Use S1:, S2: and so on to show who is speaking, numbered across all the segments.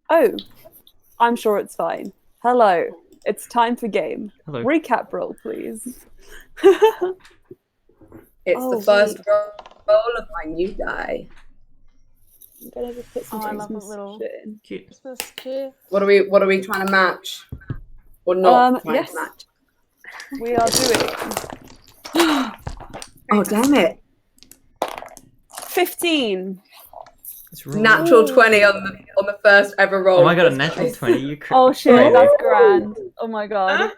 S1: Oh, I'm sure it's fine. Hello, it's time for game.
S2: Hello.
S1: Recap roll, please.
S3: It's
S1: Oh,
S3: the first
S1: wait.
S3: roll of my new die.
S1: I'm gonna just put some
S4: I love a
S1: Christmas
S4: little
S1: shit in.
S2: Cute.
S4: Christmas cheer.
S3: What are we trying to match? Or not trying
S1: Yes,
S3: to match?
S1: we are doing
S3: Oh damn it.
S1: 15.
S2: It's roll.
S3: Natural 20 on the first ever roll.
S2: Oh my god, a
S3: of this
S2: natural
S3: dice.
S2: 20. You
S1: Oh shit,
S2: crazy.
S1: that's grand. Oh my god.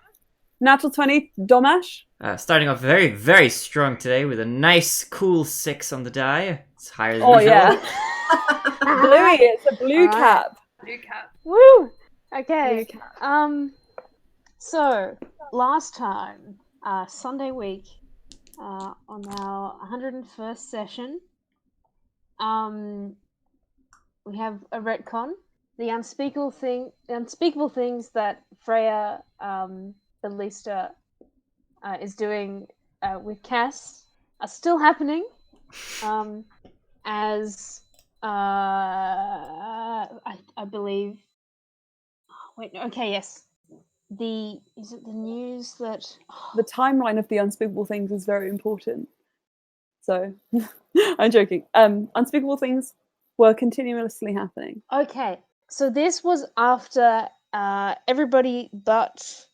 S1: Natural 20, Domash.
S2: Starting off very, very strong today with a nice, cool 6 on the die. It's higher than
S1: Oh
S2: usual.
S1: yeah. Bluey, it's a blue
S4: Alright.
S1: cap. Blue cap.
S4: Woo! Okay.
S1: Blue cap.
S4: So last time, Sunday week, on our 101st session, we have a retcon. The unspeakable things that Freya, Ballista, is doing with Cass are still happening. As I believe. Oh, wait. Okay. Yes. Is it the news that
S1: The timeline of the unspeakable things is very important. So, I'm joking. Unspeakable things were continuously happening.
S4: Okay, so this was after everybody but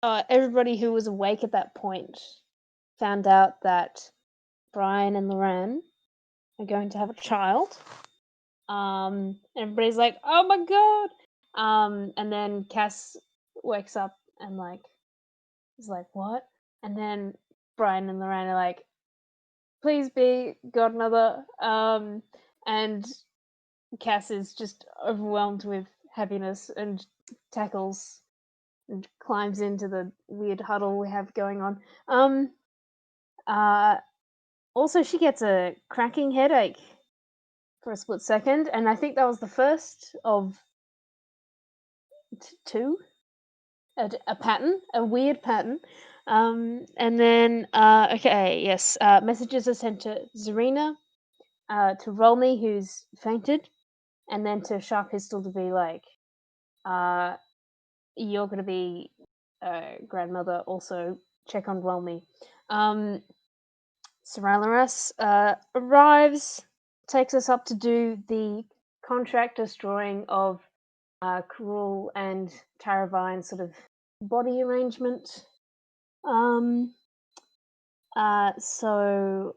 S4: everybody who was awake at that point found out that Brian and Loran are going to have a child. Everybody's like, "Oh my god!" And then Cass wakes up and is like, "What?" And then Brian and Loran are like, "Please be godmother." And Cass is just overwhelmed with happiness and tackles and climbs into the weird huddle we have going on. Also, she gets a cracking headache for a split second, and I think that was the first of two. A pattern, a weird pattern. And then, okay, yes, messages are sent to Zarina, to Rolny, who's fainted, and then to Sharp Pistol to be like, you're going to be grandmother, also check on Rolny. Soralaras arrives, takes us up to do the contractor's drawing of Karul and Taravine's sort of body arrangement. So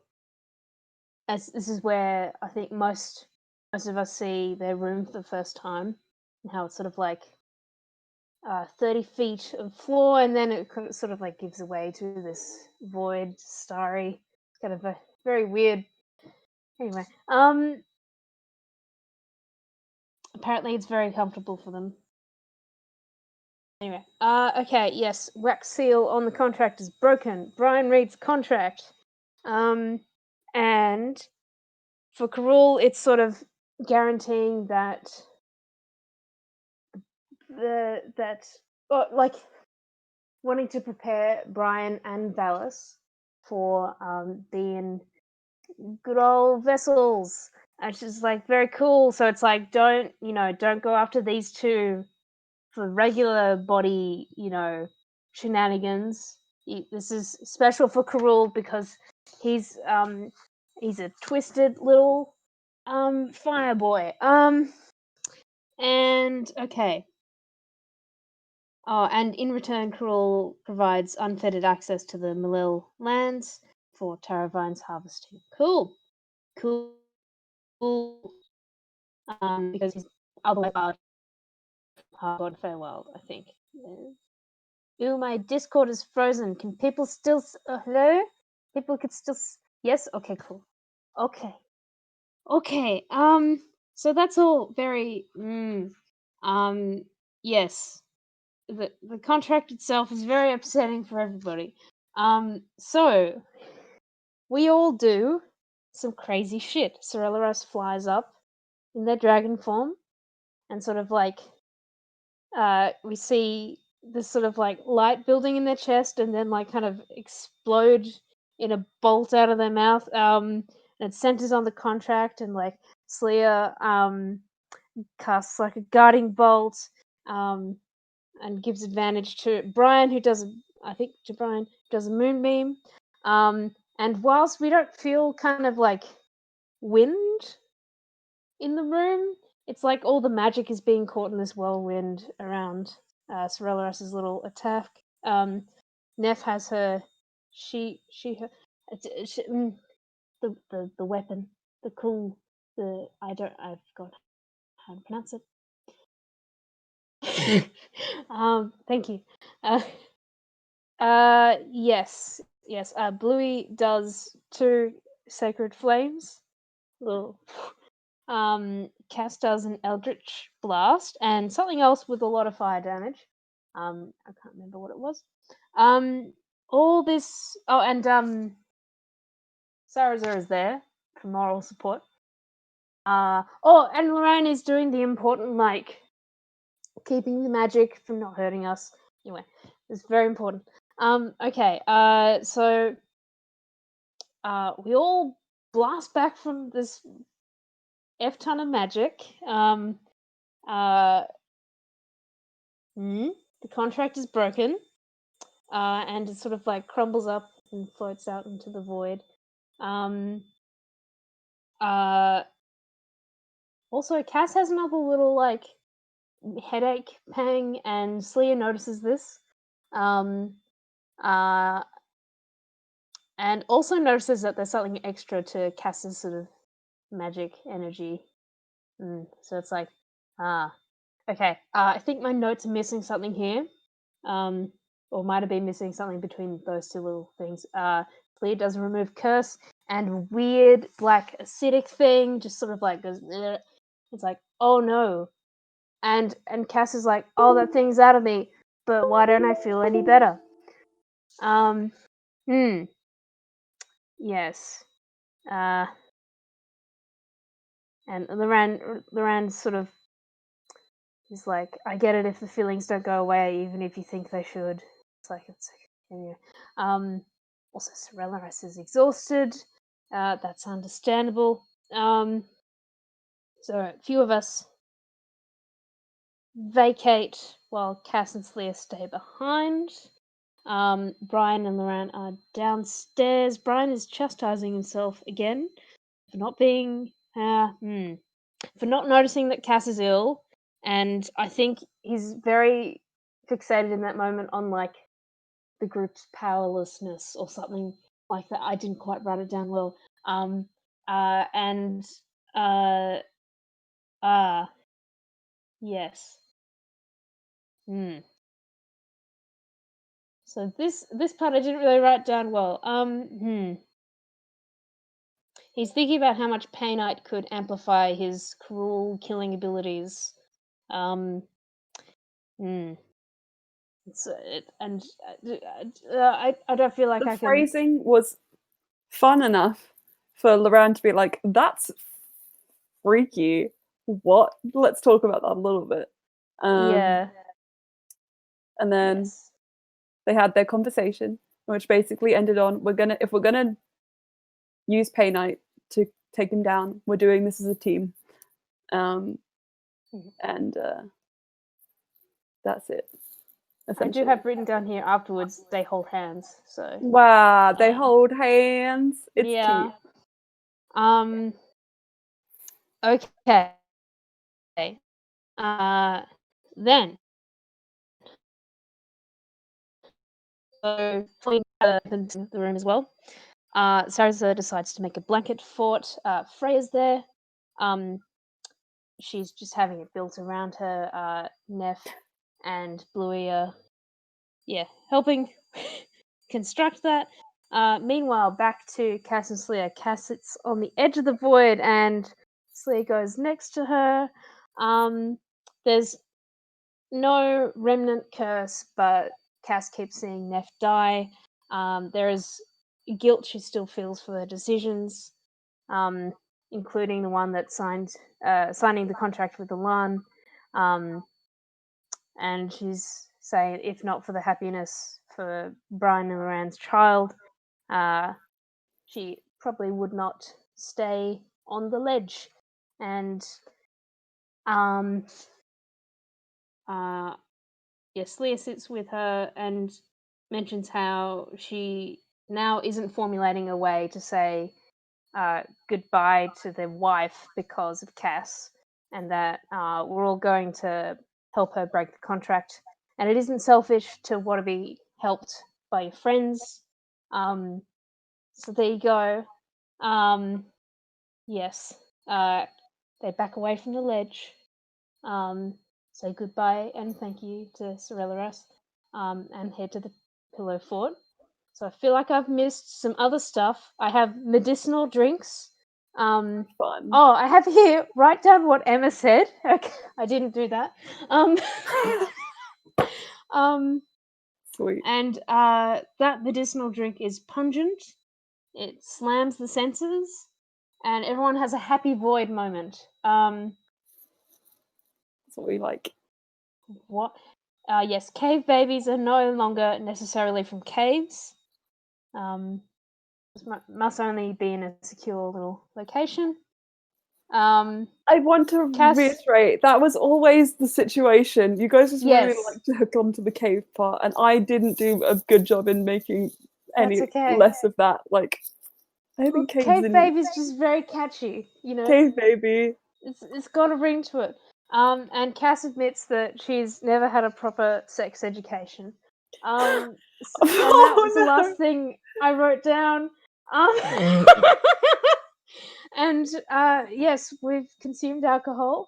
S4: as this is where I think most of us see their room for the first time, and how it's sort of like 30 feet of floor, and then it sort of like gives away to this void, starry, kind of a very weird. Anyway, apparently it's very comfortable for them. Anyway, okay, yes, wax seal on the contract is broken. Brian reads contract, and for Karul, it's sort of guaranteeing that like wanting to prepare Brian and Valis for being good old vessels. And she's like, very cool. So it's like, don't go after these two for regular body, shenanigans. This is special for Karul because he's a twisted little fire boy. And okay. Oh, and in return, Karul provides unfettered access to the Malil lands for Taravine's harvesting. Cool. Because he's otherwise hard farewell, I think. Ooh, my Discord is frozen. Can people still? Hello? People could still. Yes. Okay. Cool. Okay. So that's all very. Yes. The contract itself is very upsetting for everybody. So we all do some crazy shit. Sorelaros flies up in their dragon form, and sort of like we see this sort of like light building in their chest, and then like kind of explode in a bolt out of their mouth. And it centers on the contract, and like Slya casts like a guarding bolt, and gives advantage to Brian, who does a moonbeam. And whilst we don't feel kind of like wind in the room, it's like all the magic is being caught in this whirlwind around Sorellarus's little attack. Neff has her the weapon, I forgot how to pronounce it. Thank you. Yes. Bluey does 2 sacred flames. Little. Cass does an eldritch blast and something else with a lot of fire damage. I can't remember what it was. All this. Oh, and Sarazar is there for moral support. And Lorraine is doing the important, like, keeping the magic from not hurting us. Anyway, it's very important. Okay. So we all blast back from this F ton of magic. The contract is broken, and it sort of like crumbles up and floats out into the void. Also, Cass has another little like headache pang, and Slya notices this. And also notices that there's something extra to Cass's sort of magic energy. So it's like, okay. I think my notes are missing something here. Or might have been missing something between those 2 little things. Slya does remove curse, and weird black acidic thing just sort of like goes. Bleh. It's like, oh no. And Cass is like, oh, that thing's out of me, but why don't I feel any better? Yes. And Loran sort of is like, I get it if the feelings don't go away, even if you think they should. It's anyway. Also, Sorellarus is exhausted. That's understandable. So a few of us vacate while Cass and Slya stay behind. Brian and Loran are downstairs. Brian is chastising himself again for not being for not noticing that Cass is ill, and I think he's very fixated in that moment on like the group's powerlessness or something like that. I didn't quite write it down well. Yes. So this part I didn't really write down well. He's thinking about how much Painite could amplify his cruel killing abilities. I don't feel like
S1: The
S4: I can.
S1: phrasing was fun enough for Loran to be like, "That's freaky. What? Let's talk about that a little bit."
S4: Yeah.
S1: And then they had their conversation, which basically ended on, if we're gonna use Painite to take him down, we're doing this as a team. And that's it.
S4: I do have written down here afterwards they hold hands. So
S1: wow, they hold hands. It's cute.
S4: Okay. Then so Fleet opens the room as well. Sarazar decides to make a blanket fort. Freya's there. She's just having it built around her. Neff and Bluey are, helping construct that. Meanwhile, back to Cass and Slya. Cass sits on the edge of the void, and Slya goes next to her. There's no remnant curse, but Cass keeps seeing Neff die. There is guilt she still feels for her decisions, including the one that signing the contract with Alan. And she's saying, if not for the happiness for Brian and Loran's child, she probably would not stay on the ledge. And Leah sits with her and mentions how she now isn't formulating a way to say goodbye to their wife because of Cass, and that we're all going to help her break the contract. And it isn't selfish to want to be helped by your friends. So there you go. Yes. They back away from the ledge. Say goodbye and thank you to Sorelleras, and head to the Pillow Fort. So I feel like I've missed some other stuff. I have medicinal drinks.
S1: Fun.
S4: Oh, I have here. Write down what Emma said. Okay, I didn't do that.
S1: Sweet.
S4: And that medicinal drink is pungent. It slams the senses, and everyone has a happy void moment.
S1: That's what we like.
S4: What? Yes, cave babies are no longer necessarily from caves. Must only be in a secure little location.
S1: I want to
S4: Cass-
S1: reiterate, that was always the situation. You guys just really
S4: Yes.
S1: like to hook onto the cave part, and I didn't do a good job in making any
S4: That's okay.
S1: less of that. Like, I think
S4: Cave baby's just very catchy, you know.
S1: Cave baby.
S4: It's got a ring to it. And Cass admits that she's never had a proper sex education. And that was the last thing I wrote down. And yes, we've consumed alcohol.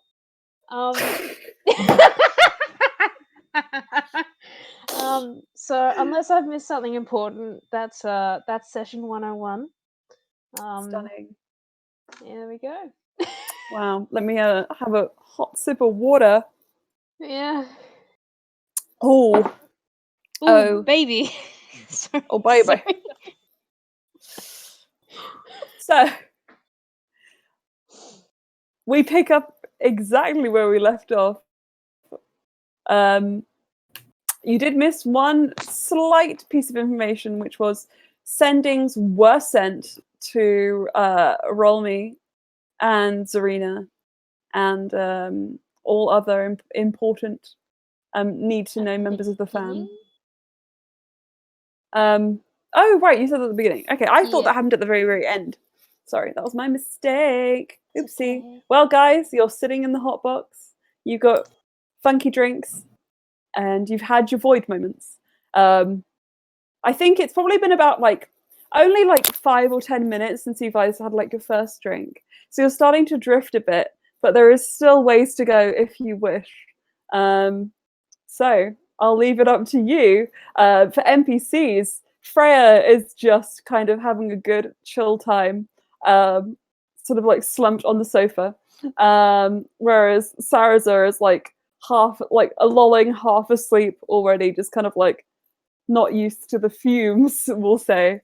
S4: So unless I've missed something important, that's session 101.
S1: Stunning.
S4: Yeah, there we go.
S1: Wow. Let me have a hot sip of water.
S4: Yeah.
S1: Oh.
S4: Oh, baby. Sorry,
S1: Oh, baby.
S4: sorry.
S1: So we pick up exactly where we left off. You did miss one slight piece of information, which was sendings were sent to Rolmy and Zarina and all other important need-to-know members of the fam. Oh, right, you said that at the beginning. Okay, I thought that happened at the very, very end. Sorry, that was my mistake. Oopsie.
S4: Okay.
S1: Well, guys, you're sitting in the hot box. You've got funky drinks, and you've had your void moments. I think it's probably been about only 5 or 10 minutes since you guys had your first drink. So you're starting to drift a bit, but there is still ways to go if you wish. So I'll leave it up to you. For NPCs, Freya is just kind of having a good chill time, sort of slumped on the sofa, whereas Sarazar is half lolling, half asleep already, just kind of not used to the fumes, we'll say.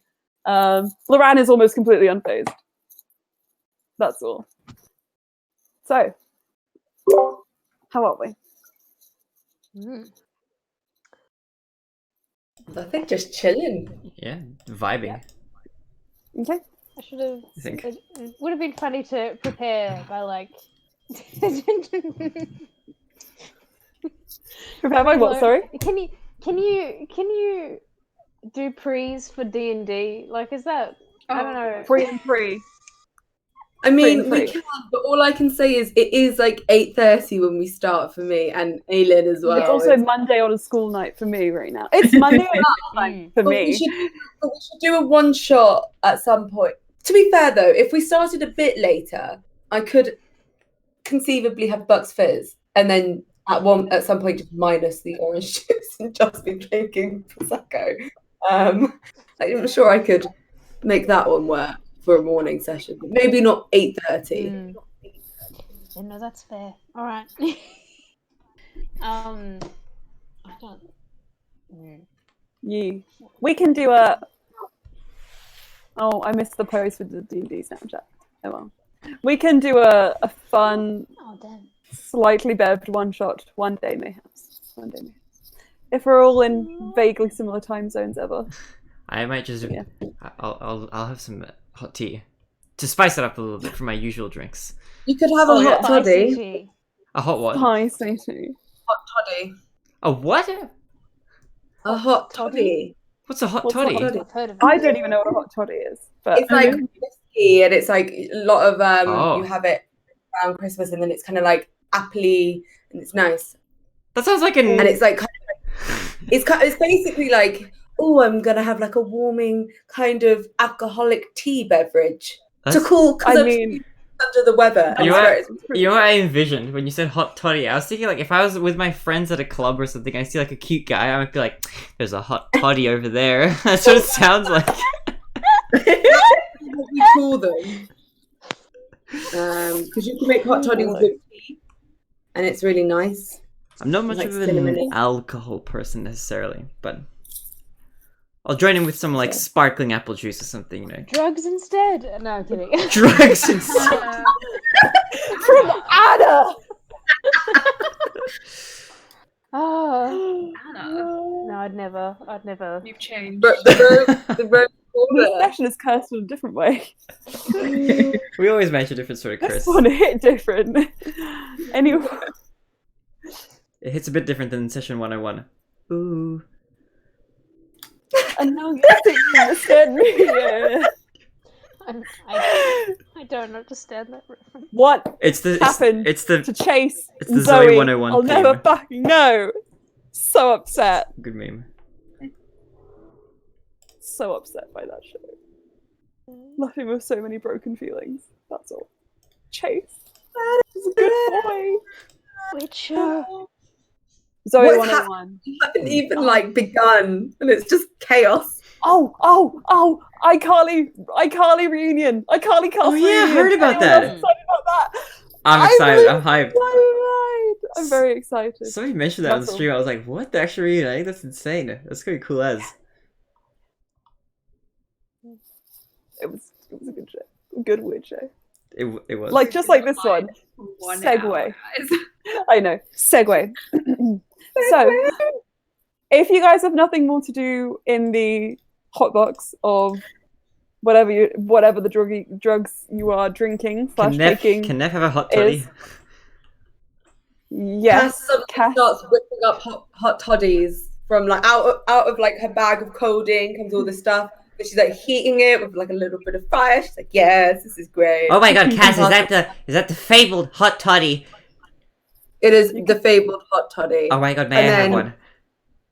S1: Loran is almost completely unfazed. That's all. So, how are we?
S3: I think just chilling.
S2: Yeah, vibing.
S1: Okay.
S4: I should have.
S2: I think.
S4: It would have been funny to prepare by
S1: Prepare by what? Sorry.
S4: Can you do pre's for D&D? Is that? I don't know.
S1: Pre.
S3: I mean,
S1: Free.
S3: we can, but all I can say is it is 8:30 when we start for me, and Aylin as well.
S1: It's also Monday on a school night for me right now. It's Monday on a school night for me.
S3: We should do a one shot at some point. To be fair, though, if we started a bit later, I could conceivably have Bucks Fizz, and then at some point just minus the orange juice and just be drinking Prosecco. I'm sure I could make that one work for a morning session, but maybe not 8:30.
S4: Yeah, no, that's fair. All right. I don't.
S1: Yeah. We can do a. Oh, I missed the post with the D&D Snapchat. Oh well. We can do a fun, slightly bevved one shot one day, mayhaps. If we're all in vaguely similar time zones ever.
S2: I might just.
S1: Yeah.
S2: I'll have some hot tea to spice it up a little bit from my usual drinks.
S3: You could have a hot toddy.
S2: A hot what?
S1: Spicy.
S3: Hot toddy.
S2: A what?
S3: A hot toddy.
S2: What's a hot
S1: What's
S2: toddy?
S1: hot toddy?
S4: I've heard of
S1: I don't even know what a hot toddy is. But
S3: It's like whiskey, and it's like a lot of
S2: Oh.
S3: you have it around Christmas, and then it's kind of like appley, and it's nice.
S2: That sounds like
S3: And it's like it's basically like, oh, I'm gonna have like a warming kind of alcoholic tea beverage to cool. Because
S1: I
S3: I'm
S1: mean,
S3: under the weather.
S2: You
S3: And
S2: know, you know what I envisioned when you said hot toddy? I was thinking like if I was with my friends at a club or something, I see like a cute guy, I might be like, "There's a hot toddy over there." That's what it sounds like.
S3: what we call them. Because you can make hot toddies with tea, and it's really nice.
S2: I'm not much
S3: Like
S2: of an
S3: cinnamony.
S2: alcohol person necessarily, but I'll join in with some like sparkling apple juice or something, you know.
S4: drugs instead. No, I'm kidding.
S2: Drugs and stuff.
S1: from Anna!
S4: Oh
S5: Anna,
S4: no, I'd never.
S5: you've changed.
S3: But the rose
S1: This
S3: water.
S1: session is cursed in a different way.
S2: We always match a different sort of
S1: This
S2: curse.
S1: one hit different. Anyway,
S2: It hits a bit different than session 101. Ooh.
S1: and now you're thinking understand me. Yeah.
S4: I don't understand that reference.
S1: What
S2: It's the
S1: happened
S2: it's the
S1: to Chase
S2: it's
S1: and
S2: the Zoe
S1: Zoe?
S2: 101
S1: I'll never
S2: theme.
S1: fucking know. So upset.
S2: good meme.
S1: So upset by that show. Left him with so many broken feelings. That's all. Chase. He's a good boy.
S4: Which
S1: Zoe
S3: What's
S1: 101.
S3: You haven't even like begun, and it's just chaos.
S1: Oh, iCarly reunion. iCarly cast
S2: Oh, yeah, I
S1: reunion.
S2: heard about
S1: Anyone
S2: that.
S1: else excited about that?
S2: I'm
S1: I'm
S2: excited.
S1: really
S2: I'm hyped.
S1: excited. I'm very excited.
S2: Somebody mentioned that on the
S1: That's all.
S2: stream. I was like, "What? The actual reunion? I think that's insane. That's gonna be cool as."
S1: It was a good show. A good weird show.
S2: It was.
S1: Like just like this one.
S5: 1
S1: Segue.
S5: hour, guys.
S1: I know. Segue. So, if you guys have nothing more to do in the hotbox of whatever the drugs you are drinking
S2: Can
S1: slash
S2: Neff
S1: taking,
S2: have a hot toddy?
S1: is yes,
S3: Cass starts whipping up hot toddies from like out of like her bag of codeine comes all this stuff. But she's like heating it with like a little bit of fire. She's like, yes, this is great.
S2: Oh my god, Cass, is that the fabled hot toddy?
S3: It is the fabled hot toddy.
S2: Oh my god, may
S3: And
S2: I have
S3: then-
S2: one?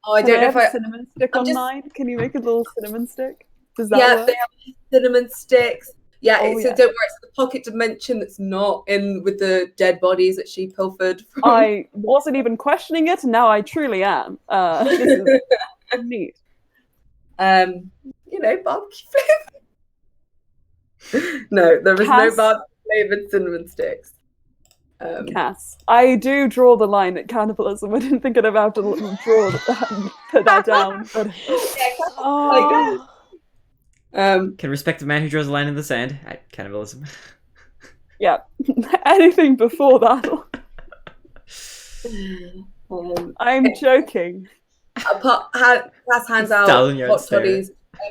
S3: Oh, I
S1: Can
S3: don't know
S1: have
S3: if
S1: a
S3: I.
S1: cinnamon stick
S3: I'm
S1: on
S3: just-
S1: mine. Can you make a little cinnamon stick? Does that
S3: Yeah,
S1: work?
S3: they have cinnamon sticks. Yeah,
S1: Oh,
S3: so
S1: yeah.
S3: don't worry, it's the pocket dimension that's not in with the dead bodies that she pilfered from.
S1: I wasn't even questioning it, and now I truly am. This is neat.
S3: You know, barbecue flavor. No, there is no
S1: Cass?
S3: barbecue flavored cinnamon sticks.
S1: Cass, I do draw the line at cannibalism. I didn't think I'd have to put that down. But
S4: oh,
S2: Can respect the man who draws a line in the sand. Cannibalism.
S1: yeah, anything before that, I'm joking.
S3: Cass hands out
S2: Thousand yard
S3: hot
S2: stare.
S3: toddies.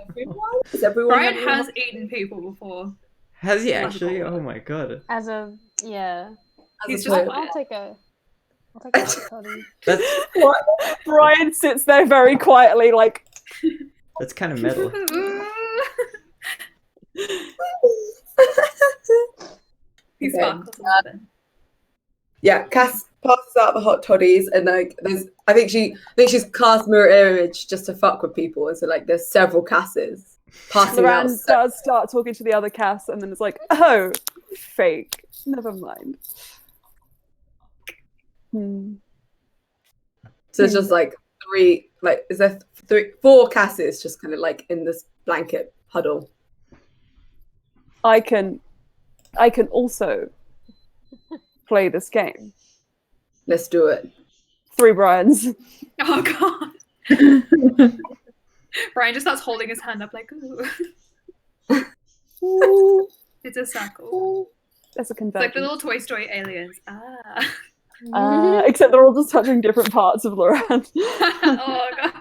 S3: Everyone? Is everyone
S5: Brian
S3: having
S5: has
S3: hot-
S5: eaten people before.
S2: Has he actually? Oh my god.
S4: as a yeah.
S5: He's
S3: as
S5: just
S3: a
S5: quiet.
S4: I'll take a hot toddy.
S2: That's
S1: Brian sits there very quietly, like,
S2: kind of metal.
S5: He
S3: Okay.
S5: sparkles a little bit.
S3: Yeah, Cass passes out the hot toddies, and like I think she's cast mirror image just to fuck with people, and so like there's several Casses passing out.
S1: Loran does start talking to the other Cass, and then it's like, oh, fake. Never mind.
S3: So it's just like three, like is there four Casses just kind of like in this blanket huddle?
S1: I can also play this game.
S3: Let's do it.
S1: 3 Brians.
S5: Oh god. Brian just starts holding his hand up like, ooh.
S1: Ooh,
S5: It's a circle.
S1: ooh. There's a
S5: It's like
S1: convention.
S5: the little Toy Story aliens. Ah.
S1: Except they're all just touching different parts of Loran.
S5: Oh god.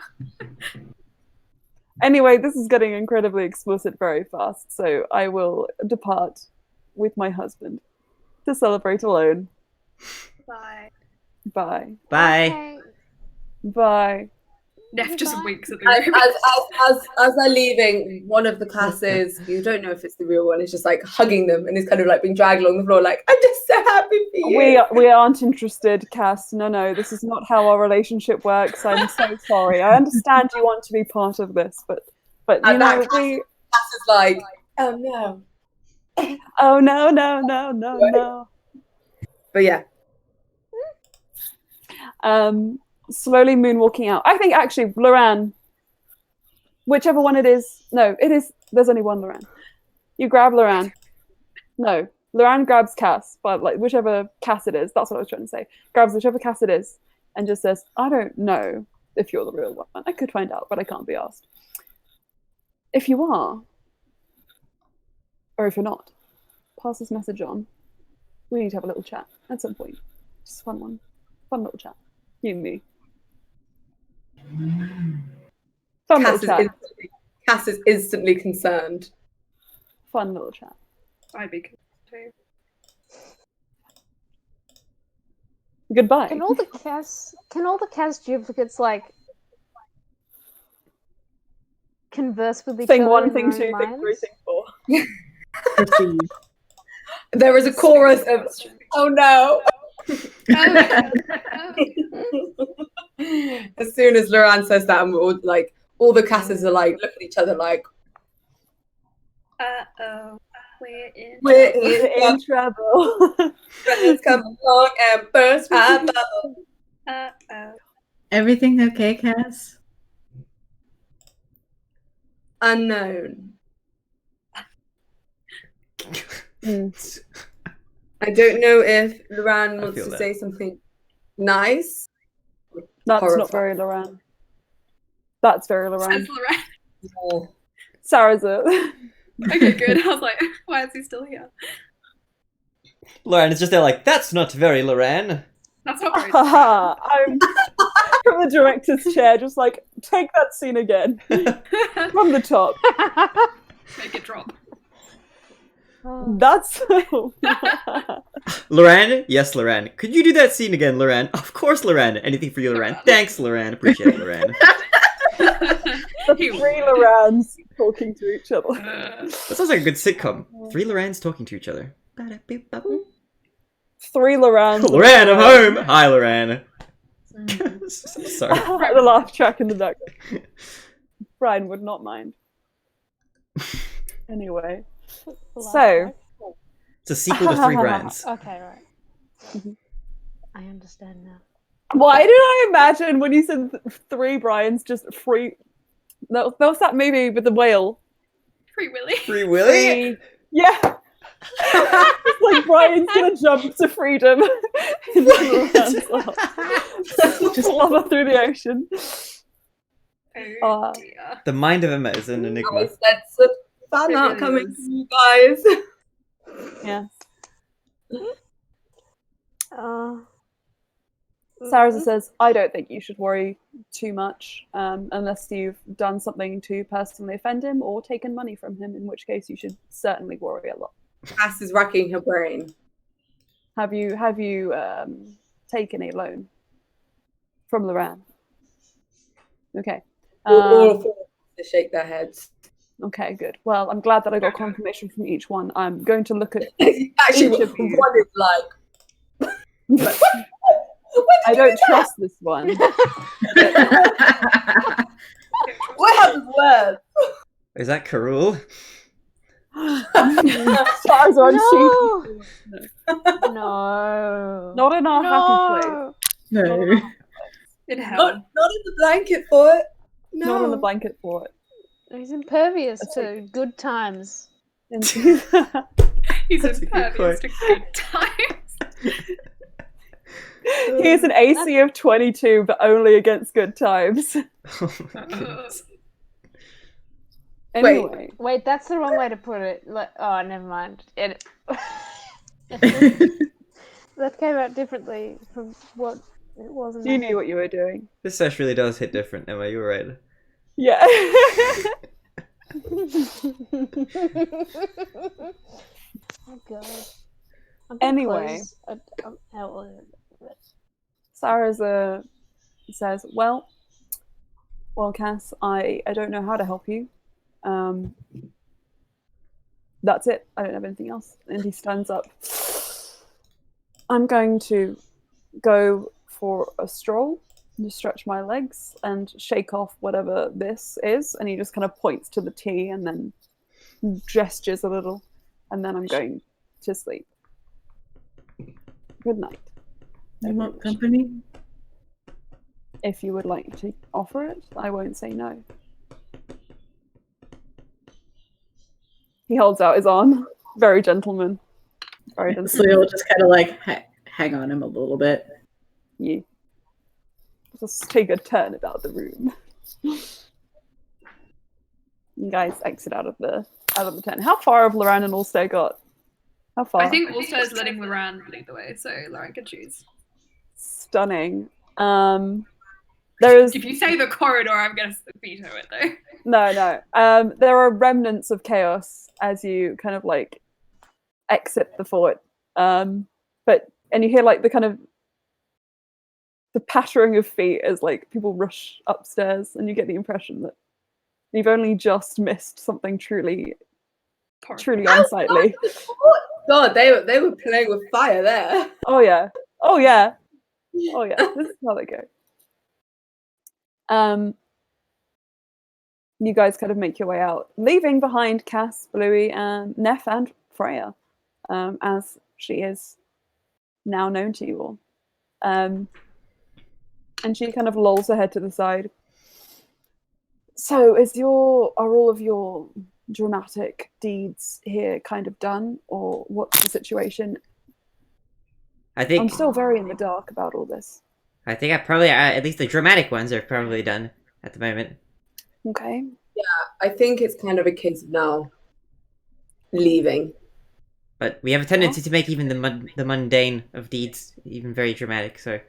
S1: Anyway, this is getting incredibly explicit very fast, so I will depart with my husband to celebrate alone.
S5: Bye.
S1: Bye.
S2: Bye.
S4: Okay.
S1: Bye.
S5: Neff just
S4: Goodbye.
S5: winks at the
S3: As,
S5: room.
S3: as they're leaving, one of the classes, you don't know if it's the real one, is just like hugging them and is kind of like being dragged along the floor, like, I'm just so happy for you.
S1: We aren't interested, Cass. No, this is not how our relationship works. I'm so sorry. I understand you want to be part of this, but you
S3: And
S1: know,
S3: that class is like, oh no.
S1: oh no.
S3: But yeah.
S1: Slowly moonwalking out. I think actually, Loran, whichever one it is. No, it is. There's only one Loran. You grab Loran. No, Loran grabs Cass, but like whichever Cass it is. That's what I was trying to say. Grabs whichever Cass it is, and just says, "I don't know if you're the real one. I could find out, but I can't be asked. If you are, or if you're not, pass this message on. We need to have a little chat at some point. Just a fun one. Fun little chat. You and me. Fun little chat.
S3: Cass is instantly concerned.
S1: Fun little chat.
S5: I'd be good too.
S1: Goodbye.
S4: Can all the Cas duplicates like converse with each
S1: Thing
S4: other
S1: one,
S4: in
S1: thing
S4: their
S1: two,
S4: own
S1: thing three,
S4: minds?
S1: thing four.
S6: Proceed.
S3: There is a chorus of, oh no. As soon as Loran says that, and we're all like, all the classes are like, look at each other like,
S5: Uh-oh. We're
S1: In trouble.
S3: friends come along and burst my bubble.
S5: Uh-oh.
S6: Everything okay, Cass?
S3: Unknown.
S1: Mm.
S3: I don't know if Loran
S2: I
S3: wants
S2: feel
S3: to
S2: that.
S3: say something nice.
S1: That's
S3: Horrifying.
S1: not very Loran. That's very Loran.
S5: Says Lorraine.
S3: Oh.
S1: Sarah's it.
S5: Okay, good. I was like, why is he still here?
S2: Loran is just there like, that's not very Loran.
S5: That's not very
S1: Haha. I'm from the director's chair, just like, take that scene again. From the top.
S5: Make it drop.
S1: That's
S2: Loran? Yes, Loran. Could you do that scene again, Loran? Of course, Loran. Anything for you, Loran. Thanks, Loran. Appreciate it, Loran.
S1: the three Lorans talking to each other.
S2: That sounds like a good sitcom. Three Lorans talking to each other.
S1: Three Lorans.
S2: Loran, I'm home! Hi, Loran. Sorry.
S1: The laugh track in the background. Brian would not mind. Anyway. So,
S2: It's a sequel to Three Brands.
S4: Okay, right. I understand now.
S1: why did I imagine when you said three Brians just free? No, what's that movie with the whale?
S5: Free Willy.
S2: Free Willy?
S1: Free... Yeah. It's like Brian's gonna jump to freedom. Just lava through the ocean.
S5: Oh dear.
S2: The mind of Emma is an enigma.
S3: That's a fan
S5: It
S3: art
S5: really
S3: coming
S5: is.
S3: from you guys.
S1: Yeah.
S4: Uh,
S1: Sarah says, I don't think you should worry too much unless you've done something to personally offend him or taken money from him, in which case you should certainly worry a lot.
S3: Cass is racking her brain.
S1: Have you taken a loan from Loran? Okay.
S3: All of them to shake their heads.
S1: Okay, good. Well, I'm glad that I got confirmation from each one. I'm going to look at
S3: Actually,
S1: each of you.
S3: one is like,
S1: I don't trust this one.
S3: what happens worse?
S2: Is that Karul?
S1: Stars on sheet.
S4: No.
S1: Not in our happy place.
S6: No.
S5: In hell.
S3: Not in the blanket for it. No.
S1: Not on the blanket for it.
S4: He's impervious to good times.
S5: He's
S2: That's a good
S5: impervious
S2: quote.
S5: to good times.
S1: He has an AC of 22, but only against good times.
S2: Oh my goodness.
S1: Anyway,
S4: Wait, that's the wrong way to put it. Oh, never mind. That came out differently from what it was.
S1: you knew what you were doing.
S2: This sesh really does hit different, Emma. You were right.
S1: Yeah.
S4: Oh god.
S1: Anyway. Sarah says, well, Cass, I don't know how to help you. That's it. I don't have anything else. And he stands up. I'm going to go for a stroll, just stretch my legs and shake off whatever this is. And he just kind of points to the tea and then gestures a little. And then I'm going to sleep. Good night.
S6: You want company?
S1: If you would like to offer it, I won't say no. He holds out his arm. Very gentleman. Very gentleman.
S6: So you'll just kind of like hang on him a little bit.
S1: You just take a turn about the room. You guys exit out of the tent. How far have Loran and Ulster got? How far?
S5: I think Ulster is letting Loran lead the way, so Loran can choose.
S1: Stunning. There's
S5: If you say the corridor, I'm gonna veto it though.
S1: no. There are remnants of chaos as you kind of like exit the fort. And you hear like the kind of the pattering of feet as like people rush upstairs, and you get the impression that you've only just missed something truly unsightly.
S3: God, they were playing with fire there.
S1: Oh yeah. This is how they go. You guys kind of make your way out, leaving behind Cass, Bluey, and Neff, and Freya, as she is now known to you all. And she kind of lolls her head to the side. So, are all of your dramatic deeds here kind of done, or what's the situation? I'm still very in the dark about all this.
S2: I think at least the dramatic ones are probably done at the moment.
S1: Okay.
S3: Yeah, I think it's kind of a case of now leaving.
S2: But we have a tendency to make even the mundane of deeds even very dramatic. So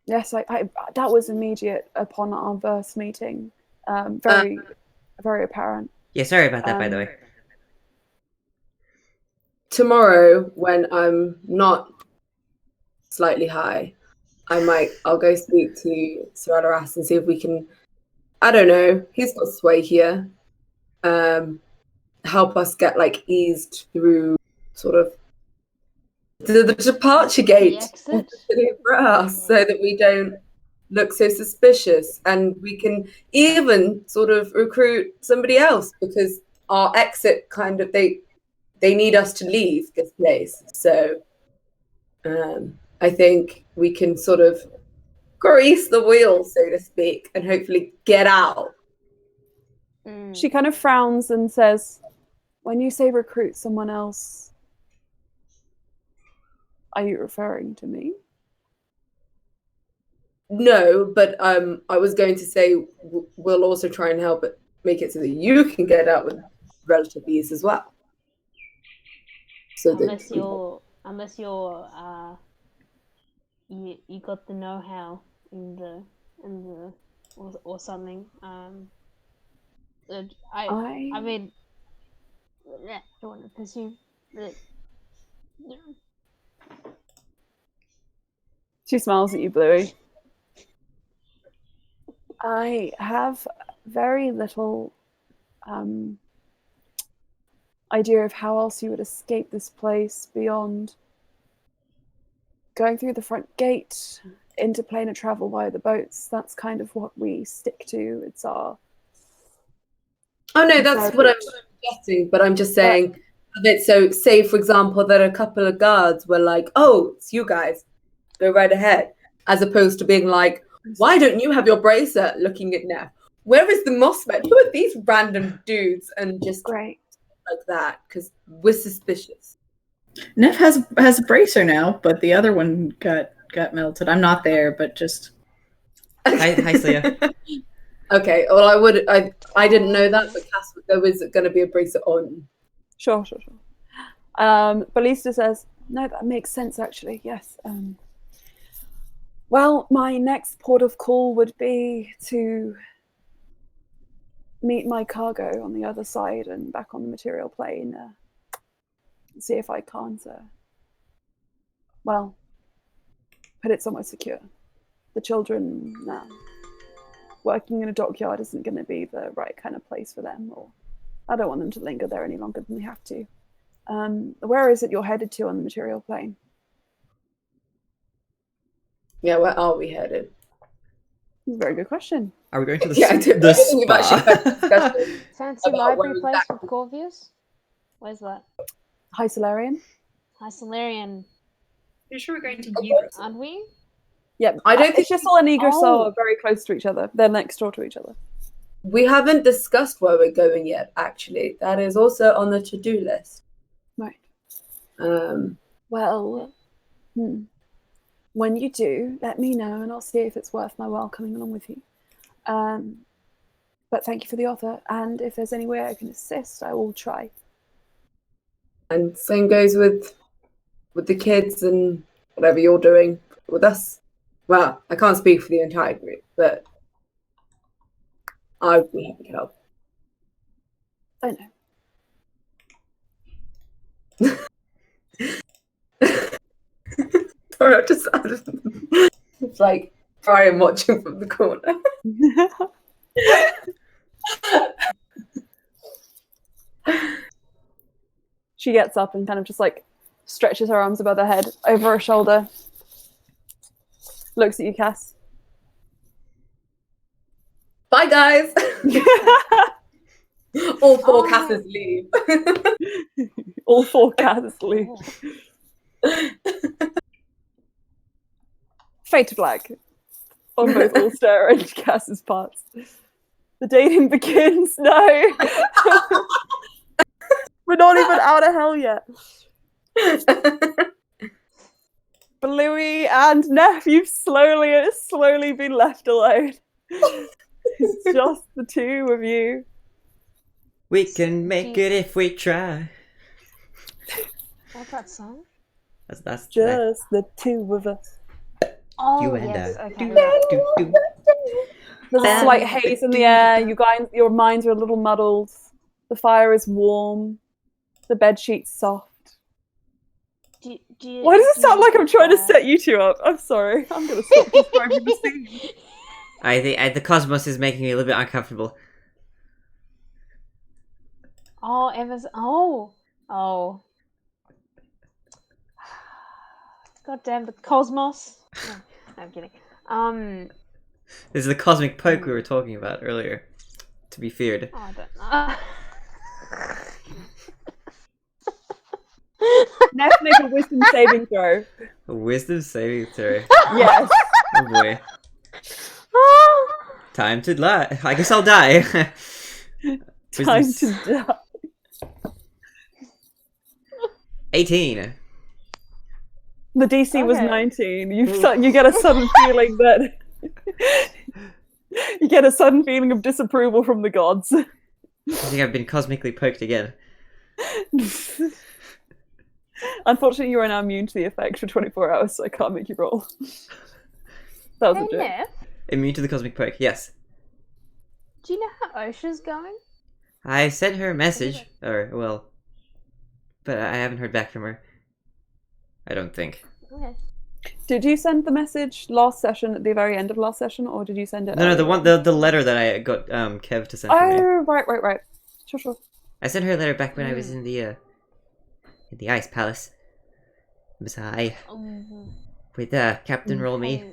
S1: yes, I that was immediate upon our first meeting. Very apparent.
S2: Yeah, sorry about that, by the way.
S3: Tomorrow, when I'm not slightly high, I'll go speak to Sir Alaras and see if we can, I don't know, he's got sway here, help us get like eased through sort of the departure gate for us, so that we don't look so suspicious, and we can even sort of recruit somebody else, because our exit kind of they need us to leave this place. So I think we can sort of grease the wheel, so to speak, and hopefully get out.
S1: She kind of frowns and says, when you say recruit someone else, are you referring to me?
S3: No, but I was going to say we'll also try and help it make it so that you can get out with relative ease as well. So
S4: unless you got the know-how in the or something. I mean, I don't want to pursue.
S1: She smiles at you, Bluey. I have very little idea of how else you would escape this place beyond going through the front gate into planar travel via the boats. That's kind of what we stick to. It's our...
S3: Oh no, that's what I'm suggesting, but I'm just saying that, so say for example that a couple of guards were like, oh, it's you guys, go right ahead, as opposed to being like, why don't you have your bracer, looking at Neff? Where is the Mossman? Who are these random dudes? And just
S1: great
S3: like that, because we're suspicious.
S6: Neff has a bracer now, but the other one got melted. I'm not there, but just
S2: hi Slya.
S3: Okay, well I didn't know that, but Cass, there was going to be a bracer on.
S1: Sure. Ballista says, no, that makes sense actually, yes. Well, my next port of call would be to meet my cargo on the other side and back on the material plane. See if I can't, but it's almost secure. The children, working in a dockyard isn't going to be the right kind of place for them, or I don't want them to linger there any longer than they have to. Where is it you're headed to on the material plane?
S3: Yeah, where are we headed?
S1: Very good question.
S2: Are we going to the,
S3: Yeah, I do-
S2: the
S3: I think we've actually had a
S2: spa?
S3: discussion.
S4: Fancy
S3: About
S4: library
S3: where
S4: place
S3: exactly-
S4: with Corvius? Where's that?
S1: Hi, Solarian.
S4: Hi, Solarian.
S5: Pretty sure we're going to Ygritte.
S4: Aren't we?
S1: Yeah,
S3: I don't think
S1: Ishisol and Yggdrasil
S4: Oh.
S1: are very close to each other. They're next door to each other.
S3: We haven't discussed where we're going yet, actually. That is also on the to-do list.
S1: Right.
S3: Well,
S1: when you do, let me know, and I'll see if it's worth my while coming along with you. But thank you for the offer, and if there's any way I can assist, I will try.
S3: and same goes with the kids and whatever you're doing with us. Well, I can't speak for the entire group, but I would be happy to help.
S1: I know.
S3: Sorry, I just it's like Brian watching from the corner.
S1: She gets up and kind of just like stretches her arms above her head, over her shoulder. Looks at you, Cass.
S3: Bye, guys. All four
S4: Oh.
S3: Casses leave.
S1: All four Cass leave. Fade to black on both Ulster and Cass's parts. The dating begins. No, we're not even out of hell yet. Bluey and Neff, you've slowly been left alone. It's just the two of you.
S2: We can make it if we try.
S4: What's that song?
S2: That's
S1: Just the two of us.
S4: Oh,
S2: You and
S4: yes.
S2: I.
S4: Okay.
S1: There's a slight haze in the air. You guys, your minds are a little muddled. The fire is warm. The bed sheet's soft. Why does it sound like I'm trying to set you two up? I'm sorry. I'm gonna stop describing the scene.
S2: I think the cosmos is making me a little bit uncomfortable.
S4: Oh, Evers. Oh. God damn the cosmos. No, I'm kidding.
S2: This is the cosmic poke we were talking about earlier. To be feared.
S4: Oh, I don't know.
S1: Neff, make a wisdom saving throw.
S2: A wisdom saving throw.
S1: Yes.
S2: Oh boy. Time to die. I guess I'll die.
S1: Time
S2: Wisdom
S1: to die.
S2: 18.
S1: The DC was
S4: Okay.
S1: 19. You get a sudden feeling that you get a sudden feeling of disapproval from the gods.
S2: I think I've been cosmically poked again.
S1: Unfortunately, you are now immune to the effect for 24 hours, so I can't make you roll. That was
S4: Hey,
S1: a joke.
S4: Neff,
S2: Immune to the cosmic poke, yes.
S4: do you know how Osha's going?
S2: I sent her a message, but I haven't heard back from her. I don't think.
S4: Okay.
S1: Did you send the message last session at the very end of last session, or did you send it?
S2: No, the
S1: earlier?
S2: the letter that I got Kev to send for me.
S1: Oh, right. Sure.
S2: I sent her a letter back when I was in the ice palace. Beside with Captain Roll Me.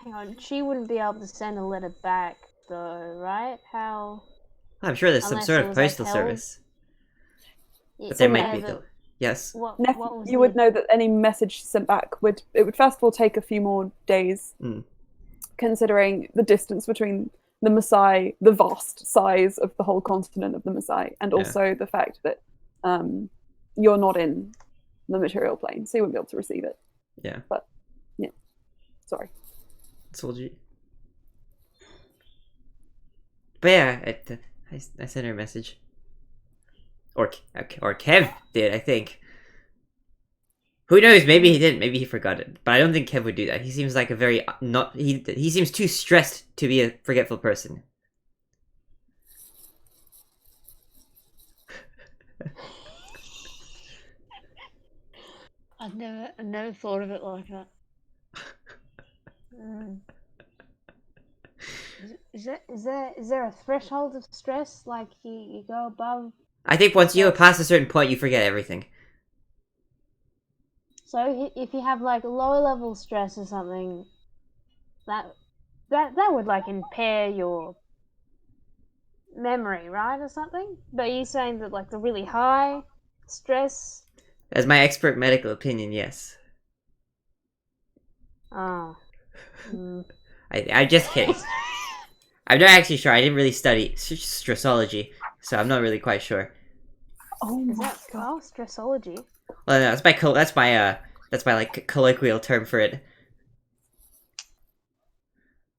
S4: Hang on, she wouldn't be able to send a letter back, though, right? How?
S2: I'm sure there's some
S4: Unless
S2: sort
S4: it
S2: of
S4: was, like,
S2: postal
S4: held-
S2: service,
S4: Yeah,
S2: but there might be.
S4: whatever.
S2: Yes.
S4: What
S1: Neff,
S4: was
S1: you would
S4: the-
S1: know that any message sent back would first of all take a few more days, considering the distance between the Maasai, the vast size of the whole continent of the Maasai, and also the fact that you're not in the material plane, so you wouldn't be able to receive it.
S2: Yeah.
S1: But yeah, sorry.
S2: Told you. But yeah, I sent her a message. Or Kev did, I think. Who knows? Maybe he didn't. Maybe he forgot it. But I don't think Kev would do that. He seems like a very he seems too stressed to be a forgetful person.
S4: I've never thought of it like that. Is there a threshold of stress? Like you go above?
S2: I think once you pass a certain point, you forget everything.
S4: So if you have like lower level stress or something, that would like impair your memory, right, or something? But you're saying that like the really high stress.
S2: As my expert medical opinion, yes.
S4: Oh.
S2: I'm just kidding. I'm not actually sure. I didn't really study stressology, so I'm not really quite sure.
S1: Oh
S4: Is
S1: my
S4: that
S1: god.
S4: stressology?
S2: Well, no, that's my like colloquial term for it.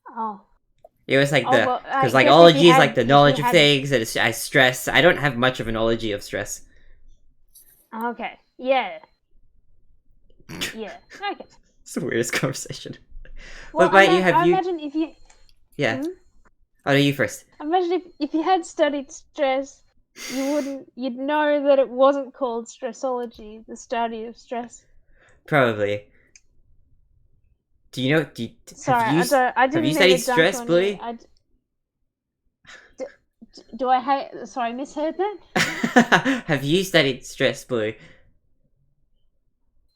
S4: Oh.
S2: It was like
S4: Oh,
S2: the
S4: well, I
S2: because like
S4: guess if
S2: ology
S4: you
S2: is like the
S4: if you
S2: knowledge of
S4: had-
S2: things, and I stress. I don't have much of an ology of stress.
S4: Okay. Yeah. Yeah. Okay.
S2: It's the weirdest conversation.
S4: Well,
S2: What about you?
S4: I
S2: Have you?
S4: imagine if you
S2: Yeah.
S4: Hmm?
S2: Oh, no, you first.
S4: imagine if you had studied stress, you'd know that it wasn't called stressology, the study of stress.
S2: Probably. Do you know?
S4: Sorry, I
S2: have
S4: didn't
S2: you
S4: mean
S2: studied
S4: to dunk
S2: stress,
S4: on
S2: Bluey?
S4: you. Do I hate? Sorry, misheard that.
S2: Have you studied stress, Bluey?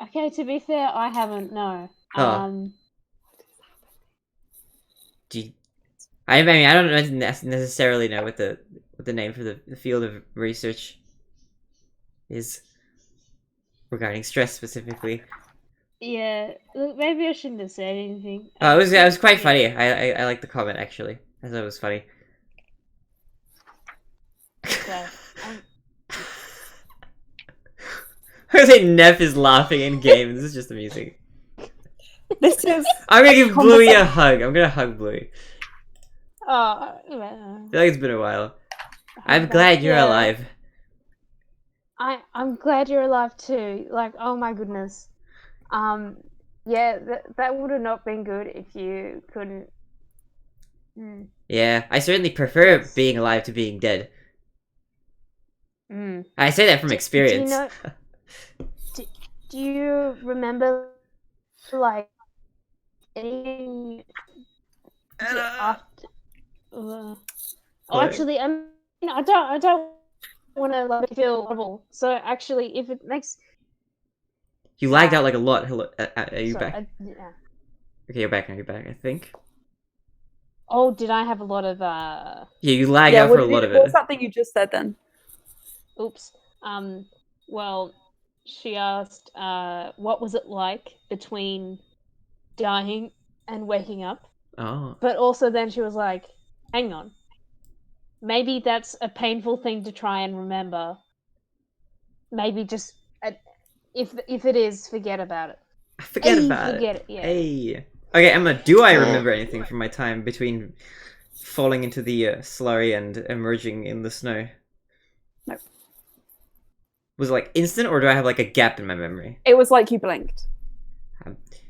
S4: Okay, to be fair, I haven't. No.
S2: Oh. I mean, I don't necessarily know what the name for the field of research is regarding stress specifically.
S4: Yeah. Look, maybe I shouldn't have said anything.
S2: Oh, it was quite
S4: Yeah.
S2: funny. I like the comment actually. I thought it was funny.
S4: Okay.
S2: I say Neff is laughing in game. This is just amusing.
S1: This is
S2: I'm gonna give Bluey a
S1: conversation.
S2: hug. I'm gonna hug Bluey.
S4: Oh.
S2: I feel like it's been a while. I'm
S4: Okay,
S2: glad you're
S4: yeah.
S2: alive.
S4: I'm glad you're alive too. Like, oh my goodness. Yeah, that would have not been good if you couldn't.
S2: Yeah, I certainly prefer being alive to being dead. I say that from experience.
S4: Do you know? Do you remember like anything after? Actually, I mean, I don't want to like feel horrible. So actually, if it makes
S2: You lagged out like a lot. Hello, are you
S4: sorry,
S2: back?
S4: yeah.
S2: Okay, you're back now. You're back, I think.
S4: Oh, did I have a lot of
S2: Yeah, you lagged
S1: Yeah,
S2: out for a lot of
S1: what was
S2: it.
S1: that thing you just said then?
S4: Oops. Well, she asked, what was it like between dying and waking up?
S2: Oh.
S4: But also then she was like, hang on. Maybe that's a painful thing to try and remember. Maybe just, if it is, forget about it.
S2: Forget about
S4: forget
S2: it.
S4: yeah.
S2: Hey. Okay, Emma, do I remember anything from my time between falling into the slurry and emerging in the snow?
S1: No.
S2: Was it like instant, or do I have like a gap in my memory?
S1: It was like you blinked.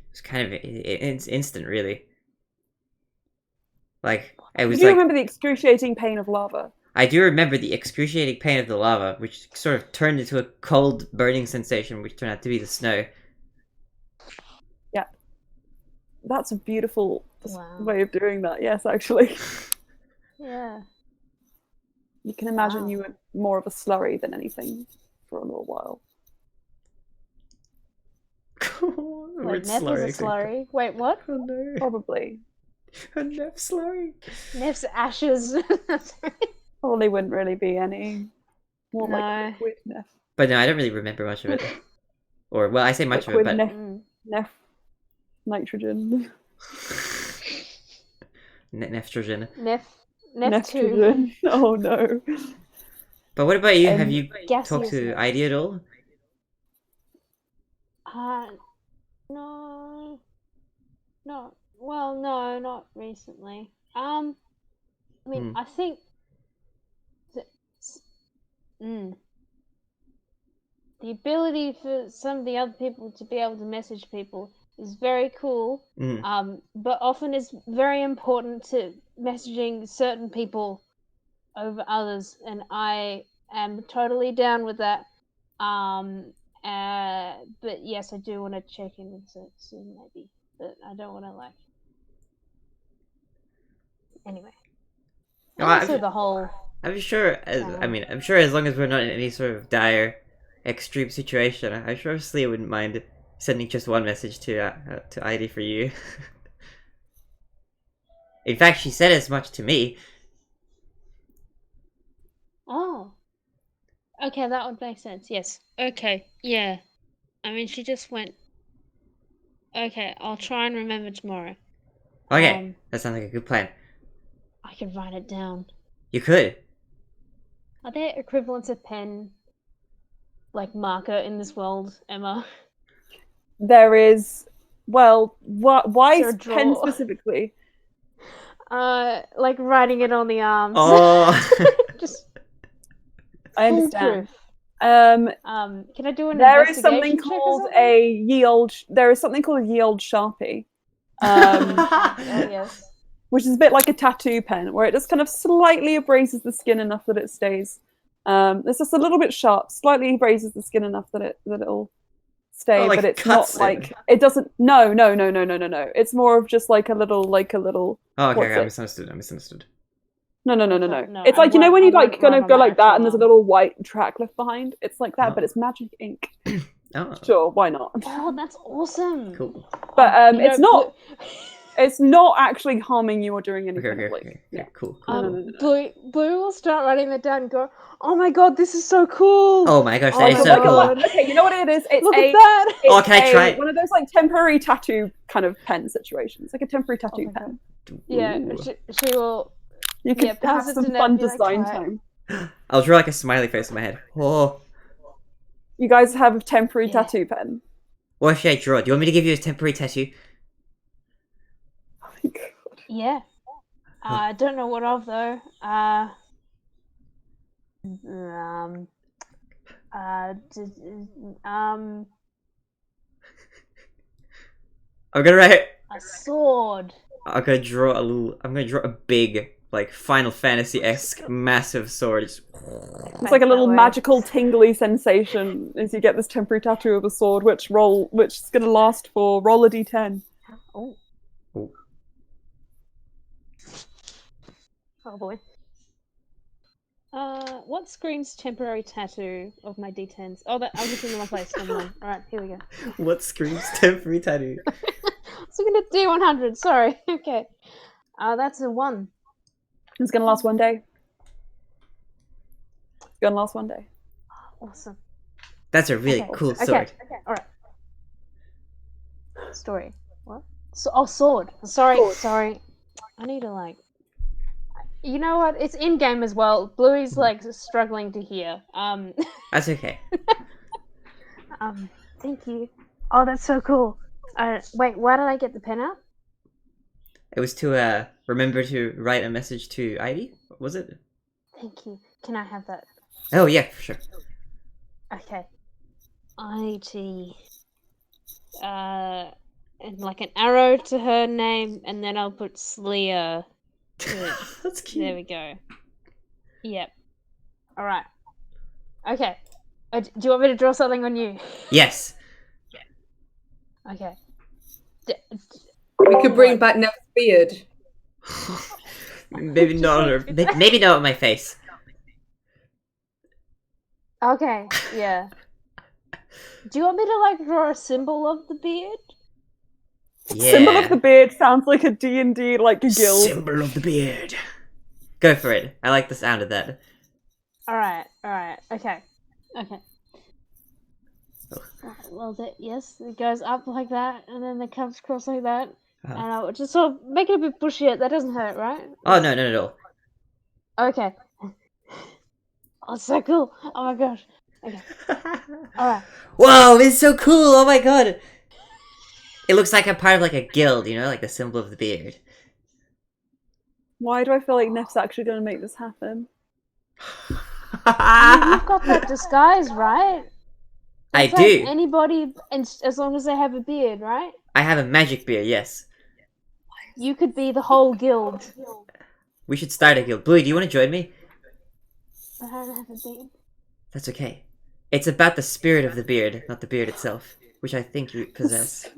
S2: It's kind of it's instant, really. Like it was
S1: Do you
S2: like
S1: remember the excruciating pain of lava?
S2: I do remember the excruciating pain of the lava, which sort of turned into a cold, burning sensation, which turned out to be the snow.
S1: Yeah. That's a beautiful
S4: Wow.
S1: way of doing that, yes, actually.
S4: Yeah.
S1: You can imagine
S4: Wow.
S1: you were more of a slurry than anything for a little while.
S4: Wait, Neff was a slurry? Wait, what?
S2: Oh no.
S1: Probably.
S2: A Neff slurry.
S4: Neff's ashes.
S1: Probably wouldn't really be any more
S4: No.
S1: like liquid Neff.
S2: But no, I don't really remember much of it. Or, well, I say much
S1: Liquid
S2: of it, but...
S1: Neff nitrogen.
S2: Neftrogen.
S4: Neff 2.
S1: Nitrogen. Oh no.
S2: But what about you? Have you
S4: Gaseous
S2: talked to
S4: Neff.
S2: Heidi at all?
S4: No. No. Well, no, not recently. I mean, I think that, the ability for some of the other people to be able to message people is very cool. But often it's very important to messaging certain people over others, and I am totally down with that. But yes, I do want to check in with it soon, maybe. But I don't want to like. Anyway.
S2: No,
S4: And also the whole.
S2: I'm sure. I'm sure as long as we're not in any sort of dire, extreme situation, I'm sure Slee wouldn't mind sending just one message to ID for you. In fact, she said as much to me.
S4: Oh. Okay, that would make sense. Yes. Okay. Yeah. I mean, she just went. Okay, I'll try and remember tomorrow.
S2: Okay, that sounds like a good plan.
S4: I could write it down.
S2: You could.
S4: Are there equivalents of pen, like marker, in this world, Emma?
S1: There is, well, why
S4: Is there a
S1: pen
S4: drawer?
S1: specifically?
S4: Like writing it on the arms.
S2: Oh.
S4: Just
S1: I understand.
S4: foolproof.
S1: Can
S4: I do an
S1: there is
S4: investigation
S1: something
S4: check or
S1: called
S4: something?
S1: a ye old. There is something called a ye old Sharpie,
S4: Oh yes.
S1: which is a bit like a tattoo pen, where it just kind of slightly abrases the skin enough that it stays. It's just a little bit sharp, slightly abrases the skin enough that it'll stay,
S2: Oh, like
S1: but it's not
S2: cuts it.
S1: like it doesn't. No. It's more of just like a little.
S2: Oh, okay,
S1: What's
S2: I
S1: it?
S2: misunderstood.
S1: No.
S4: No,
S1: It's
S4: I
S1: like, you know
S4: won't-
S1: when
S4: I
S1: you like
S4: won't
S1: kind
S4: write
S1: of
S4: on
S1: go
S4: my
S1: like that
S4: actual
S1: and there's a
S4: arm.
S1: little white track left behind? It's like that, but
S2: Oh.
S1: it's magic ink.
S2: Oh,
S1: Sure, why not?
S4: Oh, that's awesome.
S2: cool.
S1: But
S4: You
S1: it's
S4: know,
S1: not. It's not actually harming you or doing anything.
S2: Okay,
S1: Yeah.
S2: cool.
S1: No.
S4: Blue will start writing that down and go, "Oh my god, this is so cool!
S2: Oh my gosh,
S4: Oh
S2: that
S4: my
S2: is so
S4: God.
S2: cool.
S1: Okay, you know what it is? It's
S4: Look
S1: a.
S4: at that!"
S1: It's
S2: Oh, can I try it?
S1: one of those like temporary tattoo kind of pen situations, like a temporary
S4: Oh
S1: tattoo
S4: my
S1: pen.
S4: Yeah,
S2: Ooh.
S4: she will.
S1: You can
S4: Yeah, pass
S1: have
S4: it to
S1: some
S4: Ned,
S1: fun
S4: be like,
S1: design
S4: "Try it."
S1: time.
S2: I'll draw like a smiley face in my head. Oh.
S1: You guys have a temporary
S4: Yeah.
S1: tattoo pen.
S2: What should I draw? Do you want me to give you a temporary tattoo?
S1: Oh my God.
S4: Yeah. I don't know what of though.
S2: I'm gonna write.
S4: A sword.
S2: I'm gonna draw a little. I'm gonna draw a big, like Final Fantasy-esque, massive sword. Just-
S1: It's like a little
S4: that way.
S1: magical tingly sensation as you get this temporary tattoo of a sword, which is going to last for roll a d10.
S4: Oh.
S2: Oh.
S4: Oh boy. What screams temporary tattoo of my D10s? Oh, that I was looking in the wrong place. Never mind. All right, here we go.
S2: What screams temporary tattoo?
S4: I was looking at D100. Sorry. Okay. That's a 1.
S1: It's going to last one day. It's going to last one day.
S4: Awesome.
S2: That's a really
S4: Okay.
S2: cool sword.
S4: Okay. All right. Story. What? Sword. Sorry. I need to like. You know what? It's in game as well. Bluey's like struggling to hear.
S2: That's okay.
S4: Thank you. Oh, that's so cool. Wait, why did I get the pen out?
S2: It was to remember to write a message to ID. Was it?
S4: Thank you. Can I have that?
S2: Oh yeah, for sure.
S4: Okay. ID. And like an arrow to her name, and then I'll put Slya.
S2: That's cute.
S4: There we go. Yep. All right. Okay. Do you want me to draw something on you?
S2: Yes.
S4: Okay.
S3: We could bring back Nev's beard.
S2: Maybe not on her. Maybe not on my face.
S4: Okay. Yeah. Do you want me to like draw a symbol of the beard?
S2: Yeah.
S1: Symbol of the beard sounds like a D&D, like a guild.
S2: Symbol of the beard. Go for it. I like the sound of that.
S4: All right. Okay. Well, yes, it goes up like that, and then it comes across like that,
S2: Uh-huh.
S4: and I'll just sort of make it a bit bushy. That doesn't hurt, right?
S2: Oh no, not at all.
S4: Okay. Oh, it's so cool. Oh my gosh. Okay. All right.
S2: Whoa, it's so cool! Oh my god! It looks like I'm part of like a guild, you know, like the symbol of the beard.
S1: Why do I feel like Neff's actually going to make this happen?
S4: I mean, you've got that disguise, right?
S2: I
S4: It's like
S2: do.
S4: anybody, as long as they have a beard, right?
S2: I have a magic beard, yes.
S4: You could be the whole guild.
S2: We should start a guild. Bluey, do you want to join me?
S4: But I don't have a beard.
S2: That's okay. It's about the spirit of the beard, not the beard itself, which I think you possess.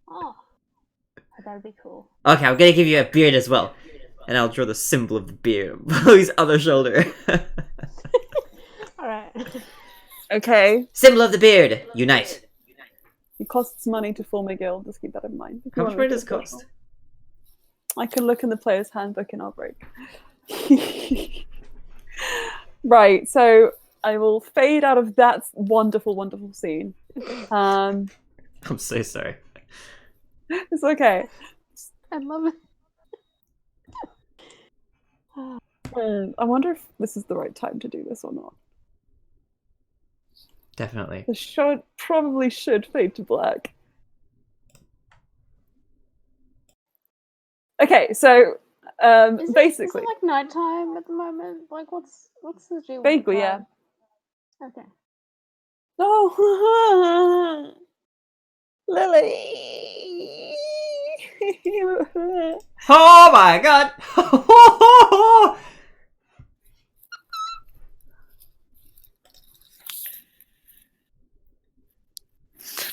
S4: Oh, that'd be cool.
S2: Okay, I'm gonna give you a beard as well. and I'll draw the symbol of the beard on his other shoulder.
S4: All right.
S1: Okay.
S2: Symbol of the beard, unite.
S1: It costs money to form a guild. Just keep that in mind. If you
S2: How much
S1: wanna
S2: money
S1: look
S2: does
S1: at
S2: it
S1: the
S2: cost?
S1: I can look in the player's handbook in our break. Right, so I will fade out of that wonderful, wonderful scene.
S2: I'm so sorry.
S1: It's okay.
S4: I love it.
S1: I wonder if this is the right time to do this or not.
S2: Definitely.
S1: The show probably should fade to black. Okay, so basically,
S4: is it like nighttime at the moment? Like, what's the deal?
S1: vaguely, yeah.
S4: Okay.
S1: Oh, Lily.
S2: Oh my god!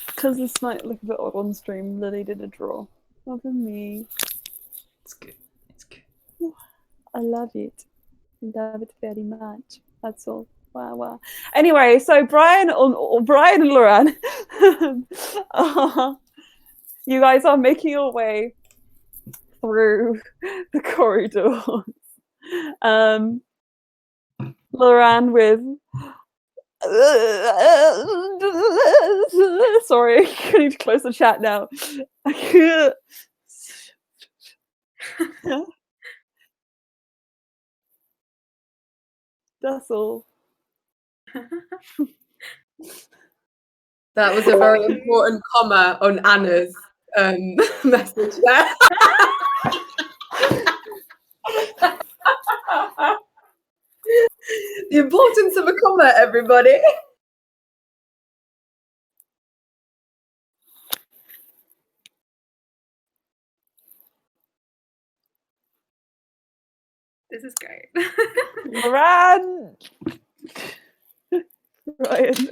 S1: Because this might look a bit odd on stream, Lily did a draw. Love me.
S2: It's good. It's good.
S1: I love it. I love it very much. That's all. Wow, wow. Anyway, so Brian and Loran, you guys are making your way through the corridors. Loran with sorry, I need to close the chat now. That's all.
S3: That was a very important comma on Anna's message there. The importance of a comma, everybody.
S5: This is great.
S1: Moran! Ryan.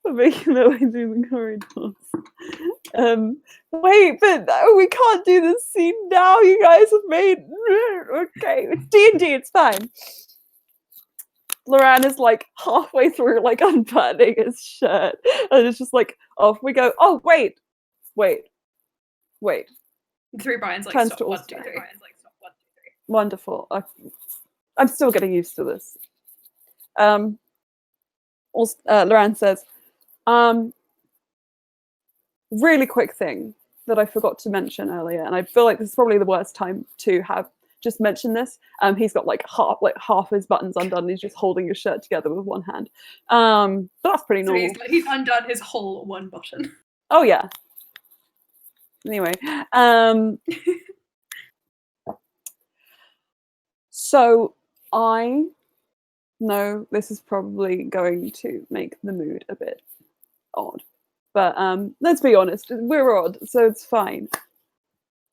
S1: We're making their way through the corridors. Wait, but we can't do this scene now. You guys have made... Okay, it's D&D, it's fine. Loran is like halfway through, like unbuttoning his shirt. And it's just like, off we go. Oh, wait.
S5: Three Brian's like,
S1: Turns
S5: stop,
S1: to
S5: 1,
S1: all
S5: 2, 3.
S1: Wonderful. I'm still getting used to this. Loran says, really quick thing that I forgot to mention earlier, and I feel like this is probably the worst time to have just mentioned this. He's got like half his buttons undone, and he's just holding his shirt together with one hand. But that's pretty
S5: So
S1: normal.
S5: he's undone his whole one button.
S1: Oh yeah. Anyway, so I know this is probably going to make the mood a bit odd, but let's be honest, we're odd, so it's fine.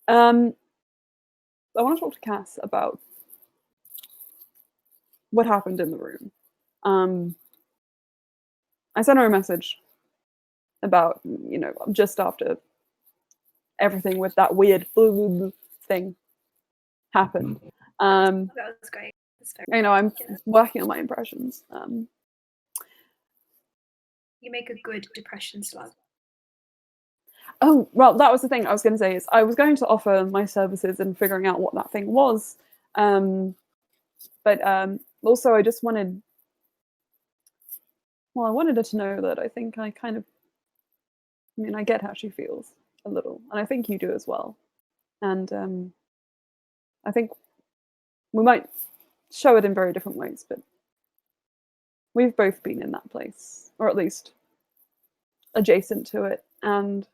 S1: I want to talk to Cass about what happened in the room. I sent her a message about, just after everything with that weird thing happened.
S5: That was great.
S1: I'm working on my impressions.
S5: You make a good depression slug.
S1: Oh, well, that was the thing I was going to say is I was going to offer my services in figuring out what that thing was. But also I just wanted, I wanted her to know that I think I get how she feels a little, and I think you do as well. And I think we might show it in very different ways, but we've both been in that place, or at least adjacent to it, and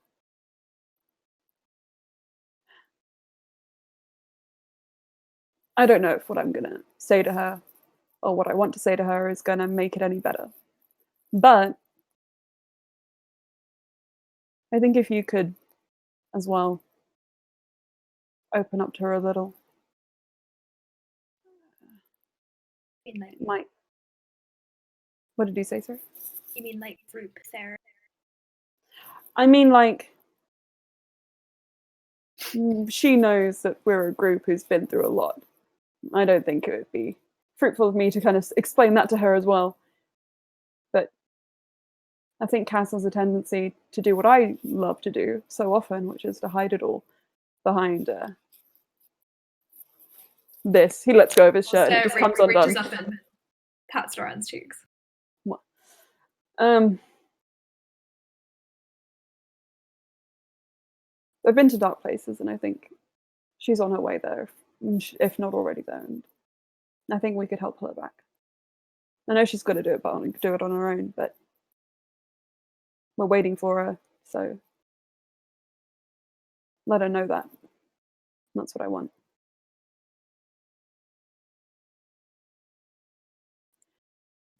S1: I don't know if what I'm going to say to her or what I want to say to her is going to make it any better. But I think if you could as well open up to her a little, might. What did you say, sir?
S5: You mean like group therapy?
S1: I mean, like, she knows that we're a group who's been through a lot. I don't think it would be fruitful of me to kind of explain that to her as well. But I think Cass has a tendency to do what I love to do so often, which is to hide it all behind this. He lets go of his shirt and it just comes undone.
S5: Reaches up and pats Loran's cheeks.
S1: What? I've been to dark places, and I think she's on her way there, if not already there. And I think we could help her back. I know she's got to do it on her own, but we're waiting for her, so let her know that. That's what I want.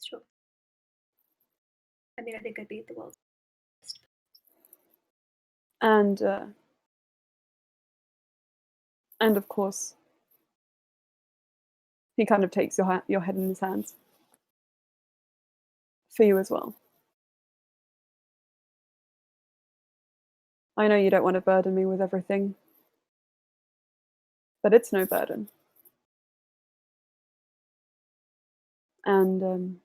S5: Sure. I mean, I think I'd be the world's best.
S1: And of course, he kind of takes your head in his hands. For you as well. I know you don't want to burden me with everything, but it's no burden. And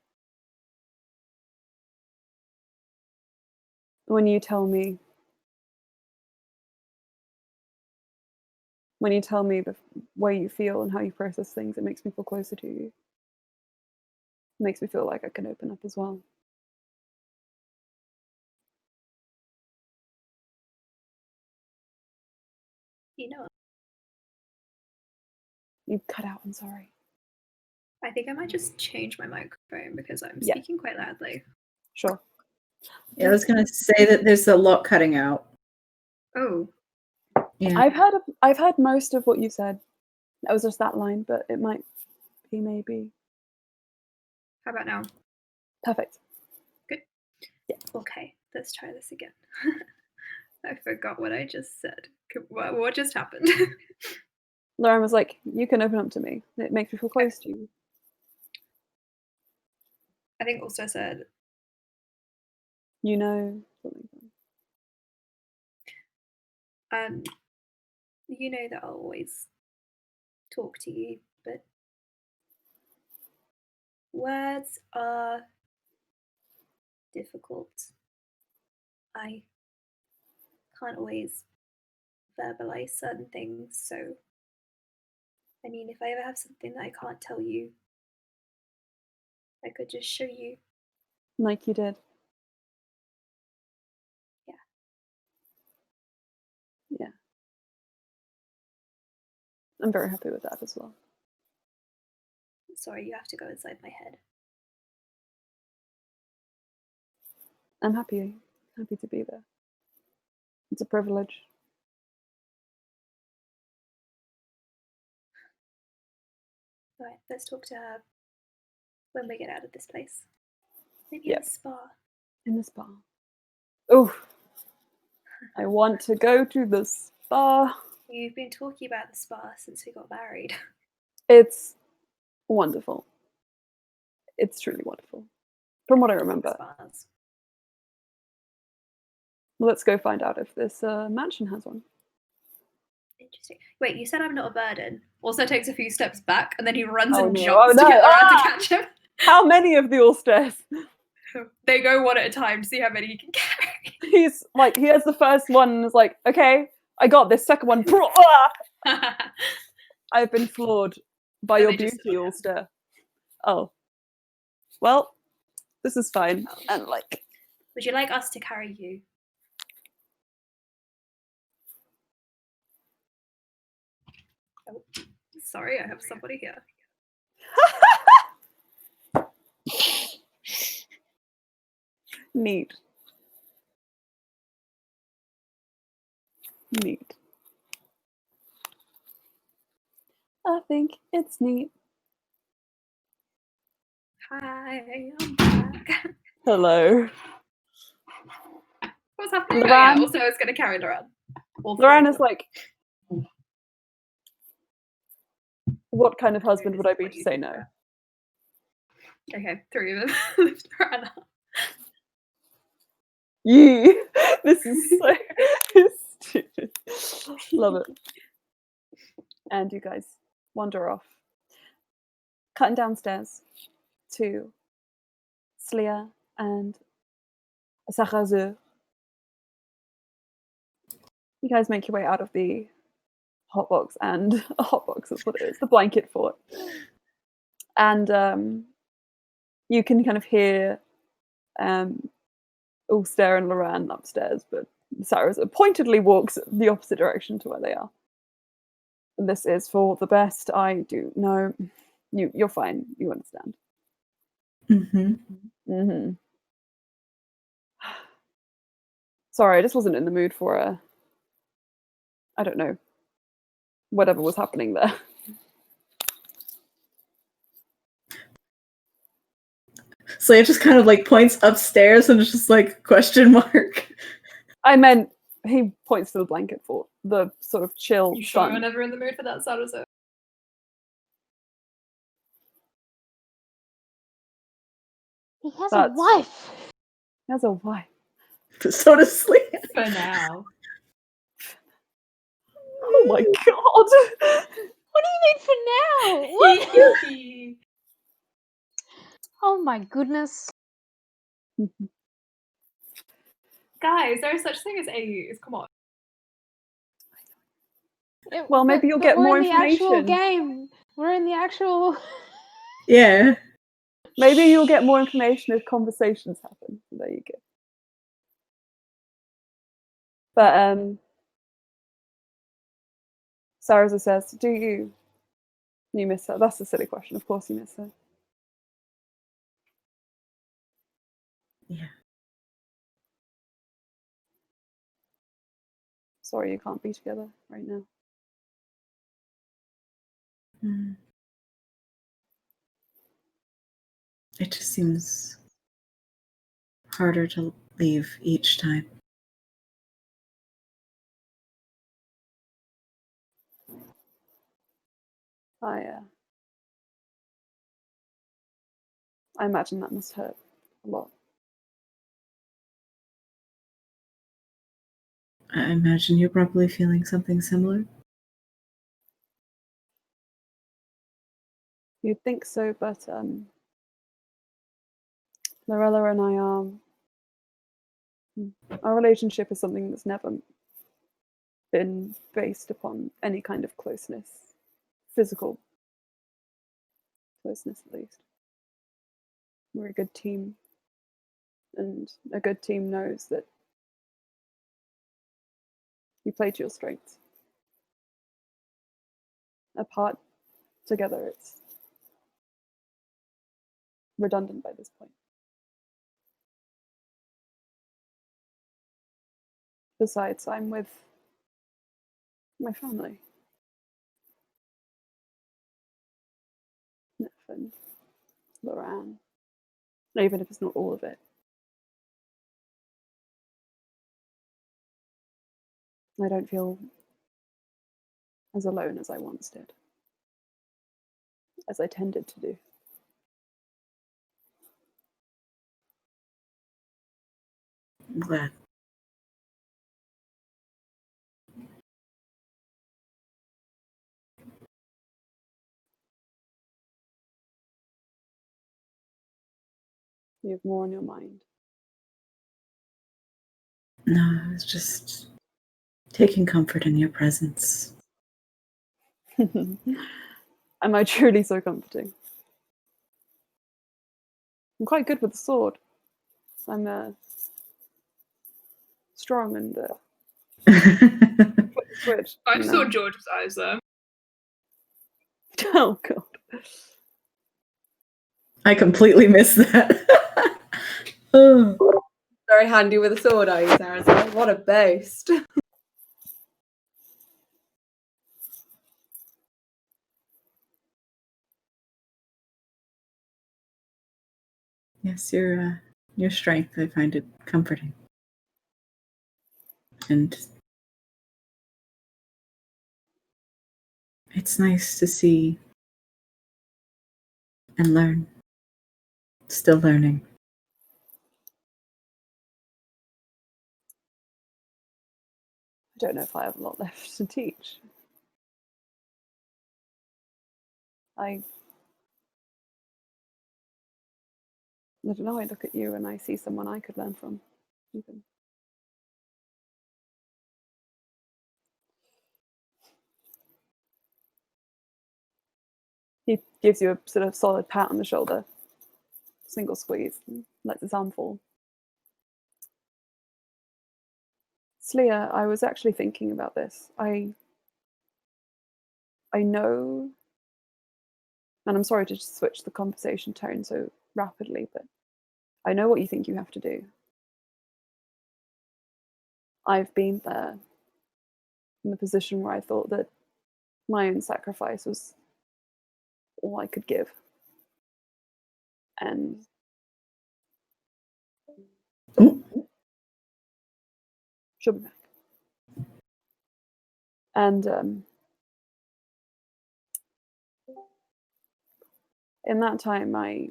S1: when you tell me the way you feel and how you process things, it makes me feel closer to you. It makes me feel like I can open up as well.
S5: You know,
S1: You've cut out, I'm sorry.
S5: I think I might just change my microphone because I'm
S1: Yeah.
S5: speaking quite loudly.
S1: Sure.
S6: Yeah, I was going to say that there's a lot cutting out.
S5: Oh,
S6: Yeah.
S1: I've heard most of what you said. That was just that line, but it might be maybe.
S5: how about now?
S1: Perfect.
S5: Okay, let's try this again. I forgot what I just said. What just happened?
S1: Lauren was like, you can open up to me. It makes me feel close to you.
S5: I think also said,
S1: You know something.
S5: you know that I'll always talk to you, but words are difficult. I can't always verbalize certain things, so I mean, if I ever have something that I can't tell you, I could just show you.
S1: Like you did.
S5: Yeah.
S1: Yeah. I'm very happy with that as well.
S5: Sorry, you have to go inside my head.
S1: I'm happy to be there. It's a privilege.
S5: Right, let's talk to her when we get out of this place. Maybe
S1: Yeah.
S5: in the spa.
S1: In the spa. Oh, I want to go to the spa.
S5: You've been talking about the spa since we got married.
S1: It's wonderful. It's truly wonderful. From what I remember.
S5: Spas.
S1: Let's go find out if this mansion has one.
S5: Interesting. Wait, you said I'm not a burden. Also takes a few steps back and then he runs
S1: Oh,
S5: and
S1: no.
S5: jumps
S1: Oh, no.
S5: to get around to
S1: Ah!
S5: catch him.
S1: How many of the Ulsters?
S5: They go one at a time to see how many he can carry.
S1: He's like, he has the first one and is like, okay, I got this. Second one, I've been floored by your beauty, Ulster. Oh. Well, this is fine. And like,
S5: would you like us to carry you? Oh, sorry, I have somebody here.
S1: Neat. Neat. I think it's neat.
S5: Hi, I'm back.
S1: Hello.
S5: What's happening? Oh,
S1: Loran?
S5: yeah, also, I was going to carry Loran.
S1: Loran is like, what kind of husband would I be to say no?
S5: Okay, three of them lift Loran up.
S1: Yee! This is so stupid. Love it. And you guys wander off, cutting downstairs to Slya and Sachazu. You guys make your way out of the hotbox, and a hotbox is what it is, the blanket fort. And you can kind of hear Ulster and Loran upstairs, but Cyrus pointedly walks the opposite direction to where they are. This is for the best. I do know. You're fine. You understand. Sorry, I just wasn't in the mood for I don't know, whatever was happening there.
S6: So it just kind of like points upstairs and it's just like question mark.
S1: I meant he points to the blanket fort, the sort of chill.
S7: You sure
S1: sun.
S7: you're never in the mood for that sort of stuff?
S4: He has a
S1: That's-
S4: wife.
S1: He has a wife.
S6: So does Slya.
S7: For now.
S1: Oh my god!
S4: What do you mean for now? What? Oh my goodness.
S7: Guys, there is such thing as AUs. Come on.
S1: Well, maybe you'll get
S4: we're
S1: more
S4: in the actual
S1: information.
S4: game. We're in the actual.
S6: Yeah.
S1: Maybe you'll get more information if conversations happen. There you go. But Sarah says, "Do you miss her?" That's a silly question. Of course, you miss her.
S6: Yeah.
S1: Sorry, you can't be together right now.
S6: It just seems harder to leave each time.
S1: I imagine that must hurt a lot.
S6: I imagine you're probably feeling something similar.
S1: You'd think so, but Lorella and I our relationship is something that's never been based upon any kind of closeness, physical closeness at least. We're a good team, and a good team knows that you play to your strengths. Apart, together, it's redundant by this point. Besides, I'm with my family. Nef and Loran. Even if it's not all of it. I don't feel as alone as I once did. As I tended to do.
S6: I'm glad.
S1: You have more on your mind.
S6: No, I was just taking comfort in your presence.
S1: Am I truly so comforting? I'm quite good with the sword. I'm strong and switch.
S7: I just saw George's eyes there.
S1: Oh god.
S6: I completely missed that. Oh.
S3: Very handy with a sword, are you, Sarah? What a boast.
S6: Yes, your strength, I find it comforting. And it's nice to see and learn. Still learning.
S1: I don't know if I have a lot left to teach. I don't know, I look at you and I see someone I could learn from. Even. He gives you a sort of solid pat on the shoulder, single squeeze, and lets his arm fall. Slya, I was actually thinking about this. I know, and I'm sorry to switch the conversation tone so rapidly, but I know what you think you have to do. I've been there in the position where I thought that my own sacrifice was all I could give. And she'll be back. And in that time, I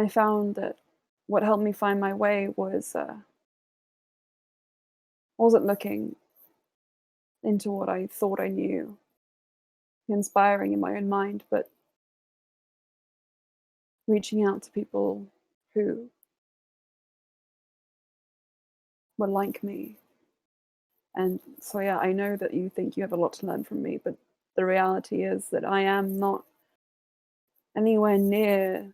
S1: found that what helped me find my way wasn't looking into what I thought I knew, inspiring in my own mind, but reaching out to people who were like me. And so, yeah, I know that you think you have a lot to learn from me, but the reality is that I am not anywhere near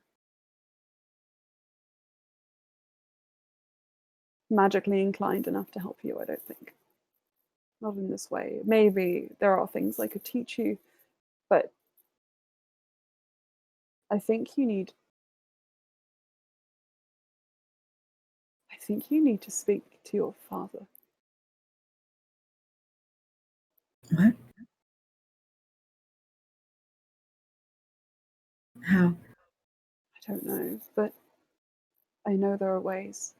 S1: magically inclined enough to help you, I don't think. Not in this way. Maybe there are things I could teach you, but I think you need to speak to your father.
S6: What? How?
S1: I don't know, but I know there are ways.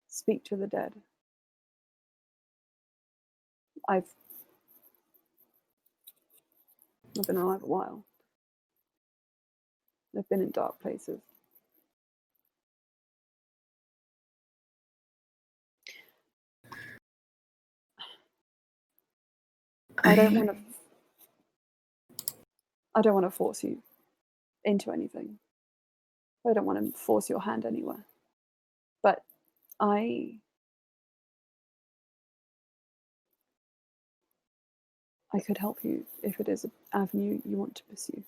S1: Speak to the dead. I've been alive a while. I've been in dark places. I don't want to force you into anything. I don't want to force your hand anywhere. But I could help you if it is an avenue you want to pursue.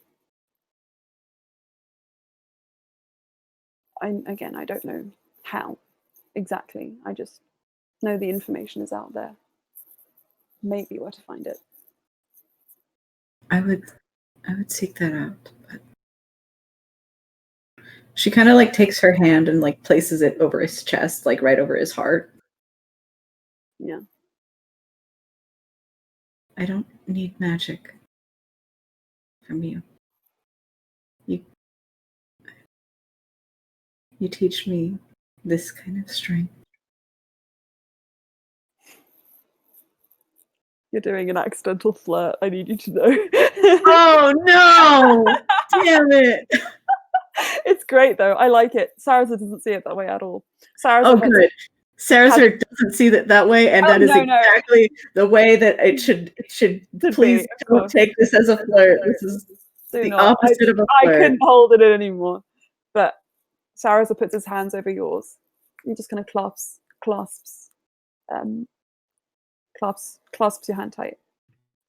S1: I don't know how exactly. I just know the information is out there. Maybe where to find it.
S6: I would seek that out, but she kind of like takes her hand and like places it over his chest, like right over his heart.
S1: Yeah.
S6: I don't need magic from you. You teach me this kind of strength.
S1: You're doing an accidental flirt. I need you to know.
S6: Oh no! Damn it!
S1: It's great though. I like it. Sarasa doesn't see it that way at all.
S6: Oh, good. Sarasa doesn't see it that way, and that is exactly the way that it should. Please don't take this as a flirt. This is the opposite of a flirt.
S1: I couldn't hold it in anymore. But Sarasa puts his hands over yours. He just kind of clasps your hand tight.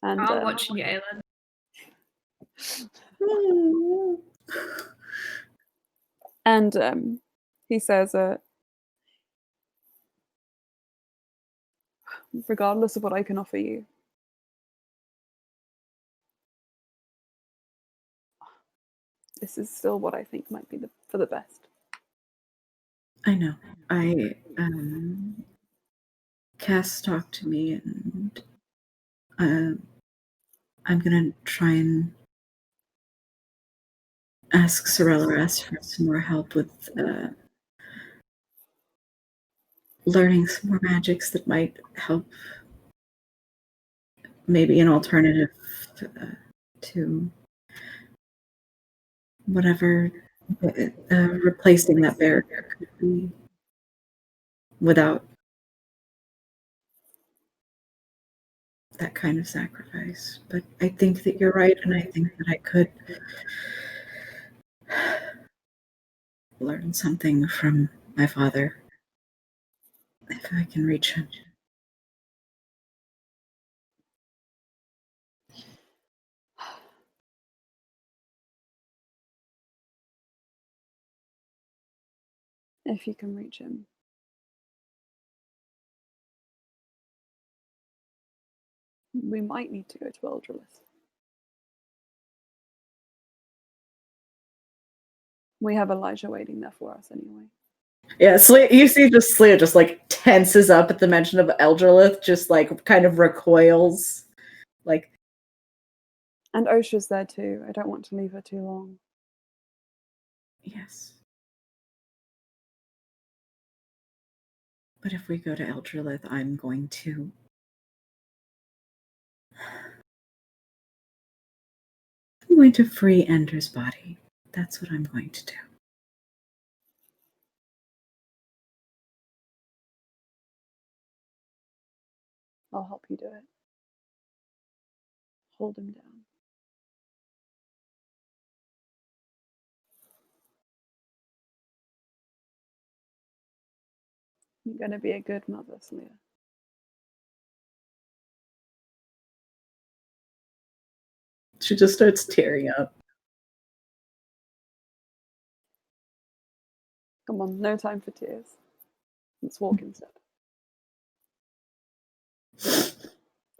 S1: And
S7: I'm watching you, Aelin.
S1: And he says, regardless of what I can offer you, this is still what I think might be for the best.
S6: I know. Cass talked to me, and I'm gonna try and ask Sorelleras for some more help with learning some more magics that might help. Maybe an alternative to whatever replacing that barrier could be. without that kind of sacrifice. But I think that you're right, and I think that I could learn something from my father if I can reach him.
S1: If you can reach him. We might need to go to Eldralith. We have Elijah waiting there for us anyway.
S6: Yeah, you see Slya just like tenses up at the mention of Eldralith, just like kind of recoils. Like,
S1: and Osha's there too. I don't want to leave her too long.
S6: Yes. But if we go to Eldralith, I'm going to free Ender's body. That's what I'm going to do.
S1: I'll help you do it. Hold him down. You're going to be a good mother, Slya.
S6: She just starts tearing up.
S1: Come on, no time for tears. Let's walk instead.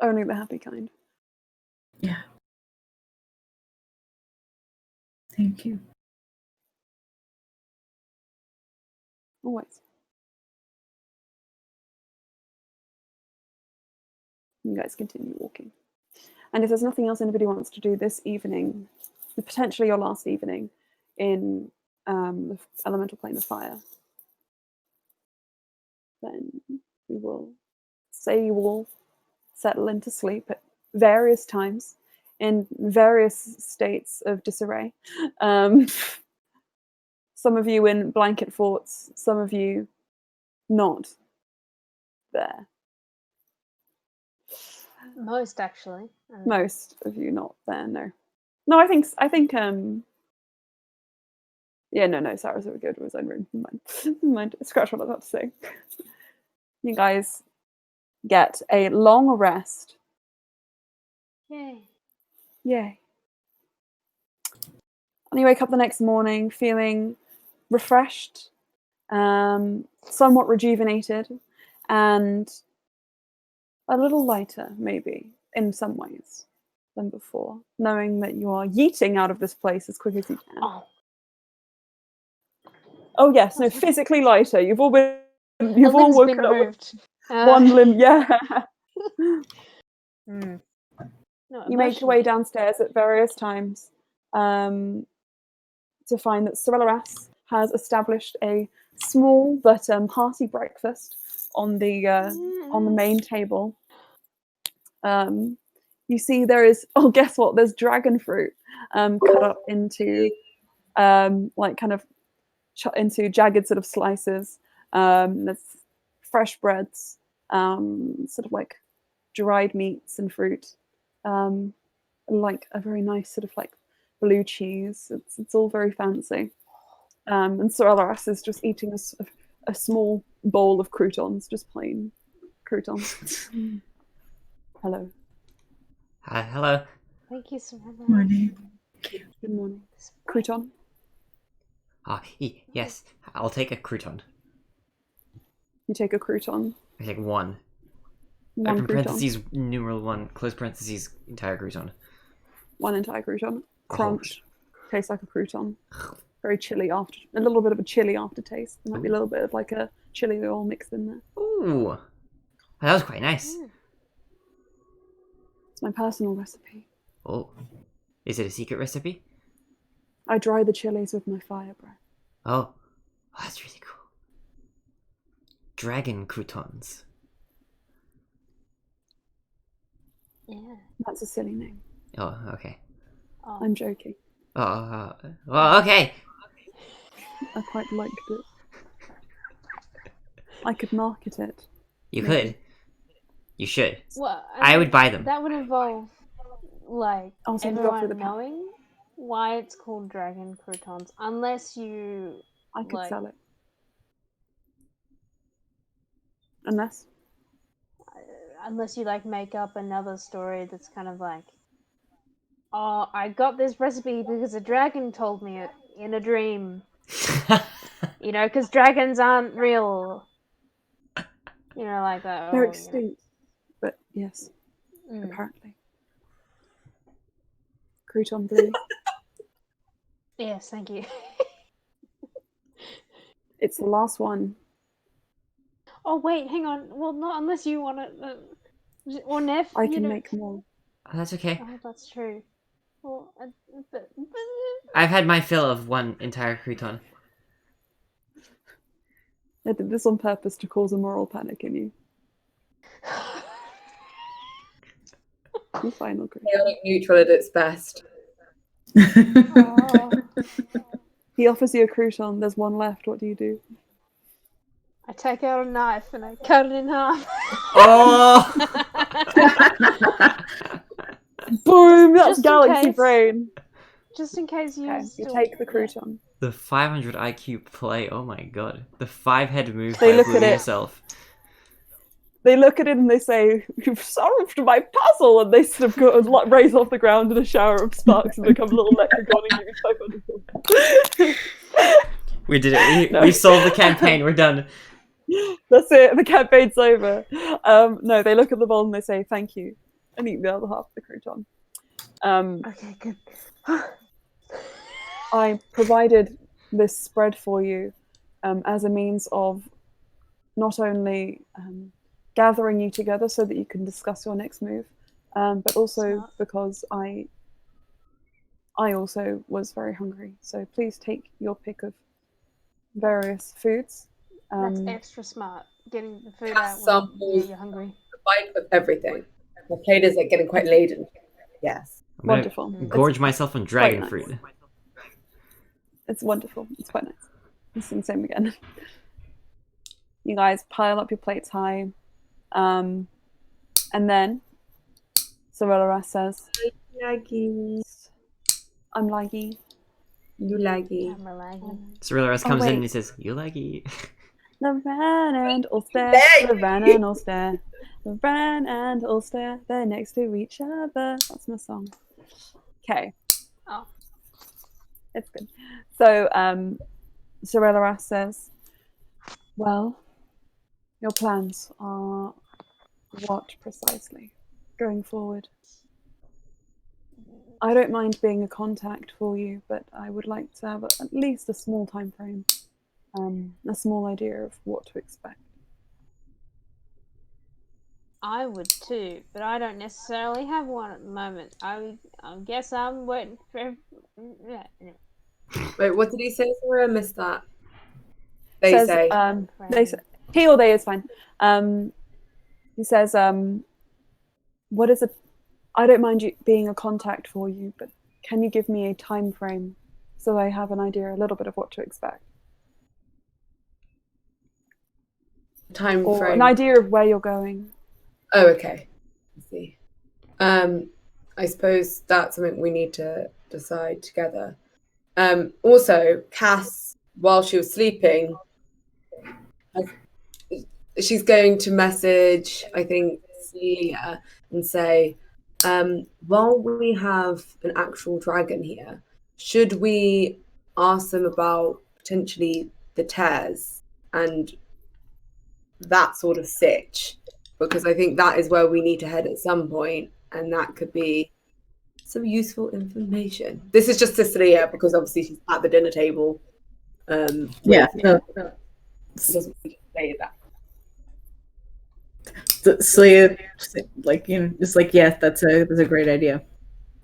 S1: Only the happy kind.
S6: Yeah. Thank you.
S1: Always. You guys continue walking. And if there's nothing else anybody wants to do this evening, potentially your last evening in the elemental plane of fire, then we will say you all settle into sleep at various times in various states of disarray. Some of you in blanket forts, some of you not there.
S4: Most, actually.
S1: Most of you not there, no. No, I think yeah, no, Sarah's a good with his own room. Never mind. Scratch what I was about to say. You guys get a long rest.
S4: Yay.
S1: Yay. And you wake up the next morning feeling refreshed, somewhat rejuvenated, and a little lighter, maybe, in some ways than before, knowing that you are yeeting out of this place as quick as you can. Oh yes, no, physically lighter. You've all woken up with one limb. Yeah.
S4: No,
S1: you make your way downstairs at various times to find that Sorelleras has established a small but hearty breakfast on the main table. You see there is, oh, guess what? There's dragon fruit cut up into like kind of into jagged sort of slices. There's fresh breads, sort of like dried meats and fruit, like a very nice sort of like blue cheese. It's all very fancy. And Sorelleras is just eating a small bowl of croutons, just plain croutons. Hello.
S2: Hi, hello.
S4: Thank you, Sorelleras.
S6: Morning.
S1: Good morning. Crouton?
S2: Yes, I'll take a crouton.
S1: You take a crouton.
S2: I take one.
S1: One
S2: Open
S1: crouton.
S2: parentheses, numeral 1, close parentheses, entire crouton.
S1: One entire crouton. Crunch. Tastes like a crouton. Very chilly after, a little bit of a chilly aftertaste. There might be a little bit of like a chili oil mixed in there.
S2: Ooh, that was quite nice.
S1: It's my personal recipe.
S2: Oh, is it a secret recipe?
S1: I dry the chilies with my fire breath.
S2: Oh, that's really cool. Dragon croutons.
S4: Yeah.
S1: That's a silly name.
S2: Oh, okay.
S1: I'm joking.
S2: Well, okay.
S1: I quite liked it. I could market it.
S2: You
S1: Maybe.
S2: could. You should.
S4: Well,
S2: I
S4: mean,
S2: would buy them.
S4: That would involve like
S1: I'll send you off with
S4: everyone
S1: a pack.
S4: knowing why it's called dragon croutons, unless you
S1: I could
S4: like,
S1: sell it. Unless
S4: unless you like make up another story that's kind of like, oh, I got this recipe because a dragon told me it in a dream. You know, because dragons aren't real. You know, like that.
S1: they're
S4: Oh,
S1: extinct. But yes,
S4: you know.
S1: apparently. Crouton blue.
S4: Yes, thank you.
S1: It's the last one.
S4: Oh wait, hang on. Well, not unless you want it. Or Neff.
S1: I
S4: you
S1: can
S4: know.
S1: make more.
S2: Oh, that's okay.
S4: Oh, that's true. Well, but
S2: I've had my fill of one entire crouton.
S1: I did this on purpose to cause a moral panic in you. You final grade.
S3: Chaotic neutral at its best.
S4: Oh,
S1: He offers you a crouton. There's one left. What do you do?
S4: I take out a knife and I cut it in half.
S2: Oh!
S1: Boom! That's
S4: Just in
S1: galaxy
S4: case.
S1: brain.
S4: Just in case you.
S1: Okay, you
S4: still-
S1: take the crouton.
S2: The 500 IQ play. Oh my god. The 5-head move
S1: They
S2: by
S1: look
S2: Blue
S1: at it.
S2: yourself.
S1: They look at it and they say, "You've solved my puzzle," and they sort of go and raise off the ground in a shower of sparks and become little leprechaun and you.
S2: We did it.
S1: No.
S2: We solved the campaign. We're done.
S1: That's it. The campaign's over. No, they look at the bowl and they say, "Thank you," and eat the other half of the crouton.
S4: Okay, good.
S1: I provided this spread for you as a means of not only gathering you together so that you can discuss your next move, but also
S4: Smart.
S1: because I also was very hungry. So please take your pick of various foods.
S4: That's extra smart. Getting the food
S3: Cast
S4: out when
S3: samples.
S4: you're hungry.
S3: A bite of everything. My plate is like getting quite laden. Yes.
S2: I'm gonna
S1: Wonderful.
S2: gorge myself on dragon
S1: nice.
S2: fruit.
S1: It's wonderful. It's quite nice. It's the same again. You guys pile up your plates high. And then Sorella says,
S3: Laggy.
S1: I'm laggy.
S3: You laggy.
S4: I'm lagging.
S2: Cyrillarus
S1: Oh,
S2: comes in
S1: wait.
S2: and he says, "You laggy."
S1: Loran and Ulster, Loran and Ulster, Loran and Ulster, they're next to each other. That's my song. Okay.
S4: Oh.
S1: It's good. So, Sorella says, well, your plans are what precisely going forward? I don't mind being a contact for you, but I would like to have at least a small time frame, a small idea of what to expect.
S4: I would too, but I don't necessarily have one at the moment. I guess I'm waiting for.
S3: Wait, what did he say? Sorry, I missed that. They
S1: Says,
S3: say.
S1: They say, he or they is fine. He says, what is it? I don't mind you being a contact for you, but can you give me a time frame so I have an idea, a little bit of what to expect?
S3: Time
S1: Or
S3: frame.
S1: an idea of where you're going.
S3: Oh, okay. I see. I suppose that's something we need to decide together. Also, Cass, while she was sleeping, she's going to message, I think, Celia and say, while we have an actual dragon here, should we ask them about potentially the tears and that sort of sitch? Because I think that is where we need to head at some point, and that could be some useful information. This is just Cecilia because obviously she's at the dinner table.
S6: Yeah. No.
S3: Doesn't say that.
S6: Slya, like, you know, just like, yeah, that's a great idea.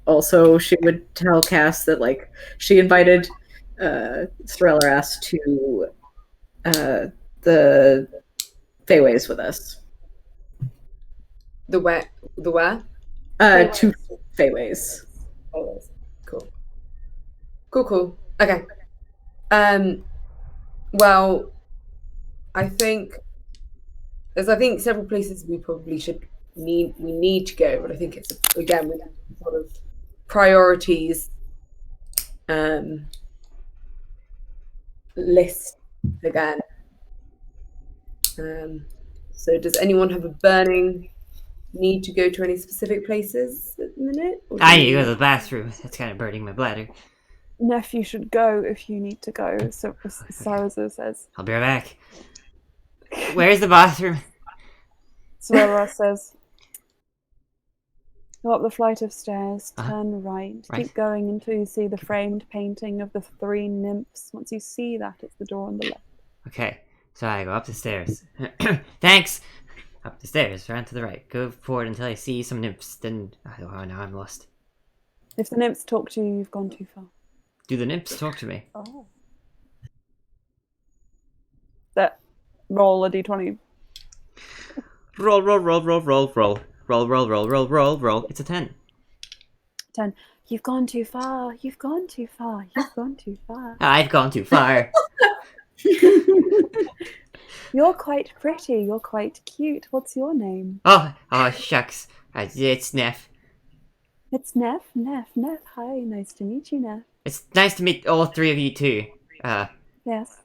S6: Also, she would tell Cass that, like, she invited Sorella to the Feyways with us.
S3: The where? The where?
S6: To Feyways.
S3: Always. Cool. Cool. Okay. Well, I think there's I think several places we probably need to go, but I think it's again with sort of priorities list again. So does anyone have a burning need to go to any specific places at the minute?
S2: I need to go to the bathroom. That's kind of burning my bladder.
S1: Neff, you should go if you need to go. So Sarazu says.
S2: I'll be right back. Where's the bathroom?
S1: Sorella says, go up the flight of stairs, turn right, keep going until you see the framed painting of the 3 nymphs. Once you see that, it's the door on the left.
S2: Okay, so I go up the stairs. Thanks! Up the stairs, round to the right. Go forward until I see some nymphs, then... Oh, now I'm lost.
S1: If the nymphs talk to you, you've gone too far.
S2: Do the nymphs talk to me?
S1: Oh. That roll a d20.
S2: Roll. Roll. It's a 10.
S1: 10. You've gone too far. You've gone too far. You've gone too far.
S2: I've gone too far.
S1: You're quite pretty. You're quite cute. What's your name?
S2: Oh, shucks. It's Neff.
S1: It's Neff. Neff. Hi, nice to meet you, Neff.
S2: It's nice to meet all 3 of you too.
S1: Yes.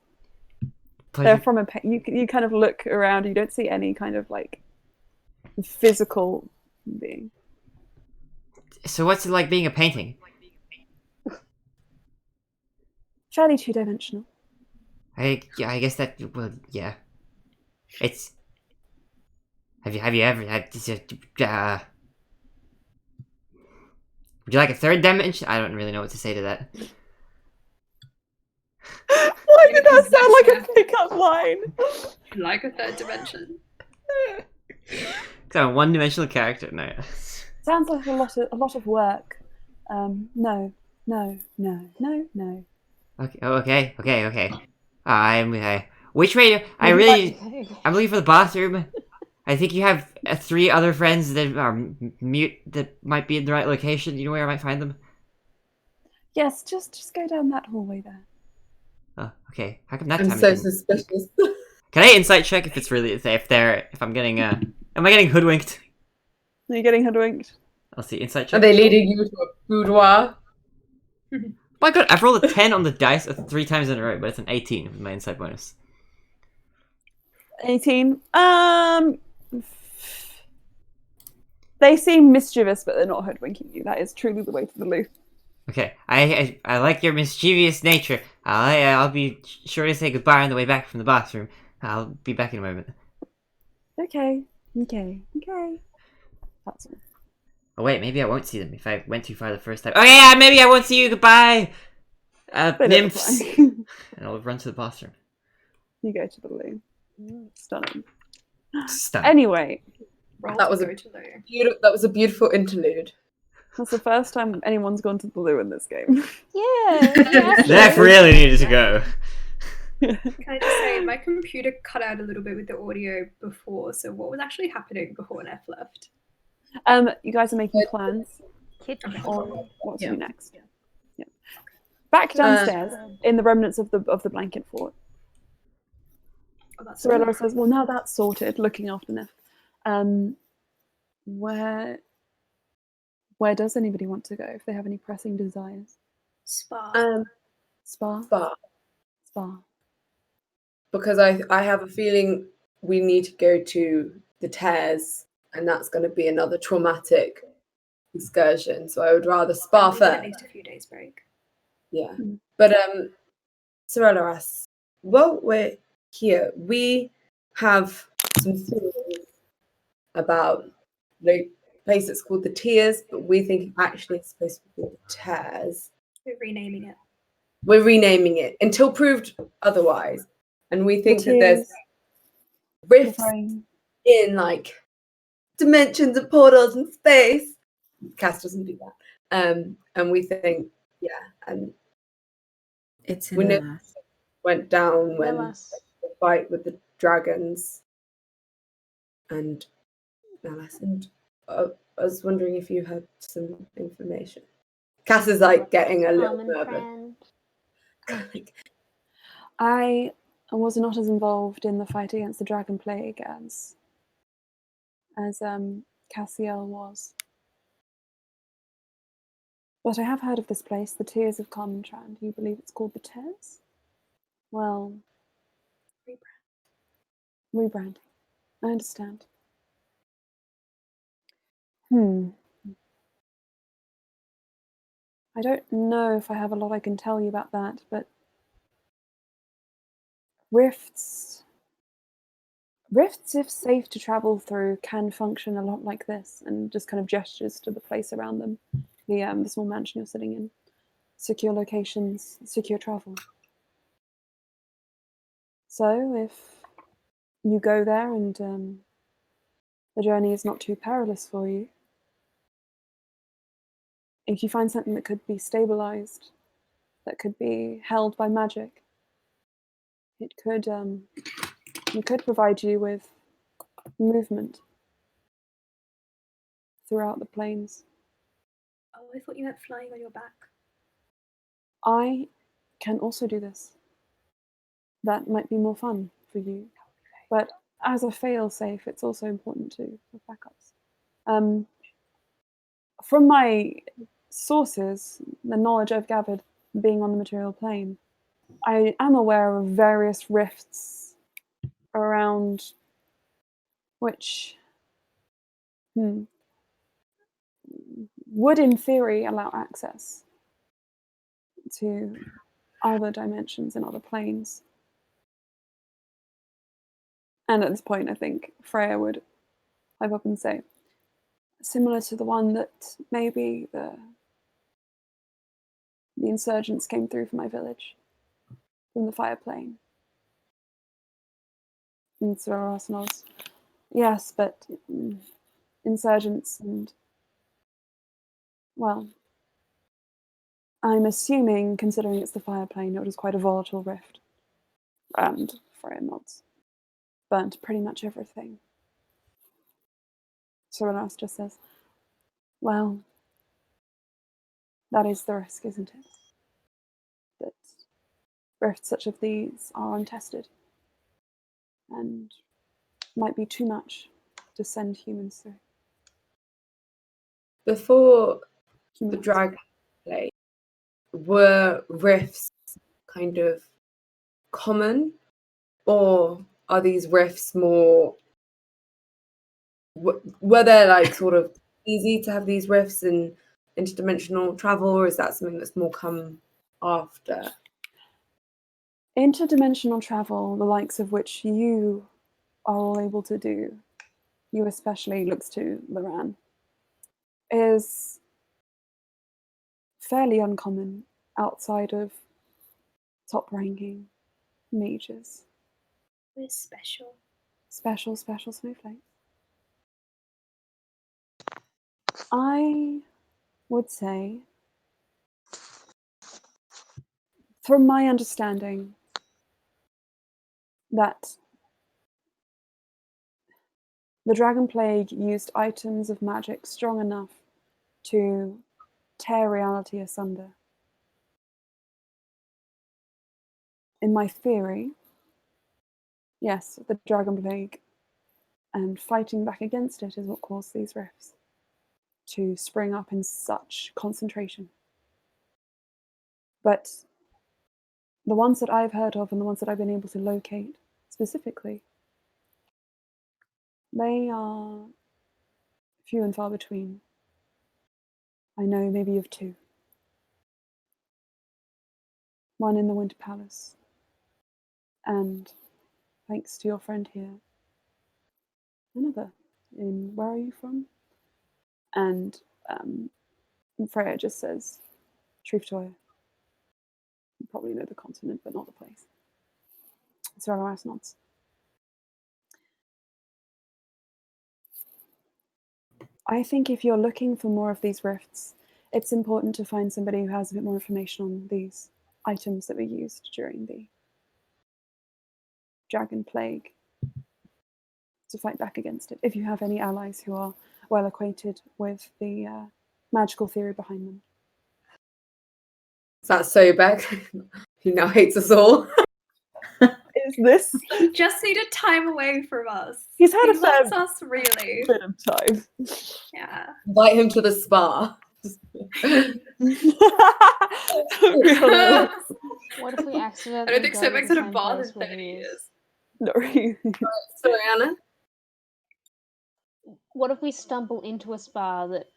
S2: Pleasure.
S1: They're from a... You kind of look around. You don't see any kind of, like, physical being.
S2: So what's it like being a painting?
S1: Fairly two-dimensional.
S2: I guess that, well, yeah. It's... Have you ever had... Would you like a 3rd dimension? I don't really know what to say to that.
S1: Why did that sound like a pickup line?
S7: Like a 3rd dimension.
S2: Because I'm a 1-dimensional character. No.
S1: Sounds like a lot of work. No.
S2: Okay. Which way? I'm looking for the bathroom. I think you have 3 other friends that are mute that might be in the right location. You know where I might find them?
S1: Yes, just go down that hallway there.
S2: Oh, okay. How come that
S3: I'm
S2: time?
S3: so suspicious.
S2: Can I insight check if it's really if I'm getting am I getting hoodwinked?
S1: Are you getting hoodwinked?
S2: I'll see insight check.
S3: Are they leading you to a boudoir?
S2: My God, I've rolled a 10 on the dice 3 times in a row, but it's an 18 with my insight bonus.
S1: 18. They seem mischievous, but they're not hoodwinking you. That is truly the way to the loo.
S2: Okay, I like your mischievous nature. I'll be sure to say goodbye on the way back from the bathroom. I'll be back in a moment.
S1: Okay. That's all.
S2: Oh wait, maybe I won't see them if I went too far the first time. Oh yeah, maybe I won't see you. Goodbye, nymphs. And I'll run to the bathroom.
S1: You go to the loo. Stunning.
S2: Stunning.
S1: Anyway,
S3: That was a beautiful interlude.
S1: that's the first time anyone's gone to the loo in this game.
S4: Yeah.
S2: Neff really needed to go.
S7: Can I just say, my computer cut out a little bit with the audio before, so what was actually happening before Neff left?
S1: You guys are making plans on what to do next. Yeah. Back downstairs in the remnants of the blanket fort. Sorella says, "Well, now that's sorted." Looking after Neff. Where does anybody want to go if they have any pressing desires?
S5: Spa.
S1: Spa.
S3: Because I have a feeling we need to go to the Tears, and that's going to be another traumatic excursion. So I would rather spa first.
S5: At least a few days break.
S3: Yeah. But Sorella asks, well, we're here. We have some theories about the place that's called the Tears, but we think actually it's supposed to be called the Tears.
S5: We're renaming it.
S3: We're renaming it until proved otherwise. And we think that there's rifts in like dimensions and portals and space. Cass doesn't do that. And we think, and
S6: It's
S3: we know went down when the fight with the dragons and Alice. And I was wondering if you had some information. Cass is like getting a little nervous.
S1: I was not as involved in the fight against the dragon plague as as Cassiel was. But I have heard of this place, the Tears of Carmentrand. You believe it's called the Tears? Well, rebranding. I understand. I don't know if I have a lot I can tell you about that, but rifts, if safe to travel through, can function a lot like this, and just kind of gestures to the place around them, the small mansion you're sitting in. Secure locations, secure travel. So if you go there and the journey is not too perilous for you, if you find something that could be stabilized, that could be held by magic, it could provide you with movement throughout the plains.
S5: Oh, I thought you meant flying on your back.
S1: I can also do this. That might be more fun for you. But as a fail-safe, it's also important to have backups. From my sources, the knowledge I've gathered being on the material plane, I am aware of various rifts around which would in theory allow access to other dimensions and other planes. And at this point, I think Freya would pipe up and say, similar to the one that maybe the insurgents came through from my village, from the fire plane. And Soros nods. Yes, but insurgents and, well, I'm assuming, considering it's the fire plane, it was quite a volatile rift. And Freya nods. Burnt pretty much everything. Soros just says, well, that is the risk, isn't it? That rifts such as these are untested and might be too much to send humans through.
S3: Before the drag play, were rifts kind of common, or are these rifts more? Were they like sort of easy to have these rifts in interdimensional travel, or is that something that's more come after?
S1: Interdimensional travel, the likes of which you are all able to do, you especially, looks to Loran, is fairly uncommon outside of top-ranking mages.
S5: We're special.
S1: Special snowflakes. I would say, from my understanding, that the Dragon Plague used items of magic strong enough to tear reality asunder. In my theory, yes, the Dragon Plague and fighting back against it is what caused these rifts to spring up in such concentration. But the ones that I've heard of and the ones that I've been able to locate specifically, they are few and far between. I know maybe of two. One in the Winter Palace, and thanks to your friend here, another in, where are you from? And Freya just says, Truthtoya. You probably know the continent, but not the place. Soros nods. I think if you're looking for more of these rifts, it's important to find somebody who has a bit more information on these items that were used during the Dragon Plague to fight back against it, if you have any allies who are well acquainted with the magical theory behind them.
S3: Is that Sobek, who now hates us all?
S1: Is this.
S7: He just needed time away from us.
S1: He's had
S7: He
S1: a fair
S7: loves us, really.
S1: bit of time.
S7: Yeah.
S3: Invite him to the spa.
S1: Real-
S4: What if we accidentally
S7: I don't think
S4: go to
S7: Sobek's
S4: the
S7: had a
S4: same
S7: bath
S4: place
S7: in
S4: where
S7: 30
S4: he is?
S7: years.
S1: No.
S3: Sorry, Anna.
S4: What if we stumble into a spa that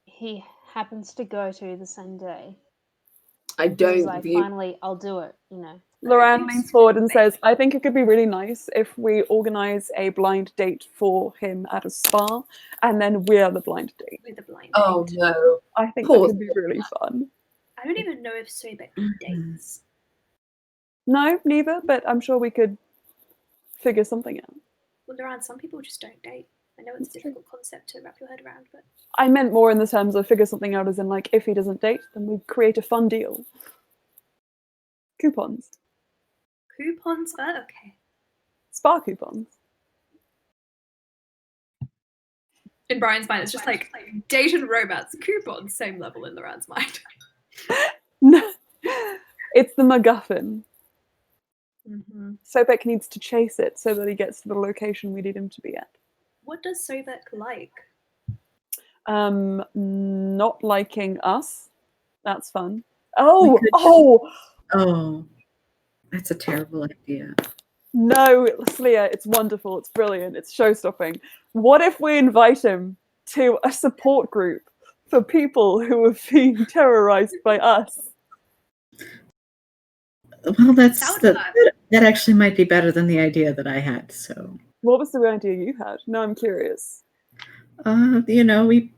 S4: he happens to go to the same day?
S3: I
S4: He's
S3: don't
S4: like,
S3: view.
S4: finally, I'll do it, you know.
S1: Loran leans forward and says, I think it could be really nice if we organise a blind date for him at a spa, and then we're the blind date.
S7: With a blind
S3: Oh
S7: date.
S3: no.
S1: I think
S3: Pause.
S1: that could be really fun.
S7: I don't even know if Sobek dates.
S1: No, neither, but I'm sure we could figure something out.
S7: Well, Loran, some people just don't date. I know it's a difficult concept to wrap your head around, but
S1: I meant more in the terms of figure something out as in, like, if he doesn't date, then we create a fun deal. Coupons.
S7: coupons for okay.
S1: Spa coupons.
S7: In Brian's mind, it's just like date and romance coupons, same level in Loran's mind.
S1: No, it's the MacGuffin.
S7: Mm-hmm.
S1: Sobek needs to chase it so that he gets to the location we need him to be at.
S7: What does Sobek like?
S1: Not liking us. That's fun. Oh,
S6: could-
S1: oh
S6: Oh, that's a terrible idea.
S1: no, Slia, it's wonderful. It's brilliant. It's show-stopping. What if we invite him to a support group for people who are being terrorized by us?
S6: Well, that's
S7: That would
S6: that actually might be better than the idea that I had. So,
S1: What was the idea you had? No, I'm curious.
S6: we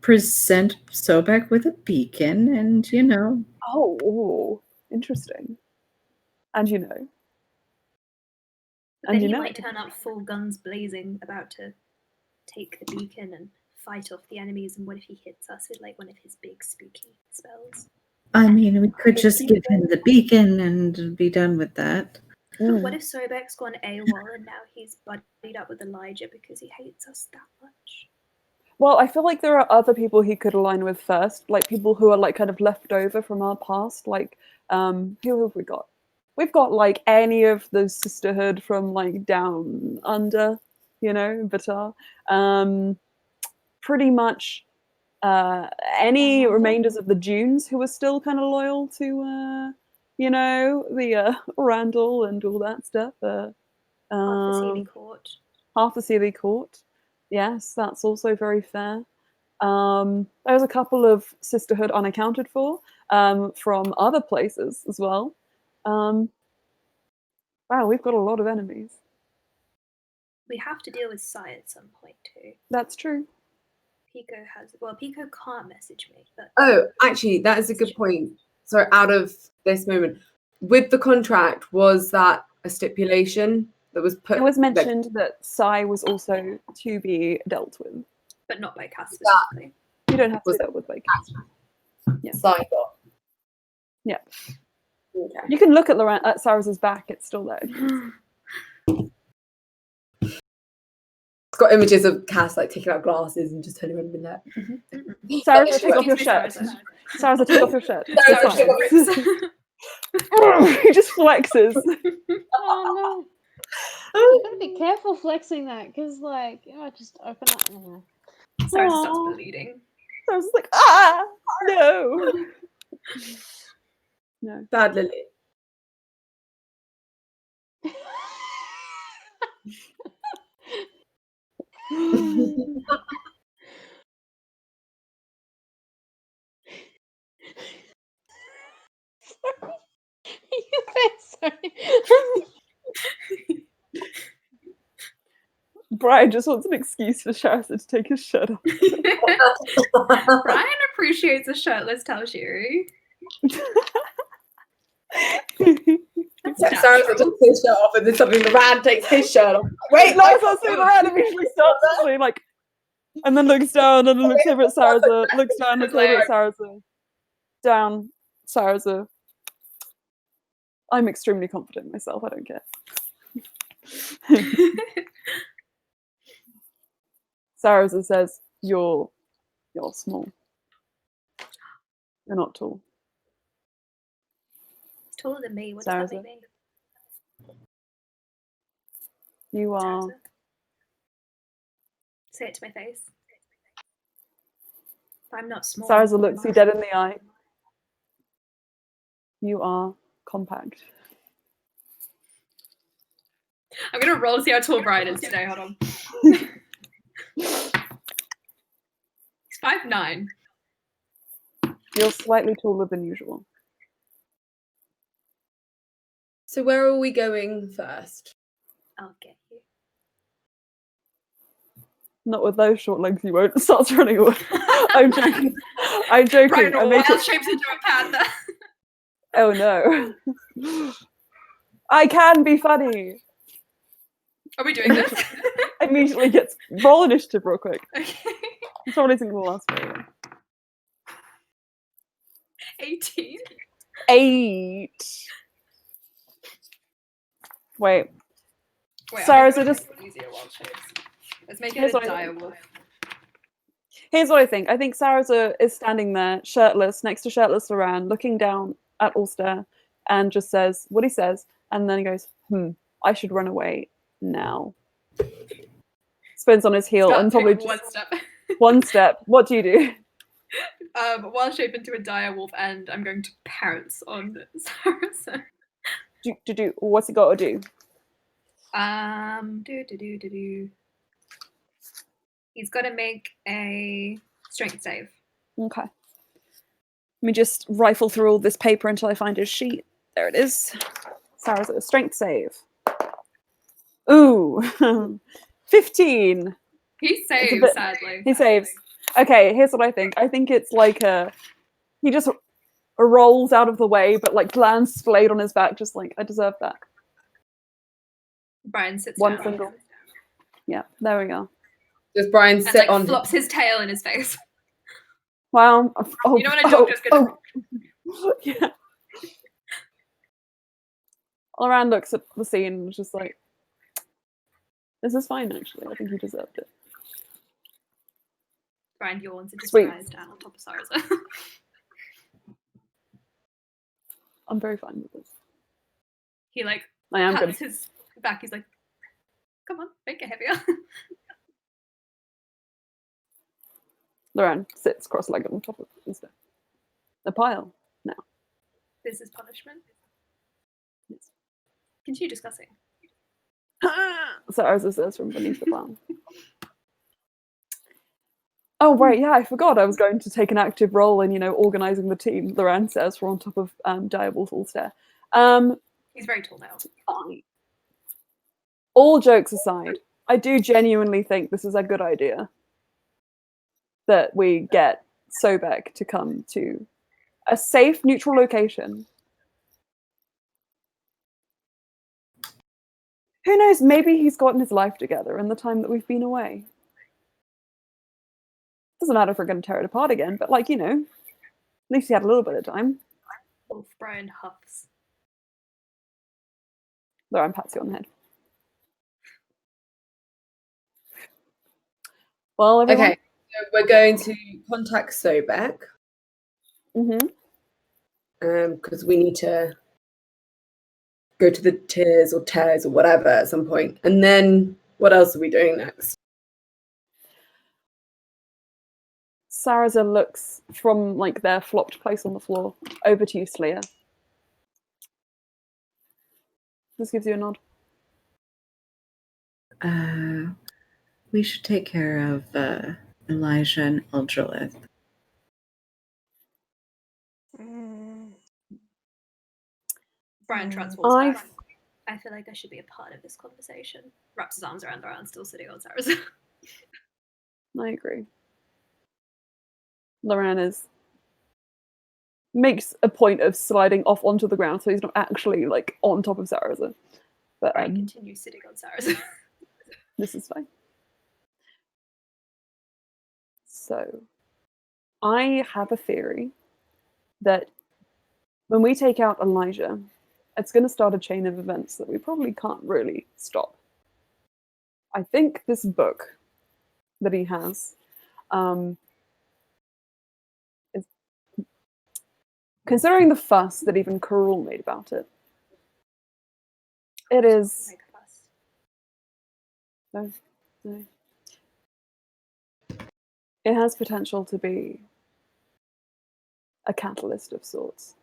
S6: present Sobek with a beacon, and
S1: Oh, interesting. And
S7: But
S1: And
S7: then
S1: you
S7: he
S1: know.
S7: might turn up full guns blazing, about to take the beacon and fight off the enemies. And what if he hits us with like one of his big spooky spells?
S6: I mean, we could just give him the beacon and be done with that.
S7: But what if Sobek's gone AWOL and now he's buddied up with Elijah because he hates us that much?
S1: Well, I feel like there are other people he could align with first, like people who are like kind of left over from our past. Like, who have we got? We've got like any of the sisterhood from like down under, Batar. Pretty much any remainders of the Dunes who are still kind of loyal to, the Randall and all that stuff.
S7: Half the Sealy Court.
S1: Half the Sealy Court. Yes, that's also very fair. There's a couple of sisterhood unaccounted for from other places as well. Wow, we've got a lot of enemies.
S7: We have to deal with Sai at some point too.
S1: That's true.
S7: Pico can't message me. But
S3: Oh, actually, that is a good point. So, out of this moment, with the contract, was that a stipulation that was put?
S1: It was mentioned that Sai was also to be dealt with.
S7: But not by Cass specifically.
S1: You don't have to deal with by Cass. Yeah.
S3: Signed off.
S1: Yeah.
S3: Okay.
S1: You can look at Sarah's back; it's still there.
S3: It's got images of Cass like taking out glasses and just turning around and there.
S1: Sarah, take off your shirt. Sarah, take off your shirt. He just flexes.
S4: Oh no. You gotta be careful flexing that, because like, just open up.
S7: Sarah starts bleeding.
S1: I was like, no. No.
S3: Bad Lily.
S4: Sorry.
S1: Brian just wants an excuse for Sharasa to take his shirt off.
S7: Brian appreciates a shirtless Talshiri.
S3: Sarah takes his shirt off, and then suddenly the Rand takes his shirt off. Wait,
S1: No, I can't see the Rand immediately starts actually like, and then looks down and then looks over at Sarasa, looks down, looks over at Sarasa, down, Sarasa. I'm extremely confident in myself. I don't care. Sarasa says, "You're small. You're not tall."
S7: He's taller than me. What
S1: Sarasa.
S7: does that make me?
S1: You are.
S5: Sarasa. Say it to my face. I'm not small.
S1: Sarasa looks you dead in the eye. You are compact.
S5: I'm gonna roll to see how tall Brian is today. Hold on. He's 5'9".
S1: You're slightly taller than usual.
S3: So where are we going first?
S5: I'll get you.
S1: Not with those short legs, you won't. Starts running away. I'm joking. I'm joking.
S5: Brian
S1: I make it...
S5: shapes into a panda.
S1: Oh no. I can be funny.
S5: Are we doing this?
S1: Immediately gets roll initiative real quick.
S5: Okay.
S1: It probably isn't gonna last very long.
S5: 18.
S1: 8. Wait.
S5: Wait,
S1: Sarasa, just
S5: easier wild shapes. Let's make
S1: Here's
S5: it a
S1: what I
S5: dire wolf.
S1: Here's what I think. I think Sarasa is standing there, shirtless, next to shirtless Loran, looking down at Ulster, and just says what he says, and then he goes, I should run away now. Spins on his heel and probably just
S5: one step.
S1: one step. What do you do?
S5: Wild shape into a dire wolf, and I'm going to pounce on Sarasa.
S1: What's he got to do?
S5: He's got to make a strength save.
S1: Okay. Let me just rifle through all this paper until I find his sheet. There it is. Sarah's strength save. Ooh. 15.
S5: He saves, sadly.
S1: He saves. Okay, here's what I think. I think it's like he just rolls out of the way, but like lands splayed on his back, just like, I deserve that.
S5: Brian sits
S1: One
S5: down.
S1: single. Yeah, there we go.
S3: Does Brian sit
S5: and, like,
S3: on
S5: flops his tail in his face.
S1: Wow. Oh,
S5: you know when a dog just goes...
S1: Yeah. Loran looks at the scene and is just like, this is fine, actually. I think he deserved it.
S5: Brian yawns and just
S1: Sweet.
S5: flies down on top of Sarasa.
S1: I'm very fine with this.
S5: He like
S1: I am
S5: pats
S1: good.
S5: his back. He's like, come on, make it heavier.
S1: Loran sits cross-legged on top of the pile now.
S5: This is punishment. Yes. Continue discussing.
S1: So Arza says from beneath the pile. Oh, right, yeah, I forgot I was going to take an active role in, organising the team. Loran says we're on top of Direwolf Ulster.
S5: He's very tall now.
S1: Fine. All jokes aside, I do genuinely think this is a good idea. That we get Sobek to come to a safe, neutral location. Who knows, maybe he's gotten his life together in the time that we've been away. Doesn't matter if we're going to tear it apart again, but at least he had a little bit of time.
S5: Wolf Brian huffs.
S1: Loran pats you on the head. Well, everyone.
S3: Okay, so we're going to contact Sobek. Because we need to go to the tiers or tears or whatever at some point. And then what else are we doing next?
S1: Sarasa looks from their flopped place on the floor over to you, Slayer. This gives you a nod.
S6: We should take care of Elijah and Eldrelith.
S5: Brian transforms back.
S7: I feel like I should be a part of this conversation.
S5: Wraps his arms around Loran, still sitting on Sarasa.
S1: I agree. Loran makes a point of sliding off onto the ground, so he's not actually on top of Sarasa. But
S5: Brian continues sitting on Sarasa.
S1: This is fine. So, I have a theory that when we take out Elijah, it's going to start a chain of events that we probably can't really stop. I think this book that he has is, considering the fuss that even Karul made about it, it is No. It has potential to be a catalyst of sorts.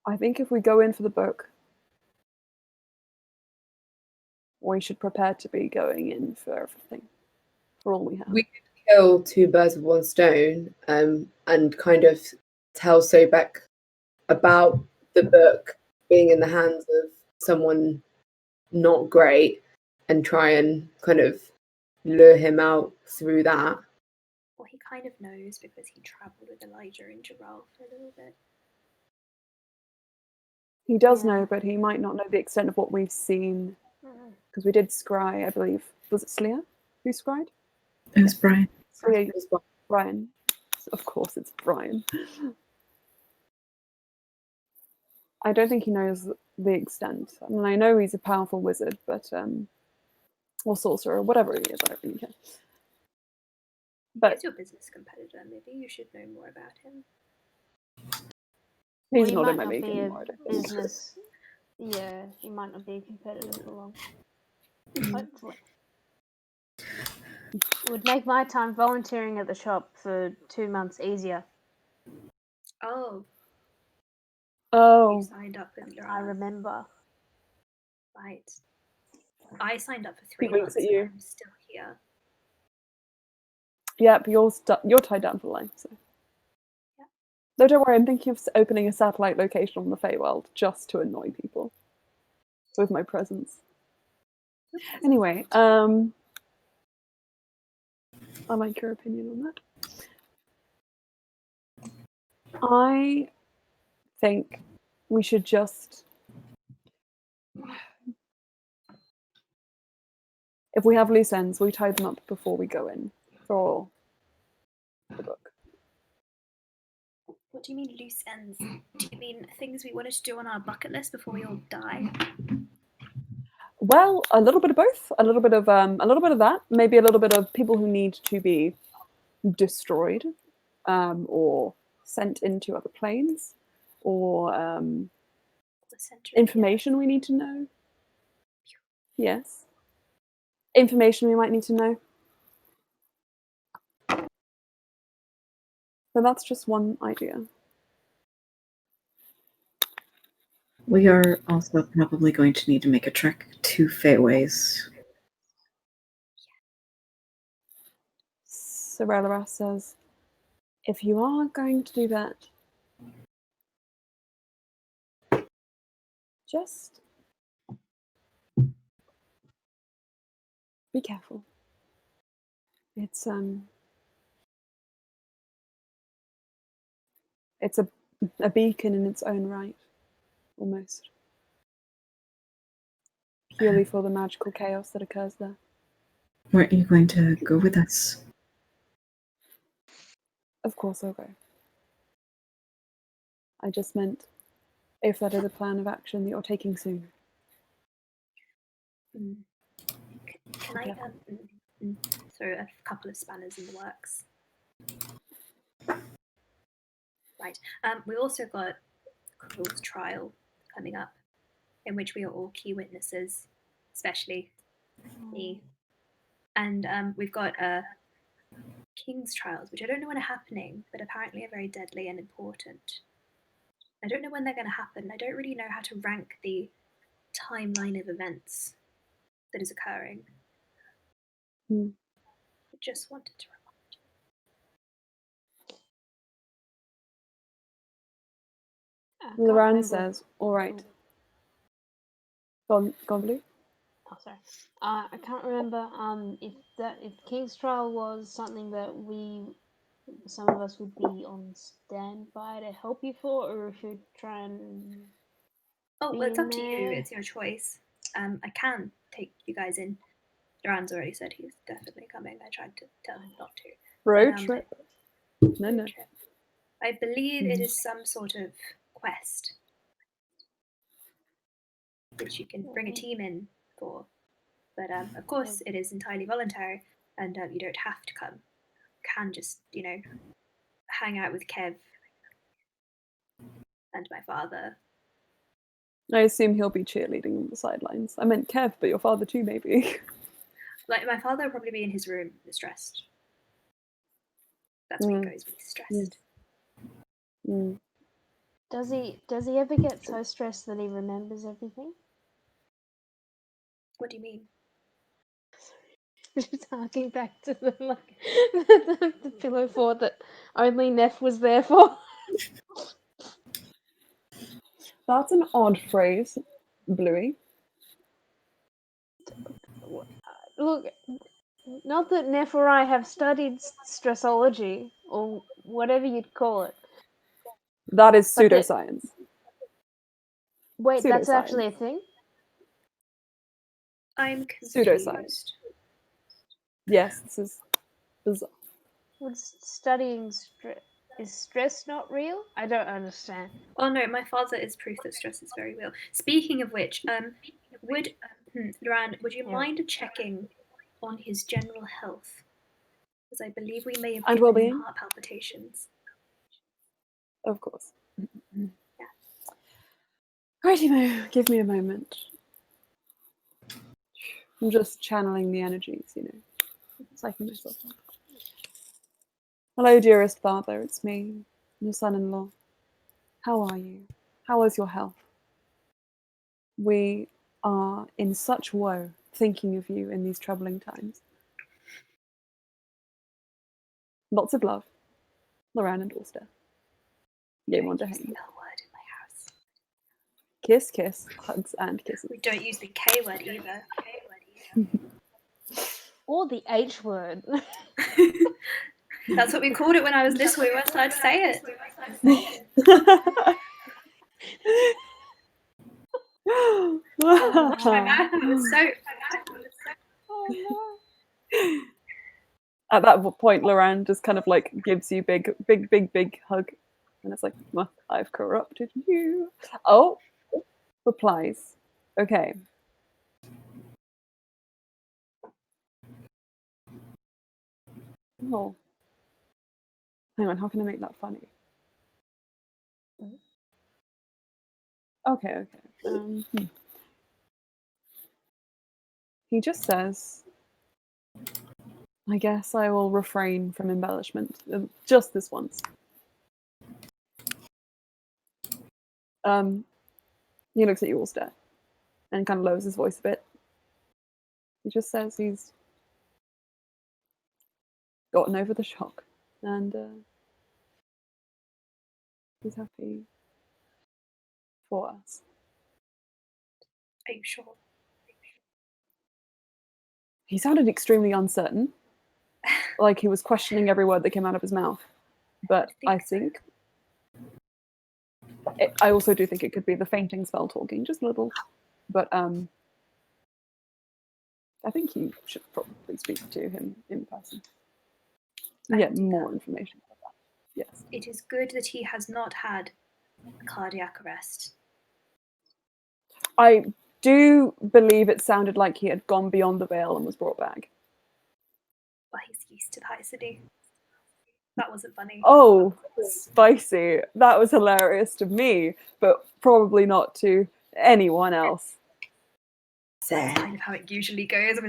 S1: I think if we go in for the book, we should prepare to be going in for everything, for all we have.
S3: We could kill two birds with one stone, and kind of tell Sobek about the book being in the hands of someone not great, and try and kind of lure him out through that.
S5: Well, he kind of knows because he travelled with Elijah and Gerald for a little bit.
S1: He does know, but he might not know the extent of what we've seen. Because we did scry, I believe. Was it Slya who scried?
S6: It was Brian.
S1: Slya, Brian. Of course, it's Brian. I don't think he knows the extent. I mean, I know he's a powerful wizard, but or sorcerer, whatever he is, I don't really care. But
S5: he's your business competitor. Maybe you should know more about him.
S1: He's not in my league anymore.
S4: Business. Yeah, he might not be a competitor for long. Hopefully. It would make my time volunteering at the shop for 2 months easier.
S5: Oh.
S1: Oh.
S5: You signed up with your
S4: I remember.
S5: Right. I signed up for 3
S1: winks
S5: months
S1: at you.
S5: and I'm still here.
S1: Yeah, but you're tied down for life, so.
S5: Yeah.
S1: No, don't worry, I'm thinking of opening a satellite location on the Feywild just to annoy people with my presence. Anyway, I like your opinion on that. I think we should just, if we have loose ends, we tie them up before we go in for the book.
S5: What do you mean loose ends? Do you mean things we wanted to do on our bucket list before we all die?
S1: Well, a little bit of both. A little bit of that. Maybe a little bit of people who need to be destroyed, or sent into other planes, or information we need to know. Yes. Information we might need to know. But that's just one idea.
S6: We are also probably going to need to make a trek to Feyways.
S1: Sorella says, if you are going to do that, just be careful. It's a beacon in its own right, almost. Purely for the magical chaos that occurs there.
S6: Weren't you going to go with us?
S1: Of course I'll go. I just meant if that is a plan of action that you're taking soon.
S5: Can I throw a couple of spanners in the works? Right. We also got Quill's trial coming up, in which we are all key witnesses, especially me. And we've got King's trials, which I don't know when are happening, but apparently are very deadly and important. I don't know when they're going to happen. I don't really know how to rank the timeline of events that is occurring. I just wanted to
S1: remind you. Loran says, all right. Go on, Blue.
S4: Oh, sorry. I can't remember if King's Trial was something that some of us would be on standby to help you for, or if you'd try and.
S5: Oh, well, it's up to you. It's your choice. I can take you guys in. Duran's already said he's definitely coming. I tried to tell him not to.
S1: Road trip? No.
S5: Trip. I believe it is some sort of quest, which you can bring a team in for. But of course, it is entirely voluntary, and you don't have to come. You can just, hang out with Kev and my father.
S1: I assume he'll be cheerleading on the sidelines. I meant Kev, but your father too, maybe.
S5: Like, my father will probably be in his room, stressed. That's where he goes when he's stressed.
S4: Does he ever get so stressed that he remembers everything?
S5: What do you mean?
S4: Just harking back to the the pillow fort that only Neff was there for.
S1: That's an odd phrase, Bluey.
S4: Look, not that Neff or I have studied stressology, or whatever you'd call it.
S1: That is pseudoscience.
S4: Wait, that's actually a thing?
S5: I'm confused.
S1: Pseudoscience. Yes, this is bizarre.
S4: What's studying is stress not real? I don't understand.
S5: Well, no, my father is proof that stress is very real. Speaking of which, would Loran, would you mind checking on his general health? Because I believe we may have given him heart palpitations.
S1: Of course. Yeah. Righty-mo, give me a moment. I'm just channeling the energies, psyching myself up. Hello, dearest father, it's me, your son-in-law. How are you? How is your health? We are in such woe, thinking of you in these troubling times. Lots of love, Loran and Ulster. Game on to hang.
S5: Don't use the L word in my house.
S1: Kiss, kiss, hugs and kisses.
S5: We don't use the K word either.
S4: Or the H word.
S5: That's what we called it when I was this way. We weren't allowed to say it. Wash my mouth out with soap.
S4: Oh
S1: no. At that point, Loran just kind of like gives you big hug. And it's like, well, I've corrupted you. Oh, replies. Okay. Oh. Hang on, how can I make that funny? Okay. He just says, I guess I will refrain from embellishment. Just this once. He looks at you all stare and kind of lowers his voice a bit. He just says he's gotten over the shock and he's happy for us.
S5: Are you sure?
S1: He sounded extremely uncertain, like he was questioning every word that came out of his mouth. But I think I also do think it could be the fainting spell talking, just a little. But I think you should probably speak to him in person. Get more information about that. Yes.
S5: It is good that he has not had a cardiac arrest.
S1: I do believe it sounded like he had gone beyond the veil and was brought back.
S5: Well, he's used to that, isn't he? That wasn't funny.
S1: Oh, spicy. That was hilarious to me, but probably not to anyone else.
S5: That's kind of how it usually goes.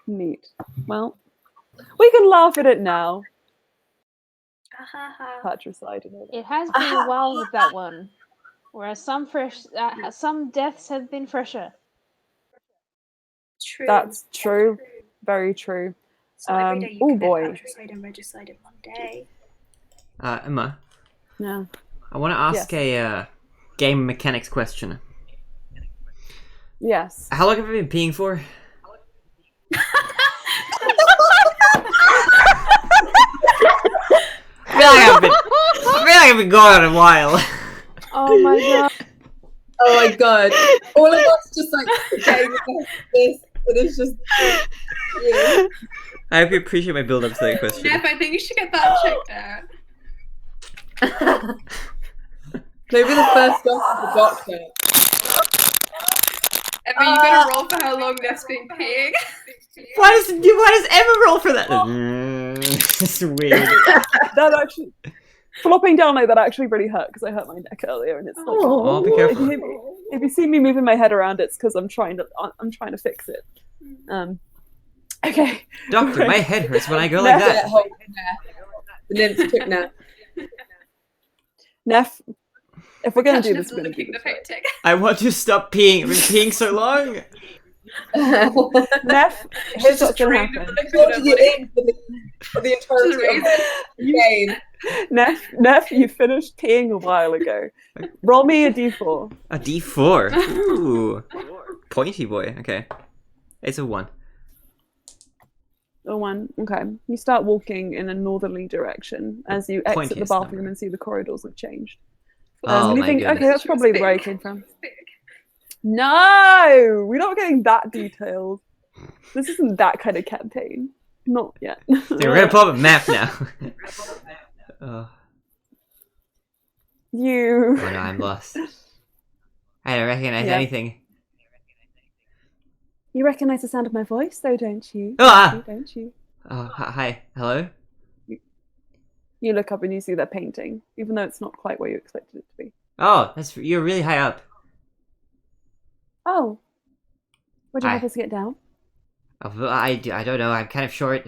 S1: Neat. Well, we can laugh at it now. Patricide.
S4: It has been a while with that one, whereas some deaths have been fresher.
S5: True.
S1: That's true. Very true.
S5: So every day you commit
S1: boy.
S5: patricide and regicide in one day.
S2: Emma.
S1: Yeah.
S2: I want to ask a game mechanics question.
S1: Yes.
S2: How long have you been peeing for? I feel like I've been going on a while.
S4: Oh my god.
S3: Oh my god. All of us just like getting this. It is just. Yeah.
S2: I hope you appreciate my build up to that question.
S5: Nev, I think you should get that checked out.
S3: Maybe the first one is the doctor.
S5: Emma, you gotta roll for how long Nev's been peeing.
S2: Why does Emma roll for that? This is weird.
S1: That actually. Flopping down like that actually really hurt because I hurt my neck earlier, and it's like,
S2: Oh, be careful.
S1: if you see me moving my head around, it's because I'm trying to fix it. Okay.
S2: Doctor, my head hurts when I go like that.
S3: The nymphs took nap.
S1: Neff, if we're gonna do
S5: Passion
S1: this,
S5: is
S1: we're gonna do
S5: looking the
S1: this. Right.
S5: painting.
S2: I want to stop peeing. I've been peeing so long.
S1: Neff, here's what's gonna happen.
S3: For the entirety of the game.
S1: Neff, you finished peeing a while ago. Roll me a d4.
S2: A D4. Ooh. Pointy boy. Okay. It's a 1.
S1: A 1. Okay. You start walking in a northerly direction as you exit the
S2: Pointiest
S1: bathroom
S2: number.
S1: and see the corridors have changed.
S2: Oh
S1: and you
S2: my
S1: think,
S2: goodness.
S1: okay, that's probably where I came from. No! We're not getting that detailed. This isn't that kind of campaign. Not yet.
S2: Dude, we're gonna pull up a map now. Oh
S1: You.
S2: no, I'm lost. I don't recognize
S1: Yeah.
S2: anything.
S1: You recognize the sound of my voice, though, don't you?
S2: Ah!
S1: Don't you?
S2: Oh, hi. Hello?
S1: You look up and you see their painting, even though it's not quite where you expected it to be.
S2: Oh, you're really high up.
S1: Oh. Would you
S2: Hi.
S1: help us get down?
S2: Oh, I don't know. I'm kind of short.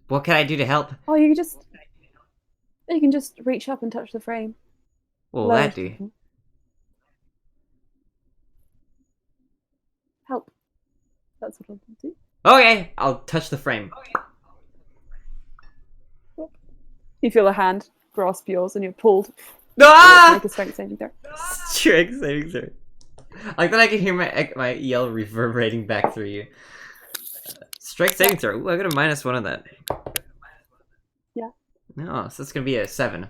S2: What can I do to help?
S1: Oh, you can just reach up and touch the frame.
S2: What will
S1: Lower
S2: that
S1: to the
S2: do?
S1: floor. Help. That's what I'll do.
S2: Okay, I'll touch the frame.
S1: You feel a hand grasp yours and you're pulled.
S2: Ah!
S1: Make a strength saving throw.
S2: Strength saving throw. Like that, I can hear my yell reverberating back through you. Strength saving throw. Ooh, I got a -1 on that.
S1: Yeah.
S2: No, so it's gonna be a 7.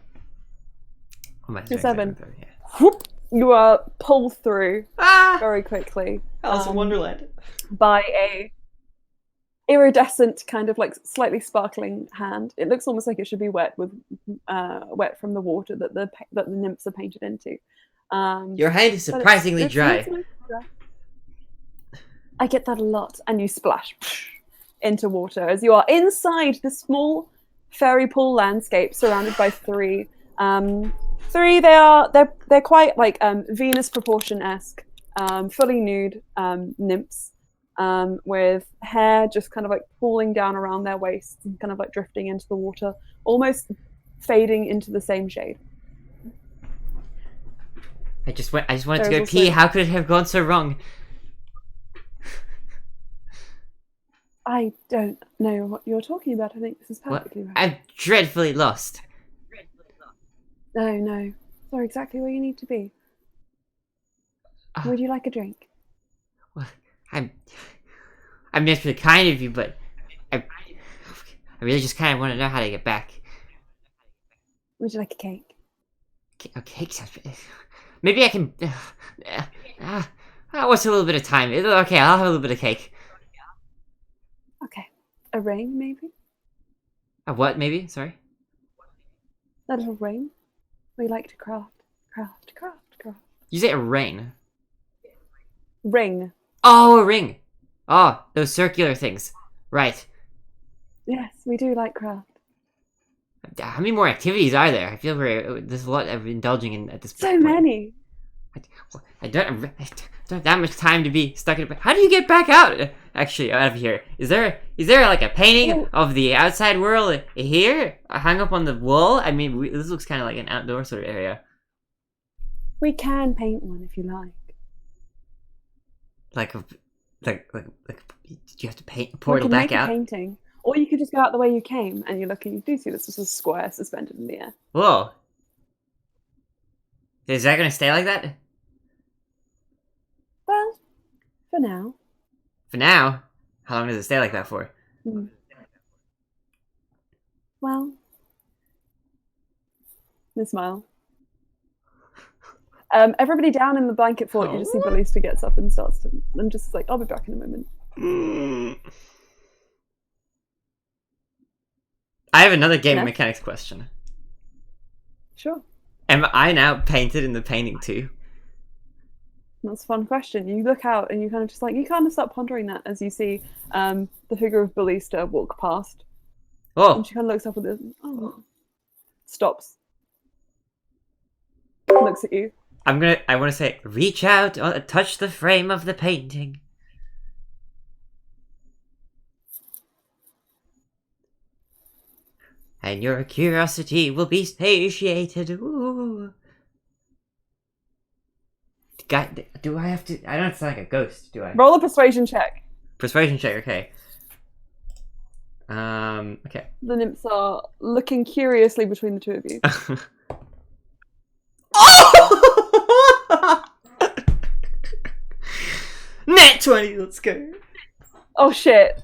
S2: Oh, my
S1: A
S2: strength
S1: 7.
S2: saving throw, yeah.
S1: Whoop! You are pulled through
S2: Ah!
S1: very quickly
S2: Alice in Wonderland.
S1: by a iridescent, kind of like slightly sparkling hand. It looks almost like it should be wet from the water that the nymphs are painted into.
S2: Your hand is
S1: but
S2: surprisingly
S1: it's
S2: dry.
S1: dry. I get that a lot, and you splash into water as you are inside the small fairy pool landscape surrounded by 3. They're quite like Venus proportion-esque, fully nude nymphs. With hair just kind of like pooling down around their waists and kind of like drifting into the water, almost fading into the same shade.
S2: I just wanted to
S1: There's
S2: go
S1: also-
S2: pee. How could it have gone so wrong?
S1: I don't know what you're talking about. I think this is
S2: What?
S1: perfectly right.
S2: I'm dreadfully lost.
S1: No. You're exactly where you need to be. Would you like a drink?
S2: Well, I'm just really kind of you, but I really just kind of want to know how to get back.
S1: Would you like a cake?
S2: A cake sounds. Maybe I can. What's a little bit of time? Okay, I'll have a little bit of cake.
S1: Okay. A ring, maybe?
S2: A what? Maybe. Sorry.
S1: A little ring? We like to craft.
S2: You say a rain?
S1: Ring.
S2: Oh, a ring. Oh, those circular things. Right.
S1: Yes, we do like craft.
S2: How many more activities are there? I feel there's a lot of indulging in at this
S1: So
S2: point.
S1: many.
S2: I don't have that much time to be stuck in. How do you get back out? Actually, out of here. Is there like a painting of the outside world here, hung up on the wall? I mean, this looks kind of like an outdoor sort of area.
S1: We can paint one if you like.
S2: Like you have to paint a portal
S1: we can
S2: back
S1: make
S2: out.
S1: a painting, or you could just go out the way you came, and you look and you do see this was a square suspended in the air.
S2: Whoa. Is that gonna stay like that?
S1: Well, for now.
S2: For now? How long does it stay like that for?
S1: Well, they smile. Everybody down in the blanket fort, you just see Ballista gets up and starts to, and just like, I'll be back in a moment.
S2: I have another game
S1: Yeah?
S2: mechanics question.
S1: Sure.
S2: Am I now painted in the painting too?
S1: That's a fun question. You look out and you kind of just like, you kind of start pondering that as you see the figure of Ballista walk past.
S2: Oh,
S1: And she kind of looks up at this, stops, looks at you.
S2: I want to say, reach out, touch the frame of the painting. And your curiosity will be satiated. Ooh. God, do I have to? I don't sound like a ghost, do I?
S1: Roll a persuasion check.
S2: Persuasion check, okay. Okay.
S1: The nymphs are looking curiously between the two of you.
S2: Oh! Net 20, let's go.
S1: Oh shit.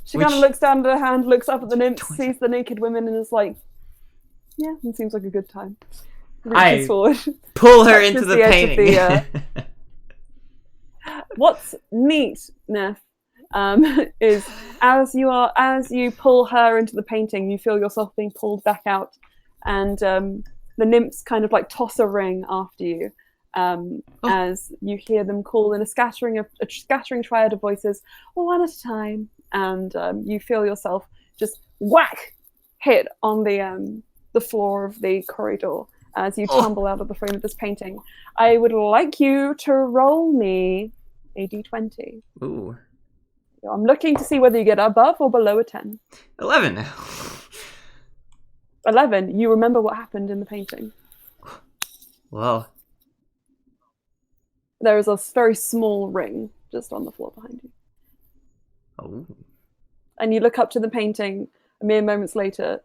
S1: She kind of
S2: Which-
S1: looks down at her hand, looks up at the nymphs,
S2: 20.
S1: sees the naked women, and is like, yeah, it seems like a good time.
S2: I-
S1: Reaches forward.
S2: Pull her
S1: Touches
S2: into the
S1: the edge of
S2: painting.
S1: What's neat, Neff, is as you pull her into the painting, you feel yourself being pulled back out, and the nymphs kind of like toss a ring after you, as you hear them call in a scattering triad of voices, one at a time, and you feel yourself just whack hit on the floor of the corridor as you tumble out of the frame of this painting. I would like you to roll me a d20.
S2: Ooh.
S1: I'm looking to see whether you get above or below a 10.
S2: 11.
S1: 11, you remember what happened in the painting.
S2: Whoa.
S1: There is a very small ring just on the floor behind you.
S2: Oh.
S1: And you look up to the painting a mere moments later,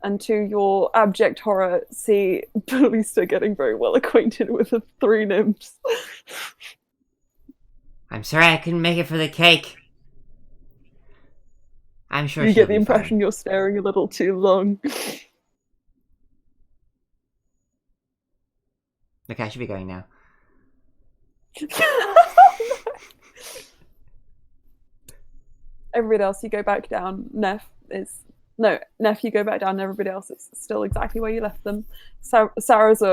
S1: and to your abject horror, see Ballista getting very well acquainted with the three nymphs.
S2: I'm sorry I couldn't make it for the cake. I'm sure
S1: You
S2: she'll
S1: get the
S2: be
S1: impression
S2: fine.
S1: you're staring a little too long.
S2: Okay, I should be going now.
S1: Everybody else, you go back down. Neff, you go back down. Everybody else is still exactly where you left them. Sarah's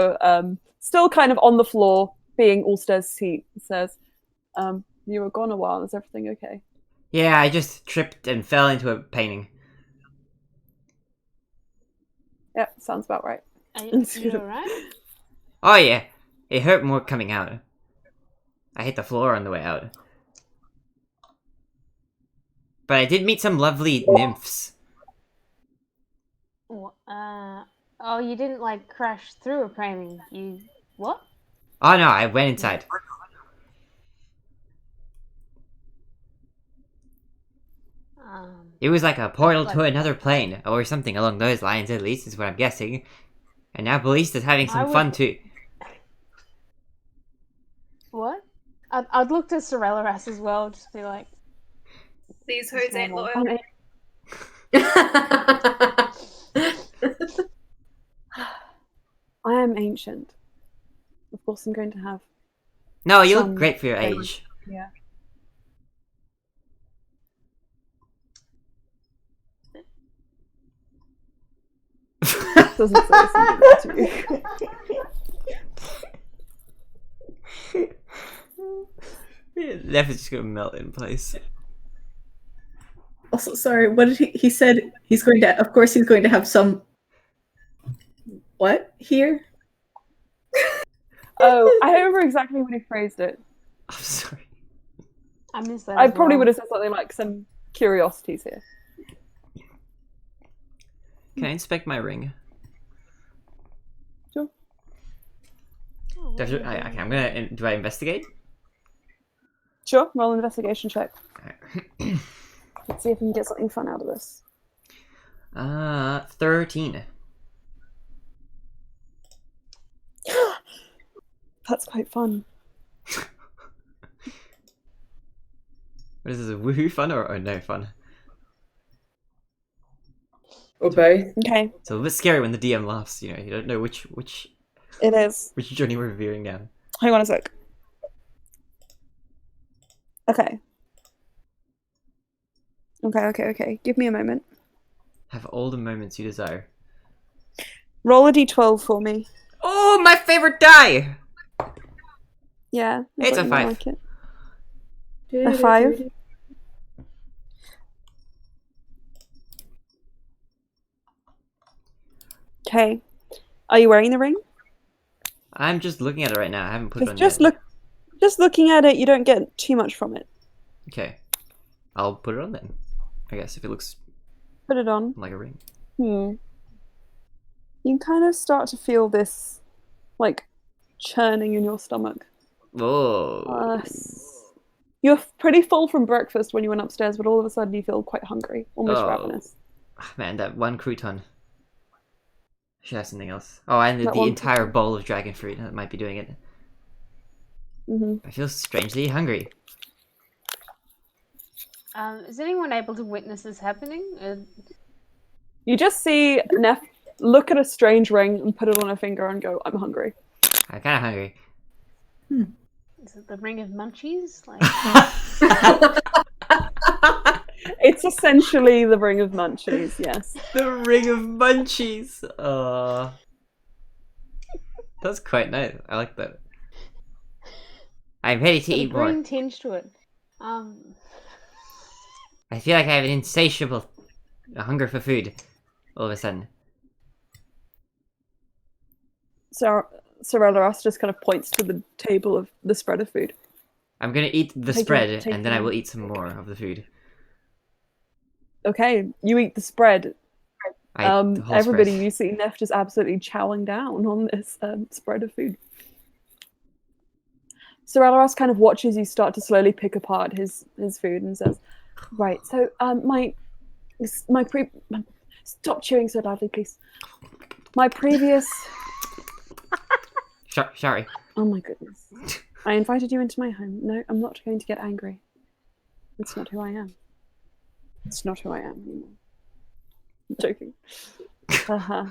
S1: still kind of on the floor, being Ulster's seat. Says, "You were gone a while. Is everything okay?"
S2: Yeah, I just tripped and fell into a painting.
S1: Yeah, sounds about right.
S4: Are you alright?
S2: Oh yeah, it hurt more coming out. I hit the floor on the way out. But I did meet some lovely nymphs.
S4: Oh, you didn't like crash through a painting. You what?
S2: Oh no, I went inside. It was like a portal to another plane, or something along those lines at least, is what I'm guessing. And now Ballista's having some fun too.
S4: What? I'd look to Sorelleras as well, just be like...
S5: These hoes ain't loyal.
S1: I am ancient. Of course I'm going to have...
S2: No, you look great for your age.
S1: Yeah. Doesn't say something to
S2: you. Neff is just gonna melt in place.
S6: Also, sorry, what did he said he's going to, of course he's going to have some, what, here?
S1: Oh, I don't remember exactly when he phrased it.
S2: I'm sorry.
S4: I missed that.
S1: I probably would have said something like some curiosities here.
S2: Can I inspect my ring?
S1: Sure.
S2: Okay, I'm gonna. Do I investigate?
S1: Sure, roll an investigation check. Let's see if we can get something fun out of this.
S2: 13.
S1: That's quite fun.
S2: What is this, a woohoo fun or no fun?
S3: Or both.
S1: Okay.
S2: It's a bit scary when the DM laughs, you know, you don't know which
S1: It is.
S2: which journey we're reviewing now.
S1: Hang on a sec. Okay. Okay. Give me a moment.
S2: Have all the moments you desire.
S1: Roll a d12 for me.
S2: Oh, my favorite die!
S1: Yeah. I
S2: It's
S1: thought
S2: a
S1: you might
S2: 5.
S1: like it. A 5? Okay. Are you wearing the ring?
S2: I'm just looking at it right now. I haven't put it on
S1: Just
S2: yet.
S1: just looking at it, you don't get too much from it.
S2: Okay. I'll put it on then. I guess if it looks
S1: Put it on.
S2: like a ring.
S1: You can kind of start to feel this, like, churning in your stomach.
S2: Oh.
S1: You're pretty full from breakfast when you went upstairs, but all of a sudden you feel quite hungry, almost ravenous.
S2: Man, that one crouton. I should have something else. Oh, and the
S1: one
S2: entire
S1: crouton.
S2: bowl of dragon fruit. That might be doing it. I feel strangely hungry.
S4: Is anyone able to witness this happening?
S1: You just see Neff look at a strange ring and put it on her finger and go, "I'm hungry."
S2: I'm kind of hungry.
S4: Is it the ring of munchies? Like,
S1: It's essentially the ring of munchies, yes.
S2: The ring of munchies. That's quite nice. I like that. I'm ready to eat
S4: a green
S2: more.
S4: tinge to it.
S2: I feel like I have an insatiable hunger for food. All of a sudden.
S1: Sorelleras just kind of points to the table of the spread of food.
S2: I'm gonna eat the spread, and then I will eat some more of the food.
S1: Okay, you eat the spread.
S2: I eat the whole
S1: Everybody,
S2: spread.
S1: you see Neff just absolutely chowing down on this spread of food. Sorelleras kind of watches you start to slowly pick apart his food and says, "Right, so stop chewing so loudly, please. My previous."
S2: Sorry.
S1: Oh my goodness. I invited you into my home. No, I'm not going to get angry. It's not who I am. It's not who I am anymore. I'm joking. Haha.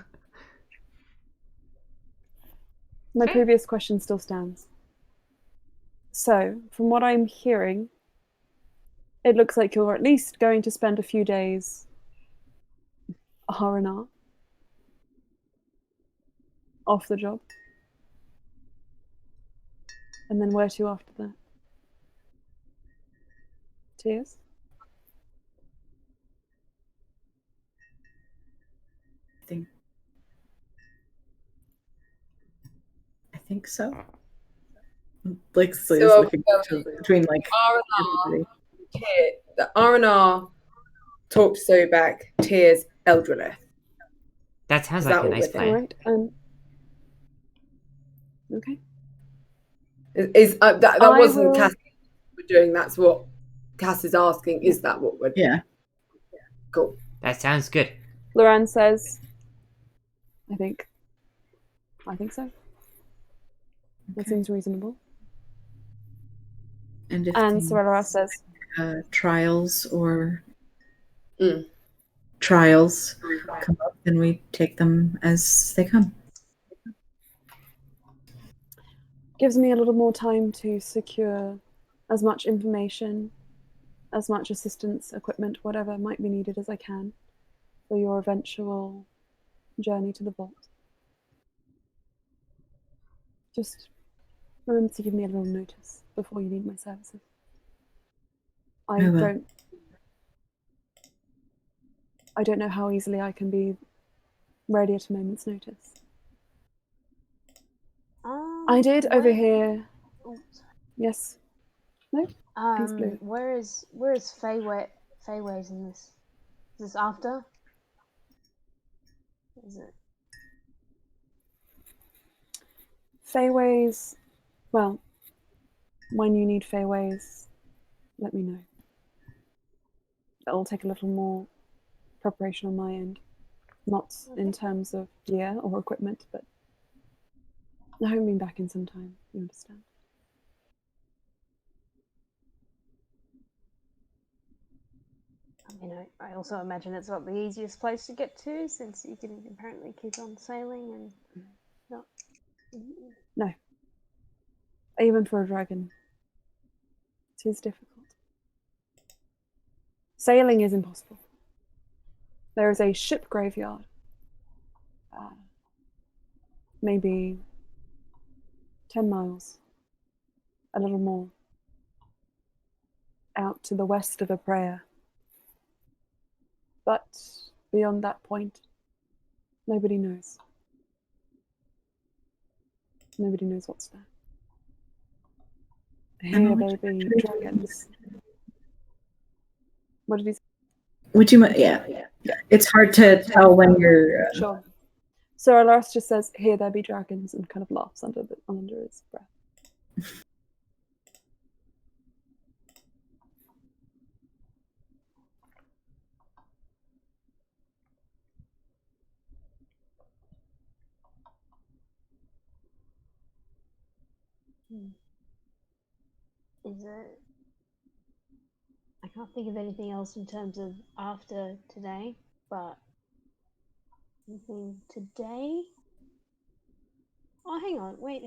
S1: My previous question still stands. So, from what I'm hearing, it looks like you're at least going to spend a few days R&R. Off the job. And then where to after that? Tears?
S6: I think so. Like
S3: So
S6: is looking between like
S3: R&R, the R&R talk to Sobek, Tears, Eldrelith.
S2: That sounds
S3: Is
S2: like
S3: that
S2: a
S3: what
S2: nice
S3: we're
S2: plan.
S1: Alright, okay.
S3: That
S1: I
S3: wasn't
S1: will-
S3: Cass we're doing, that's what Cass is asking. Is that what we're doing?
S6: Yeah.
S3: Cool.
S2: That sounds good.
S1: Loran says, I think so. That seems reasonable.
S6: And if
S1: And
S6: things,
S1: Sorelleras says,
S6: trials or trials come up, then we take them as they come.
S1: gives me a little more time to secure as much information, as much assistance, equipment, whatever might be needed as I can for your eventual journey to the vault. Just remember to give me a little notice before you need my services. I don't know how easily I can be ready at a moment's notice. I did overhear. Yes. No. Please, Blue.
S4: Where is Feyway's in this? Is this after? Is it?
S1: Feyway's. Well, when you need Feyway's, let me know. It'll take a little more preparation on my end. Not in terms of gear or equipment, but I haven't been back in some time, you understand.
S4: I mean, I also imagine it's not the easiest place to get to, since you can apparently keep on sailing and not.
S1: No. Even for a dragon, it is difficult. Sailing is impossible. There is a ship graveyard, maybe 10 miles, a little more, out to the west of Aprea. But beyond that point, nobody knows. Nobody knows what's there.
S6: Emma,
S1: Here
S6: would
S1: they
S6: you
S1: be
S6: like to
S1: dragons. What did he say?
S6: Would you? Yeah. It's hard to tell when you're.
S1: Sure. So Alaris just says, "Here there be dragons," and kind of laughs under his breath.
S4: Is it? I can't think of anything else in terms of after today, but anything today? Oh, hang on, wait.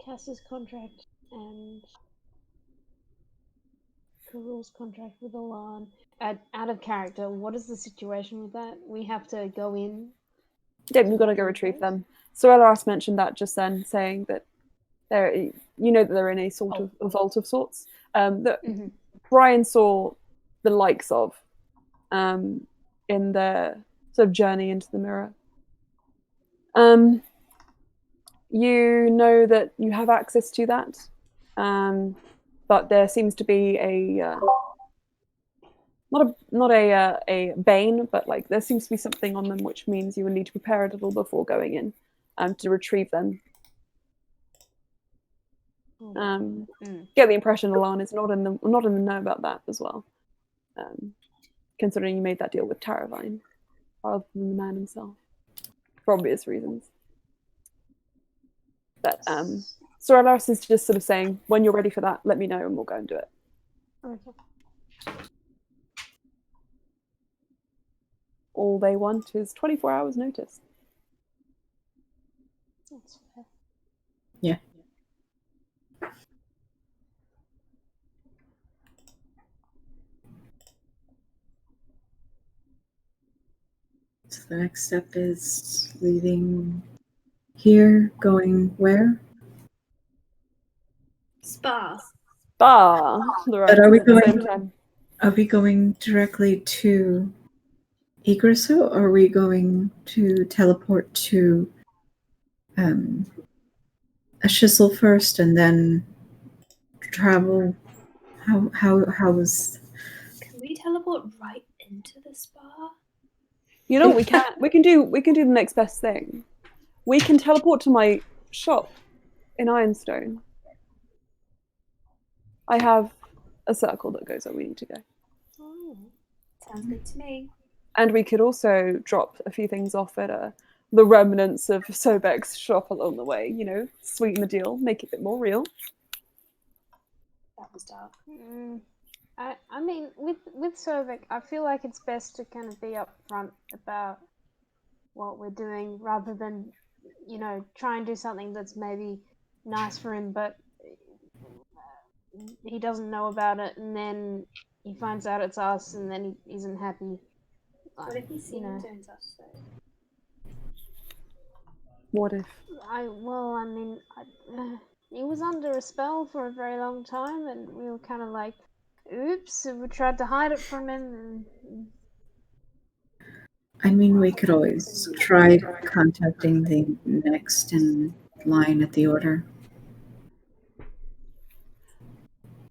S4: Cass's contract and Karul's contract with Alan. Out of character, what is the situation with that? We have to go in.
S1: Yeah, we've got to go retrieve them. So Alaris mentioned that just then, saying that that they're in a sort of a vault of sorts. That Brian saw the likes of in their sort of journey into the mirror. You know that you have access to that, but there seems to be a not a bane, but like there seems to be something on them, which means you would need to prepare a little before going in to retrieve them. Get the impression Alan is not in the know about that as well, considering you made that deal with Taravine rather than the man himself, for obvious reasons. But so Alaris is just sort of saying, when you're ready for that, let me know and we'll go and do it.
S4: Okay.
S1: All they want is 24 hours notice.
S4: That's fair.
S6: Yeah. So the next step is leaving here, going where?
S5: Spa.
S1: But are we going at the same time?
S6: Are we going directly to Egresso, or are we going to teleport to a shizzle first and then travel? How was?
S5: Can we teleport right into the spa?
S1: You know, we can do the next best thing. We can teleport to my shop in Ironstone. I have a circle that goes where we need to go.
S5: Oh, sounds good to me.
S1: And we could also drop a few things off at the remnants of Sobek's shop along the way, sweeten the deal, make it a bit more real.
S5: That was dark.
S4: I mean, with Sobek, I feel like it's best to kind of be upfront about what we're doing rather than, try and do something that's maybe nice for him, but he doesn't know about it, and then he finds out it's us, and then he isn't happy.
S5: What if he seems owns us, though?
S1: What if?
S4: He was under a spell for a very long time, and we were kind of like, oops, and we tried to hide it from him.
S6: I mean, we could always try contacting the next in line at the order.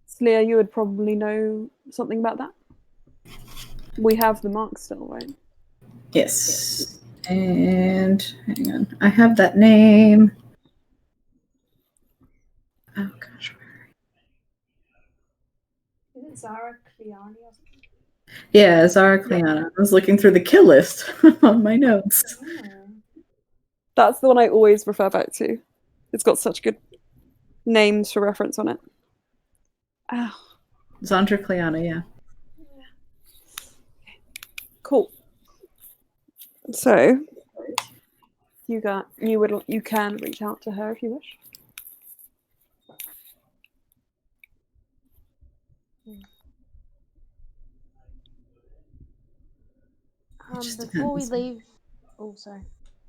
S1: Slya, you would probably know something about that. We have the mark still, right?
S6: Yes. And hang on, I have that name. Oh gosh.
S5: Is it Zara Cleani or something?
S6: Yeah, Zara Cleana. I was looking through the kill list on my notes.
S1: That's the one I always refer back to. It's got such good names for reference on it. Oh.
S6: Zandra Cleana, yeah.
S1: Cool. So you can reach out to her if you wish.
S4: Before we leave, sorry.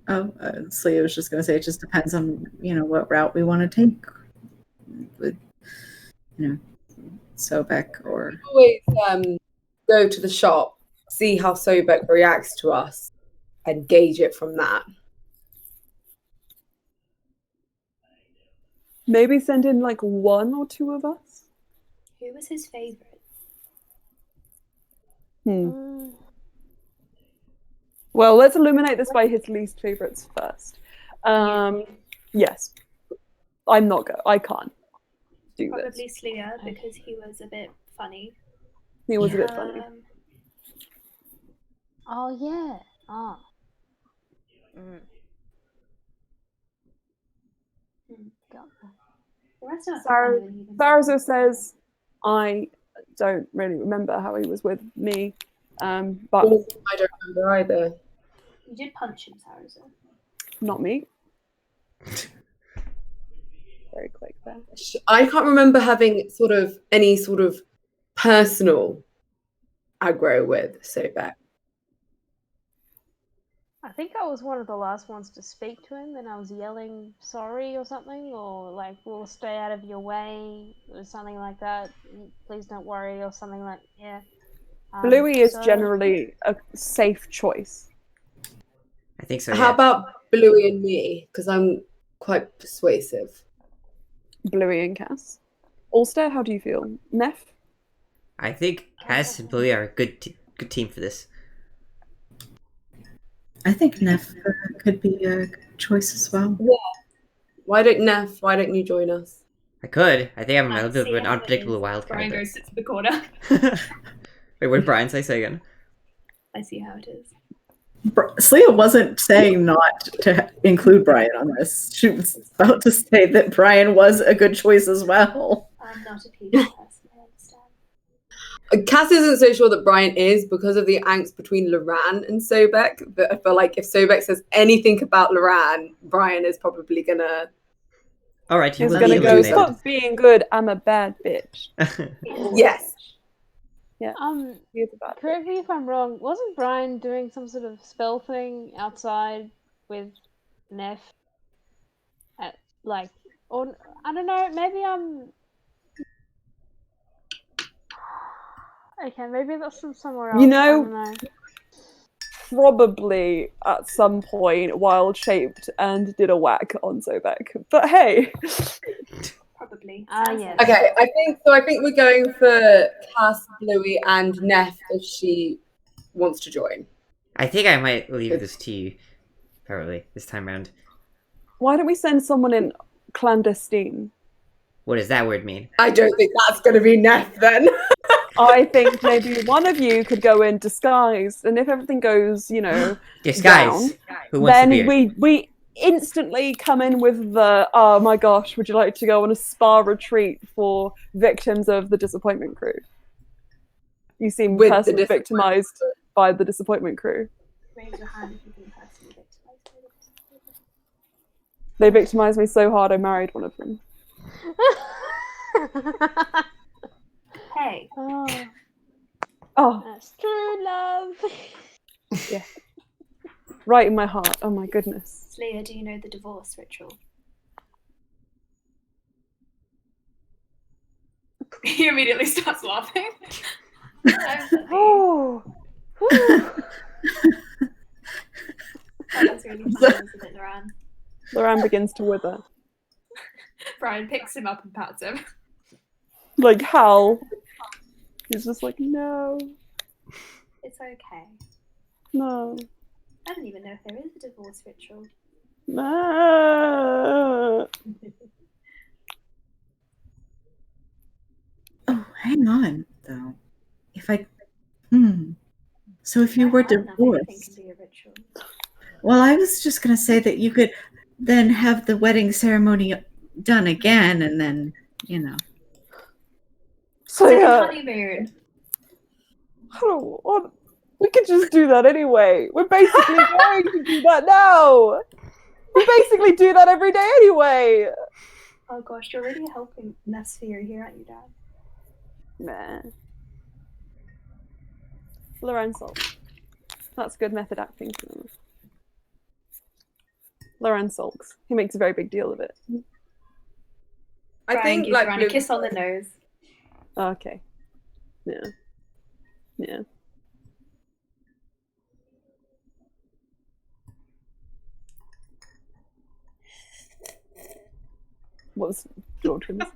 S6: Slya was just going to say it just depends on what route we want to take with Sobek or.
S3: We always go to the shop, see how Sobek reacts to us, and gauge it from that.
S1: Maybe send in like 1 or 2 of us.
S5: Who was his favorite?
S1: Well, let's eliminate this by his least favorites first. Yes, I'm not good. I can't do this.
S5: Probably Slya, because he was a bit funny.
S1: He was a bit funny.
S4: Oh yeah. Oh. Got that.
S5: The rest of us are funny when he was-
S1: Sarazo says, I don't really remember how he was with me, but
S3: I don't remember either.
S5: You did punch him, Sarazo.
S1: not me. Very quick there.
S3: I can't remember having any sort of personal aggro with Sobek.
S4: I think I was one of the last ones to speak to him, and I was yelling sorry or something, or like, we'll stay out of your way, or something like that. Please don't worry, or something like, yeah.
S1: Bluey is generally a safe choice.
S2: I think so.
S3: How about Bluey and me? Because I'm quite persuasive.
S1: Bluey and Cass. Ulster, how do you feel? Neff?
S2: I think Cass and Bluey are a good team for this.
S6: I think Neff could be a good choice as well.
S3: Yeah. Why don't you join us?
S2: I could. I think I'm a little bit of an unpredictable wild
S5: Brian
S2: card.
S5: goes sits in the corner.
S2: Wait, what did Brian say? Say again.
S5: I see how it is.
S6: Slya wasn't saying not to include Brian on this. She was about to say that Brian was a good choice as well.
S5: I'm not a people person, I understand.
S3: Cass isn't so sure that Brian is because of the angst between Loran and Sobek. But I feel like if Sobek says anything about Loran, Brian is probably gonna.
S2: All right,
S1: He's
S2: will
S1: gonna
S2: be
S1: go,
S2: eliminated.
S1: stop being good, I'm a bad bitch.
S3: Yes.
S1: Yeah. He is a bad
S4: Correct me if I'm wrong. Wasn't Brian doing some sort of spell thing outside with Neff? Or I don't know. Maybe I'm. Okay, maybe that's from somewhere else.
S1: You know,
S4: I don't know.
S1: Probably at some point wild shaped and did a whack on Sobek. But hey.
S5: Probably.
S4: Yeah.
S3: Okay, I think we're going for Cass, Bluey, and Neff if she wants to join.
S2: I think I might leave this to you, probably this time around.
S1: Why don't we send someone in clandestine?
S2: What does that word mean?
S3: I don't think that's going to be Neff then.
S1: I think maybe one of you could go in disguise, and if everything goes,
S2: Disguise.
S1: down,
S2: Who wants
S1: then
S2: the beer?
S1: we instantly come in with the, oh my gosh, would you like to go on a spa retreat for victims of the disappointment crew? You seem
S3: With the
S1: personally
S3: disappointment
S1: victimized by the disappointment crew.
S5: Raise your hand if you've been personally victimized by the disappointment.
S1: They victimized me so hard I married one of them.
S5: Hey.
S1: Oh,
S4: That's true love.
S1: yeah. Right in my heart. Oh my goodness.
S5: Slya, do you know the divorce ritual? He immediately starts laughing.
S1: Oh.
S5: That was really funny, wasn't it, Loran?
S1: Loran begins to wither.
S5: Brian picks him up and pats him.
S1: Like Hal. He's just like, no,
S5: It's okay.
S1: no.
S5: I don't even know if there is a divorce ritual.
S1: No.
S6: Oh, hang on, though. So if you were
S5: Anything
S6: divorced,
S5: can be a ritual.
S6: well, I was just going to say that you could then have the wedding ceremony done again, and then,
S1: So
S5: It's like a
S1: yeah,
S5: honeymoon.
S1: I don't want. We could just do that anyway. We're basically going to do that now. We basically do that every day anyway.
S5: Oh gosh, you're really helping Neff's theory here, aren't you, Dad?
S1: Nah. Lorenzo. That's good method acting. Loren sulks. He makes a very big deal of it.
S3: I
S5: Brian
S3: think
S5: gives
S3: like
S5: Loran
S3: Blue-
S5: a kiss on the nose.
S1: Okay. Yeah. Yeah. What's George going to say?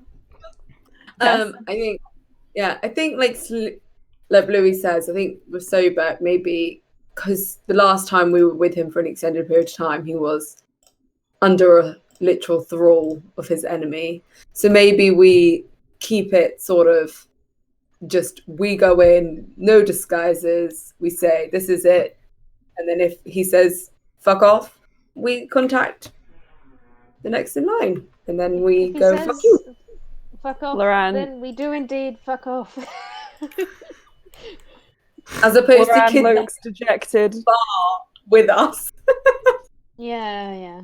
S3: I think like Louis says, I think with Sober, maybe because the last time we were with him for an extended period of time, he was under a literal thrall of his enemy. So maybe we keep it sort of just, we go in, no disguises, we say, this is it. And then if he says, fuck off, we contact the next in line. And then we go, fuck you.
S4: Fuck off,
S1: Loran.
S4: then we do indeed fuck off.
S3: As opposed to
S1: Loran
S3: kidnapping
S1: looks dejected.
S3: bar with us.
S4: Yeah.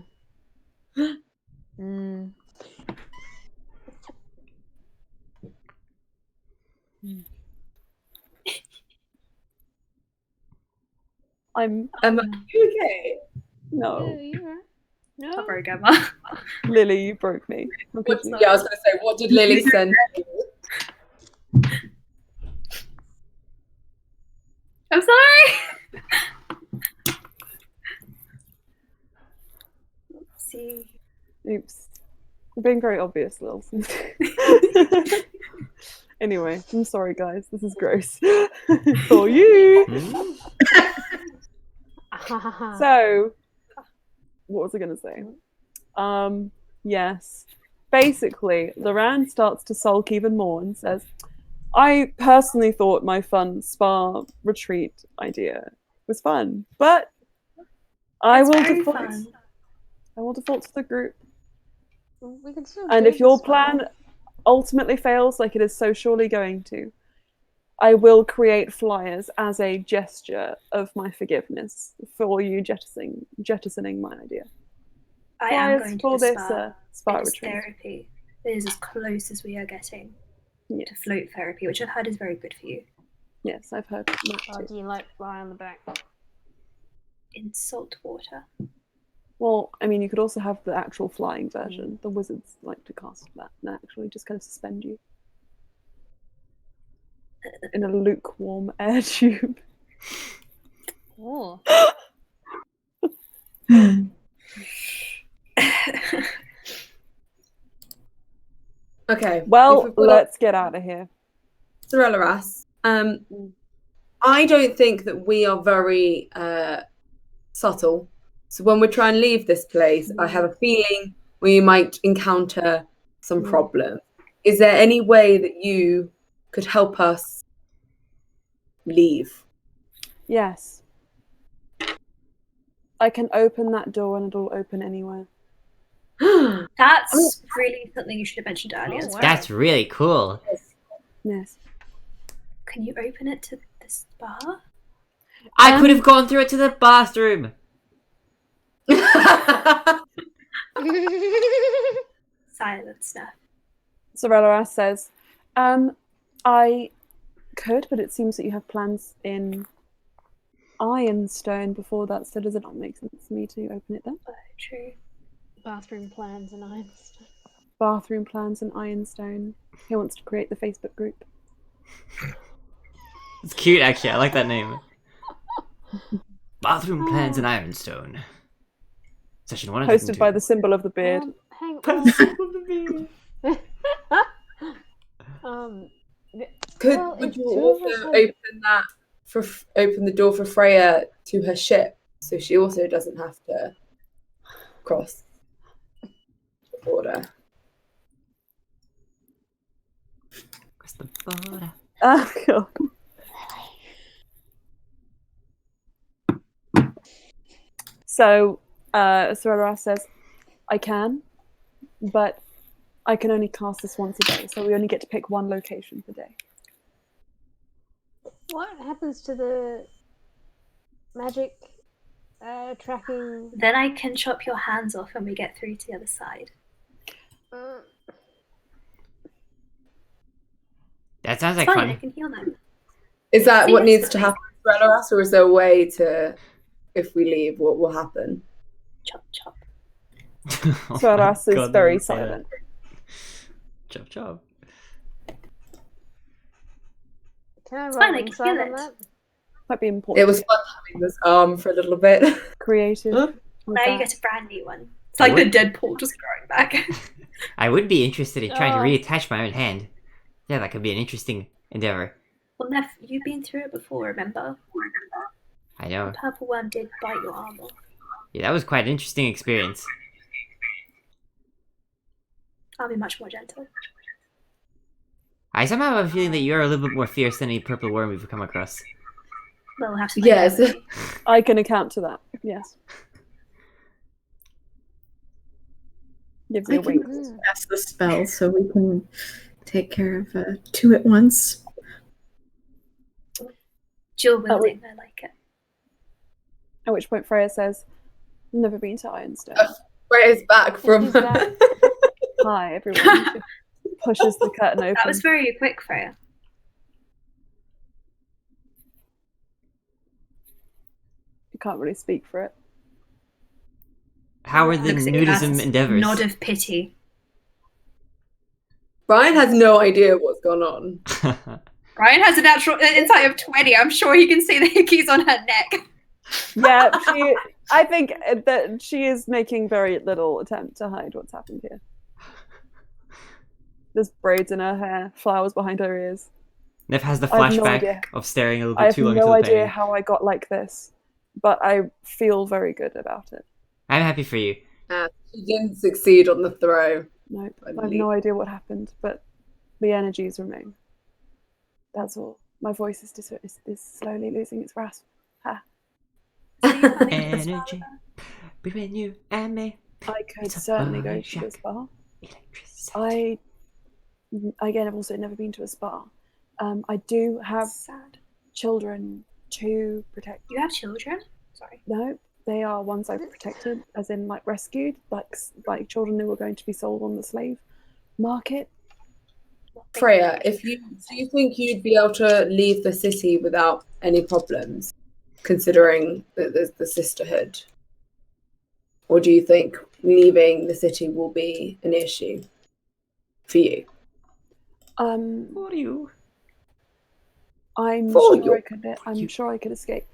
S4: Mm.
S1: I'm
S3: Am you okay?
S1: no.
S4: No.
S5: I'll broke Emma.
S1: Lily, you broke me. How could you?
S3: Yeah, I was going to say, what did Lily send you?
S5: I'm sorry. See.
S1: Oops. I'm being very obvious, Lil. Anyway, I'm sorry, guys. This is gross. For you. So, what was I going to say? Yes. Basically, Loran starts to sulk even more and says, I personally thought my fun spa retreat idea was fun, but I will default to the group.
S4: We can still
S1: And
S4: do
S1: if your
S4: this
S1: plan
S4: one.
S1: ultimately fails, like it is so surely going to, I will create flyers as a gesture of my forgiveness for you jettisoning my idea.
S5: I am
S1: Flyers
S5: going to
S1: for
S5: the
S1: this
S5: spa.
S1: spa
S5: It is
S1: retreat.
S5: therapy. It is as close as we are getting
S1: Yes.
S5: to float therapy, which I've heard is very good for you.
S1: Yes, I've heard that
S4: Oh,
S1: too.
S4: do you like fly on the back?
S5: In salt water.
S1: Well, I mean, you could also have the actual flying version. The wizards like to cast that and actually just kind of suspend you in a lukewarm air tube.
S4: Oh.
S3: Okay.
S1: Well, let's get out of here.
S3: Sorelleras. I don't think that we are very subtle. So when we try and leave this place, I have a feeling we might encounter some problem. Is there any way that you could help us leave?
S1: Yes. I can open that door and it'll open anywhere.
S5: That's really something you should have mentioned earlier.
S4: Oh, wow.
S2: That's really cool.
S1: Yes.
S5: Can you open it to the spa?
S2: I could have gone through it to the bathroom.
S5: Silence now.
S1: Sorelleras says, I could, but it seems that you have plans in Ironstone before that, so does it not make sense for me to open it then?
S5: Oh, true.
S4: Bathroom plans and Ironstone.
S1: Bathroom plans in Ironstone. He wants to create the Facebook group.
S2: It's cute, actually. I like that name. Bathroom plans in Ironstone. Session 1.
S1: Hosted by the symbol of the beard.
S4: Hang
S2: By
S4: on.
S2: the symbol of the beard.
S3: Would you also open the door for Freya to her ship, so she also doesn't have to cross the border?
S2: Cross the border.
S1: Oh, God. So, Sorelleras says, I can, but I can only cast this once a day, so we only get to pick one location per day.
S4: What happens to the magic tracking?
S5: Then I can chop your hands off when we get through to the other side.
S2: That sounds
S5: It's
S2: like
S5: fine, I
S2: fun.
S5: can heal them.
S3: Is that
S5: See,
S3: what
S5: that's
S3: needs
S5: not
S3: to
S5: nice.
S3: happen, Sorelleras, or is there a way to, if we leave, what will happen?
S5: Chop, chop.
S2: Oh
S1: Sorelleras
S2: my
S1: is
S2: God,
S1: very
S2: don't say that.
S1: silent.
S2: Chop chop.
S4: Can I
S5: It's
S4: roll
S5: fine, I can
S4: insight
S5: heal
S4: on
S5: it.
S4: that?
S1: Might be important.
S3: It was fun having this arm for a little bit.
S1: Creative.
S3: Huh?
S1: with
S5: Now you
S1: that.
S5: get a brand new one.
S7: It's like the Deadpool just growing back.
S2: I would be interested in trying to
S4: Oh.
S2: reattach my own hand. Yeah, that could be an interesting endeavor.
S7: Well, Neff, you've been through it before, remember?
S2: I know.
S7: The purple worm did bite your arm off.
S2: Yeah, that was quite an interesting experience.
S7: I'll be much more gentle.
S2: I somehow have a feeling that you're a little bit more fierce than any purple worm we've come across.
S7: Well, we'll have to find
S3: Yes.
S7: out, won't we?
S1: I can account to that. Yes. Gives you a wink.
S6: Cast the spell so we can take care of 2 at once.
S7: Dual wielding, I like it.
S1: At which point Freya says, "Never been to Ironstone."
S3: Freya's back from.
S4: Who's that?
S1: Hi, everyone. She pushes the curtain open.
S7: That was very quick, Freya.
S1: You can't really speak for it.
S2: How are the
S7: Looks at
S2: nudism
S7: Cass,
S2: endeavors?
S7: Nod of pity.
S3: Brian has no idea what's gone on.
S7: Brian has a natural insight of 20. I'm sure he can see the hickeys on her neck.
S1: Yeah, I think that she is making very little attempt to hide what's happened here. There's braids in her hair, flowers behind her ears.
S2: Nev has the
S1: I have no
S2: flashback
S1: idea.
S2: of staring a little
S1: I
S2: bit
S1: have
S2: too long
S1: no
S2: into the
S1: idea
S2: painting.
S1: how I got like this, but I feel very good about it.
S2: I'm happy for you.
S3: She didn't succeed on the throw.
S1: No,
S3: I
S1: I have
S3: believe.
S1: no idea what happened, but the energies remain. That's all. My voice is slowly losing its rasp. Ha.
S7: So you're planning to this
S2: Energy between you and me.
S1: I could
S2: It's a
S1: certainly go
S2: body
S1: to the
S2: shack.
S1: spa.
S2: Electricity.
S1: Again, I've also never been to a spa. I do have
S7: Sad.
S1: children to protect.
S7: You have children? Sorry.
S1: No, they are ones I've protected, as in like rescued, like children who were going to be sold on the slave market.
S3: Freya, do you think you'd be able to leave the city without any problems, considering that there's the sisterhood? Or do you think leaving the city will be an issue for you?
S2: For you.
S1: I'm
S3: For
S1: sure
S3: you.
S1: I'm sure I could escape.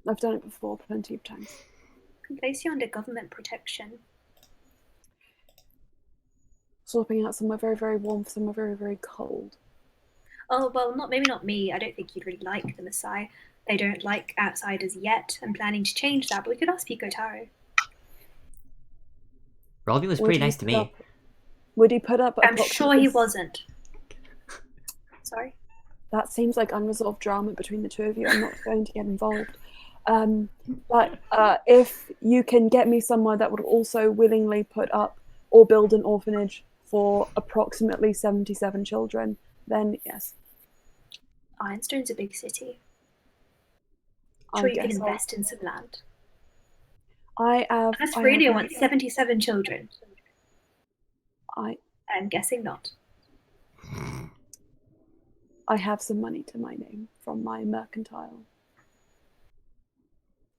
S1: I've done it before plenty of times.
S7: Can place you under government protection.
S1: Swapping out somewhere very, very warm for somewhere very, very cold.
S7: Oh, well, maybe not me. I don't think you'd really like the Maasai. They don't like outsiders yet. I'm planning to change that, but we could ask Pico Taro.
S2: Rolby was
S1: Would
S2: pretty
S1: he
S2: nice to
S1: put
S2: me.
S1: up- Would he put up?
S7: I'm sure he
S1: approximately-
S7: wasn't. Sorry?
S1: That seems like unresolved drama between the two of you. I'm not going to get involved. But if you can get me somewhere that would also willingly put up or build an orphanage for approximately 77 children, then yes.
S7: Ironstone's a big city.
S1: I
S7: Sure, you can
S1: guess
S7: invest in some land.
S1: I have.
S7: Unless
S1: I
S7: Radio
S1: have-
S7: wants 77 children.
S1: I
S7: I'm guessing not.
S1: have some money to my name from my mercantile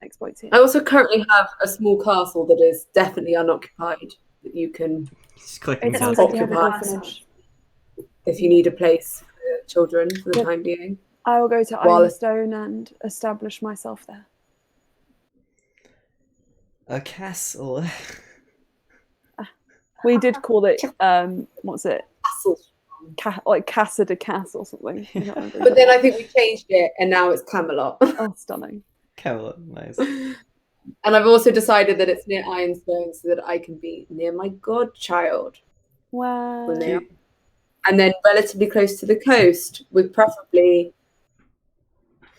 S1: exploits here.
S3: I also currently have a small castle that is definitely unoccupied that you can,
S2: Just clicking
S1: It
S2: it
S1: sounds
S2: up.
S1: like you have an
S3: Occupied.
S1: orphanage.
S3: if you need a place for children for the
S1: Yep.
S3: time being.
S1: I will go to
S3: While-
S1: Ironstone and establish myself there.
S2: A castle.
S1: We did call it what's it?
S3: Castle.
S1: Like Casa de Cass or something. I can't remember
S3: But then I think we changed it and now it's Camelot.
S1: oh, stunning.
S2: Camelot, nice.
S3: And I've also decided that it's near Ironstone so that I can be near my godchild.
S1: Wow.
S3: when they are. And then relatively close to the coast with preferably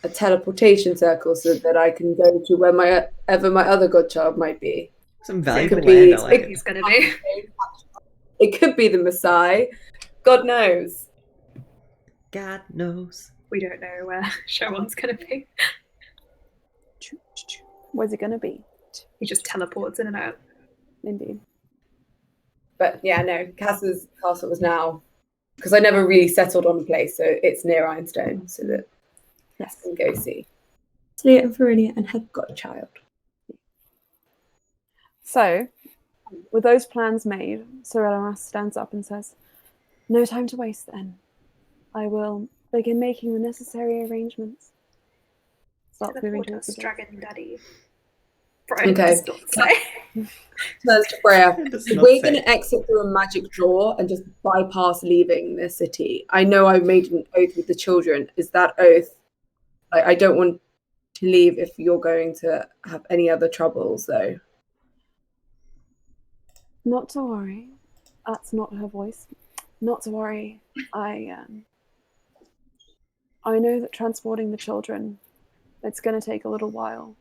S3: a teleportation circle so that I can go to wherever my other godchild might be.
S2: Some
S3: It
S2: valuable
S3: could be,
S2: land, I like it.
S7: He's gonna be.
S3: it could be the Maasai. God knows.
S2: God knows.
S7: We don't know where Sharon's gonna be.
S1: Where's it gonna be?
S7: He just teleports in and out.
S1: Indeed.
S3: But yeah, no, Cass's castle was now, because I never really settled on a place, so it's near Ironstone, so that
S1: Yes.
S3: I can go see Sleia and Verinia and her godchild.
S1: So, with those plans made, Sorella stands up and says, "No time to waste then. I will begin making the necessary arrangements." Starts moving
S7: Teleport
S1: towards the
S7: us,
S1: door.
S7: Dragon Daddy.
S5: Brian
S3: Okay.
S5: does not say.
S3: Turns to Freya.
S2: It does not
S3: We're
S2: say.
S3: going to exit through a magic door and just bypass leaving the city. I know I made an oath with the children. Is that oath? I don't want to leave if you're going to have any other troubles, though.
S1: Not to worry. That's not her voice. Not to worry. I know that transporting the children, it's going to take a little while.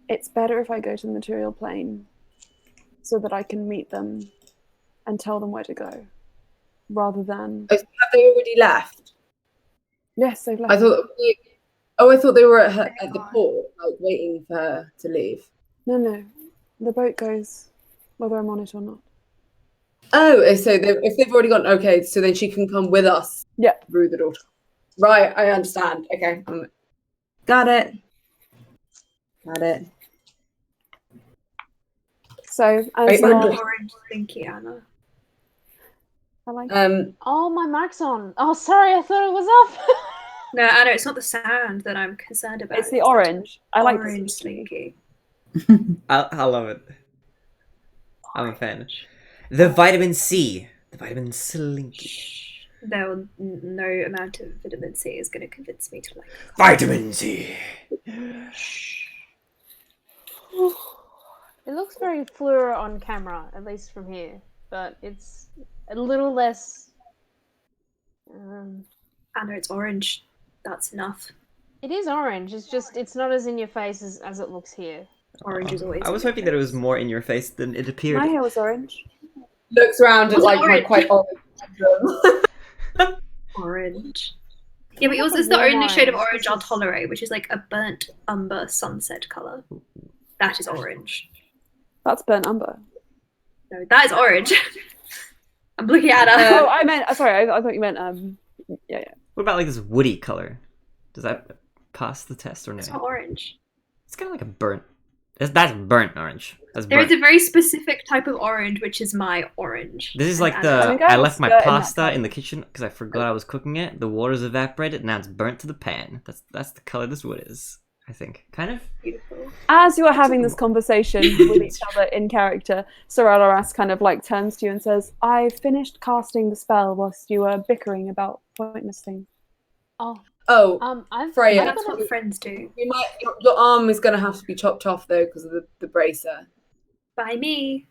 S1: It's better if I go to the material plane so that I can meet them and tell them where to go, rather than...
S3: Have they already left?
S1: Yes, they've left.
S3: I thought they were at the port, like waiting for her to leave.
S1: No. The boat goes whether I'm on it or not.
S3: Oh, so if they've already gone, okay, so then she can come with us.
S1: Yeah.
S3: Through the door. Right, I understand. Okay. Got it.
S1: So,
S3: Wait,
S1: as you are...
S5: Orange Slinky Anna.
S1: I like
S4: Oh, my mic's on. Oh, sorry, I thought it was off.
S5: No, Anna, it's not the sound that I'm concerned about.
S1: it's the orange. I like the
S5: Orange
S1: slinky.
S5: Slinky.
S2: I love it. I'm a fan. The vitamin C. The vitamin Slinky.
S5: No amount of vitamin C is going to convince me to like it.
S2: Vitamin C.
S4: It looks very fluor on camera, at least from here, but it's a little less.
S5: Anna, it's orange. That's enough.
S4: It is orange. It's just it's not as in your face as it looks here.
S5: Orange is always.
S2: I was
S5: in your
S2: hoping that it was
S5: face.
S2: more in your face than it appeared.
S1: My hair was orange.
S3: Looks around at
S5: Was it
S3: like my
S5: orange?
S3: quite orange.
S5: Orange. Yeah, but
S4: Like
S5: yours
S4: a
S5: is the
S4: warm
S5: only shade of
S4: orange.
S5: orange
S4: This
S5: I'll
S4: is-
S5: tolerate, which is like a burnt umber sunset color. That is orange.
S1: That's burnt umber.
S5: No, that is orange. I'm looking at her.
S1: Oh, I meant... sorry, I thought you meant... Yeah.
S2: What about like this woody color? Does that pass the test or no?
S5: It's not orange.
S2: It's kind of like a burnt. That's burnt orange. That's
S5: There
S2: burnt.
S5: is a very specific type of orange, which is my orange.
S2: This is
S5: And
S2: like
S5: Anna-
S2: the.
S1: think I
S2: I
S1: have
S2: left my
S1: skirt in that
S2: pasta
S1: colour.
S2: in the kitchen because I forgot I was cooking it. The water's evaporated. Now it's burnt to the pan. That's the color this wood is. I think kind of.
S5: Beautiful.
S1: As you are having this conversation with each other in character, Sorelloras kind of like turns to you and says, I finished casting the spell whilst you were bickering about pointless things.
S4: Oh,
S3: Oh,
S4: I've
S3: Freya.
S4: I've
S5: That's
S4: got a-
S5: what friends do.
S3: your arm is going to have to be chopped off though because of the bracer.
S5: By me.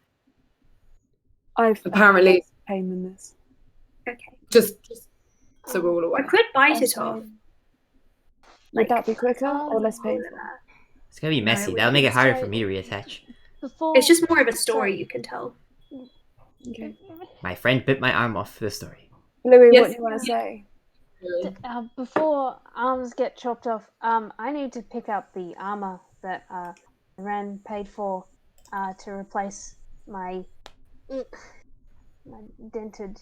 S1: I've
S3: Apparently.
S1: less pain than this.
S5: Okay.
S3: Just so we're all
S5: I
S3: aware.
S5: could bite
S1: Less
S5: it off.
S1: pain. Would that be quicker or less
S5: More than
S1: painful?
S5: that.
S2: It's gonna be
S5: No,
S2: messy.
S5: it
S2: That'll make it
S5: wouldn't.
S2: harder for me to reattach.
S4: before.
S5: It's just more of a story you can tell.
S1: Okay.
S2: My friend bit my arm off for the story.
S1: Louis,
S3: Yes.
S1: what do you want to say?
S4: Before arms get chopped off, I need to pick up the armor that Ran paid for to replace my dented.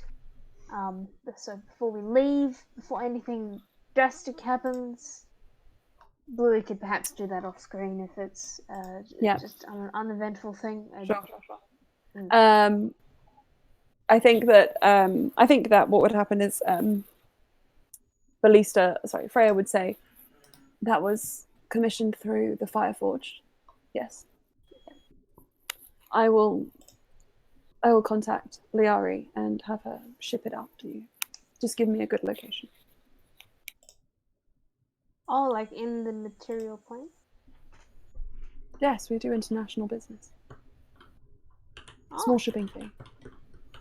S4: So before we leave, before anything drastic happens, Bluey could perhaps do that off screen if it's
S1: Yeah.
S4: just an uneventful thing.
S1: Sure. I think that what would happen is Freya would say that was commissioned through the Fireforge. Yes. I will contact Liari and have her ship it out to you. Just give me a good location.
S4: Oh, like in the material plane?
S1: Yes, we do international business.
S4: Oh.
S1: Small shipping fee.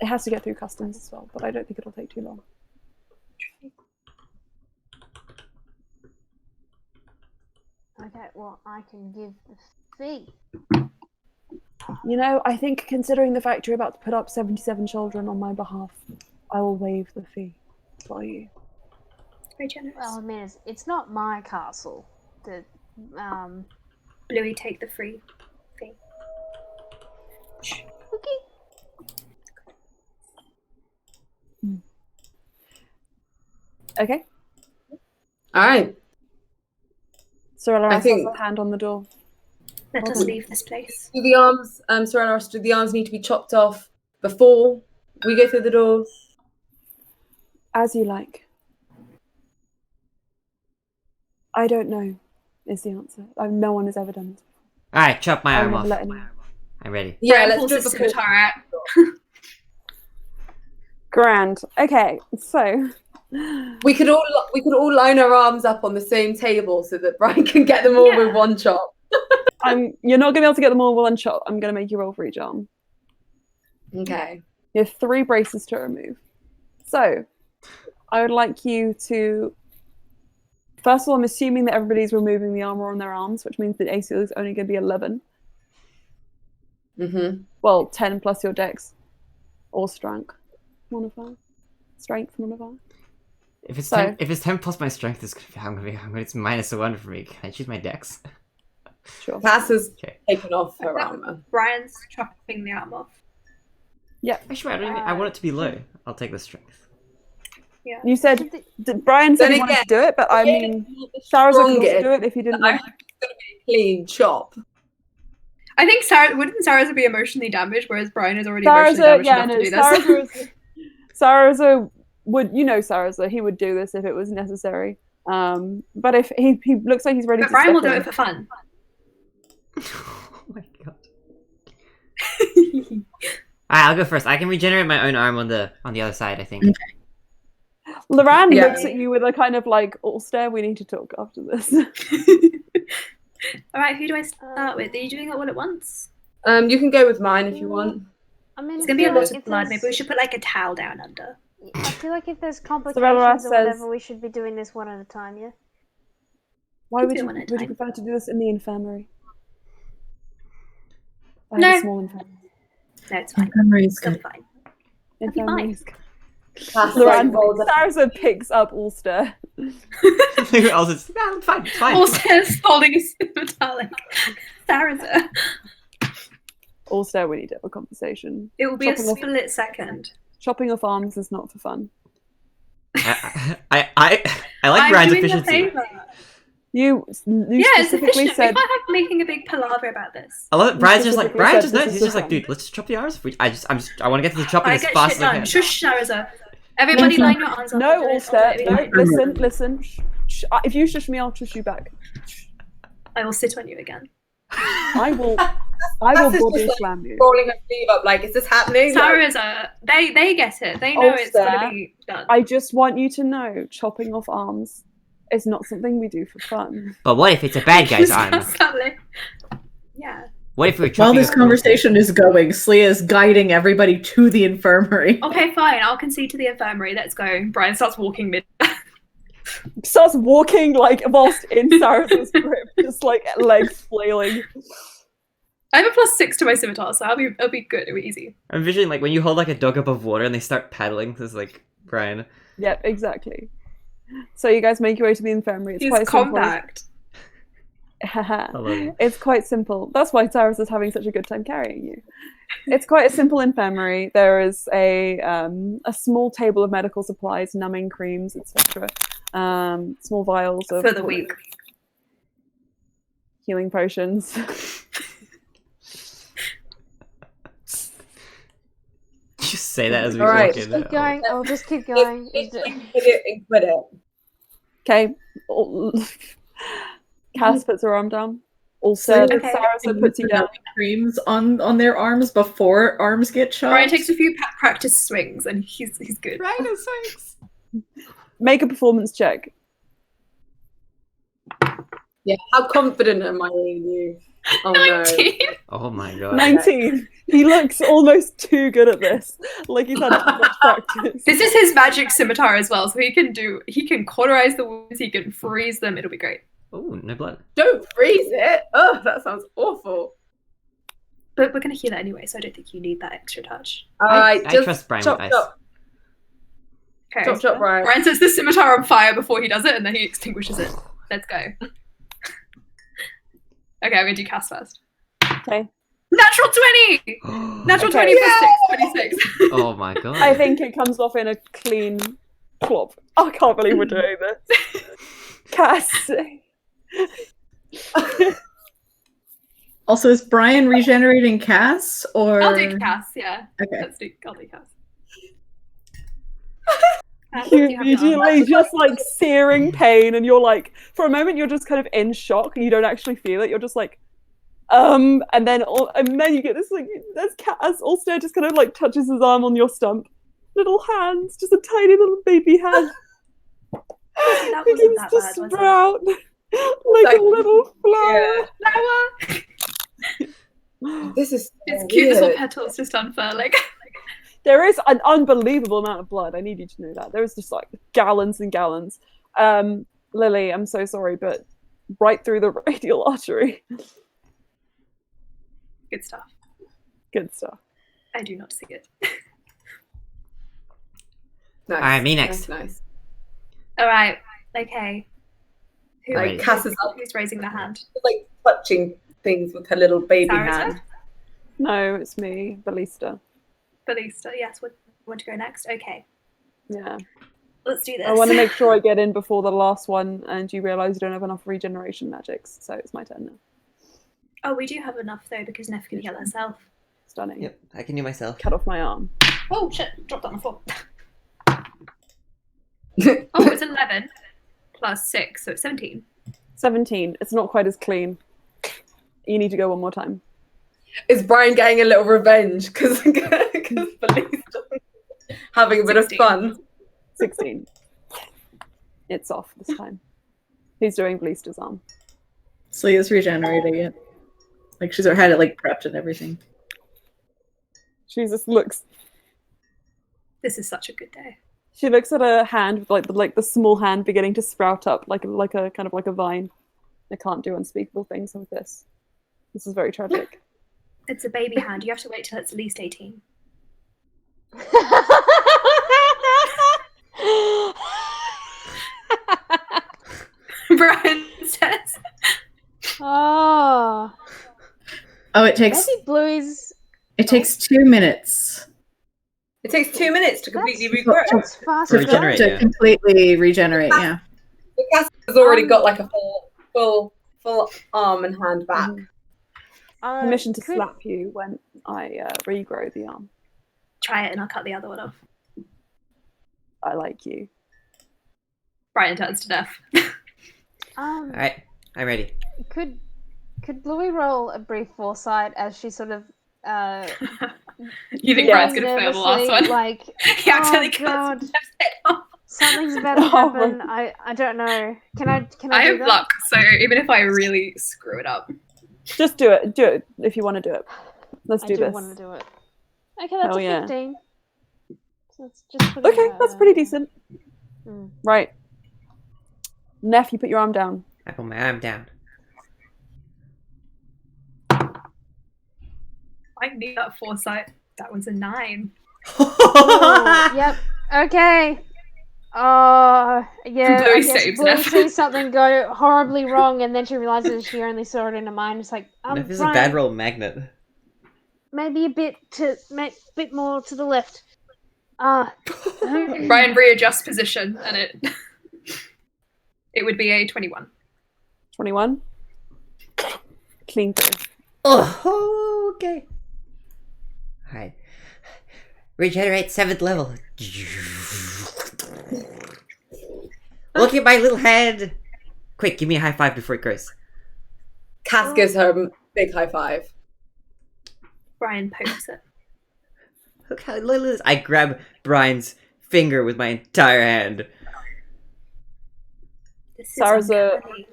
S1: It has to get through customs as well, but I don't think it'll take too long.
S4: Okay, well, I can give the fee.
S1: You know, I think considering the fact you're about to put up 77 children on my behalf, I will waive the fee for you.
S5: Very generous.
S4: Well, I mean, it's not my castle. The
S5: Bluey, take the free fee.
S4: okay.
S1: Okay.
S3: All right.
S1: Sorella
S3: I
S1: has
S3: think-
S1: a hand on the door.
S5: Let us
S1: Okay.
S5: leave this place.
S3: Do the arms, Sorella, do the arms need to be chopped off before we go through the door?
S1: As you like. I don't know, is the answer. No one has ever done this.
S2: Alright, chop my
S1: I'll
S2: arm
S1: never
S2: off.
S1: let anyone.
S2: I'm ready.
S3: Yeah,
S7: Brian
S3: let's
S7: pulls
S3: do
S7: his
S3: it because
S7: scimitar out.
S1: Grand. Okay, so
S3: we could all line our arms up on the same table so that Brian can get them all with
S7: Yeah.
S3: one chop.
S1: you're not gonna be able to get them all with one shot. I'm gonna make you roll for each arm.
S3: Okay.
S1: You have 3 braces to remove. So I would like you to. First of all, I'm assuming that everybody's removing the armor on their arms, which means the AC is only going to be 11.
S3: Mm-hmm.
S1: Well, 10 plus your dex. Or strength modifier. Strength modifier.
S2: If it's
S1: So-
S2: 10 plus my strength, it's -1 for me. Can I choose my dex?
S1: Sure.
S3: Cass has
S2: Okay.
S3: taken off her armor.
S7: Brian's chopping the arm off.
S2: Actually, I want it to be low. I'll take the strength.
S7: Yeah.
S1: You said
S4: Should the-
S1: Brian said
S3: Then
S1: he wanted
S3: again,
S1: to do it, but I mean, Sarah could also do it if you didn't
S3: I
S1: want.
S3: hope it's going to be a clean chop.
S7: I think wouldn't Sarah's be emotionally damaged, whereas Brian is already emotionally
S1: Sarah's
S7: damaged enough to do this.
S1: Sarah's would Sarah's he would do this if it was necessary. But if he looks like he's ready
S7: But
S1: to
S7: Brian
S1: step
S7: will do
S1: in.
S7: it for fun.
S2: Oh my god. Alright, I'll go first. I can regenerate my own arm on the other side, I think.
S1: Loran
S3: Yeah.
S1: looks at you with a kind of like all stare. We need to talk after this.
S7: All right, who do I start with? Are you doing it all at once?
S3: You can go with mine if you want.
S4: I mean,
S7: It's
S4: I
S7: gonna be a
S4: feel
S7: lot
S4: like
S7: of
S4: if
S7: blood. Maybe we
S4: there's-
S7: should put like a towel down under.
S4: I feel like if there's
S1: Sorella
S4: complications or
S1: says-
S4: whatever, we should be doing this one at a time, yeah?
S1: Why
S7: We
S1: would
S7: do
S1: you,
S7: one at a
S1: would you
S7: time.
S1: prefer to do this in the infirmary? I have
S7: No.
S1: a small infirmary.
S7: No, it's fine.
S3: Memory's
S7: It'll be fine. It'll be
S1: Infirmary.
S3: Cass
S1: Loran,
S3: rolls up.
S1: Sarah picks up Ulster.
S2: Who else is? No, it's fine. It's fine.
S7: Also holding a scimitar like Sarah's.
S1: Ulster, we need to have a conversation.
S7: It will be a
S1: Chopping off-
S7: split second.
S1: Chopping off arms is not for fun.
S2: I like
S7: I'm
S2: Brian's
S7: doing the
S2: efficiency.
S7: favour.
S1: You
S7: Yeah, it's
S1: specifically
S7: efficient.
S1: said
S7: We can't have making a big palaver about this.
S2: I love it. Brian's just like
S1: specifically
S2: Brian
S1: said
S2: just
S1: this
S2: knows.
S1: is
S2: He's
S1: for
S2: just like,
S1: fun.
S2: dude, let's just chop the arms. I want to get to the chopping
S7: I
S2: as
S7: get
S2: fast
S7: shit
S2: as I
S7: done.
S2: can.
S7: Shush, Sharaza. Everybody
S1: No,
S7: line your arms up.
S1: no,
S7: I'll do it,
S1: Ulster.
S7: I'll do it.
S1: No, listen. If you shush me, I'll shush you back.
S7: I will sit on you again.
S1: I will
S3: Cass is
S1: body
S3: just, like,
S1: slam you.
S3: rolling her sleeve up like, is this happening? Like,
S7: Sharaza, they get it. They know it's
S1: Ulster,
S7: gonna be done.
S1: I just want you to know, chopping off arms is not something we do for fun.
S2: But what if it's a bad guy's arm?
S7: Yeah.
S2: What if we're
S6: While
S2: chopping
S6: this
S2: up-
S6: conversation is going, Slya is guiding everybody to the infirmary.
S7: Okay, fine. I'll concede to the infirmary. Let's go. Brian starts walking mid.
S1: Starts walking like whilst in Sarah's grip, just like legs flailing.
S7: I have a +6 to my scimitar, so it'll be good. It'll be easy.
S2: I'm envisioning like when you hold like a dog above water and they start paddling. This is like Brian.
S1: Yep, exactly. So you guys make your way to the infirmary. It's
S7: He's
S1: quite simple.
S7: compact.
S2: love it.
S1: It's quite simple. That's why Cyrus is having such a good time carrying you. It's quite a simple infirmary. There is a small table of medical supplies, numbing creams, etc. Small vials of
S7: For the week.
S1: healing potions.
S2: Just say that as we
S3: All right.
S2: walk in.
S4: Keep going. I'll just keep
S3: Let's
S4: going.
S3: quit it and quit it.
S1: Okay. Cass puts her arm down. Also,
S7: Okay.
S1: Sarasa puts you down.
S6: Creams on their arms before arms get chopped.
S7: Brian takes a few practice swings and he's good.
S2: Brian swings.
S1: Make a performance check.
S3: Yeah, how confident am I in you? Oh no.
S7: 19.
S2: Oh my god.
S1: 19. He looks almost too good at this. Like he's had too much practice.
S7: This is his magic scimitar as well, so he can cauterize the wounds, he can freeze them, it'll be great.
S2: Oh, no blood.
S3: Don't freeze it. Oh, that sounds awful.
S7: But we're gonna heal it anyway, so I don't think you need that extra touch.
S3: Alright,
S2: I
S3: just
S2: trust Brian
S3: chop,
S2: with ice.
S3: chop,
S7: Okay.
S3: chop, chop, Brian.
S7: Brian sets the scimitar on fire before he does it, and then he extinguishes it. Let's go. Okay, I'm gonna do cast first.
S1: Okay.
S7: Natural 20! Natural
S1: Okay.
S7: 20 plus 6, 26.
S2: Oh my god.
S1: I think it comes off in a clean plop. I can't believe we're doing this. Cass.
S6: Also, is Brian regenerating Cass or?
S7: I'll do cast, yeah.
S6: Okay.
S7: I'll do cast.
S1: You immediately just like searing pain, and you're like, for a moment, you're just kind of in shock. You don't actually feel it. You're just like, And then you get this like as Ulster just kind of like touches his arm on your stump. Little hands, just a tiny little baby hand.
S5: That wasn't that bad, was
S1: sprout like a little flower.
S3: This is
S7: Its cute little petals just unfurling.
S1: There is an unbelievable amount of blood. I need you to know that. There is just like gallons and gallons. Lily, I'm so sorry, but right through the radial artery.
S7: Good stuff.
S1: Good stuff.
S7: I do not see it.
S3: Nice.
S2: Alright, me next.
S3: Nice.
S7: All right. Okay.
S3: Like Cass is up,
S7: Who's raising their hand?
S3: like touching things with her little baby
S7: Sarah's
S3: hand.
S7: up?
S1: No, it's me, Ballista.
S7: Ballista. Yes. Want to go next? Okay.
S1: Yeah.
S5: Let's do this.
S1: I want to make sure I get in before the last one, and you realise you don't have enough regeneration magics, so it's my turn now.
S5: Oh, we do have enough though because Neff can heal herself.
S1: Stunning.
S2: Yep, I can do myself.
S1: Cut off my arm.
S7: Oh shit! Dropped on the floor. Oh, it's 11 plus 6, so it's 17.
S1: 17. It's not quite as clean. You need to go one more time.
S3: Is Brian getting a little revenge because Ballista having a bit
S7: 16.
S3: of fun?
S1: 16. It's off this time. He's doing Ballista's arm.
S6: Slia's regenerating it. Like she's had it like prepped and everything.
S1: She just looks.
S7: This is such a good day.
S1: She looks at her hand with like the small hand beginning to sprout up like a kind of like a vine. I can't do unspeakable things with this. This is very tragic.
S5: It's a baby hand. You have to wait till it's at least 18.
S7: Brian says.
S4: Oh.
S6: Oh, it takes
S4: Maybe Bluey's.
S6: 2 minutes
S3: It takes 2 minutes to completely
S6: That's-
S3: regrow.
S4: That's fast.
S2: To regenerate.
S6: to
S2: Yeah.
S6: completely regenerate. Yeah.
S3: The Cass has already got like a full arm and hand back.
S1: Permission to
S4: could-
S1: slap you when I regrow the arm.
S5: Try it and I'll cut the other one off.
S1: I like you.
S7: Brian turns to death.
S2: Alright, I'm ready.
S4: Could Bluey roll a brief foresight as she sort of
S7: You think
S1: Yeah.
S7: Brian's gonna fail the last one?
S4: Like,
S7: He accidentally
S4: oh,
S7: cuts
S4: God.
S7: Jeff's head off.
S4: something's about to
S1: Oh my-
S4: happen. I don't know. Can I
S7: I
S4: do
S7: have
S4: that?
S7: luck, so even if I really screw it up.
S1: Just do it. Do it if you want to do it. Let's
S4: I
S1: do
S4: do
S1: this.
S4: want to do it. Okay, that's
S1: Hell
S4: a
S1: yeah.
S4: 15. So let's just put
S1: Okay,
S4: it,
S1: that's pretty decent.
S4: Hmm.
S1: Right. Neff, you put your arm down.
S2: I put my arm down.
S7: I need that foresight. That was a 9.
S4: Oh, yep. Okay. Yeah.
S7: Bluey
S4: I guess
S7: saves
S4: Bluey
S7: Neff.
S4: sees something go horribly wrong, and then she realizes she only saw it in her mind. It's like,
S2: Neff is a
S4: Brian,
S2: bad roll magnet.
S4: maybe a bit more to the left.
S7: Brian readjusts position, and it would be a 21.
S1: 21. Clean through.
S2: Oh, okay. Alright. Regenerate 7th level. Look at my little hand. Quick, give me a high five before it grows.
S3: Cass gives her a big high five.
S5: Brian pokes it.
S2: Look how little it is. I grab Brian's finger with my entire hand.
S5: This is
S1: Sarah's a-
S5: uncanny.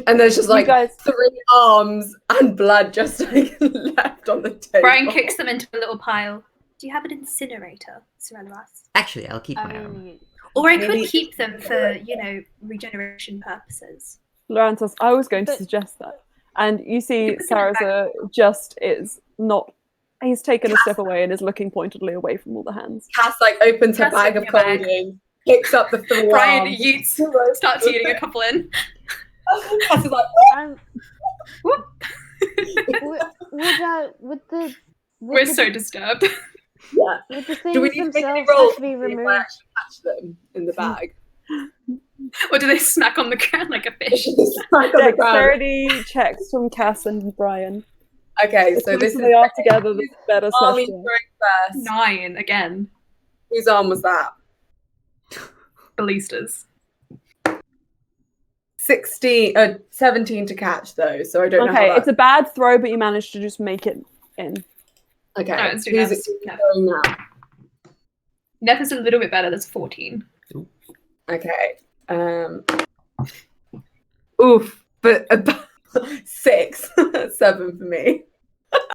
S3: And there's just
S1: You
S3: like
S1: guys-
S3: 3 arms and blood just like left on the table.
S7: Brian kicks them into a little pile.
S5: Do you have an incinerator, Sorellas?
S2: Actually, I'll keep
S4: I
S2: my arm.
S4: mean,
S5: Or I
S3: Maybe-
S5: could keep them for, regeneration purposes.
S1: Lorantos, I was going to
S4: But-
S1: suggest that. And you see Sarah's just is not... He's taken a step away and is looking pointedly away from all the hands.
S3: Cass like opens her
S7: Cass,
S3: bag of
S7: open your bag.
S3: clothing, picks up the 3
S7: Brian
S3: arms.
S7: starts eating a couple in.
S3: Cass is like,
S4: would the
S7: We're so disturbed.
S3: yeah.
S4: would the
S3: Do we
S4: things
S3: need to make any
S4: themselves
S3: rolls
S4: have to be
S3: to see if I
S4: removed?
S3: actually catch them in the bag?
S7: Or do they smack on the ground like a fish?
S3: Like on the ground.
S1: Dexterity checks from Cass and Brian.
S3: Okay,
S1: The
S3: so this
S1: closer
S3: is
S1: they are together, the better
S3: army
S1: session.
S3: throwing first.
S7: 9 again.
S3: Whose arm was that?
S7: Ballistas.
S3: 17 to catch though, so I don't know how
S1: Okay,
S3: that...
S1: it's a bad throw, but you managed to just make it in.
S3: Okay,
S7: Alright, let's do
S3: who's
S7: Neff's.
S3: it going now?
S7: Neff is a little bit better. That's 14.
S3: Okay. Oof, but 6, 7 for me.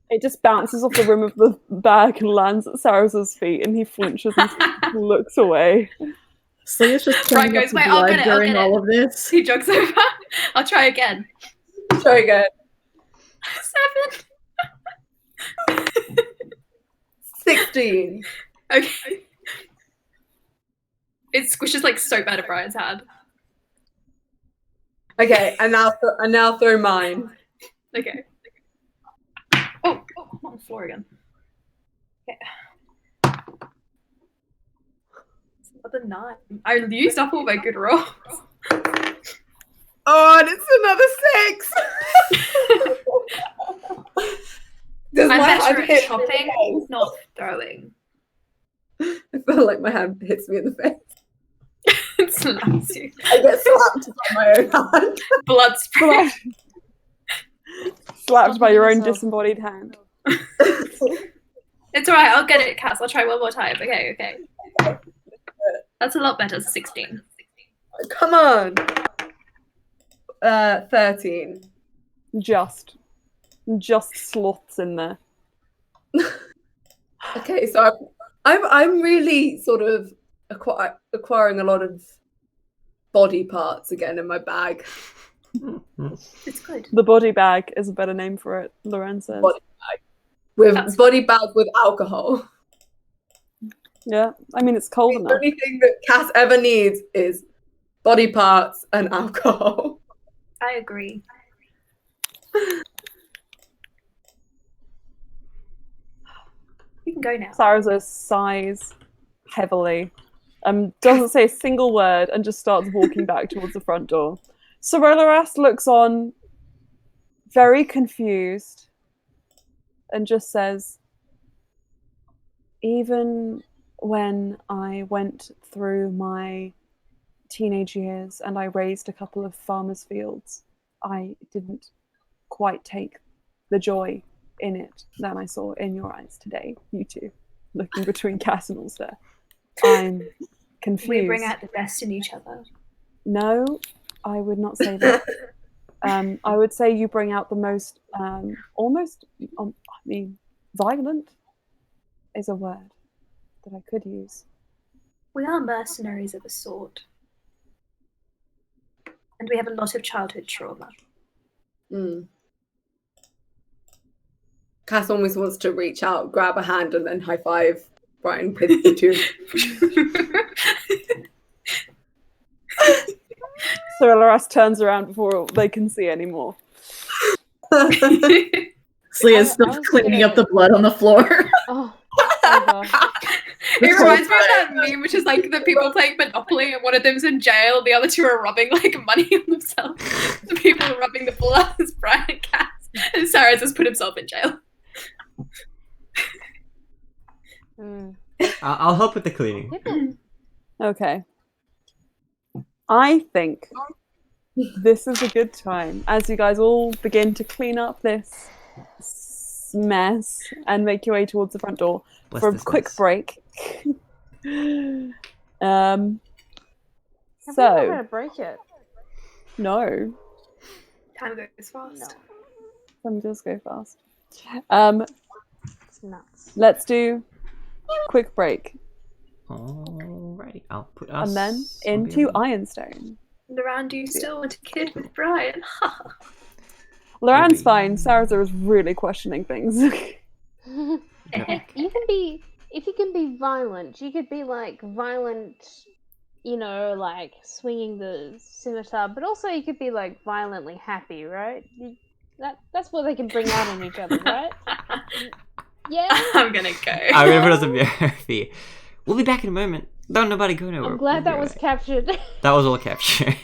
S1: It just bounces off the rim of the bag and lands at Sarah's feet, and he flinches and looks away.
S6: Slya's just
S7: Brian
S6: cleaning up
S7: goes,
S6: the
S7: "Wait, I'll
S6: blood
S7: get it, I'll
S6: during
S7: get it."
S6: all of this.
S7: He jogs over. I'll try again.
S3: Try again.
S7: 7.
S3: 16.
S7: Okay. It squishes like so bad at Brian's hand.
S3: Okay, and now throw mine.
S7: Okay. Oh, I'm on the floor again. Okay. It's another 9. I used up all my good rolls.
S3: Oh, and it's another 6. Does
S7: I'm
S3: my
S7: better
S3: hand
S7: at
S3: hit
S7: chopping,
S3: me in the face?
S7: not throwing.
S3: I feel like my hand hits me in the face.
S7: It slaps you.
S3: I get slapped by my own hand.
S7: Blood spray.
S1: Slapped by your own
S4: Yourself.
S1: disembodied hand.
S7: It's alright, I'll get it, Cass. I'll try one more time. Okay. That's a lot better. 16.
S3: Come on. 13.
S1: Just sloths in there.
S3: Okay, so I'm really sort of acquiring a lot of body parts again in my bag.
S7: It's good.
S1: The body bag is a better name for it, Loren says.
S3: Body With
S7: That's
S3: body bag with alcohol.
S1: Yeah, I mean, it's cold
S3: The
S1: enough.
S3: only thing that Cass ever needs is body parts and alcohol.
S7: I agree. You can go now.
S1: Sarza sighs heavily, doesn't say a single word, and just starts walking back towards the front door. Sorelaras looks on, very confused, and just says, even when I went through my teenage years and I raised a couple of farmers' fields, I didn't quite take the joy in it that I saw in your eyes today, you two, looking between Cass and Ulster. I'm confused.
S7: We bring out the best in each other.
S1: No, I would not say that. I would say you bring out the most, violent is a word that I could use.
S7: We are mercenaries of a sort. And we have a lot of childhood trauma.
S3: Cass almost wants to reach out, grab a hand, and then high five Brian with the two.
S1: Sorelaras turns around before they can see anymore.
S6: Slya's still cleaning up the blood on the floor.
S4: Oh my gosh.
S7: It reminds me of that meme, which is like the people playing Monopoly, and one of them's in jail, and the other two are rubbing like money on themselves. The people are rubbing the blood as Brian and Cass, and Sarah just put himself in jail.
S2: I'll help with the cleaning.
S1: Okay. I think this is a good time as you guys all begin to clean up this mess and make your way towards the front door for a quick break.
S4: Have we not
S1: So,
S4: had a break yet?
S1: no,
S7: Time goes fast.
S4: No.
S1: let me just go fast.
S4: It's nuts.
S1: Let's do quick break
S2: Alrighty, I'll put us.
S1: and then
S2: on
S1: into
S2: the-
S1: Ironstone.
S7: Loran, do you still want a kid with Brian?
S1: Loran's fine. Sarah is really questioning things.
S4: Like, you can be, if you can be violent, you could be like violent, you know, like swinging the scimitar, but also you could be like violently happy, right? That's what they can bring out in each other, right? Yeah.
S7: I'm gonna go.
S2: I'm gonna put us on BRB. We'll be back in a moment. Don't nobody go nowhere.
S4: I'm glad
S2: We'll
S4: that
S2: be
S4: was
S2: right back.
S4: captured.
S2: That was all captured.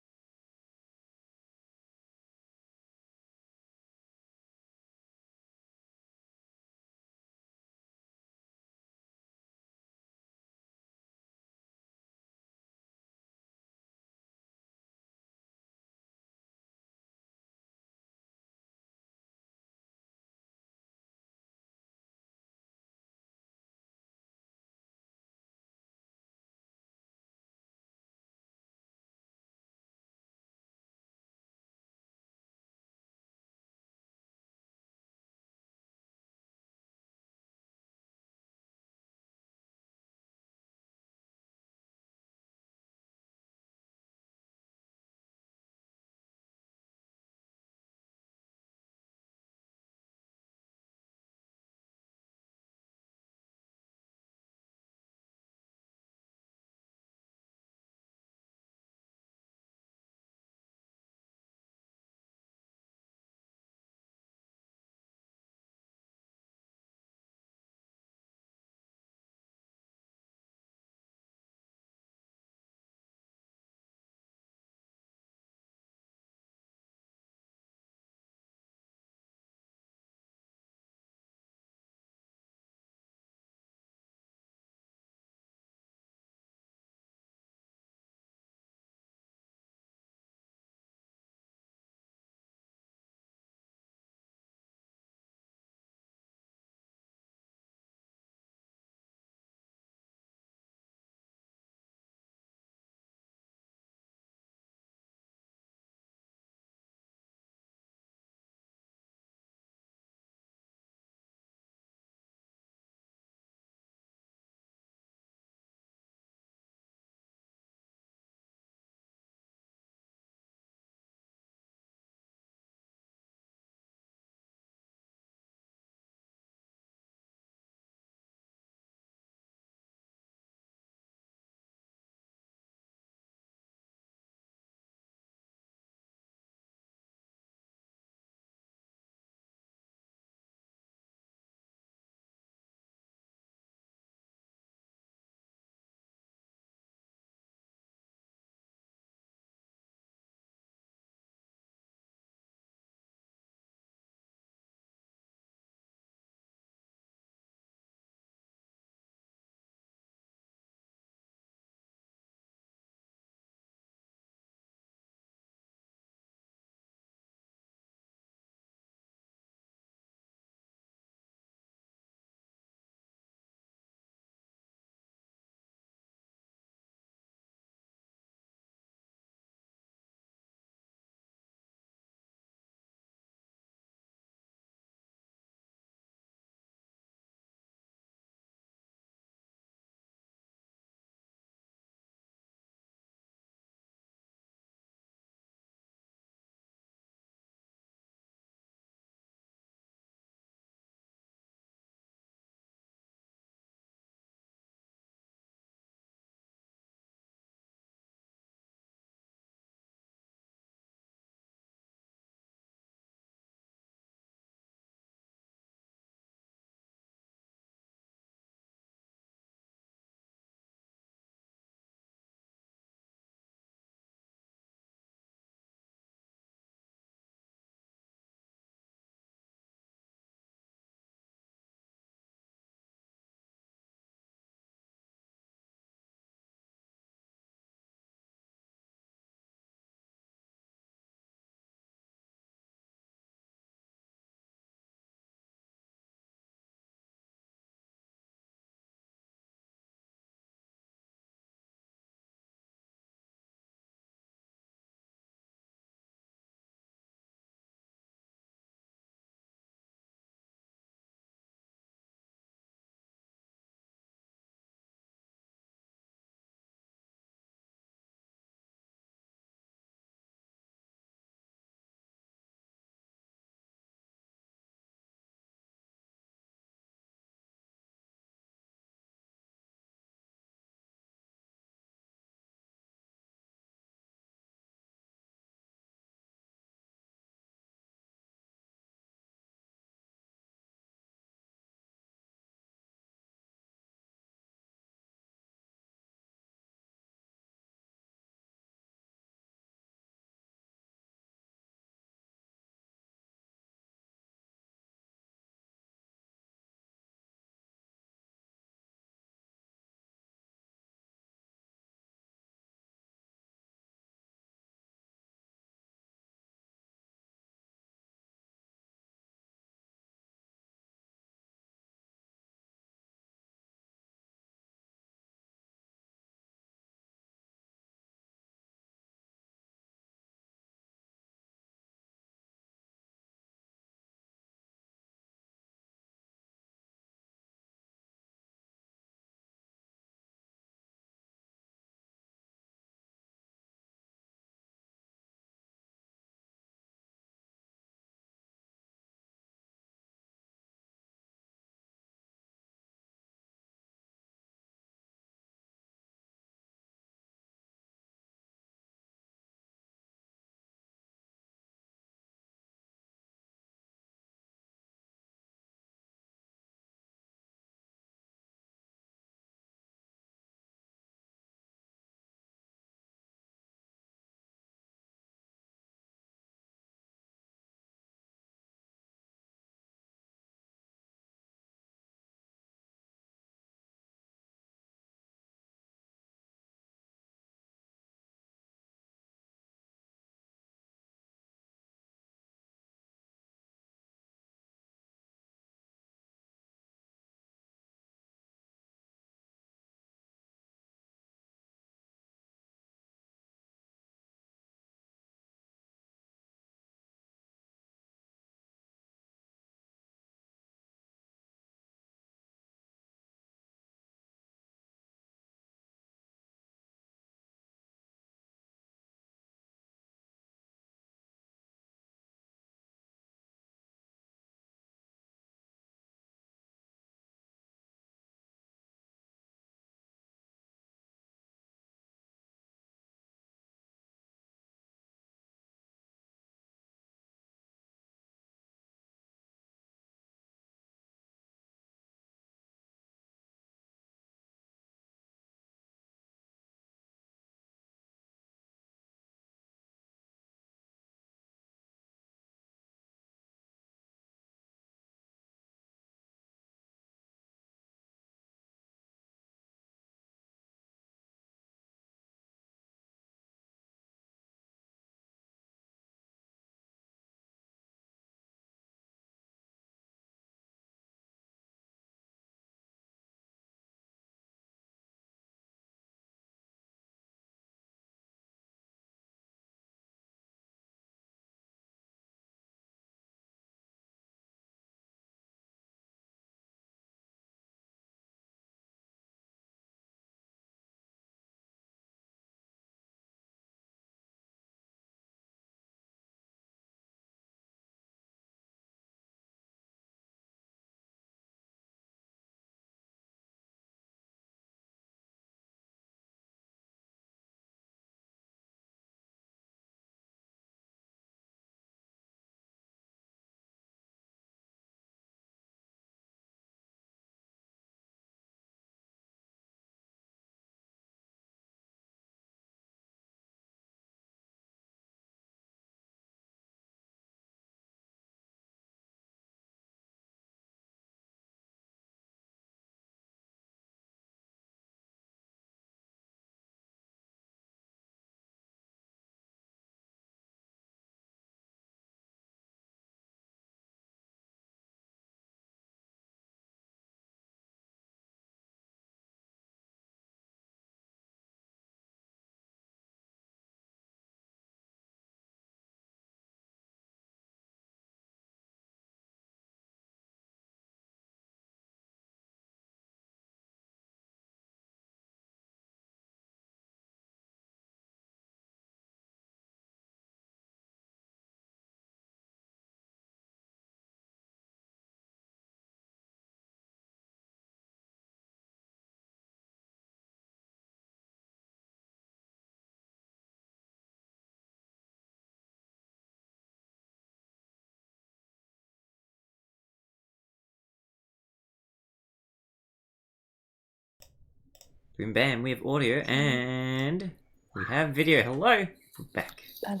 S2: Boom bam, we have audio and we have video. Hello. We're back.
S1: Hello.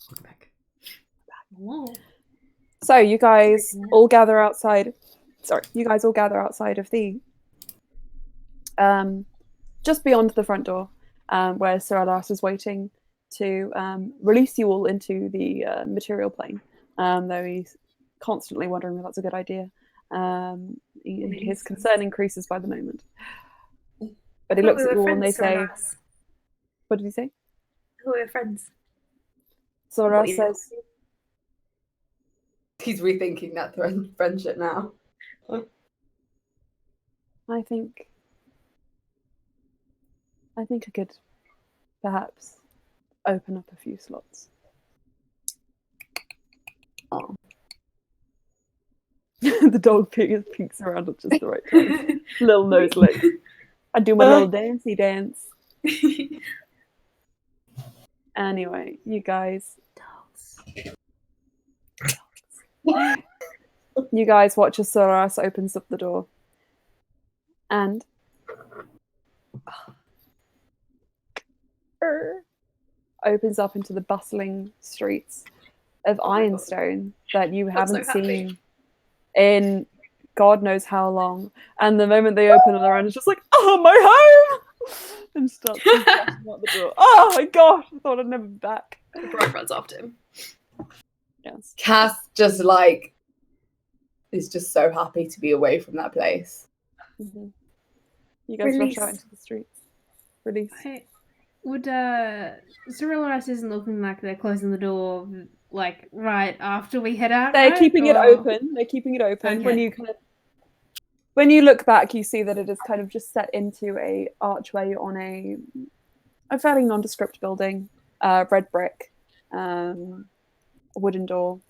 S2: Welcome back.
S4: Whoa.
S1: So you guys all gather outside. Sorry, you guys all gather outside of the just beyond the front door, where Saralas is waiting to release you all into the material plane. Though he's constantly wondering if that's a good idea. His concern increases by the moment. But he looks at you all and they say, "What did he say?"
S5: Who are friends?
S1: Saralas says,
S3: He's rethinking that friendship now.
S1: I think I could perhaps open up a few slots.
S3: Oh.
S1: The dog peeks around at just the right time. Little nose lick. I do my little dancey dance. Anyway, you guys. You guys watch as Soras opens up the door. And opens up into the bustling streets of Ironstone that you haven't seen in God knows how long. And the moment they open it around, it's just like, oh, my home! And starts out the door. Oh my gosh, I thought I'd never be back.
S7: Brian runs after him.
S1: Yes.
S3: Cass just like is just so happy to be away from that place.
S1: Mm-hmm. You guys rush out into the streets. Release.
S4: Hey, would Cyrillus isn't looking like they're closing the door like right after we head out?
S1: They're
S4: right?
S1: keeping it open. They're keeping it open.
S4: Okay.
S1: When you look back, you see that it is kind of just set into a archway on a fairly nondescript building, red brick, wooden door.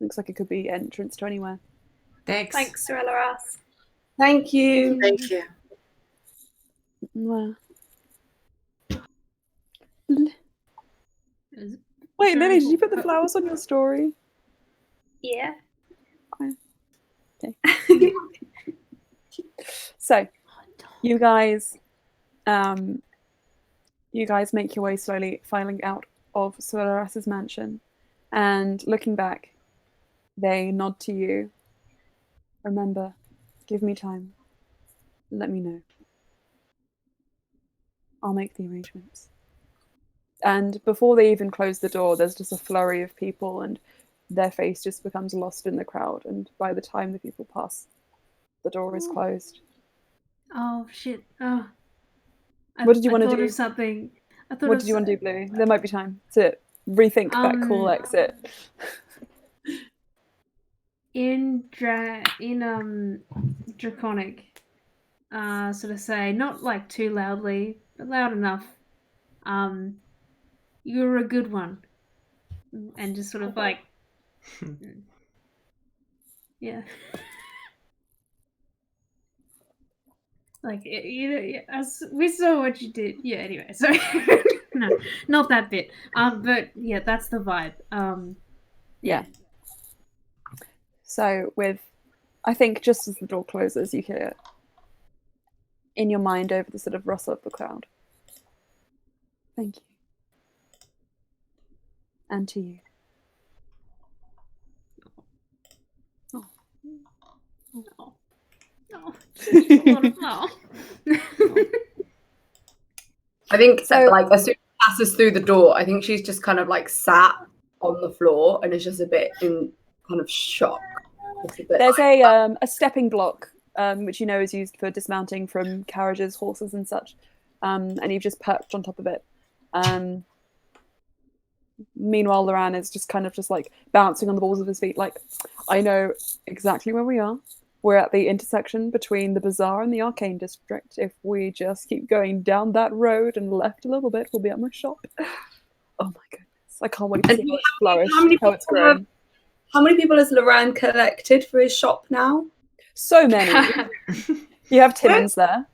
S1: Looks like it could be entrance to anywhere.
S2: Thanks.
S5: Thanks, Saralas.
S3: Thank you.
S6: Thank you.
S1: Well.
S4: Is-
S1: Wait, Lily, did you put the flowers on your story?
S5: Yeah.
S1: Okay. So, you guys make your way slowly, filing out of Solaras's mansion, and looking back, they nod to you. Remember, give me time. Let me know. I'll make the arrangements. And before they even close the door, there's just a flurry of people, and their face just becomes lost in the crowd. And by the time the people pass, the door is closed.
S4: Oh shit! Oh.
S1: What did you want to
S4: thought
S1: do?
S4: Of something. I thought
S1: What
S4: of
S1: did you want to do, Bluey? There might be time to rethink that cool exit.
S4: In Draconic, sort of say, not like too loudly, but loud enough. You're a good one, and just sort of like, yeah, like as we saw what you did. Yeah. Anyway, sorry, no, not that bit. But yeah, that's the vibe.
S1: Yeah. So I think just as the door closes, you hear in your mind over the sort of rustle of the crowd. Thank you. And to you.
S4: Oh. No. No. A lot of no.
S3: I think
S1: So-
S3: like as soon as she passes through the door, I think she's just kind of like sat on the floor and is just a bit in kind of shock.
S1: There's a stepping block, which you know is used for dismounting from carriages, horses, and such, and you've just perched on top of it. Meanwhile, Loran is just kind of just like bouncing on the balls of his feet, like, I know exactly where we are. We're at the intersection between the Bazaar and the Arcane District. If we just keep going down that road and left a little bit, we'll be at my shop. Oh my goodness. I can't wait to see how it's flourished, how it's grown.
S3: How many people has Loran collected for his shop now?
S1: So many. You have Timmins there.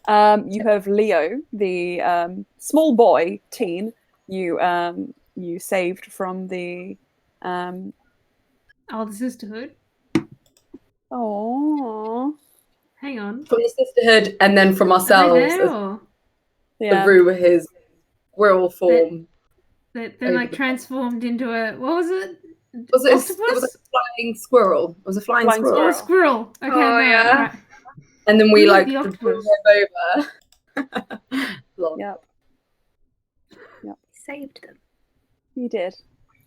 S1: You have Leo, the small boy, teen, you saved from the...
S4: Oh, the sisterhood.
S1: Oh,
S4: Hang on.
S3: From the sisterhood, and then from
S4: Are they
S3: ourselves,
S4: there,
S3: as
S4: or
S1: Yeah.
S3: through his squirrel form.
S4: they're like transformed into a what was it?
S3: Was it?
S4: Octopus?
S3: It was a flying squirrel. It was a flying
S1: Flying
S3: squirrel.
S4: Oh, a squirrel. Okay,
S7: Oh,
S4: right,
S7: yeah.
S4: right.
S3: And then we
S4: Who was
S3: like
S4: the
S3: drew
S4: octopus?
S3: him over. Lol.
S1: Yep.
S5: Saved them.
S1: You did.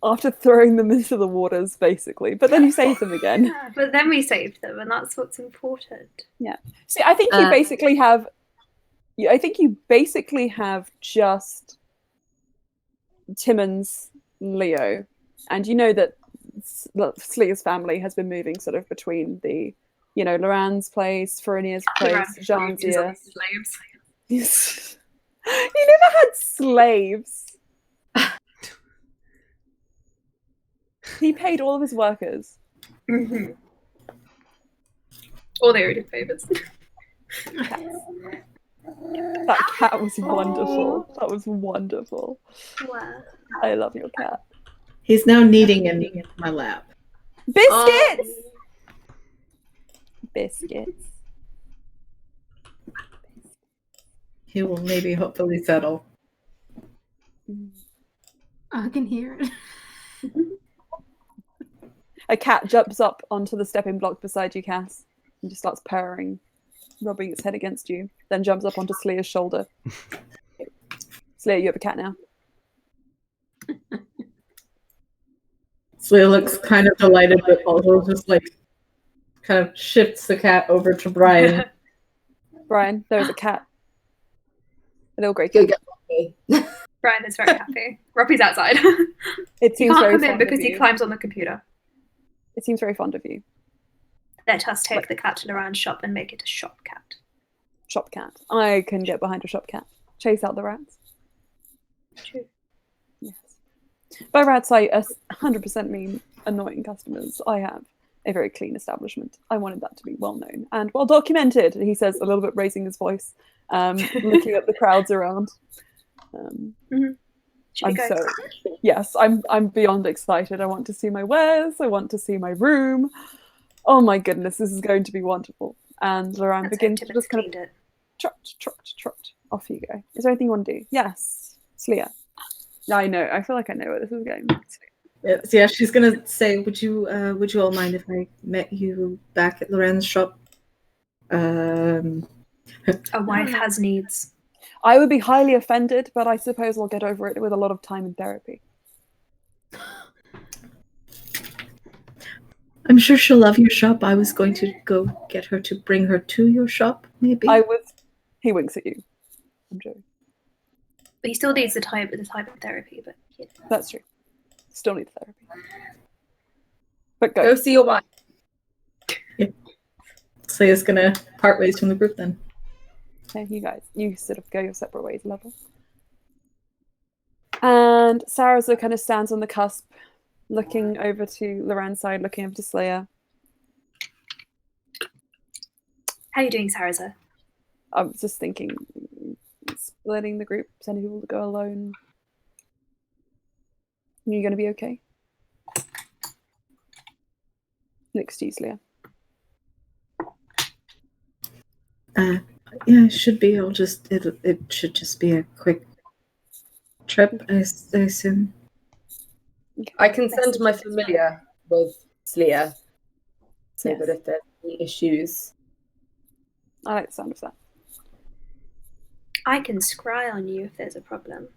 S1: After throwing them into the waters, basically. But then you saved them again.
S5: Yeah, but then we saved them, and that's what's important.
S1: See, I think you basically have. I think you basically have just Timmons, Leo, and you know that Slea's family has been moving sort of between the, Loran's place, Farinia's place, Jean's ear.
S7: Slaves.
S1: You never had slaves. He paid all of his workers.
S7: Mm-hmm. Or they owed him favors.
S1: That cat was wonderful. That was wonderful.
S5: Wow.
S1: I love your cat.
S6: He's now kneading in my lap.
S1: Biscuits! Biscuits.
S6: He will maybe hopefully settle.
S4: I can hear it.
S1: A cat jumps up onto the stepping block beside you, Cass, and just starts purring, rubbing its head against you, then jumps up onto Slea's shoulder. Slea, you have a cat now.
S6: Slea looks kind of delighted, but also just like kind of shifts the cat over to Brian.
S1: Brian, there is a cat. A little grey
S3: Go
S1: cat.
S3: get Robbie.
S7: Brian is very happy. Robbie's outside.
S1: It
S7: He
S1: seems
S7: can't
S1: very
S7: come in
S1: fond
S7: because
S1: of
S7: he
S1: you.
S7: climbs on the computer.
S1: It seems very fond of you.
S5: Let us take the cat to Loran's shop and make it a shop cat.
S1: Shop cat. I can get behind a shop cat. Chase out the rats.
S5: True.
S1: Yes. By rats, I 100% mean annoying customers. I have a very clean establishment. I wanted that to be well known and well documented, he says, a little bit raising his voice, looking at the crowds around.
S5: Should we go?
S1: Yes, I'm beyond excited. I want to see my wares. I want to see my room. Oh my goodness, this is going to be wonderful. And Loran
S5: Let's hope
S1: begins to
S5: Timmons
S1: just kind of
S5: cleaned it.
S1: trot. Off you go. Is there anything you want to do? Yes, Slea. I know. I feel like I know where this is going.
S6: Yeah, she's gonna say, would you all mind if I met you back at Loren's shop?
S5: A wife has needs.
S1: I would be highly offended, but I suppose I'll get over it with a lot of time and therapy.
S6: I'm sure she'll love your shop. I was going to go get her to bring her to your shop, maybe.
S1: He winks at you. I'm joking.
S5: But he still needs the type of therapy, but yeah.
S1: That's true. Still need therapy. But
S3: Go see your wife.
S6: Slea's gonna part ways from the group then.
S1: Okay, you sort of go your separate ways, level. And Sarahza kind of stands on the cusp, looking over to Loran's side, looking over to Slea.
S5: How are you doing, Sarahza?
S1: I was just thinking, splitting the group, sending people to go alone. Are you going to be okay? Looks to you, Slea.
S6: Yeah, it should be. It should just be a quick trip, I assume.
S3: I can send my familiar with Slea so
S1: Yes.
S3: that if there's any issues.
S1: I like the sound of that.
S5: I can scry on you if there's a problem.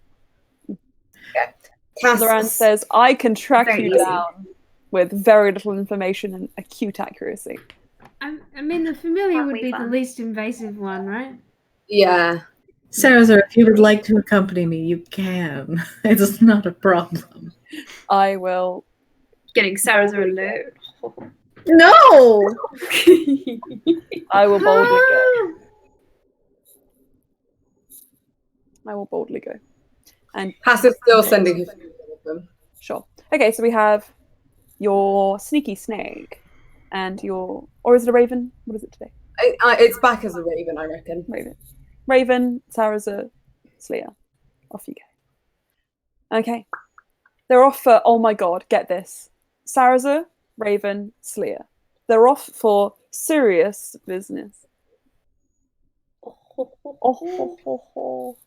S1: Loran says, I can track
S5: Very
S1: you
S5: easy.
S1: down with very little information and acute accuracy.
S4: I mean, the familiar
S5: Can't
S4: would
S5: wait
S4: be
S5: fun.
S4: the least invasive one, right?
S3: Yeah.
S6: Sarah, if you would like to accompany me, you can. It's not a problem.
S1: I will.
S5: Getting Sarahza alone.
S6: No!
S1: I will boldly go. I will boldly go. And
S3: Hass is still sending his familiar with them.
S1: sure. Okay, so we have your sneaky snake and your, or is it a raven? What is it today?
S3: It's back as a raven, I reckon.
S1: Raven, Sarahza, Slea. Off you go. Okay. They're off for, oh my god, get this. Sarahza, Raven, Slea. They're off for serious business.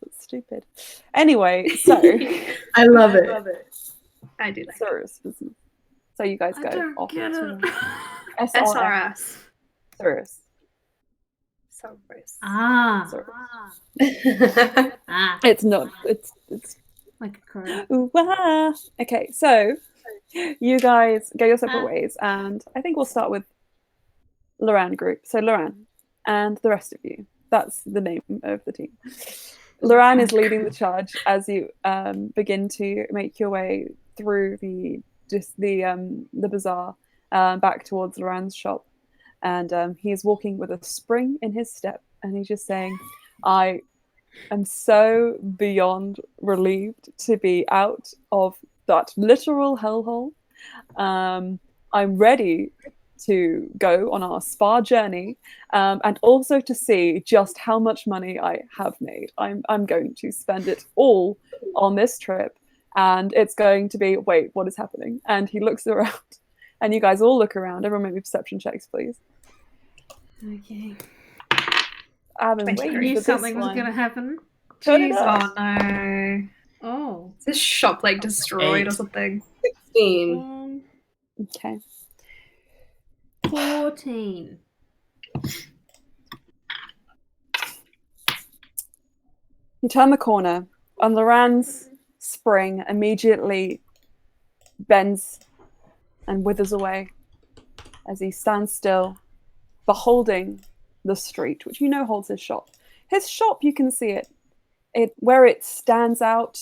S1: That's stupid. Anyway, so
S6: I love it.
S7: I do like
S1: Cyrus business. So you guys go.
S8: don't get it.
S1: SRS. Cyrus.
S5: Cerberus.
S1: It's not. It's
S8: like a crow.
S1: ooh, wah. Okay, so you guys go your separate ways, and I think we'll start with Loran group. So Loran and the rest of you. That's the name of the team. Loran is leading the charge as you begin to make your way through the bazaar back towards Loran's shop, and he's walking with a spring in his step, and he's just saying, "I am so beyond relieved to be out of that literal hellhole. I'm ready to go on our spa journey, and also to see just how much money I have made. I'm going to spend it all on this trip, and it's going to be, wait, what is happening?" And he looks around, and you guys all look around. Everyone make me perception checks, please.
S8: Okay.
S1: I've been
S8: I
S1: waiting
S8: knew
S1: for this
S8: something was
S1: one.
S8: going to happen.
S1: Turn it
S7: Oh
S1: up.
S7: no.
S8: Oh.
S7: Is this shop like destroyed or something?
S3: 16.
S1: Okay.
S8: 14.
S1: You turn the corner, and Loran's spring immediately bends and withers away as he stands still, beholding the street, which you know holds his shop. His shop, you can see it where it stands out,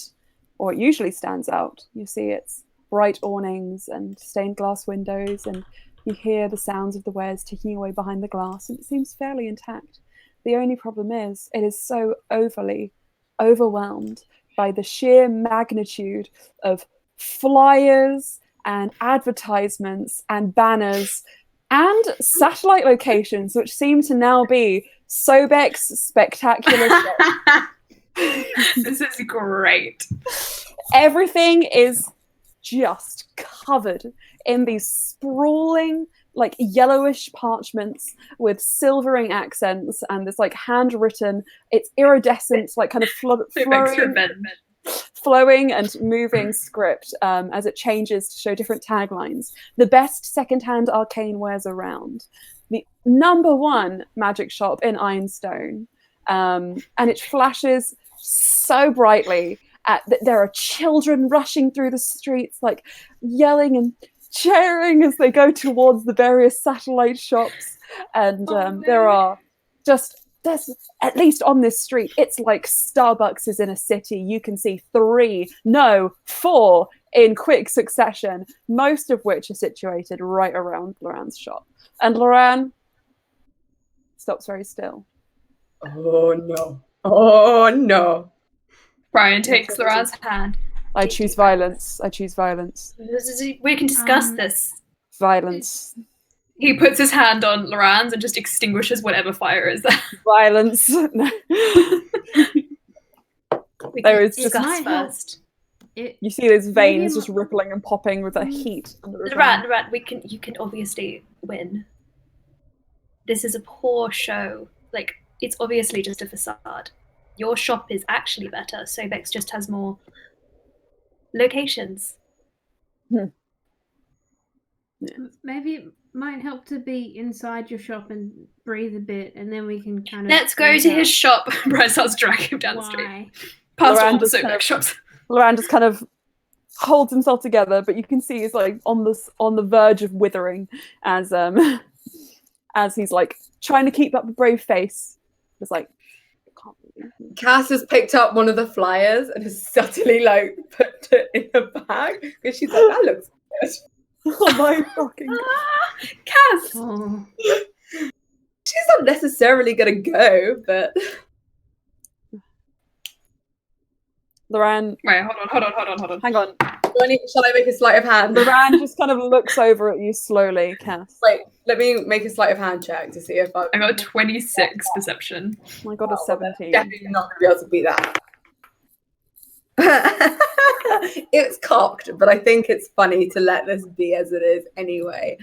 S1: or it usually stands out. You see its bright awnings and stained glass windows, and you hear the sounds of the wares ticking away behind the glass, and it seems fairly intact. The only problem is it is so overly overwhelmed by the sheer magnitude of flyers and advertisements and banners and satellite locations, which seem to now be Sobek's spectacular shop.
S7: This is great.
S1: Everything is just covered in these sprawling, like yellowish parchments with silvering accents and this like handwritten, it's iridescent, like kind of flowing and moving script as it changes to show different taglines. The best secondhand arcane wares around. The #1 magic shop in Ironstone. And it flashes so brightly there are children rushing through the streets, like yelling and cheering as they go towards the various satellite shops. And there's at least on this street, it's like Starbucks is in a city. You can see 4 in quick succession, most of which are situated right around Loran's shop. And Loran stops very still.
S3: Oh no. Oh no.
S7: Brian takes Loran's hand.
S1: I choose violence. I choose violence.
S7: We can discuss this.
S1: Violence.
S7: He puts his hand on Loran's and just extinguishes whatever fire is there.
S1: Violence.
S7: We
S1: There
S7: can
S1: is
S7: discuss first.
S1: You see those veins just rippling and popping with the heat.
S7: Loran, you can obviously win. This is a poor show. Like, it's obviously just a facade. Your shop is actually better. Sobex just has more locations.
S8: Maybe it might help to be inside your shop and breathe a bit, and then we can kind of...
S7: Let's go to his shop. Brian starts dragging him down the street. Past all the Sobex shops.
S1: Loran just kind of holds himself together, but you can see he's like on the verge of withering as he's like trying to keep up a brave face. It's like, I can't believe it.
S3: Cass has picked up one of the flyers and has subtly like put it in her bag because she's like, that looks good.
S1: Oh my fucking God.
S7: Cass!
S8: Oh.
S3: She's not necessarily gonna go, but
S1: Loran.
S7: Wait, hold on.
S1: Hang on.
S3: Shall I make a sleight of hand?
S1: Loran just kind of looks over at you slowly, Cass.
S3: Wait, let me make a sleight of hand check to see if
S7: I got 26 perception.
S1: I got a 17.
S3: Definitely not gonna be able to beat that. It's cocked, but I think it's funny to let this be as it is anyway.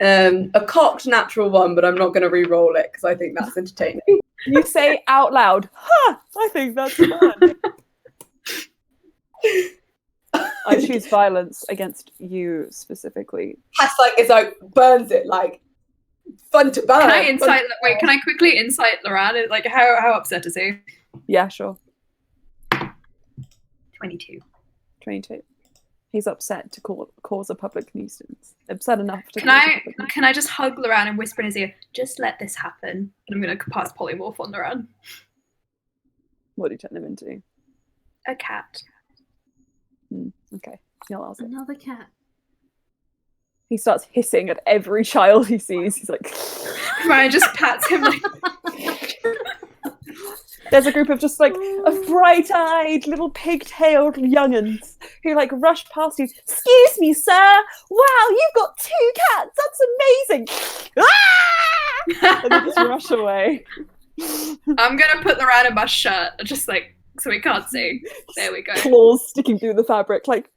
S3: A cocked natural 1, but I'm not going to re-roll it because I think that's entertaining.
S1: You say out loud, I think that's fun. I choose violence against you specifically.
S3: Cass is burns it like fun to burn.
S7: Can I insight? Wait, can I quickly insight Loran? Like, how upset is he?
S1: Yeah, sure.
S7: 22.
S1: 22. He's upset to cause a public nuisance. Upset enough to.
S7: Can I just hug Loran and whisper in his ear? Just let this happen. And I'm gonna pass polymorph on Loran.
S1: What do you turn him into?
S7: A cat.
S1: Okay. He'll ask it.
S8: Another cat.
S1: He starts hissing at every child he sees. He's like.
S7: Ryan just pats him like.
S1: There's a group of just like of bright-eyed little pigtailed young'uns who like rush past you. Excuse me, sir. Wow, you've got 2 cats. That's amazing. Ah! And they just rush away.
S7: I'm gonna put Loran in my shirt, just like so we can't see. There we go.
S1: Claws sticking through the fabric, like.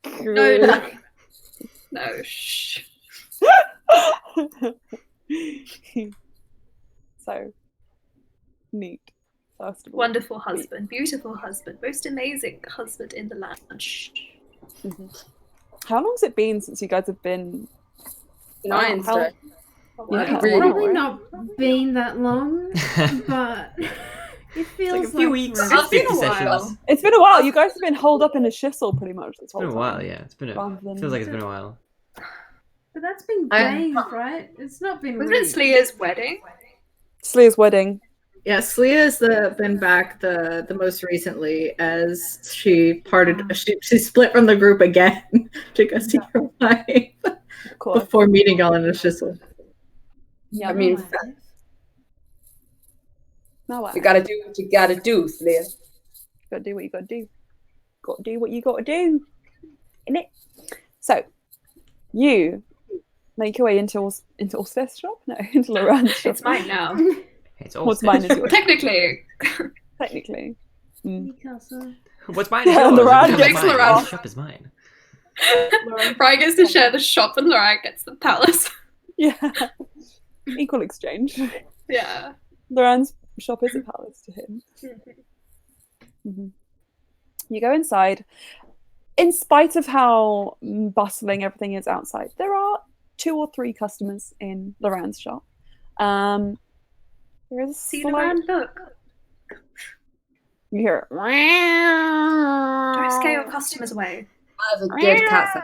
S7: No. Shh.
S1: So neat. First of all,
S7: Wonderful husband, beautiful husband, most amazing husband in the land. Shh.
S1: Mm-hmm. How long's it been since you guys have been?
S3: Yeah,
S8: Probably not been that long, but it feels
S2: like a few weeks.
S7: It's been a
S2: sessions.
S7: while.
S1: It's been a while. You guys have been holed up in a shissel pretty much this
S2: It's
S1: whole
S2: been a
S1: time.
S2: while, yeah. It's been feels like it's been a while.
S8: But that's been days, right? It's not been.
S7: Wasn't it Slya's wedding?
S1: Slya's wedding.
S6: Yeah, Slya's been back the most recently as she parted. She split from the group again to go see her wife before meeting y'all in a shissel.
S1: Yeah,
S3: I mean,
S1: no,
S3: you gotta do what you gotta do, Slya.
S1: Gotta do what you gotta do. Gotta do what you gotta do. Innit? So, you make your way into Orsteth's shop? No, into Loran's shop.
S7: It's mine now.
S2: It's all
S1: What's mine is yours.
S7: Technically.
S1: Technically.
S8: Picasso.
S2: What's mine is
S1: Yeah,
S2: yours.
S1: Loran
S2: What's
S7: gets
S2: mine?
S7: Loran.
S2: The shop is mine.
S7: Ryan gets to share the shop and Loran gets the palace.
S1: Yeah. Equal exchange.
S7: Yeah.
S1: Loran's shop is a palace to him. Mm-hmm. You go inside. In spite of how bustling everything is outside, there are 2 or 3 customers in Loran's shop. There is a
S7: See
S1: slight...
S7: Loran, look.
S1: You hear it.
S7: Don't scare your customers away.
S3: As a good cat.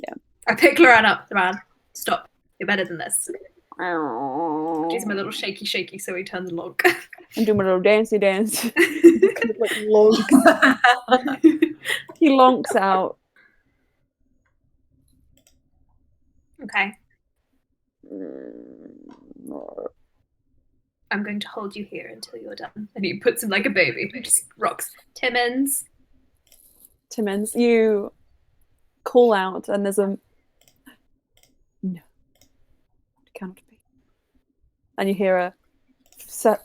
S1: Yeah.
S7: I pick Loran up. Loran, stop. You're better than this. Gives him a little shaky so he turns lonk.
S1: And do my little dancey dance. Like lonks. He lonks out.
S7: Okay. I'm going to hold you here until you're done. And he puts him like a baby. He just rocks. Timmins.
S1: You call out and there's a... No. It cannot be. And you hear a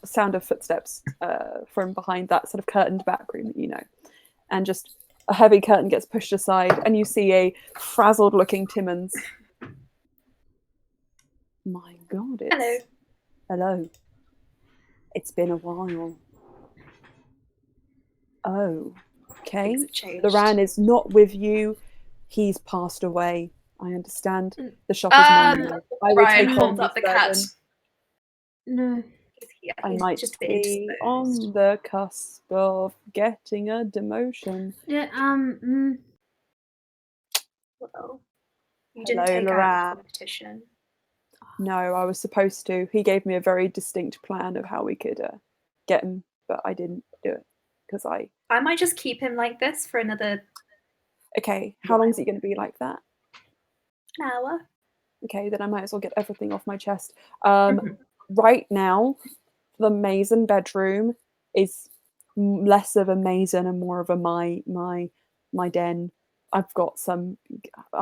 S1: sound of footsteps from behind that sort of curtained back room that you know. And just a heavy curtain gets pushed aside and you see a frazzled looking Timmins. My God, it's...
S7: Hello.
S1: Hello. It's been a while. Oh, okay.
S7: Things have changed.
S1: Loran is not with you. He's passed away. I understand. The shop is mine now. I will
S7: Ryan
S1: take
S7: holds
S1: on
S7: up the
S1: this
S7: cat.
S1: burden.
S8: No.
S7: Yeah,
S1: I
S7: he's
S1: might
S7: just a bit
S1: be
S7: indisposed.
S1: on the cusp of getting a demotion.
S8: Yeah.
S7: Well, you didn't
S1: Hello,
S7: take
S1: Loran.
S7: out the competition.
S1: No, I was supposed to. He gave me a very distinct plan of how we could get him, but I didn't do it because
S7: I might just keep him like this for another
S1: Okay, how long is he going to be like that?
S7: an hour.
S1: Okay, then I might as well get everything off my chest. Right now, the mason bedroom is less of a mason and more of a my den. I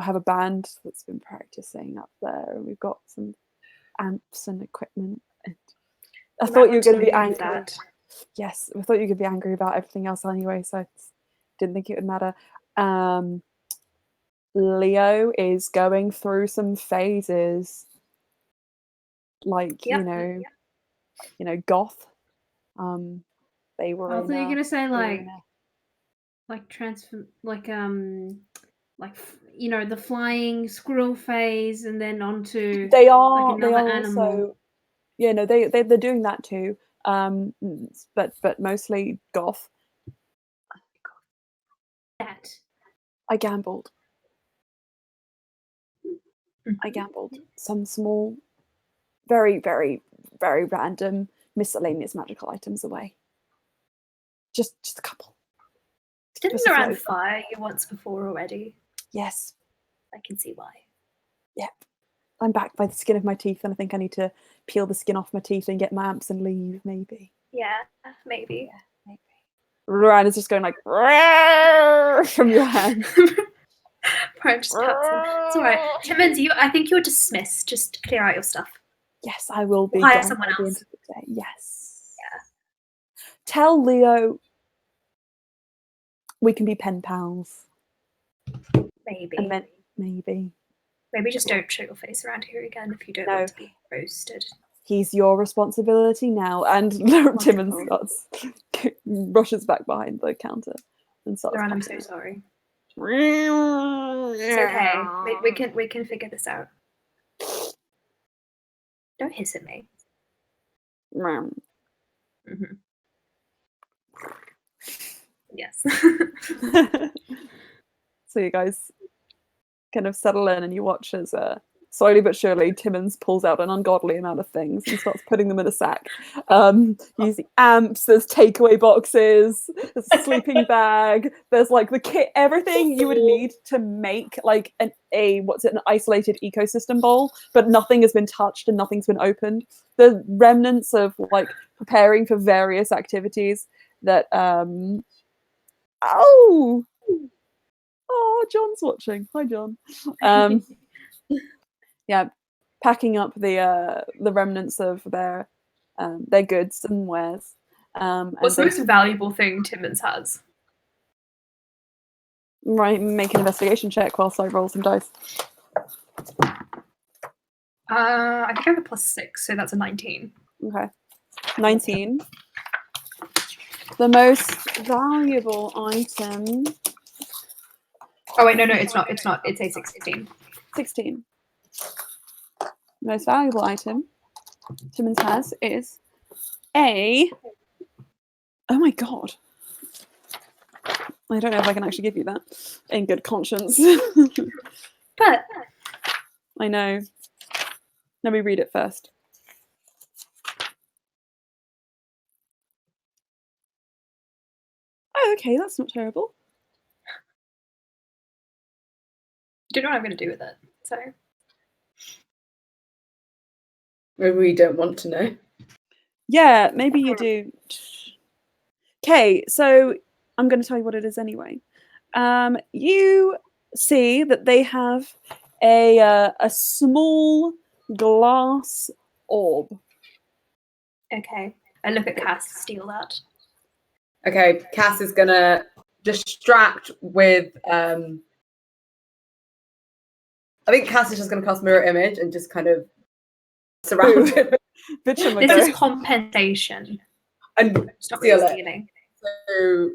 S1: have a band that's been practicing up there, and we've got some amps and equipment. And I thought you were going to be angry. Yes, I thought you could be angry about everything else anyway, so I didn't think it would matter. Leo is going through some phases. Like, you know, goth. They were.
S8: I thought you were gonna say
S1: they were
S8: like
S1: in a-
S8: transform like the flying squirrel phase and then onto
S1: They are. They
S8: another
S1: are
S8: animal.
S1: also. Yeah, no, they're doing that too. But mostly goth.
S8: That.
S1: I gambled. Some small, very, very, very random miscellaneous magical items away. Just a couple.
S5: Didn't
S1: Just a
S5: around
S1: float.
S5: fire you once before already.
S1: Yes.
S5: I can see why.
S1: Yep. I'm back by the skin of my teeth, and I think I need to peel the skin off my teeth and get my amps and leave, maybe.
S5: Yeah, maybe.
S1: Ryan is just going like "Roar" from your hand.
S5: Brian just pats him. It's alright. Timmons, I think you're dismissed. Just clear out your stuff.
S1: Yes, I will be.
S5: We'll hire
S1: gone
S5: someone
S1: by the
S5: else.
S1: end of the day. Yes.
S5: Yeah.
S1: Tell Leo we can be pen pals.
S5: Maybe.
S1: And then maybe.
S5: Maybe just don't show your face around here again if you don't
S1: No.
S5: want to be roasted.
S1: He's your responsibility now. And Timmons starts rushes back behind the counter and starts.
S5: Lauren, I'm so sorry. It's okay. We can figure this out. Don't hiss at me. Mm-hmm. Yes.
S1: So you guys kind of settle in, and you watch as slowly but surely Timmons pulls out an ungodly amount of things and starts putting them in a sack. Using amps, there's takeaway boxes, there's a sleeping bag, there's like the kit, everything you would need to make like an isolated ecosystem bowl, but nothing has been touched and nothing's been opened. The remnants of like preparing for various activities that Oh, John's watching. Hi, John. Yeah, packing up the remnants of their goods and wares.
S7: What's the most valuable thing Timmons has?
S1: Right, make an investigation check whilst I roll some dice.
S7: I think I have a +6, so that's a 19.
S1: Okay, 19. The most valuable item.
S7: Oh wait, no, it's not. It's a 16.
S1: 16. The most valuable item Timmons has is a. Oh my god. I don't know if I can actually give you that in good conscience.
S5: But
S1: I know. Let me read it first. Oh, okay, that's not terrible.
S7: Do you know what I'm going to do with it? So
S6: Maybe we don't want to know.
S1: Yeah, maybe you do. Okay, so I'm going to tell you what it is anyway. You see that they have a small glass orb.
S5: okay. I look at Cass, steal that.
S6: Okay, Cass is gonna distract with. I think Cass is just gonna cast mirror image and just kind of surround him.
S5: This is compensation.
S6: And
S5: It's not
S6: steal
S5: really
S6: it.
S5: stealing.
S6: So,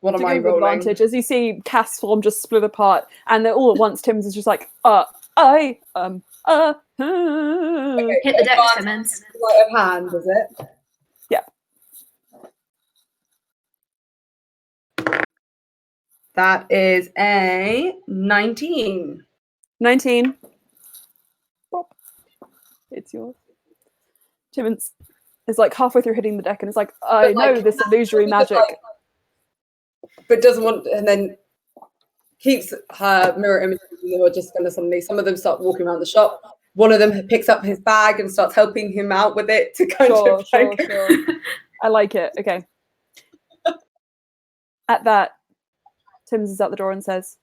S6: what am
S1: To
S6: I
S1: give
S6: rolling?
S1: advantage as you see Cass form just split apart, and then all at once Timmons is just like,
S6: Okay,
S5: Hit the deck, Timmons.
S6: Sleight of hand, is it?
S1: Yeah.
S6: That is a 19.
S1: 19. Bop. It's yours. Timmons is like halfway through hitting the deck and it's like, I know this illusory magic.
S6: But doesn't want, and then keeps her mirror image, who are just going to suddenly, some of them start walking around the shop. One of them picks up his bag and starts helping him out with it to kind of like...
S1: Sure. I like it. Okay. At that, Timmons is out the door and says,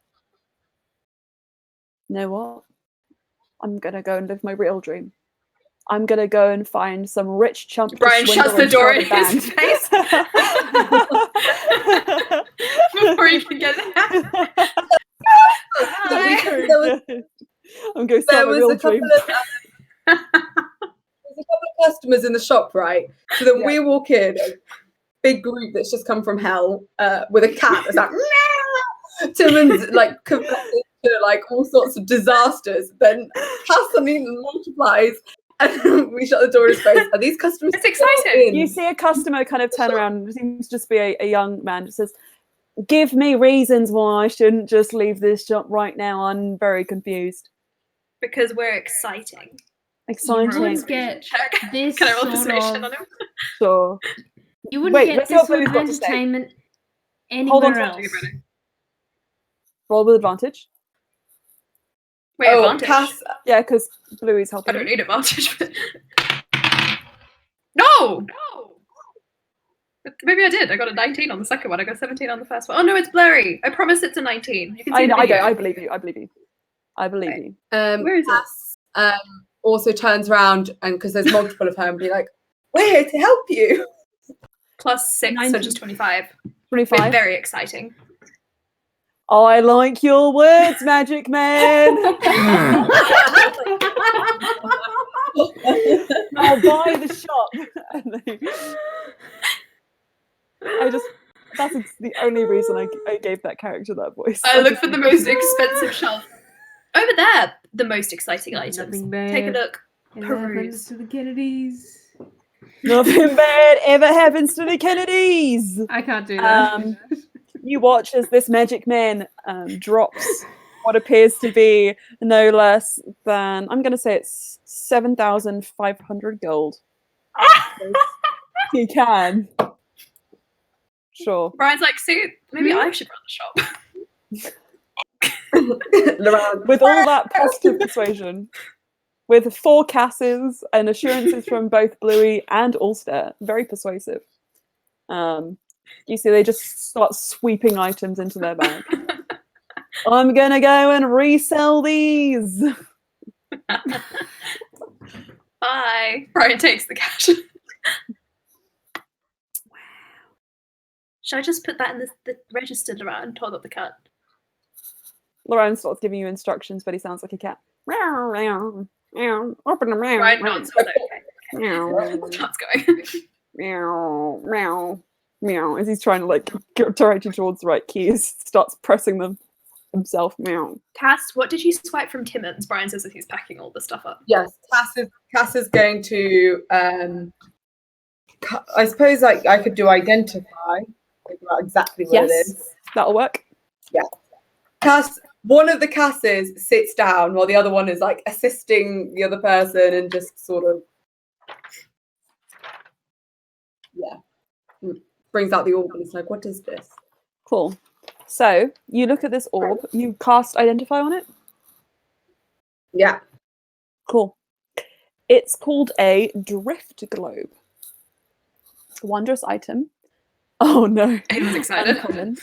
S1: you know what? I'm going to go and live my real dream. I'm going to go and find some rich chump to
S7: Brian shuts
S1: swindle
S7: the door in
S1: and start a
S7: his
S1: band.
S7: face before you can get it out.
S1: I'm going to start my real dream.
S6: There's a couple of
S3: customers in the shop, right? So then we walk in, a big group that's just come from hell with a cat that's like, meow! Timon's like confessing to like all sorts of disasters. Then Cass suddenly multiplies, and we shut the door in his face. Are these customers?
S7: It's exciting.
S1: You see a customer kind of turn around. It seems to just be a young man. Just says, "Give me reasons why I shouldn't just leave this shop right now. I'm very confused."
S5: Because we're exciting.
S1: Exciting.
S8: You wouldn't get this
S7: Can I roll
S8: sort
S7: persuasion
S8: of.
S7: on him?
S1: Sure.
S8: You wouldn't
S1: Wait,
S8: get
S1: let's see what
S8: this sort of
S1: Bluey's got to say.
S8: entertainment
S1: Hold on
S8: anywhere
S1: to
S8: else.
S1: Roll with advantage.
S7: Wait, advantage.
S3: Cass,
S1: Yeah, because Bluey's
S7: I
S1: helping.
S7: don't need advantage. No! But maybe I did. I got a 19 on the second one. I got 17 on the first one. Oh no, it's blurry. I promise it's a 19. You can see
S1: I
S7: the video.
S1: don't. I believe you. I believe you. I believe
S7: Okay.
S1: you.
S7: Where is it?
S3: Cass also turns around and because there's multiple of her and be like, "We're here to help you."
S7: Plus 6, so
S1: 19.
S7: just 25.
S1: 25.
S7: Been very exciting.
S1: I like your words, Magic Man. I'll buy the shop. That's the only reason I gave that character that voice.
S7: I look for the most expensive shelf. Over there, the most exciting items.
S8: Nothing bad.
S7: Take a look.
S8: It happens
S7: Peruse.
S8: to the Kennedys.
S1: Nothing bad ever happens to the Kennedys.
S8: I can't do that.
S1: You watch as this Magic Man drops what appears to be no less than, I'm going to say it's 7,500 gold. He can. Sure.
S7: Brian's like, see, maybe I should run the shop.
S1: With all that positive persuasion, with 4 Casses and assurances from both Bluey and Ulster, very persuasive. You see, they just start sweeping items into their bag. I'm gonna go and resell these.
S7: Bye. Brian takes the cash.
S5: Should I just put that in the register around, hold up the cat?
S1: Lauren starts giving you instructions, but he sounds like a cat. Meow, meow, meow. Open the meow.
S7: Brian
S1: meow,
S7: nods. Okay.
S1: meow,
S7: That's going.
S1: meow, meow, meow. As he's trying to like direct you towards the right keys, starts pressing them himself. Meow.
S7: Cass, what did you swipe from Timmons? Brian says as he's packing all the stuff up.
S3: Yes, Cass is going to. I suppose I could do identify, figure out exactly what it
S1: Yes,
S3: is.
S1: that'll work.
S3: Yeah. Cass, one of the Casses sits down while the other one is like assisting the other person and just sort of, brings out the orb and is like, "What is this?"
S1: Cool. So you look at this orb. You cast identify on it.
S3: Yeah.
S1: Cool. It's called a drift globe. It's a wondrous item. Oh no.
S7: Aiden's excited.
S1: Uncommon.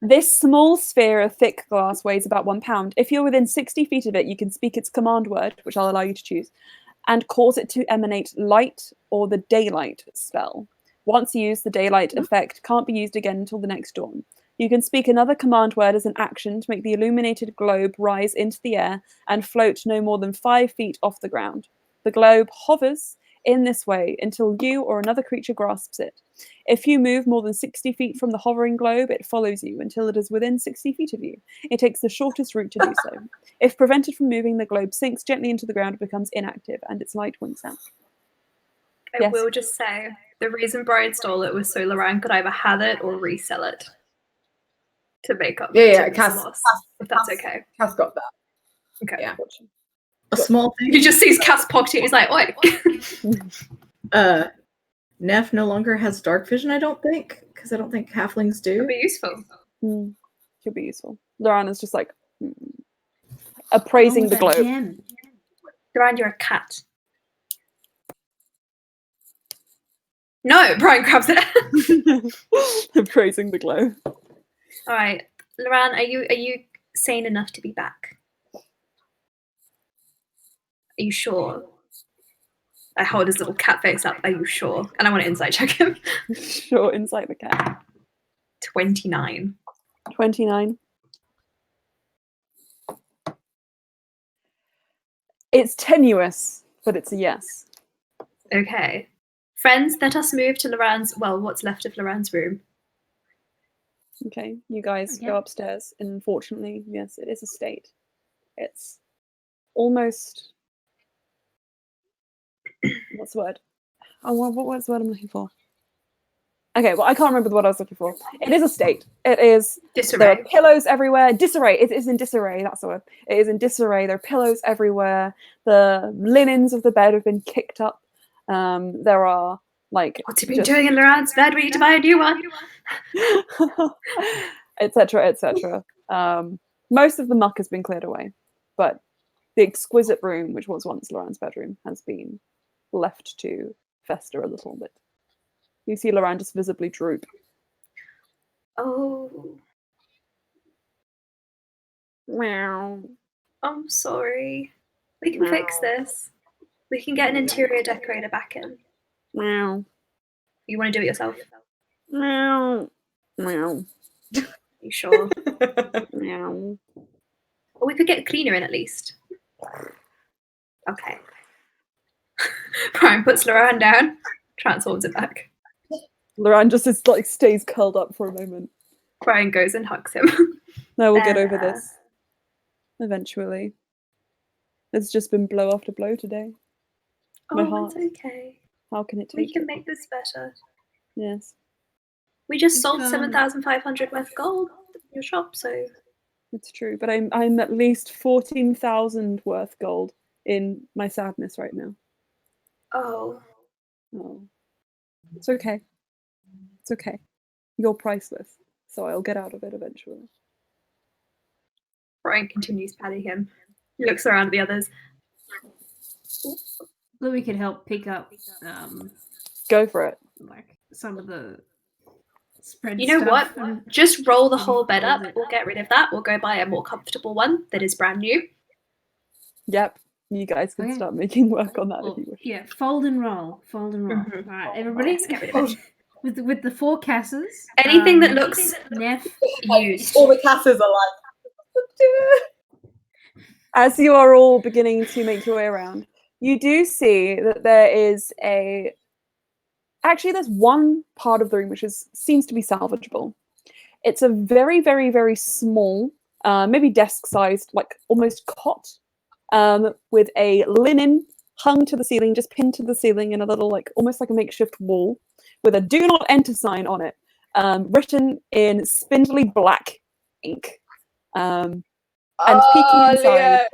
S1: This small sphere of thick glass weighs about 1 pound. If you're within 60 feet of it, you can speak its command word, which I'll allow you to choose, and cause it to emanate light or the daylight spell. Once used, the daylight effect can't be used again until the next dawn. You can speak another command word as an action to make the illuminated globe rise into the air and float no more than 5 feet off the ground. The globe hovers in this way until you or another creature grasps it. If you move more than 60 feet from the hovering globe, it follows you until it is within 60 feet of you. It takes the shortest route to do so. If prevented from moving, the globe sinks gently into the ground, becomes inactive, and its light winks out.
S5: I will just say, the reason Brian stole it was so Loran could either have it or resell it to make up
S3: Yeah,
S5: Tim's
S3: Cass,
S5: loss, if that's okay.
S3: Cass got that.
S7: Okay.
S3: Yeah.
S6: A small thing.
S7: He just sees Cass pocket it. He's like, oi.
S6: Neff no longer has dark vision, I don't think, because I don't think halflings do.
S7: It'd be useful.
S1: Could be useful. Loran is just like appraising the globe.
S5: Loran, you're a cat.
S7: No, Brian grabs it.
S1: Appraising the globe.
S5: All right, Loran, are you sane enough to be back? Are you sure? I hold his little cat face up. Are you sure? And I want to insight check him.
S1: Sure, insight the cat.
S7: 29.
S1: 29. It's tenuous, but it's a yes.
S5: Okay. Friends, let us move to Loran's, well, what's left of Loran's room.
S1: Okay, you guys
S8: Okay.
S1: go upstairs, and unfortunately, yes, it is a state. It's almost what's the word? Oh, what's the word I'm looking for? Okay, well, I can't remember the word I was looking for. It is a state. It is.
S5: Disarray.
S1: There are pillows everywhere. Disarray. It is in disarray. That's the word. It is in disarray. There are pillows everywhere. The linens of the bed have been kicked up. There are like.
S5: What's he been doing in Loran's bed? We need to buy a new one.
S1: Etc. Etc. Most of the muck has been cleared away, but the exquisite room, which was once Loran's bedroom, has been left to fester a little bit. You see Loran just visibly droop.
S5: Oh,
S1: Meow.
S5: I'm sorry. We can fix this. We can get an interior decorator back in.
S1: Meow.
S5: You want to do it yourself?
S1: Meow. Meow.
S5: You sure?
S1: Meow.
S5: Or we could get a cleaner in at least. Okay. Brian puts Loran down, transforms it back.
S1: Loran just is like stays curled up for a moment.
S5: Brian goes and hugs him.
S1: No, we'll get over
S5: Bella.
S1: this. Eventually. It's just been blow after blow today. My
S5: Oh,
S1: heart.
S5: it's okay.
S1: How can it
S5: We
S1: take
S5: can
S1: it?
S5: make this better.
S1: Yes,
S5: We just
S8: It's,
S5: sold 7,500 worth of gold in your shop, so
S1: it's true. But I'm at least 14,000 worth gold in my sadness right now.
S5: oh,
S1: Oh. It's okay. It's okay. You're priceless. So I'll get out of it eventually.
S5: Brian continues patting him. He looks around at the others.
S8: Louis could help pick up
S1: Go for it.
S8: like some of the spread
S5: You know
S8: stuff
S5: what?
S8: and
S5: Just roll the
S8: maybe
S5: whole bed
S8: fold
S5: up.
S8: it.
S5: We'll get rid of that. We'll go buy a more comfortable one that is brand new.
S1: Yep. You guys can
S8: Okay.
S1: start making work on that
S8: Well,
S1: if you wish.
S8: yeah, fold and roll. Fold and roll.
S5: Mhm.
S8: All right, everybody.
S5: Let's get rid of it.
S8: with the four casses.
S5: Anything that looks
S8: Neff.
S5: used.
S6: All the casses are like,
S1: As you are all beginning to make your way around, you do see that there is a. Actually, there's one part of the room which seems to be salvageable. It's a very, very, very small, maybe desk-sized, like almost cot, with a linen hung to the ceiling, just pinned to the ceiling in a little, like almost like a makeshift wall, with a "Do Not Enter" sign on it, written in spindly black ink. And peeking inside,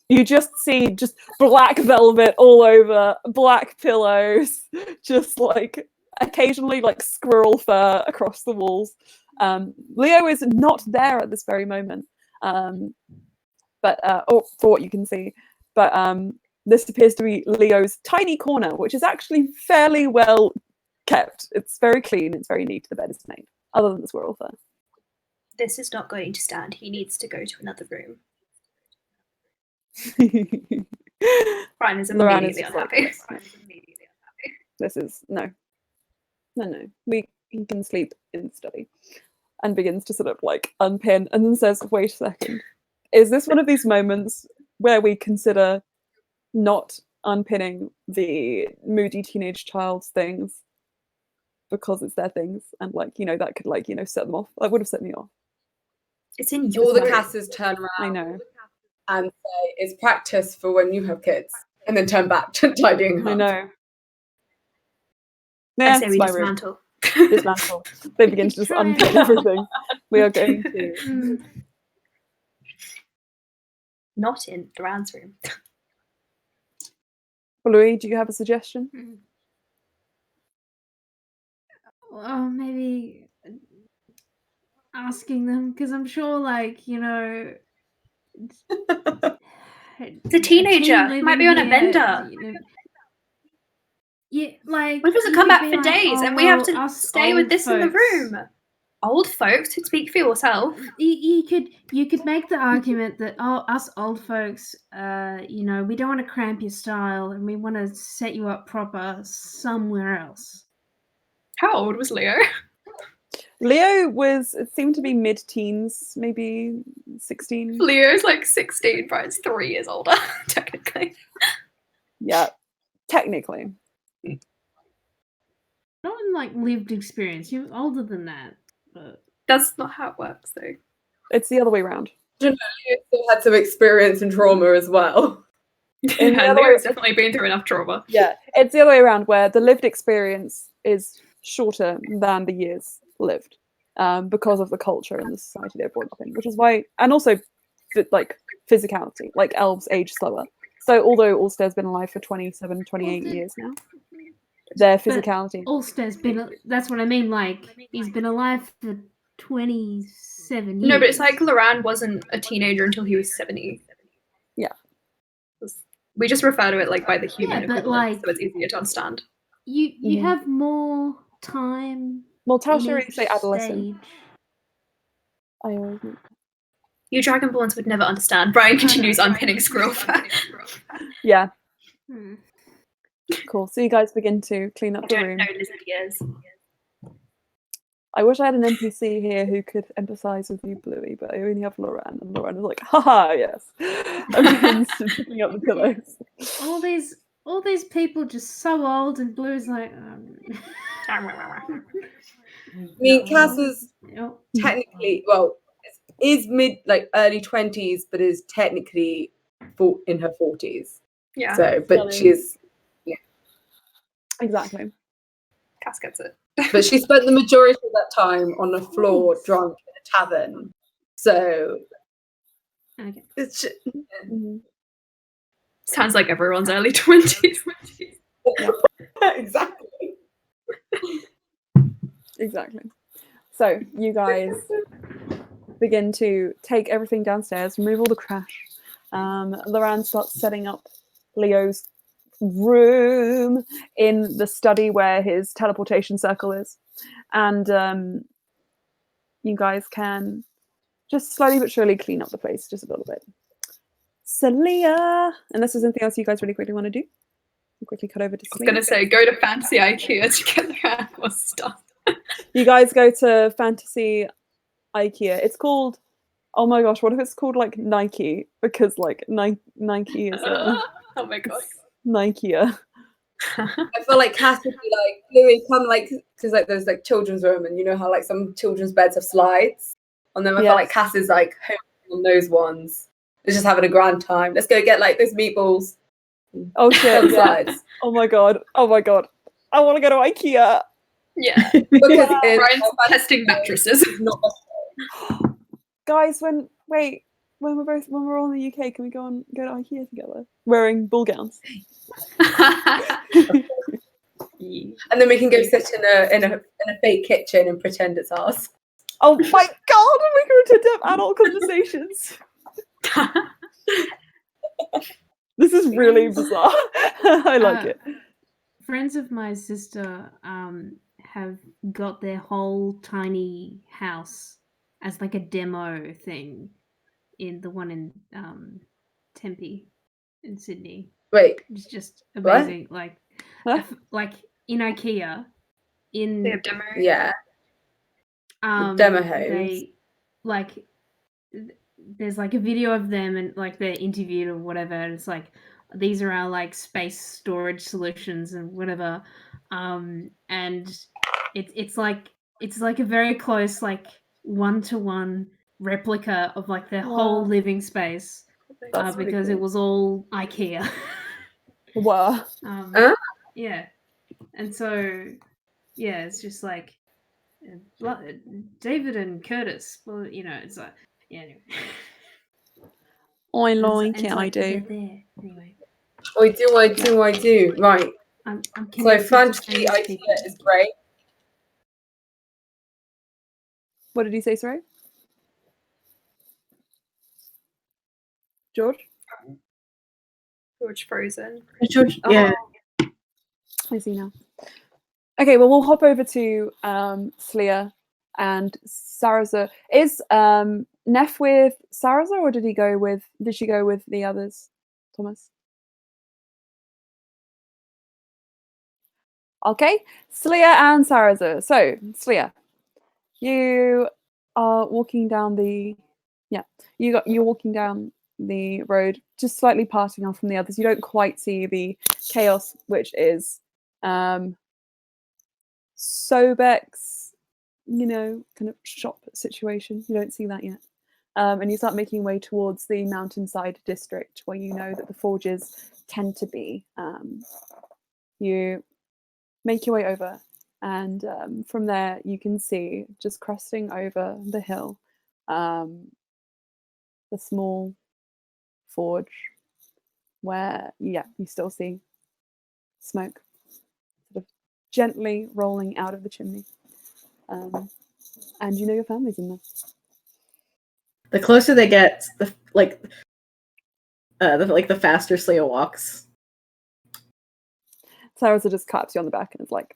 S1: you just see just black velvet all over, black pillows, just like occasionally like squirrel fur across the walls. Leo is not there at this very moment, but or for what you can see, but this appears to be Leo's tiny corner, which is actually fairly well kept. It's very clean. It's very neat. The bed is made, other than the squirrel fur.
S5: This is not going to stand. He needs to go to another room. Brian is
S1: Loran
S5: immediately
S1: is just like,
S5: unhappy.
S1: yes, no. This is no. He can sleep in the study, and begins to sort of like unpin, and then says, "Wait a second, is this one of these moments where we consider not unpinning the moody teenage child's things because it's their things, and like that could like set them off? That would have set me off."
S5: It's in
S6: all
S5: your
S6: the
S5: room.
S6: casses turn around
S1: I know.
S6: and say, it's practice for when you have kids. And then turn back to tidying up.
S1: I know.
S5: I
S1: Yeah,
S5: say
S1: it's
S5: we
S1: my room.
S5: dismantle.
S1: Dismantle. They begin to just
S8: Try and-
S1: unpin everything. We are going to.
S8: Mm,
S5: Not in Loran's room.
S1: Louis, do you have a suggestion?
S8: mm. Well, maybe asking them, because I'm sure, like,
S5: It's a teenager.
S8: teen
S5: Might be
S8: living
S5: on a bender.
S8: Yeah, like
S5: What if he doesn't
S8: you
S5: come
S8: could
S5: back
S8: be
S5: for
S8: like,
S5: days
S8: "Oh,
S5: and we have
S8: well,
S5: to
S8: us
S5: stay with
S8: old
S5: this in the
S8: folks."
S5: room? Old folks, to speak for yourself.
S8: You could make the argument that us old folks, we don't want to cramp your style and we want to set you up proper somewhere else.
S5: How old was Leo?
S1: Leo it seemed to be mid-teens, maybe 16.
S5: Leo's like 16, Brian's 3 years older, technically.
S1: Yeah. Technically.
S8: Not in like lived experience. You're older than that. But
S7: That's not how it works, though.
S1: It's the other way around.
S3: You still had some experience and trauma as well.
S1: In the
S7: Yeah,
S1: other way-
S7: Lyra's definitely been through enough trauma.
S1: Yeah, it's the other way around where the lived experience is shorter than the years lived because of the culture and the society they're brought up in, which is why, and also like physicality, like elves age slower. So although Ulster's been alive for 27, 28 years now, their physicality.
S8: Ulster's been, that's what I mean, like, he's been alive for 27 years.
S7: No, but it's like Loran wasn't a teenager until he was 70.
S1: Yeah.
S7: We just refer to it like by the human
S8: Yeah, but,
S7: equivalent,
S8: like-
S7: so it's easier to understand.
S8: You have more time.
S1: Well, Tal
S8: in
S1: should really
S8: each
S1: say adolescent.
S8: stage.
S1: I always know.
S7: You Dragonborns would never understand. Brian continues unpinning Squirrel.
S1: Yeah,
S8: Hmm.
S1: cool. So you guys begin to clean up the
S7: Don't
S1: room.
S7: know lizard ears.
S1: I wish I had an NPC here who could empathise with you, Bluey, but I only have Loran, and Loran is like, haha, yes. And begins picking up the pillows.
S8: All these people just so old, and Blue's like,
S3: I mean, Cass is
S8: oh,
S3: technically, is early 20s, but is technically in her 40s.
S7: Yeah,
S3: So, but she's,
S1: Exactly.
S7: Cass gets it.
S3: but she spent the majority of that time on the floor, drunk in a tavern. So,
S8: okay.
S3: it's
S1: Mhm.
S7: Sounds like everyone's early 20s.
S3: exactly.
S1: Exactly. So you guys begin to take everything downstairs, remove all the trash. Loran starts setting up Leo's room in the study where his teleportation circle is. And you guys can just slowly but surely clean up the place just a little bit. So Leah, unless there's anything else you guys really quickly want to do, we'll quickly cut over to
S7: I was going to say, go to Fancy IKEA to get the animal stuff.
S1: You guys go to Fantasy IKEA. It's called, oh my gosh, what if it's called like Nike? Because like Nike is
S7: Oh my god.
S1: Nikea.
S3: I feel like Cass would be like, Louis, come because like there's like children's room, and you know how like some children's beds have slides on them. I feel like Cass is like home on those ones. They're just having a grand time. Let's go get like those meatballs.
S1: Oh shit! Yeah.
S3: Slides.
S1: Oh my god! I want to go to IKEA.
S7: Yeah.
S3: Because
S7: Brian's testing mattresses.
S1: Guys, when we're all in the UK, can we go to IKEA together wearing ball gowns?
S3: And then we can go sit in a fake kitchen and pretend it's ours.
S1: Oh my god! We go to adult conversations. This is really bizarre. I like it.
S8: Friends of my sister have got their whole tiny house as like a demo thing in the one in Tempe in Sydney.
S3: Wait,
S8: It's just amazing. Like,
S1: Huh?
S8: like in IKEA, in
S7: They have demo.
S3: yeah. demo homes.
S8: There's like a video of them and like they're interviewed or whatever, and it's like, these are our like space storage solutions and whatever, and it's like a very close like 1-to-1 replica of like their whole living space, because it was all IKEA.
S1: Wow.
S8: Yeah, and so yeah, it's just like David and Curtis. Well, you know, it's like, yeah. Anyway.
S1: I
S8: And
S1: like
S8: it's
S1: it. I
S8: like,
S1: do.
S8: they're there. Anyway,
S3: I do. Right.
S8: I'm
S3: So
S8: connected to
S3: Fantasy
S8: famous
S3: IKEA
S8: people.
S3: is great.
S1: What did he say, sorry? George?
S7: George Frozen.
S6: Yeah.
S1: I see now. Okay, well, we'll hop over to Slya and Saraza. Is Neff with Saraza, or did she go with the others, Thomas? Okay, Slya and Saraza. So, Slya, you are walking down the you're walking down the road just slightly parting off from the others. You don't quite see the chaos, which is Sobek's, kind of shop situation. You don't see that yet. And you start making your way towards the mountainside district where you know that the forges tend to be. You make your way over, and from there you can see, just cresting over the hill, the small forge where, you still see smoke sort of gently rolling out of the chimney. And your family's in there.
S6: The closer they get, the faster Slya walks.
S1: Sarasa just claps you on the back and is like,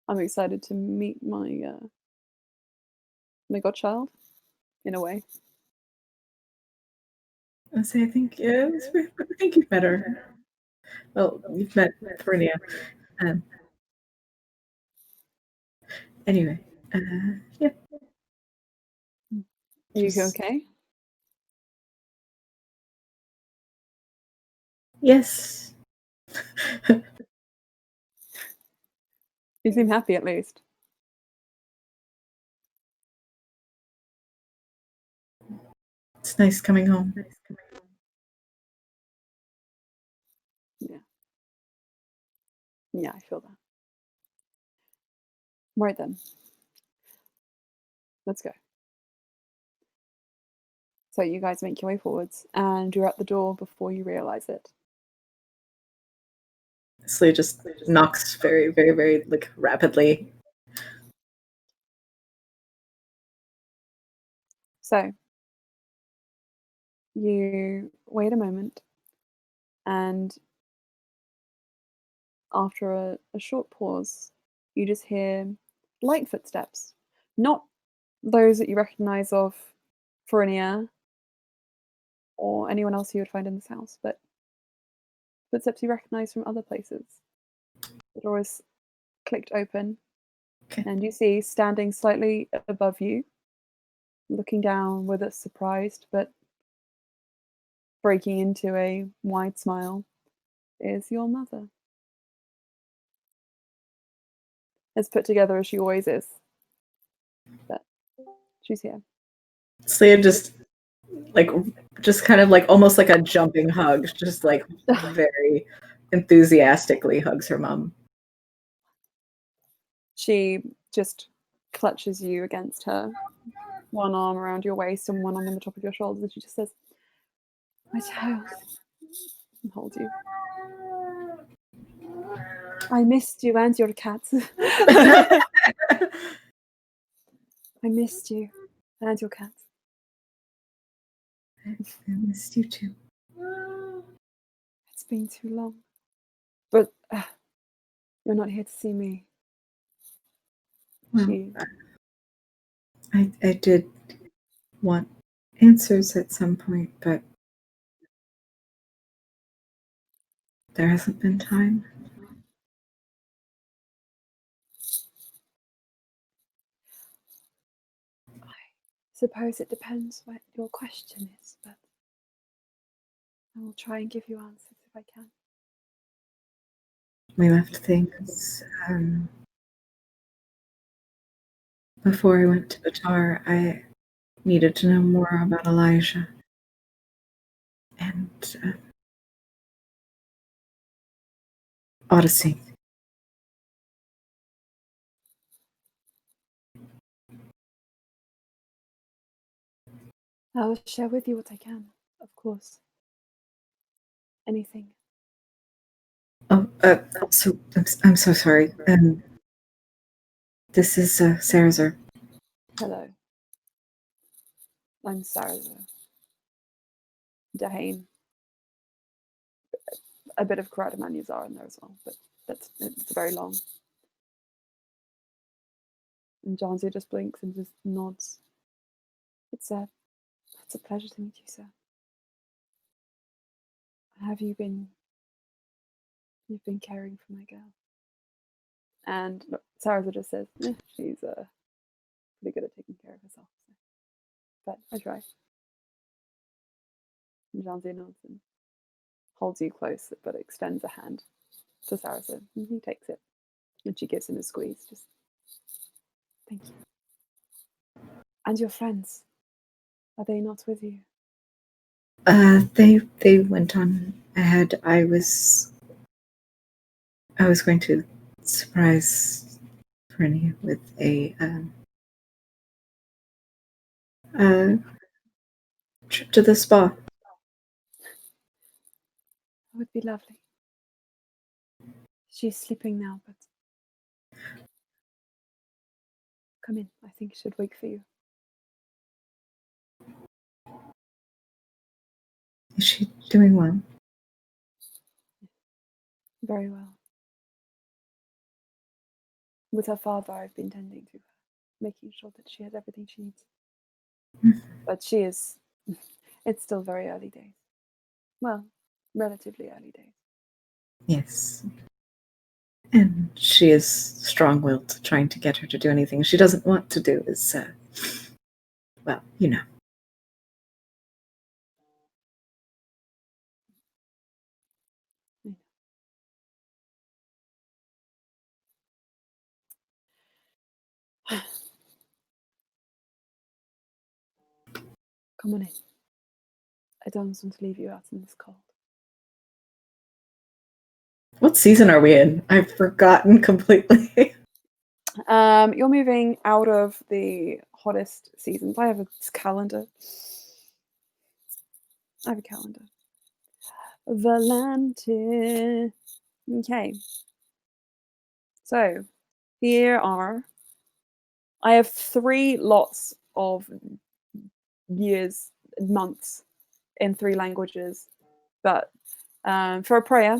S1: I'm excited to meet my godchild, in a way.
S6: I say, I think you've met her. Well, you've met Thornia. Anyway, yeah.
S1: Are you okay?
S6: Yes.
S1: You seem happy, at least.
S6: It's nice coming home.
S1: Yeah, I feel that. Right then. Let's go. So you guys make your way forwards, and you're at the door before you realize it.
S6: Slya just knocks very, very, very rapidly.
S1: So you wait a moment, and after a short pause, you just hear light footsteps. Not those that you recognize of Forinia or anyone else you would find in this house, but footsteps you recognize from other places. The door is clicked open, and you see, standing slightly above you, looking down with a surprised but breaking into a wide smile, is your mother. As put together as she always is. But she's here.
S6: Slya just kind of almost like a jumping hug, just very enthusiastically hugs her mom.
S1: She just clutches you against her, one arm around your waist and one arm on the top of your shoulders, and she just says, "My child," and holds you. "I missed you and your cat." "I missed you and your cat."
S6: I missed you too.
S1: "It's been too long. But you're not here to see me."
S6: Well, I did want answers at some point, but there hasn't been time.
S1: I suppose it depends what your question is, but I will try and give you answers if I can.
S6: We left things. Before I went to Batar, I needed to know more about Elijah. And Odyssey.
S1: I will share with you what I can, of course. Anything.
S6: Oh, so I'm so sorry. This is Sarazar.
S1: Hello. I'm Sarazar. Dahane. A bit of Karada Manuzar in there as well, but it's very long. And Janzi just blinks and just nods. It's a pleasure to meet you, sir. Have you been? You've been caring for my girl. And Sarazar just says, she's pretty good at taking care of herself. So. But I try. Janzi nods and holds you close, but extends a hand to Saracen. And he takes it. And she gives him a squeeze. Just, thank you. And your friends, are they not with you?
S6: They went on ahead. I was going to surprise Brenny with a trip to the spa.
S1: That would be lovely. She's sleeping now, but come in. I think she should wait for you.
S6: Is she doing well?
S1: Very well. With her father, I've been tending to her, making sure that she has everything she needs. But she is, it's still very early days. Well, relatively early days.
S6: Yes. And she is strong-willed. Trying to get her to do anything she doesn't want to do is, well, you know.
S1: Come on in. I don't want to leave you out in this cold.
S6: What season are we in? I've forgotten completely.
S1: You're moving out of the hottest seasons. I have a calendar. Volantis. Okay. So here are. I have 3 lots of years, months in 3 languages, but for a prayer,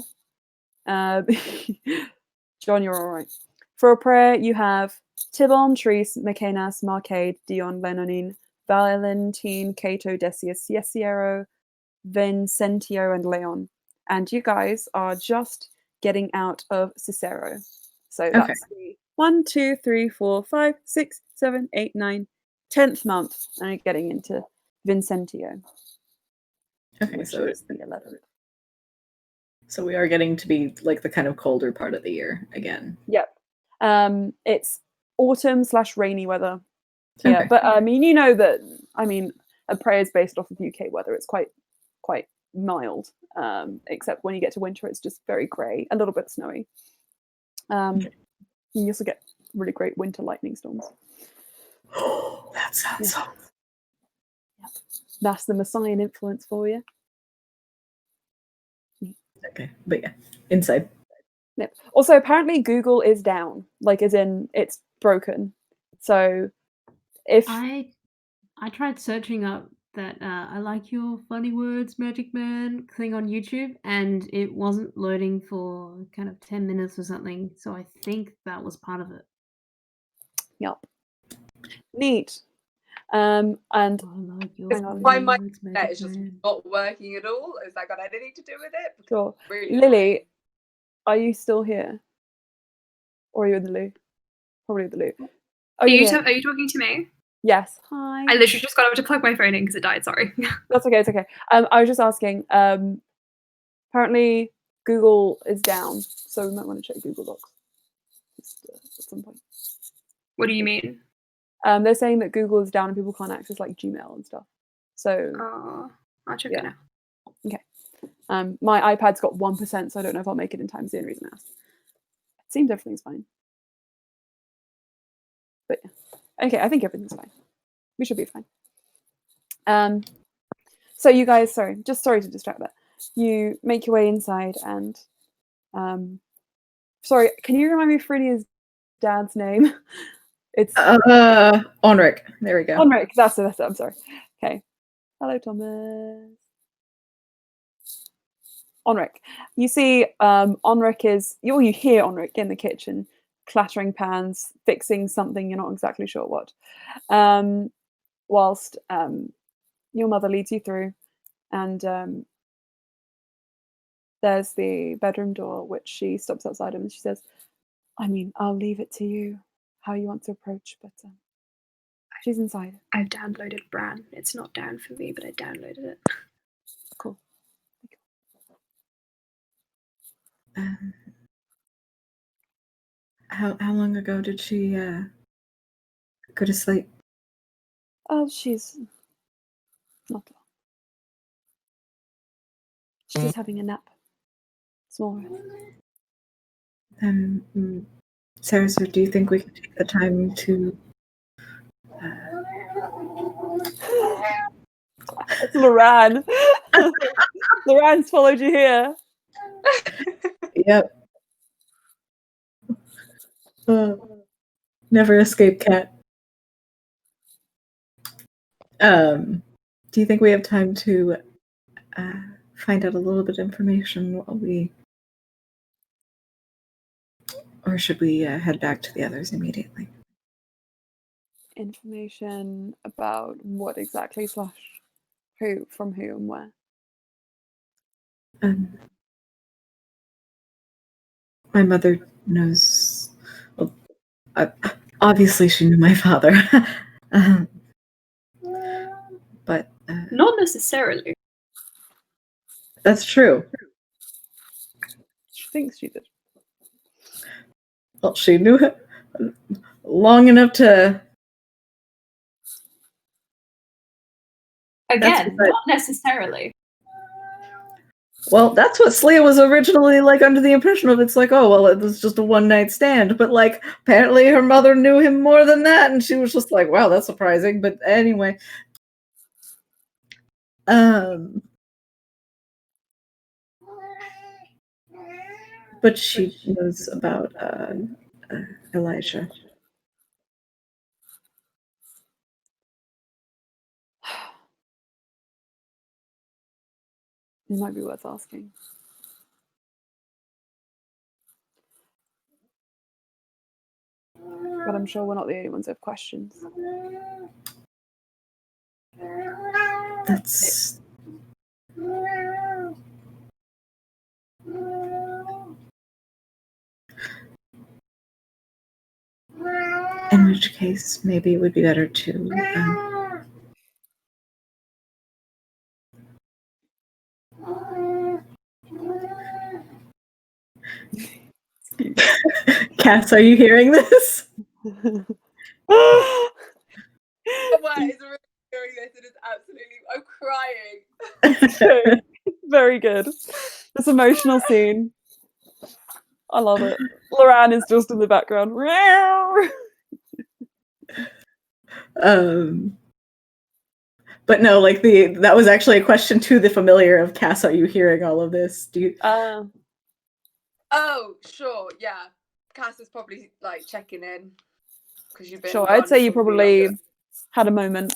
S1: John, you're all right. For a prayer, you have Tibon, Therese, Macenas, Marcade, Dion, Lenonin, Valentine, Cato, Decius, Yesiero, Vincentio, and Leon. And you guys are just getting out of Cicero. So that's the 1, 2, 3, 4, 5, 6, 7, 8, 9, 10th month. And you're getting into Vincentio.
S6: Okay,
S1: which
S6: so
S1: is the 11th.
S6: So we are getting to be like the kind of colder part of the year again.
S1: Yep. It's autumn/rainy weather here.
S6: Okay.
S1: But I mean, you know that, I mean, a prayer is based off of UK weather. It's quite mild, except when you get to winter, it's just very grey, a little bit snowy. You also get really great winter lightning storms.
S6: Oh, that sounds so.
S1: Yep. That's the Messian influence for you.
S6: Okay, but yeah, inside.
S1: Yep. Also, apparently Google is down, like as in it's broken. So if
S8: I tried searching up that I like your funny words, Magic Man thing on YouTube, and it wasn't loading for kind of 10 minutes or something. So I think that was part of it.
S1: Yep. Neat. And
S8: I like your
S3: My
S8: funny
S3: mind
S8: words, Magic
S3: is just
S8: Man.
S3: not working at all. Has that got anything to do with it?
S1: sure.
S3: Really
S1: Lily, are you still here? Or are you in the loo? Probably the loo.
S7: Are you talking to me?
S1: Yes. Hi.
S7: I literally just got over to plug my phone in because it died. Sorry.
S1: That's okay. It's okay. I was just asking. Apparently Google is down, so we might want to check Google Docs just, at some point.
S7: What do you mean?
S1: They're saying that Google is down and people can't access like Gmail and stuff. So
S7: I'll check it out.
S1: Okay. My iPad's got 1%, so I don't know if I'll make it in time. Is the only reason I asked. It seems everything's fine. But yeah. Okay, I think everything's fine. We should be fine. So you guys, sorry to distract that. You make your way inside and sorry, can you remind me of Frinia's dad's name? It's
S6: Onric. There we go.
S1: Onric, that's it, I'm sorry. Okay. Hello, Thomas. Onric. You see Onric is you hear Onric in the kitchen, clattering pans, fixing something, you're not exactly sure what. Whilst your mother leads you through, and there's the bedroom door, which she stops outside of, and she says, I mean, I'll leave it to you how you want to approach, but she's inside.
S7: I've downloaded Bran. It's not down for me, but I downloaded it.
S1: Cool.
S6: How long ago did she go to sleep?
S1: Oh, she's not long. She's just having a nap. Small.
S6: Sarah, do you think we can take the time to?
S1: It's Loran. Loran's followed you here.
S6: Yep. Never escape, cat. Do you think we have time to find out a little bit of information while we, or should we head back to the others immediately?
S1: Information about what exactly / who, from who, and where.
S6: My mother knows. Well, obviously, she knew my father, but
S7: Not necessarily.
S6: that's true.
S1: She thinks she did.
S6: Well, she knew him long enough to.
S7: Again, not necessarily.
S6: Well, that's what Slya was originally like under the impression of. It's like, oh, well, it was just a one-night stand. But like, apparently her mother knew him more than that, and she was just like, wow, that's surprising. But anyway. But she knows about Elijah.
S1: It might be worth asking. But I'm sure we're not the only ones who have questions.
S6: That's. In which case, maybe it would be better to. Cass, are you hearing this?
S3: Oh, wow, it's really hearing this. It is absolutely. I'm crying.
S1: Very good. This emotional scene. I love it. Loran is just in the background.
S6: But no, like that was actually a question to the familiar of Cass. Are you hearing all of this? Do you?
S3: Oh, sure, yeah. Cass is probably like checking in because you've been.
S1: Sure, I'd say you probably had a moment.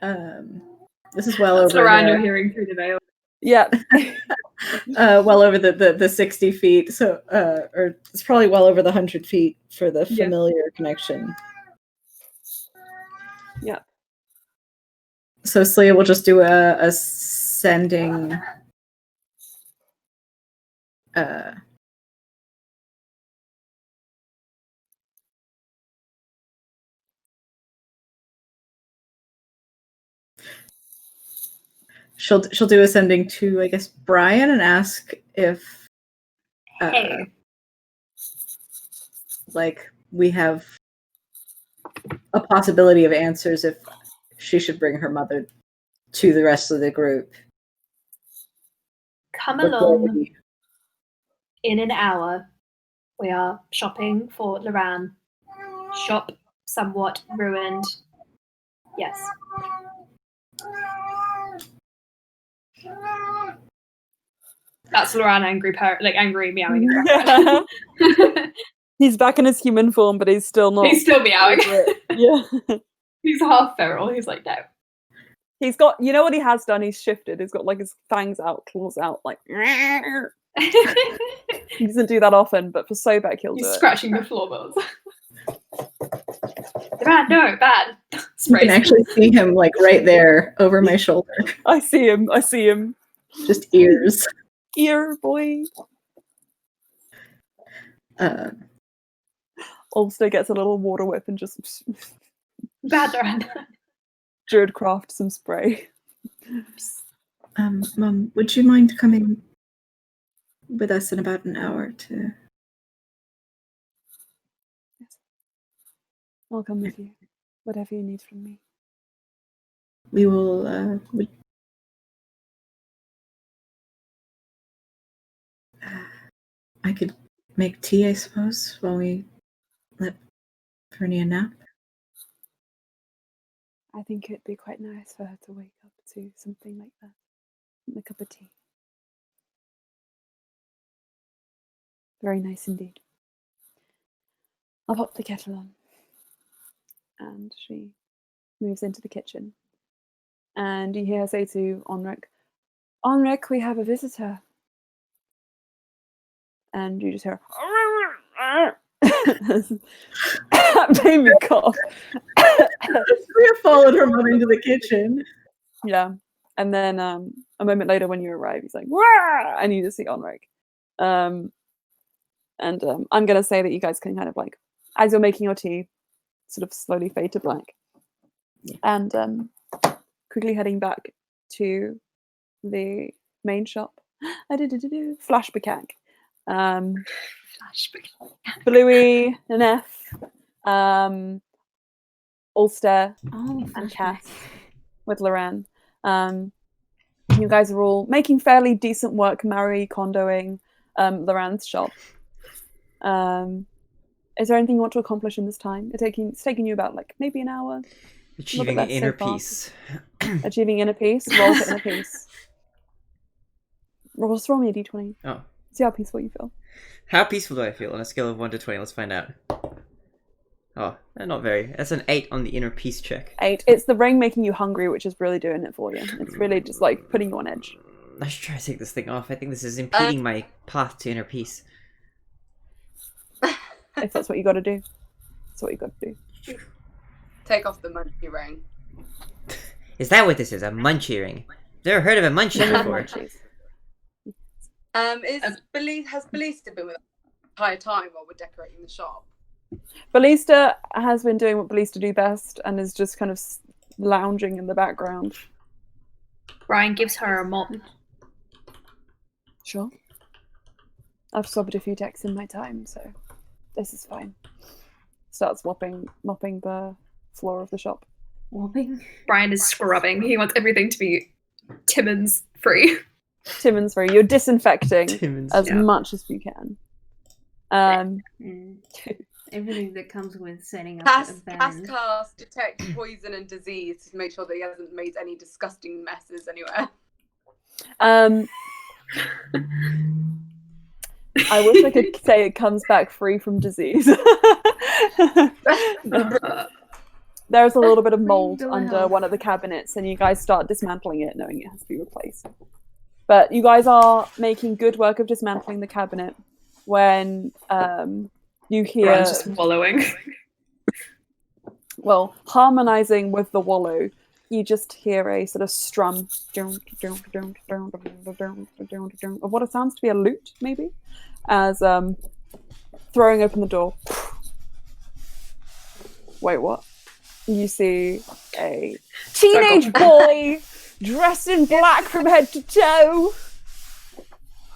S6: This is well
S7: That's
S6: over.
S7: Loran you're hearing through the veil.
S1: Yeah.
S6: Well over the 60 feet. So, or it's probably well over the 100 feet for the familiar connection.
S1: Yeah.
S6: So Slya will just do a sending. She'll do a sending to, I guess, Brian and ask if like we have a possibility of answers if she should bring her mother to the rest of the group.
S5: Come along. In an hour, we are shopping for Loran. Shop somewhat ruined. Yes.
S7: That's Loran angry meowing in the background.
S1: He's back in his human form, but he's still not.
S7: He's still meowing.
S1: Yeah.
S7: He's half feral. He's like, no.
S1: He's got, you know what he has done? He's shifted. He's got like his fangs out, claws out, like. He doesn't do that often, but for Sobek he'll do it.
S7: He's scratching the floorboards. Bad, no, bad.
S6: You can actually see him like right there over my shoulder.
S1: I see him.
S6: Just ears.
S1: Ear boy. Ulster gets a little water whip and just.
S5: Bad, Loran.
S1: Jared craft some spray.
S6: Mum, would you mind coming with us in about an hour to...
S1: I'll come with you. Whatever you need from me.
S6: We will, I could make tea, I suppose, while we let Fernie a nap.
S1: I think it'd be quite nice for her to wake up to something like that. A cup of tea. Very nice indeed. I'll pop the kettle on. And she moves into the kitchen. And you hear her say to Onric, Onric, we have a visitor. And you just hear baby cough.
S6: We have followed her mother into the kitchen.
S1: Yeah. And then a moment later when you arrive, he's like, Wah! And you just see Onric. I'm going to say that you guys can kind of like, as you're making your tea, sort of slowly fade to black. And quickly heading back to the main shop. Flashback. Bluey, Naneth, Ulster, and Cass with Loran. You guys are all making fairly decent work Marie Kondoing Loran's shop. Is there anything you want to accomplish in this time? It's taking you about like maybe an hour.
S2: Achieving inner peace.
S1: Achieving inner peace. Roll for inner peace. Just roll me a d20.
S2: Oh.
S1: See how peaceful you feel.
S2: How peaceful do I feel on a scale of 1 to 20? Let's find out. Oh, not very. That's an 8 on the inner peace check.
S1: 8. It's the ring making you hungry, which is really doing it for you. It's really just like putting you on edge.
S2: I should try to take this thing off. I think this is impeding my path to inner peace.
S1: If that's what you got to do. That's what you got to do.
S3: Take off the monkey ring.
S2: Is that what this is? A munchie ring? Never heard of a munchie before.
S3: Has Ballista been with us the entire time while we're decorating the shop?
S1: Ballista has been doing what Ballista do best and is just kind of lounging in the background.
S7: Brian gives her a mop.
S1: Sure. I've swapped a few decks in my time, so this is fine. Starts mopping the floor of the shop.
S8: Mopping?
S7: Brian is scrubbing. He wants everything to be Timmins free.
S1: Timmins free. You're disinfecting as much as you can.
S8: Everything that comes with setting up
S3: Cass cast detect poison and disease to make sure that he hasn't made any disgusting messes anywhere.
S1: I wish I could say it comes back free from disease. There's a little bit of mold under one of the cabinets, and you guys start dismantling it, knowing it has to be replaced. But you guys are making good work of dismantling the cabinet when you hear...
S7: Brian's just wallowing.
S1: Well, harmonizing with the wallow, you just hear a sort of strum of what it sounds to be a lute, maybe, as throwing open the door. Wait, what? You see a teenage boy dressed in black from head to toe,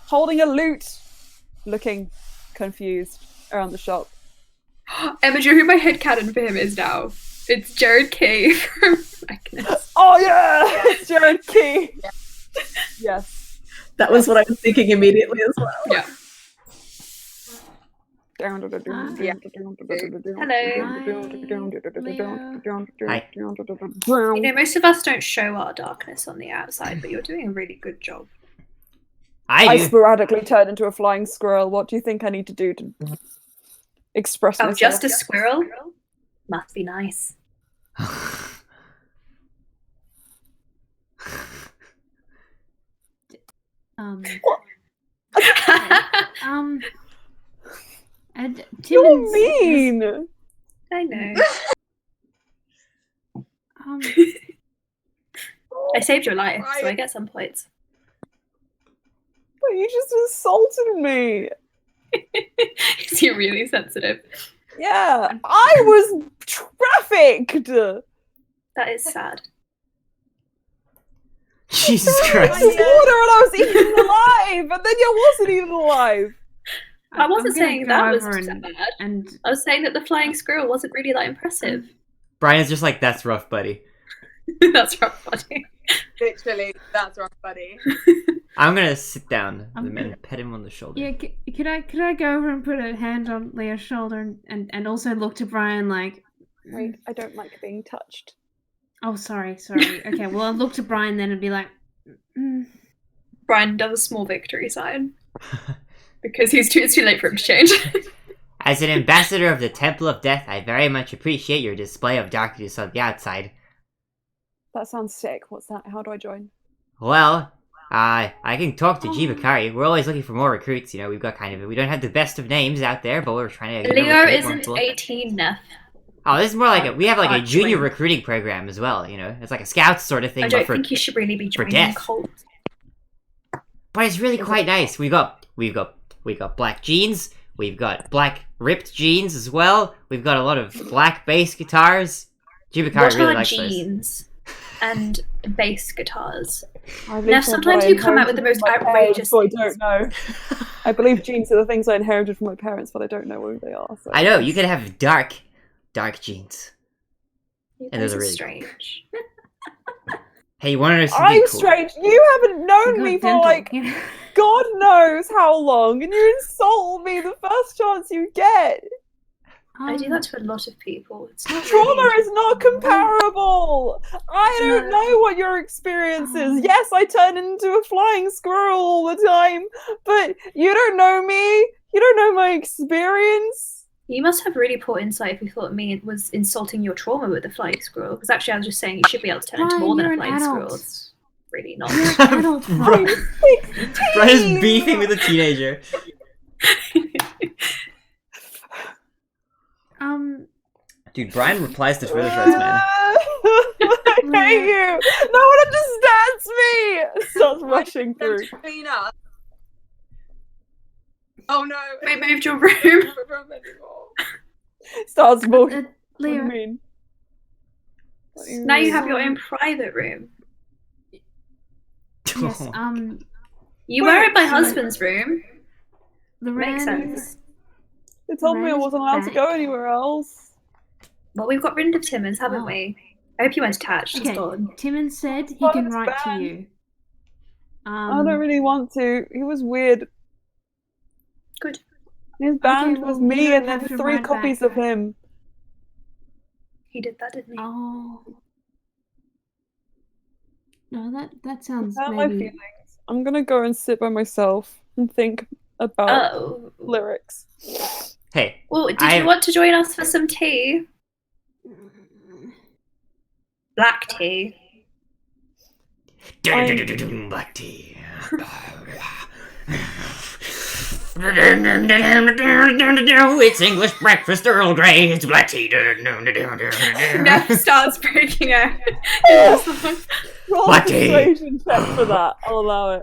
S1: holding a lute, looking confused around the shop.
S7: Emma, do you know who my headcanon for him is now? It's Jared Key from Magnus.
S1: Oh yeah! It's Jared Key! Yes.
S6: That was what I was thinking immediately as well.
S7: Yeah.
S3: Hello.
S2: Hi.
S7: You know, most of us don't show our darkness on the outside, but you're doing a really good job.
S1: I sporadically turn into a flying squirrel. What do you think I need to do to express myself?
S7: Just a squirrel? Must be nice.
S8: And
S1: You're mean.
S7: I know. I saved your life, so I get some points.
S1: But you just insulted me.
S7: Is he really sensitive?
S1: Yeah, I was trafficked.
S7: That is sad.
S2: Jesus
S1: I
S2: Christ.
S1: swore and I was eaten alive, and then you wasn't even alive.
S3: I wasn't
S8: I'm gonna
S3: saying
S8: go
S3: that was
S8: over
S3: so bad.
S8: and
S3: I was saying that the flying squirrel wasn't really that impressive.
S2: Brian is just like, that's rough, buddy.
S3: That's rough, buddy.
S9: Literally, that's rough, buddy.
S2: I'm gonna sit down
S8: I'm
S2: and pet him on the shoulder.
S8: yeah, could I go over and put a hand on Leah's shoulder and also look to Brian like,
S1: Wait, I don't like being touched.
S8: oh sorry. Okay, well I'll look to Brian then and be like,
S3: Brian does a small victory sign. Because it's too late for him to change.
S2: As an ambassador of the Temple of Death, I very much appreciate your display of darkness on the outside.
S1: That sounds sick. What's that? How do I join?
S2: Well, I can talk to Jibakari. We're always looking for more recruits. You know, we've got we don't have the best of names out there, but we're trying to.
S3: Leo isn't 18 enough.
S2: Oh, this is more like we have like a
S3: Archway.
S2: junior recruiting program as well. You know, it's like a scouts sort of thing.
S3: I don't
S2: but for,
S3: think you should really be
S2: for
S3: joining a
S2: death.
S3: cult.
S2: But it's really quite nice. We got black jeans. We've got black ripped jeans as well. We've got a lot of black bass guitars. Jibakari
S3: What
S2: really
S3: are
S2: likes those.
S3: jeans and bass guitars?
S1: I believe
S3: Now,
S1: they're
S3: sometimes
S1: what I
S3: you come out with the
S1: inherited
S3: most
S1: from my parents,
S3: outrageous
S1: so I
S3: things.
S1: don't know. I believe jeans are the things I inherited from my parents, but I don't know who they are. So.
S2: I know you can have dark jeans.
S3: You
S2: And
S3: guys
S2: those are
S3: are
S2: really
S3: strange.
S2: Hey, you want to know something
S1: I'm
S2: cool?
S1: strange. You haven't known me for like God knows how long, and you insult me the first chance you get.
S3: I do that to a lot of people. It's not
S1: Trauma
S3: really-
S1: is not comparable. I don't know what your experience is. Yes, I turn into a flying squirrel all the time, but you don't know me. You don't know my experience.
S3: You must have really poor insight if you thought me was insulting your trauma with the flying squirrel. Because actually, I was just saying you should be able to turn into
S8: Brian,
S3: more than
S8: you're
S3: a
S8: an
S3: flying
S8: adult.
S3: squirrel. It's really not.
S8: You're an adult.
S2: Brian is beefing with a teenager. Dude, Brian replies to Twitter threads, man.
S1: I hate you. No one understands me. Starts rushing through.
S9: Clean up. Oh no!
S3: We moved your room.
S1: Starts walking. What do you
S8: Leo,
S1: mean? What do
S3: Now you
S1: mean?
S3: have your own private room.
S8: yes,
S3: You were in my husband's room. Makes
S8: Loren,
S3: sense.
S1: They told me I
S8: Loren's
S1: wasn't allowed to
S8: back.
S1: go anywhere else.
S3: Well, we've got rid of Timmons, haven't
S8: Oh.
S3: we? I hope you weren't attached. He's
S8: Okay,
S3: gone.
S8: Timmons said he
S1: Well,
S8: can
S1: it's
S8: write to
S1: banned.
S8: you.
S1: I don't really want to. He was weird.
S3: Good.
S1: His band
S8: well,
S1: was
S8: you
S1: me
S8: don't
S1: and then
S8: have to
S1: 3
S8: write
S1: copies
S8: back.
S1: of him.
S3: He did that, didn't he?
S8: Oh. No, that sounds
S1: Hurt my
S8: maybe.
S1: feelings. I'm gonna go and sit by myself and think about
S3: Oh.
S1: lyrics.
S2: Hey,
S3: Well, did you want to join us for some tea? Black tea.
S2: black tea. It's English breakfast, Earl Grey. It's black tea.
S3: Neff starts breaking out.
S1: Roll a
S2: Black tea.
S1: persuasion check for that. I'll allow it.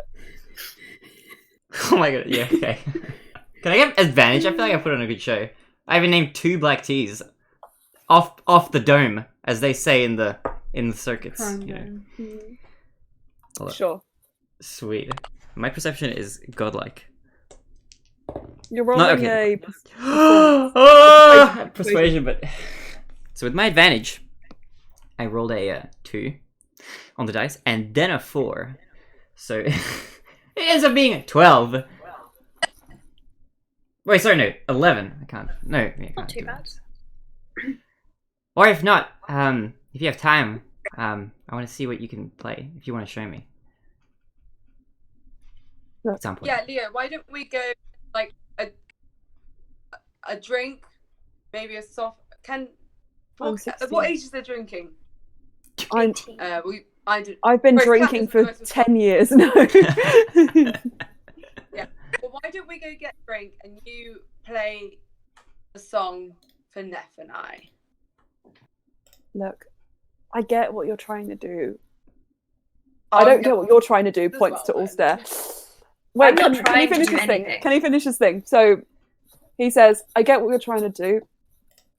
S2: Oh my god, yeah, okay. Can I get advantage? I feel like I put on a good show. I even named 2 black teas. Off the dome, as they say in the circuits. You know. Hold up.
S1: Sure.
S2: Sweet. My perception is godlike.
S1: You're
S2: Not
S1: rolling
S2: okay.
S1: a
S2: Persuasion, but so with my advantage, I rolled a 2 on the dice, and then a 4. So it ends up being a 12. Wait, sorry, no, 11. I can't. No, I can't
S3: Not too
S2: do
S3: bad.
S2: that. Or if not, if you have time, I want to see what you can play. If you want to show me. At some point.
S9: Yeah, Leo, why don't we go like a drink, maybe a soft
S1: I'm
S9: what
S1: 16.
S9: age is the drinking?
S1: I'm,
S9: I've
S1: been drinking for 10 years now.
S9: Yeah. Well, why don't we go get a drink and you play a song for Neff and I?
S1: Look, I get what you're trying to do. I don't get what you're trying to do,
S9: as
S1: points
S9: well,
S1: to
S9: then.
S1: Ulster. Wait,
S3: I'm not
S1: can he
S3: trying to
S1: finish
S3: do
S1: his thing?
S3: anything.
S1: Can he finish his thing? So he says, I get what you're trying to do,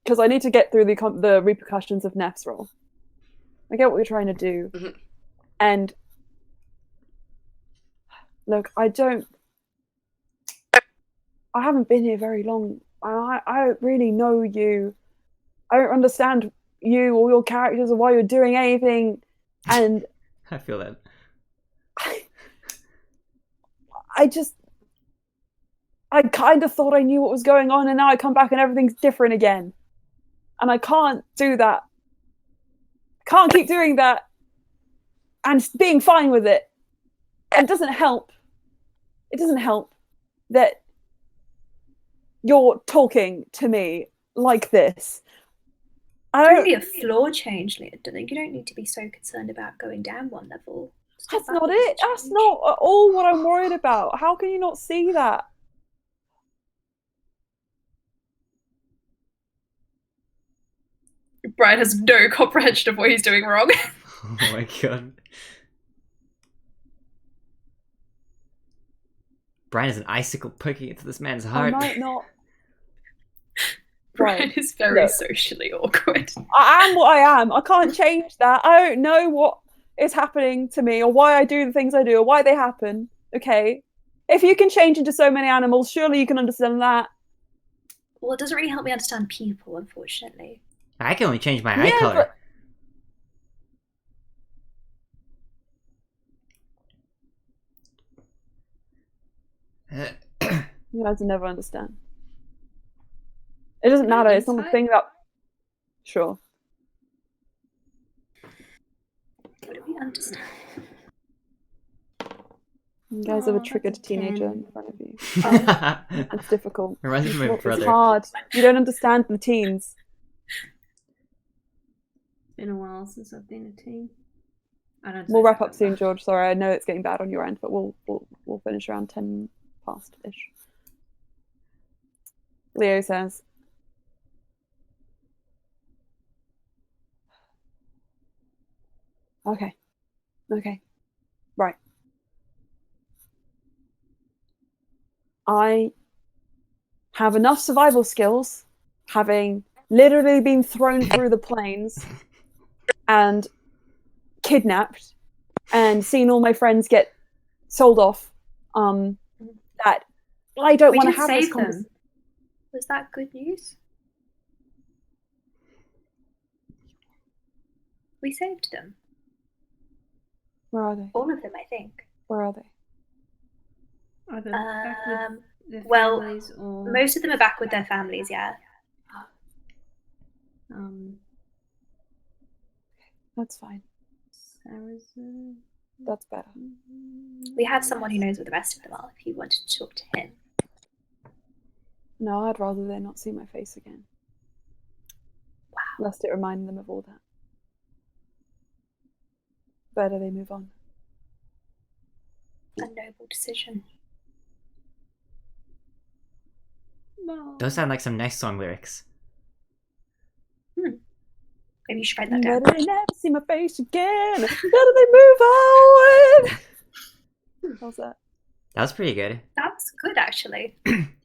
S1: because I need to get through the repercussions of Neff's role. I get what you're trying to do.
S9: Mhm.
S1: And Look, I haven't been here very long. I don't really know you. I don't understand you or your characters or why you're doing anything. And
S2: I feel that.
S1: I kind of thought I knew what was going on, and now I come back and everything's different again. And I can't do that. I can't keep doing that and being fine with it. And it doesn't help. It doesn't help that you're talking to me like this.
S5: It's only a floor change, Leah. You don't need to be so concerned about going down one level.
S1: That's not it. That's not at all what I'm worried about. How can you not see that?
S7: Brian has no comprehension of what he's doing wrong.
S2: Oh my god. Brian is an icicle poking into this man's heart.
S1: I might not.
S7: Brian is very socially awkward.
S1: I am what I am. I can't change that. I don't know what is happening to me or why I do the things I do or why they happen. Okay? If you can change into so many animals, surely you can understand that.
S5: Well, it doesn't really help me understand people, unfortunately.
S2: I can only change my eye color.
S1: You guys will never understand. It doesn't matter. It's not a thing that... Sure.
S5: What do we understand?
S1: You guys have a triggered teenager in front of you. It's difficult.
S2: Reminds me of my brother.
S1: It's hard. You don't understand the teens.
S8: It's been a while since I've been a teen.
S1: We'll wrap up soon, George. Sorry, I know it's getting bad on your end, but we'll finish around 10 past-ish. Leo says, Okay. Right. I have enough survival skills, having literally been thrown through the plains and kidnapped and seen all my friends get sold off, that I don't want to have this conversation.
S5: Was that good news? We saved them.
S1: Where are they?
S5: All of them, I think.
S1: Where are they?
S8: Are they back with their
S5: well,
S8: families or...
S5: most of them are back with their families, yeah.
S1: That's fine. That's better.
S5: We have someone who knows where the rest of them are if you wanted to talk to him.
S1: No, I'd rather they not see my face again. Wow. Lest it remind them of all that. Better they move on.
S5: A noble decision.
S8: No.
S2: Those sound like some nice song lyrics.
S5: Maybe you should write that down.
S1: Better they never see my face again. Better they move on. How's that?
S2: That was pretty good.
S5: That's good, actually.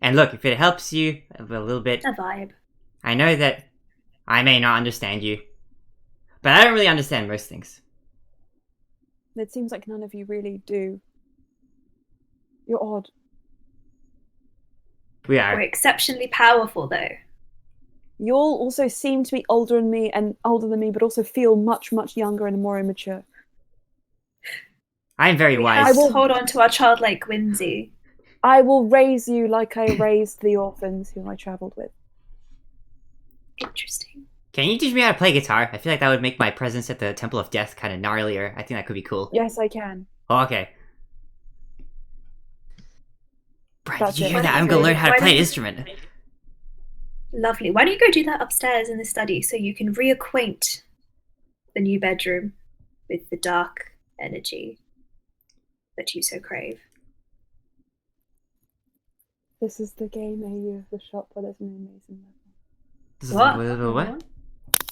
S2: And look, if it helps you a little bit,
S5: A vibe.
S2: I know that I may not understand you, but I don't really understand most things.
S1: It seems like none of you really do. You're odd.
S2: We are.
S5: We're exceptionally powerful, though.
S1: You all also seem to be older than me, but also feel much, much younger and more immature.
S2: I'm very wise.
S5: I will hold on to our childlike whimsy.
S1: I will raise you like I raised the orphans who I travelled with.
S5: Interesting.
S2: Can you teach me how to play guitar? I feel like that would make my presence at the Temple of Death kind of gnarlier. I think that could be cool.
S1: Yes, I can.
S2: Oh, okay. Brian, did you hear that? I'm going to learn how to play an instrument.
S5: Lovely. Why don't you go do that upstairs in the study so you can reacquaint the new bedroom with the dark energy that you so crave.
S1: This is the game AU of the shop where there's no amazing level.
S2: What?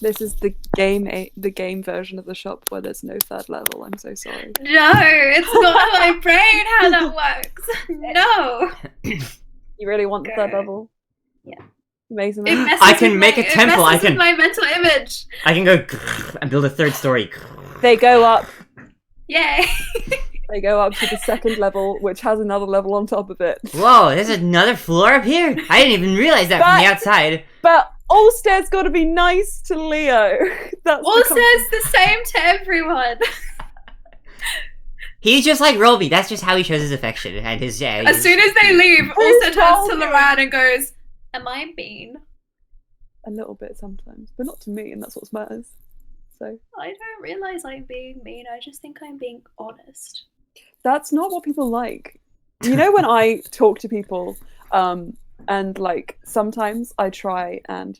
S1: This is the game version of the shop where there's no third level. I'm so sorry.
S5: No, it's not my brain how that works. No.
S1: You really want the third level?
S5: Yeah.
S1: Amazing.
S2: I can make a temple. I can.
S5: My mental image.
S2: I can go and build a third story.
S1: They go up.
S5: Yay.
S1: They go up to the second level, which has another level on top of it.
S2: Whoa, there's another floor up here? I didn't even realize that from the outside.
S1: But Ulster's got to be nice to Leo.
S5: Ulster's the same to everyone.
S2: He's just like Roby. That's just how he shows his affection and his
S7: As soon as they leave, Ulster turns to Loran and goes,
S5: "Am I mean?"
S1: A little bit sometimes, but not to me, and that's what matters. So
S5: I don't realize I'm being mean. I just think I'm being honest.
S1: That's not what people like. You know, when I talk to people, and like sometimes I try and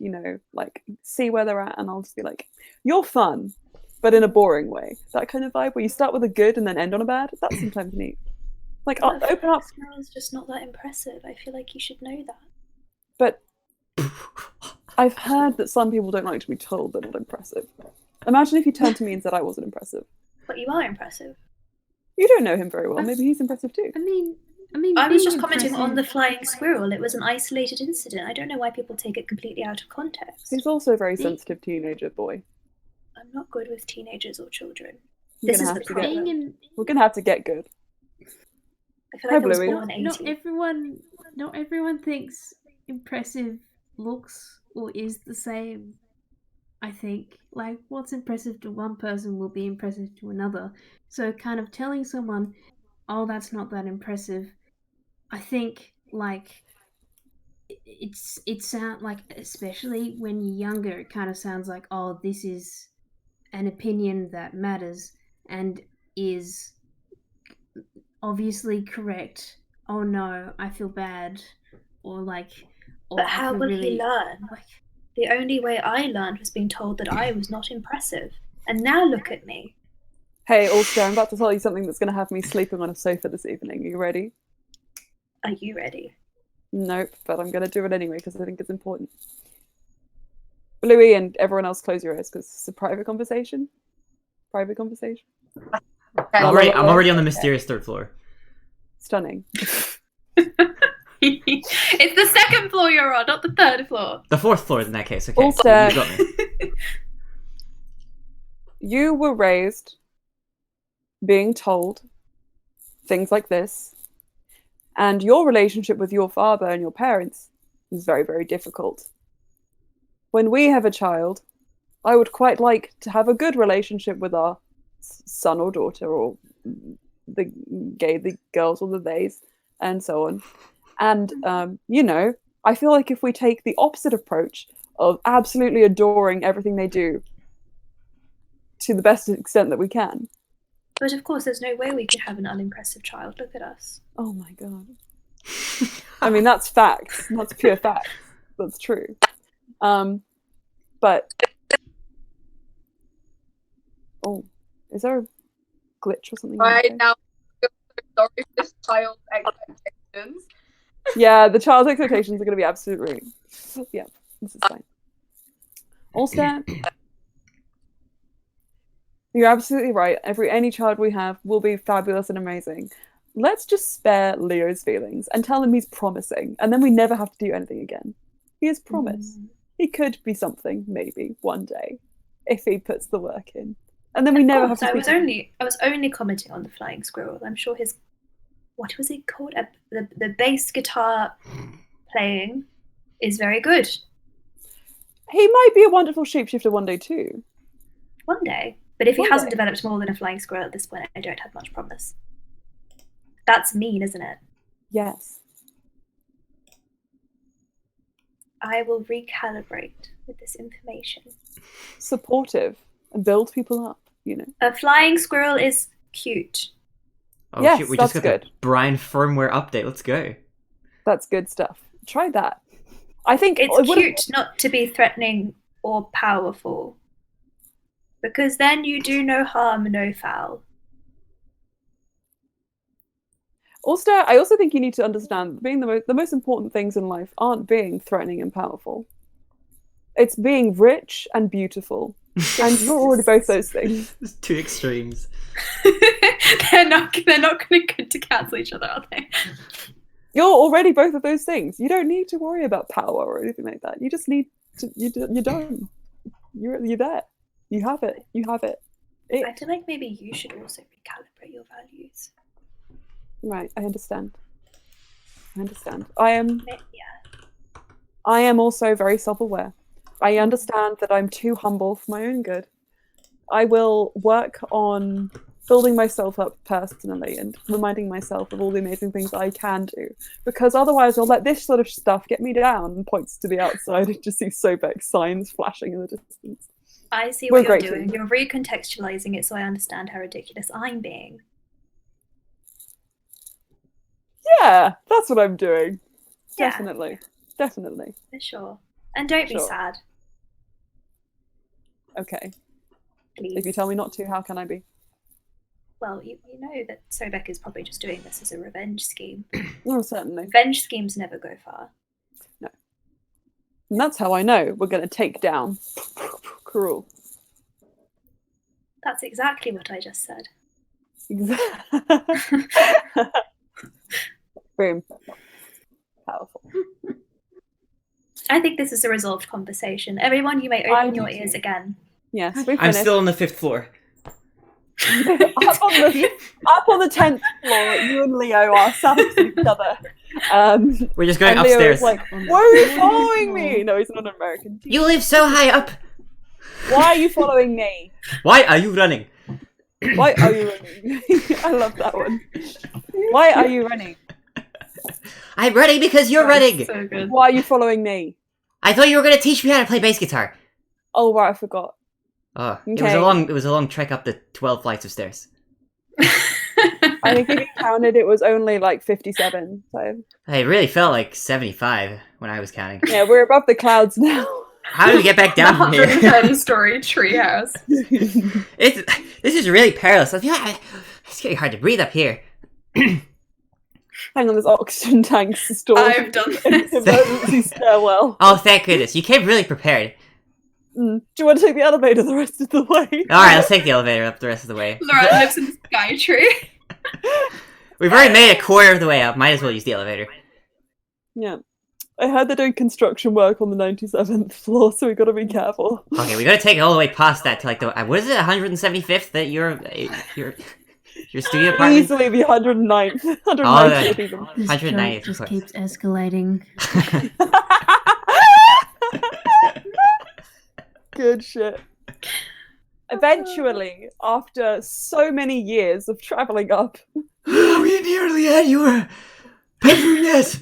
S1: like see where they're at, and I'll just be like, "You're fun," but in a boring way. That kind of vibe where you start with a good and then end on a bad. That's sometimes neat. Like, I'll open up.
S5: Smells just not that impressive. I feel like you should know that.
S1: But I've heard that some people don't like to be told they're not impressive. Imagine if you turned to me and said I wasn't impressive.
S5: But you are impressive.
S1: You don't know him very well. Maybe he's impressive too.
S8: I mean,
S5: I was just commenting on the flying squirrel. It was an isolated incident. I don't know why people take it completely out of context.
S1: He's also a very sensitive teenager boy.
S5: I'm not good with teenagers or children.
S1: This is the problem. We're gonna have to get good.
S5: I feel like I was born 80.
S8: Not everyone thinks impressive looks or is the same. I think like what's impressive to one person will be impressive to another. So kind of telling someone, "Oh, that's not that impressive," I think like it sounds like, especially when you're younger, it kind of sounds like, "Oh, this is an opinion that matters and is obviously correct. Oh no, I feel bad," or like.
S5: But how will he learn? The only way I learned was being told that I was not impressive. And now look at me.
S1: Hey, Ulster, I'm about to tell you something that's going to have me sleeping on a sofa this evening. Are you ready?
S5: Are you ready?
S1: Nope, but I'm going to do it anyway because I think it's important. Louis and everyone else, close your eyes because it's a private conversation. Private conversation.
S2: I'm already on the mysterious third floor.
S1: Stunning.
S7: It's the second floor you're on, not the third floor.
S2: The fourth floor in that case. Okay,
S1: Ulster,
S2: you got me.
S1: You were raised being told things like this, and your relationship with your father and your parents is very, very difficult. When we have a child, I would quite like to have a good relationship with our son or daughter, or the girls or the theys, and so on. And, I feel like if we take the opposite approach of absolutely adoring everything they do to the best extent that we can.
S5: But of course, there's no way we could have an unimpressive child. Look at us.
S1: Oh my god. I mean, that's facts. That's pure facts. That's true. But... Oh, is there a glitch or something?
S9: Right now, sorry for this child's expectations.
S1: Yeah, the child's expectations are going to be absolutely... Yeah, this is fine. Ulster, you're absolutely right. Any child we have will be fabulous and amazing. Let's just spare Leo's feelings and tell him he's promising, and then we never have to do anything again. He has promised. He could be something, maybe, one day, if he puts the work in. And then we never have to
S5: I was only commenting on the flying squirrel. I'm sure his... What was it called? The bass guitar playing is very good.
S1: He might be a wonderful shapeshifter one day too.
S5: One day. But if he hasn't developed more than a flying squirrel at this point, I don't have much promise. That's mean, isn't it?
S1: Yes.
S5: I will recalibrate with this information.
S1: Supportive and build people up,
S5: A flying squirrel is cute.
S2: Oh,
S1: yes,
S2: shit, we
S1: that's
S2: just got
S1: good.
S2: the Brian firmware update. Let's go.
S1: That's good stuff. Try that. I think
S5: it's cute not to be threatening or powerful. Because then you do no harm, no foul.
S1: Ulster, I also think you need to understand that being the most important things in life aren't being threatening and powerful. It's being rich and beautiful. And you're already both those things.
S2: It's two extremes.
S7: They're not going to cancel each other, are they?
S1: You're already both of those things. You don't need to worry about power or anything like that. You just need to. You're done. You're there. You have it. You have it.
S5: I feel like maybe you should also recalibrate your values.
S1: Right, I understand. I am
S5: Yeah.
S1: also very self-aware. I understand that I'm too humble for my own good. I will work on building myself up personally and reminding myself of all the amazing things I can do. Because otherwise I'll let this sort of stuff get me down, and points to the outside and just see Sobek's signs flashing in the distance.
S5: I see
S1: We're
S5: what you're
S1: great
S5: doing.
S1: team.
S5: You're recontextualizing it so I understand how ridiculous I'm being.
S1: Yeah, that's what I'm doing.
S5: Yeah.
S1: Definitely.
S5: For sure. And don't be
S1: Sure.
S5: sad,
S1: Okay.
S5: please.
S1: If you tell me not to, how can I be?
S5: Well, you know that Sobek is probably just doing this as a revenge scheme.
S1: Oh, certainly.
S5: Revenge schemes never go far.
S1: And that's how I know we're going to take down Cruel.
S5: That's exactly what I just said.
S1: Very powerful.
S5: I think this is a resolved conversation. Everyone, you may
S1: I
S5: open
S1: do
S5: your
S1: too.
S5: ears again.
S1: Yes, we've
S2: I'm
S1: finished.
S2: still on the 5th floor.
S1: up on the 10th floor, you and Leo are sat next to each other.
S2: We're just going
S1: and Leo
S2: upstairs.
S1: is like, why are you following me? No, he's not American.
S2: You live so high up.
S1: Why are you following me?
S2: Why are you running?
S1: Why are you running? I love that one. Why are you running?
S2: I'm running because you're running.
S3: So good.
S1: Why are you following me?
S2: I thought you were going to teach me how to play bass guitar.
S1: Oh, right, I forgot.
S2: Oh,
S1: Okay.
S2: it was a long trek up the 12 flights of stairs.
S1: I think if you counted, it was only like 57. So
S2: It really felt like 75 when I was counting.
S1: yeah, we're above the clouds now.
S2: How do we get back down from here?
S3: 130-story treehouse.
S2: This is really perilous. It's getting hard to breathe up here.
S1: Hang on, there's oxygen tanks stored.
S3: I've done this.
S1: Emergency stairwell.
S2: Oh, thank goodness. You came really prepared.
S1: Do you want to take the elevator the rest of the way?
S2: Alright, let's take the elevator up the rest of the way.
S3: Laura lives in the sky tree.
S2: We've already made a quarter of the way up. Might as well use the elevator.
S1: Yeah. I heard they're doing construction work on the 97th floor, so we gotta be careful.
S2: Okay, we gotta take it all the way past that to like the... What is it, 175th that your studio apartment?
S1: Easily the 109th. 190th
S2: Oh,
S1: even.
S8: This
S2: 190th,
S8: joke just
S2: of course.
S8: keeps escalating.
S1: Good shit. Eventually, after so many years of traveling up...
S2: We nearly had your patroness!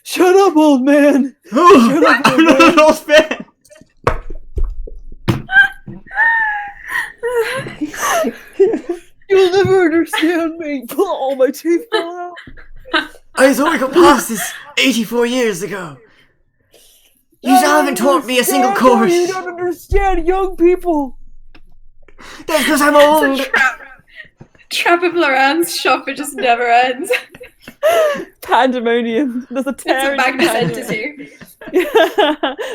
S1: Shut up, old man!
S2: Oh,
S1: Shut up,
S2: I'm not an old man!
S1: You'll never understand me! Oh, my teeth fell out!
S2: I thought we got past this 84 years ago. You still haven't taught me a single course.
S1: You don't understand young people!
S2: That's because I'm old!
S3: Trap of Loran's shop, it just never ends.
S1: Pandemonium. There's a
S3: It's
S1: tear
S3: a
S1: in
S3: magnet
S1: pandemonium.
S3: entity.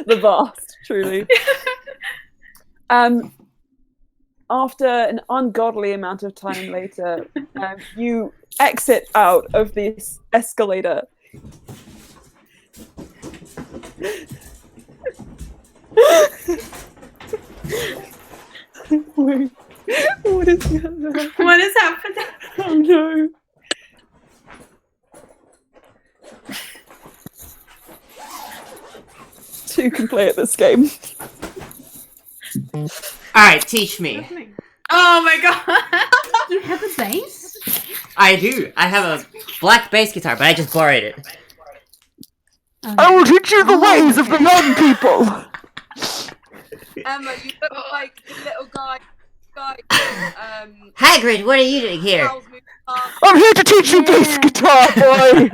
S1: The vast, truly. After an ungodly amount of time later, you exit out of this escalator. Wait, what is happening?
S3: What is happening?
S1: Oh no. Two can play at this game.
S2: Alright, teach me.
S3: Oh my god!
S8: You have a bass?
S2: I do. I have a black bass guitar, but I just borrowed it.
S1: I will teach you the ways of the young people!
S9: Emma, you look like the little guy.
S2: Hagrid, what are you doing here?
S9: Charles moved past.
S1: I'm here to teach you bass guitar, boy!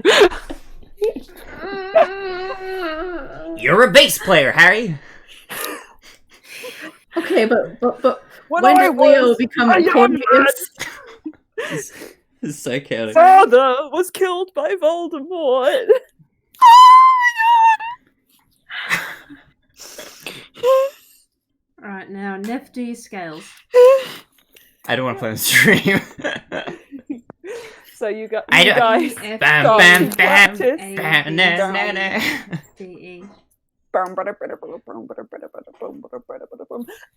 S2: You're a bass player, Harry.
S6: Okay, but
S1: When
S6: when
S1: I
S6: did Leo
S1: was
S6: become
S1: a
S6: a
S1: young
S6: Cornelius?
S2: This is so chaotic.
S1: father was killed by Voldemort.
S8: Alright, now, Neff, do your scales.
S2: I don't want to play on stream.
S1: So you got
S2: I
S1: you
S2: don't-
S1: guys
S8: F,
S2: Bam,
S1: got
S2: bam,
S1: to
S2: bam,
S1: practice.
S2: bam, na, na, na.
S8: D, E.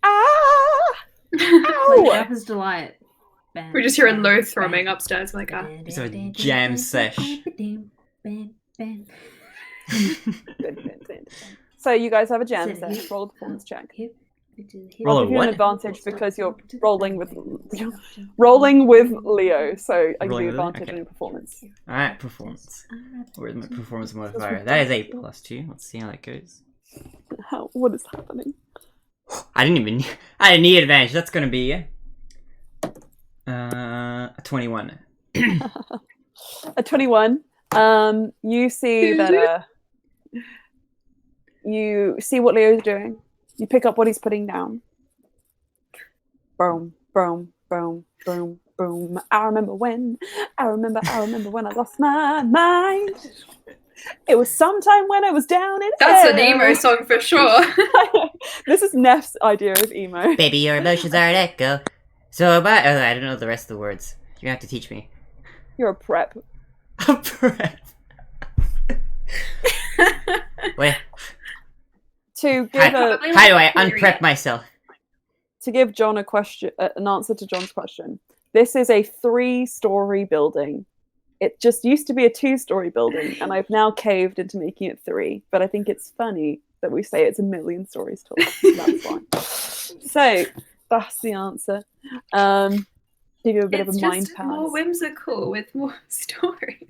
S1: Ah!
S8: Play
S1: Ow!
S8: Rapper's Delight.
S7: We just hear a low thrumming upstairs. We're like, ah.
S2: It's a jam sesh.
S1: So you guys have a jam set. Roll a performance check.
S2: Roll
S1: I'll
S2: a
S1: give you an
S2: what?
S1: advantage because you're rolling with Leo, so I give you advantage on your performance.
S2: Alright, performance. Where's my performance modifier? That is a +2. Let's see how that goes.
S1: What is happening?
S2: I didn't need advantage. That's gonna be a 21.
S1: A 21. You see that you see what Leo's doing. You pick up what he's putting down. Boom, boom, boom, boom, boom. I remember when I lost my mind. It was sometime when I was down in
S7: That's
S1: hell.
S7: an emo song for sure.
S1: This is Neff's idea of emo.
S2: Baby, your emotions are an echo. So about I don't know the rest of the words. You're gonna have to teach me.
S1: You're a prep.
S2: A prep. Wait.
S1: To give
S2: How do I unprep myself?
S1: To give John an answer to John's question. This is a 3-story building. It just used to be a 2-story building, and I've now caved into making it 3. But I think it's funny that we say it's 1,000,000 stories tall. That's why. So that's the answer. Give you a bit of a mind pass.
S7: More whimsical with more stories.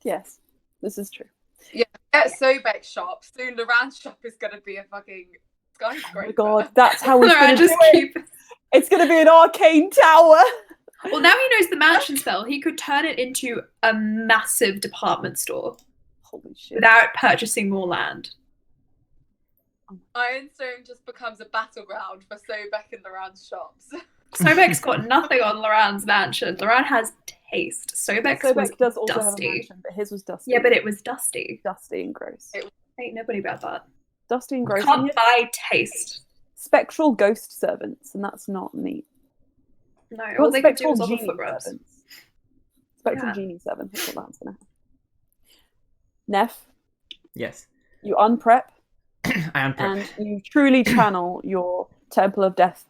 S1: Yes, this is true.
S9: Yeah, at Sobek shop. Soon Loran's shop is going to be a fucking skyscraper.
S1: Oh my god, that's how we're going to
S7: just
S1: do it.
S7: keep.
S1: It's going to be an arcane tower.
S7: Well, now he knows the mansion spell. He could turn it into a massive department store.
S1: Holy shit.
S7: Without purchasing more land.
S9: Ironstone just becomes a battleground for Sobek and Loran's shops.
S7: Sobek's got nothing on Loran's mansion. Loran has taste. Sobek was
S1: does also
S7: dusty.
S1: have a mansion, but his was dusty.
S7: Yeah, but it was dusty.
S1: Dusty and gross.
S7: Ain't nobody about that.
S1: Dusty and gross.
S7: Can't buy taste.
S1: Spectral ghost servants, and that's not neat.
S7: No, all they could do was offer
S1: genie
S7: foot rubs.
S1: servants. Spectral genie servant. That's what that's gonna have. Neff,
S2: Yes.
S1: you unprep.
S2: I unprep.
S1: And you truly channel your Temple of Death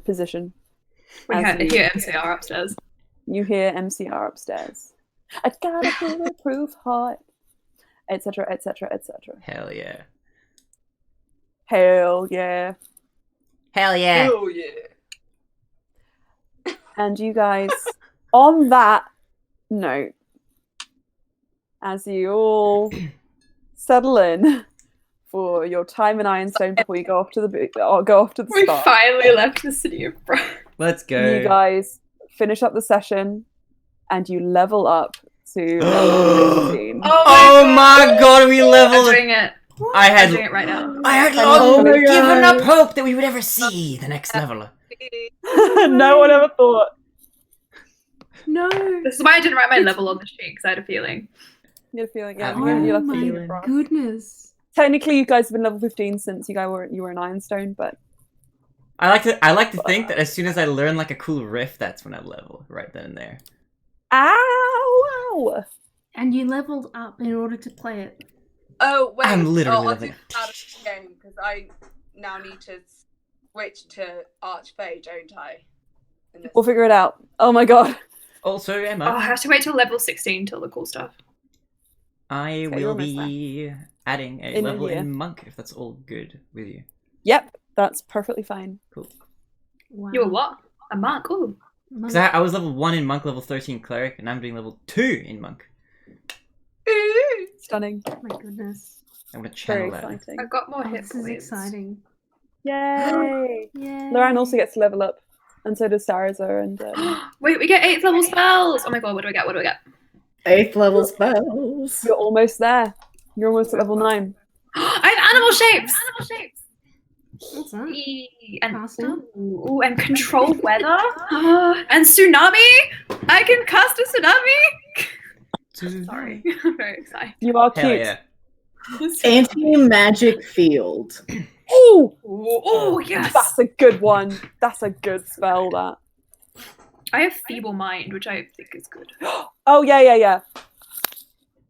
S1: position.
S7: We hear MCR upstairs.
S1: You hear MCR upstairs. I got a bulletproof heart, etc., etc., etc.
S2: Hell yeah.
S1: Hell yeah.
S2: Hell yeah.
S9: Oh yeah.
S1: And you guys, on that note, as you all settle in for your time in Ironstone before you go off to the
S7: We
S1: spa.
S7: finally left the city of Brian.
S2: Let's go.
S1: You guys finish up the session and you level up to level 15.
S2: Oh my god, we
S7: I'm
S2: leveled.
S7: doing it. I'm doing it right now.
S2: I had given up hope that we would ever see the next level.
S1: No one ever thought.
S8: No.
S7: This is why I didn't write my level on the sheet, because I had a feeling.
S1: You had a feeling, yeah.
S2: Oh
S1: You left
S8: my
S1: it for us.
S8: goodness.
S1: Technically, you guys have been level 15 since you were in Ironstone, but
S2: I like to think that as soon as I learn like a cool riff, that's when I level right then and there.
S1: ow!
S8: And you leveled up in order to play it.
S9: Oh wait,
S2: I'm literally
S9: I'll
S2: living.
S9: do out of the game because I now need to switch to Archfey, don't I?
S1: We'll figure it out. Oh my god.
S2: Also, Emma,
S7: Oh, I have to wait till level 16 till the cool stuff.
S2: I
S1: Okay,
S2: will
S1: you're almost
S2: be adding a
S1: In
S2: level
S1: India.
S2: in Monk if that's all good with you.
S1: Yep, that's perfectly fine.
S2: Cool.
S8: Wow.
S7: You're what? A monk? Ooh.
S2: Because I was level 1 in Monk, level 13 Cleric, and I'm doing level 2 in Monk.
S1: Stunning.
S8: Oh my goodness.
S2: I'm gonna
S1: Very
S2: channel that.
S1: exciting.
S7: I've got more
S8: Oh,
S7: hit
S8: this is
S7: points.
S8: exciting.
S1: Yay!
S8: Yay.
S1: Loran also gets to level up, and so does Saraza. And
S7: Wait, we get 8th level spells! Oh my god, what do we get? What do we get?
S6: 8th level spells.
S1: you're almost there. You're almost at level 9.
S7: I have animal shapes! Animal shapes!
S8: What's that?
S7: And,
S8: Caster?
S7: ooh, and control weather? And tsunami? I can cast a tsunami? Sorry, I'm very excited.
S1: You are
S2: Hell
S1: cute.
S2: yeah.
S6: Anti-magic field.
S1: Ooh!
S7: Oh, yes!
S1: That's a good one. That's a good spell, that.
S7: I have feeble mind, which I think is good.
S1: Oh, yeah.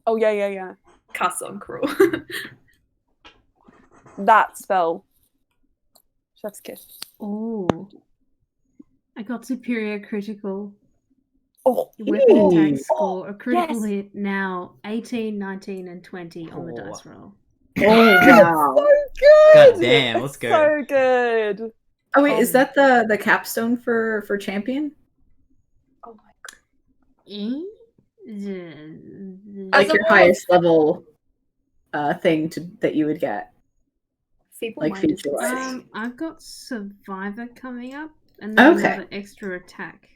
S1: Oh, yeah.
S7: Cast on cruel.
S1: That spell. Chef's kiss.
S8: Ooh. I got superior critical
S1: Oh,
S8: weapon attack
S6: Ooh.
S8: score. A critical
S1: yes.
S8: hit now 18, 19, and 20 on the
S2: Oh.
S8: dice roll.
S6: Oh wow!
S1: So good.
S2: God damn, let's go.
S1: So good.
S6: Oh wait, is that the capstone for champion?
S5: Oh my god.
S6: Like
S3: As a
S6: your
S3: roll-
S6: highest level thing that you would get,
S5: Feeble
S6: like
S5: minded.
S6: feature wise.
S8: I've got survivor coming up, and then
S6: Okay.
S8: another extra attack.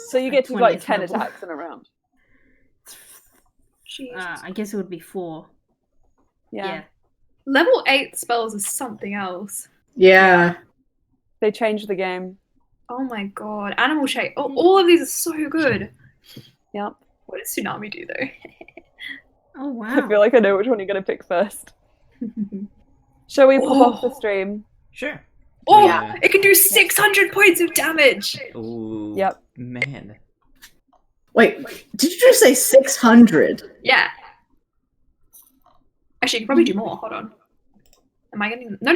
S1: So you get to do like
S8: 20th
S1: 10
S8: level.
S1: attacks in a round.
S5: Jesus.
S8: I guess it would be 4.
S1: Yeah.
S7: Level 8 spells is something else.
S6: Yeah.
S1: They changed the game.
S7: Oh my god. Animal shape. Oh, all of these are so good.
S1: Yep.
S7: What does Tsunami do though?
S8: Oh wow!
S1: I feel like I know which one you're going to pick first. Shall we pop off the stream?
S2: Sure.
S7: Oh,
S2: Yeah.
S7: it can do 600 points of damage.
S2: Ooh.
S1: Yep.
S2: Man.
S6: Wait, did you just say 600?
S7: Yeah. Actually, you can probably do more. Hold on. Am I getting... No.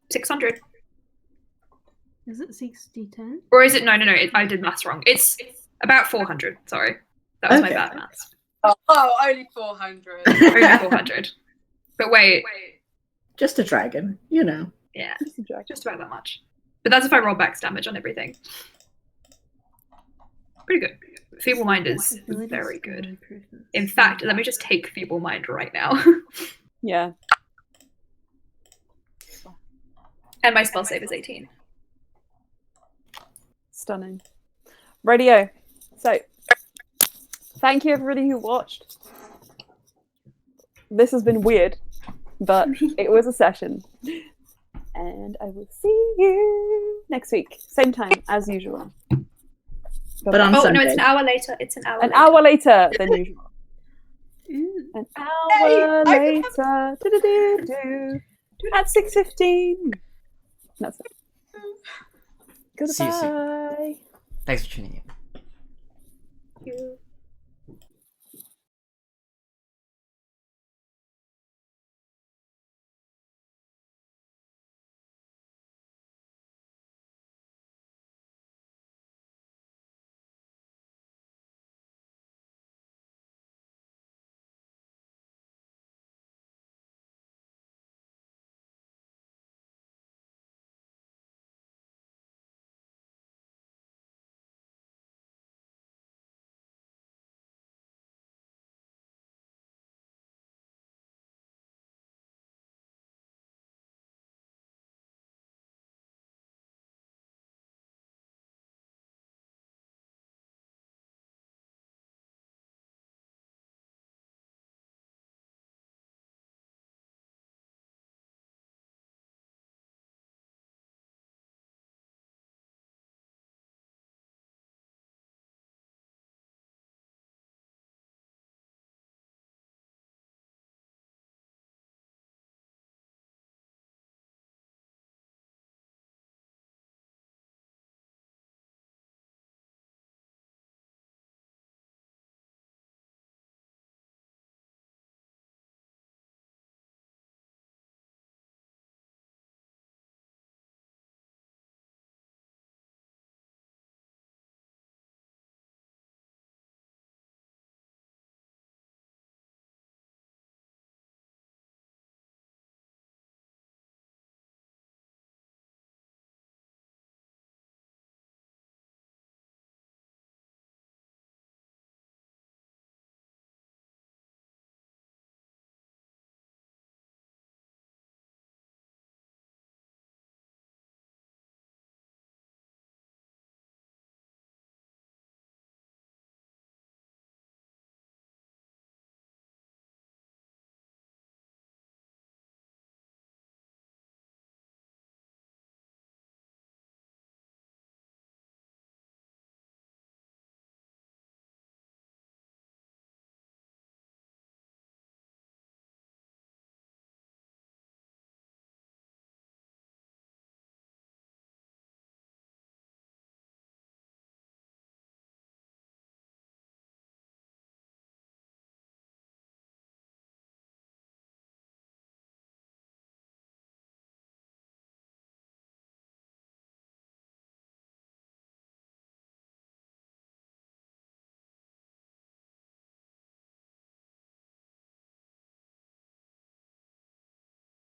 S7: 600.
S8: Is it 60-10?
S7: Or is it... No. I did maths wrong. It's about 400. Sorry. That was my
S6: Okay.
S7: bad maths.
S9: Oh, only 400.
S7: Only 400. But wait.
S6: Just a dragon, you know.
S7: Yeah.
S1: Just a joke.
S7: Just about that much. But that's if I roll back damage on everything. Pretty good. Feeble Mind is very good. In fact, let me just take Feeble Mind right now.
S1: Yeah.
S7: And my spell save is 18.
S1: Stunning. Radio. So, thank you everybody who watched. This has been weird, but it was a session. And I will see you next week. Same time as usual.
S6: But on
S7: Oh,
S6: Sunday.
S7: no, it's an hour later. It's an hour
S1: An
S7: later.
S1: hour later than usual. An hour
S9: Hey,
S1: later. Do-do-do-do. At 6:15. That's it.
S2: See you soon.
S1: Goodbye.
S2: Thanks for tuning in.
S5: You.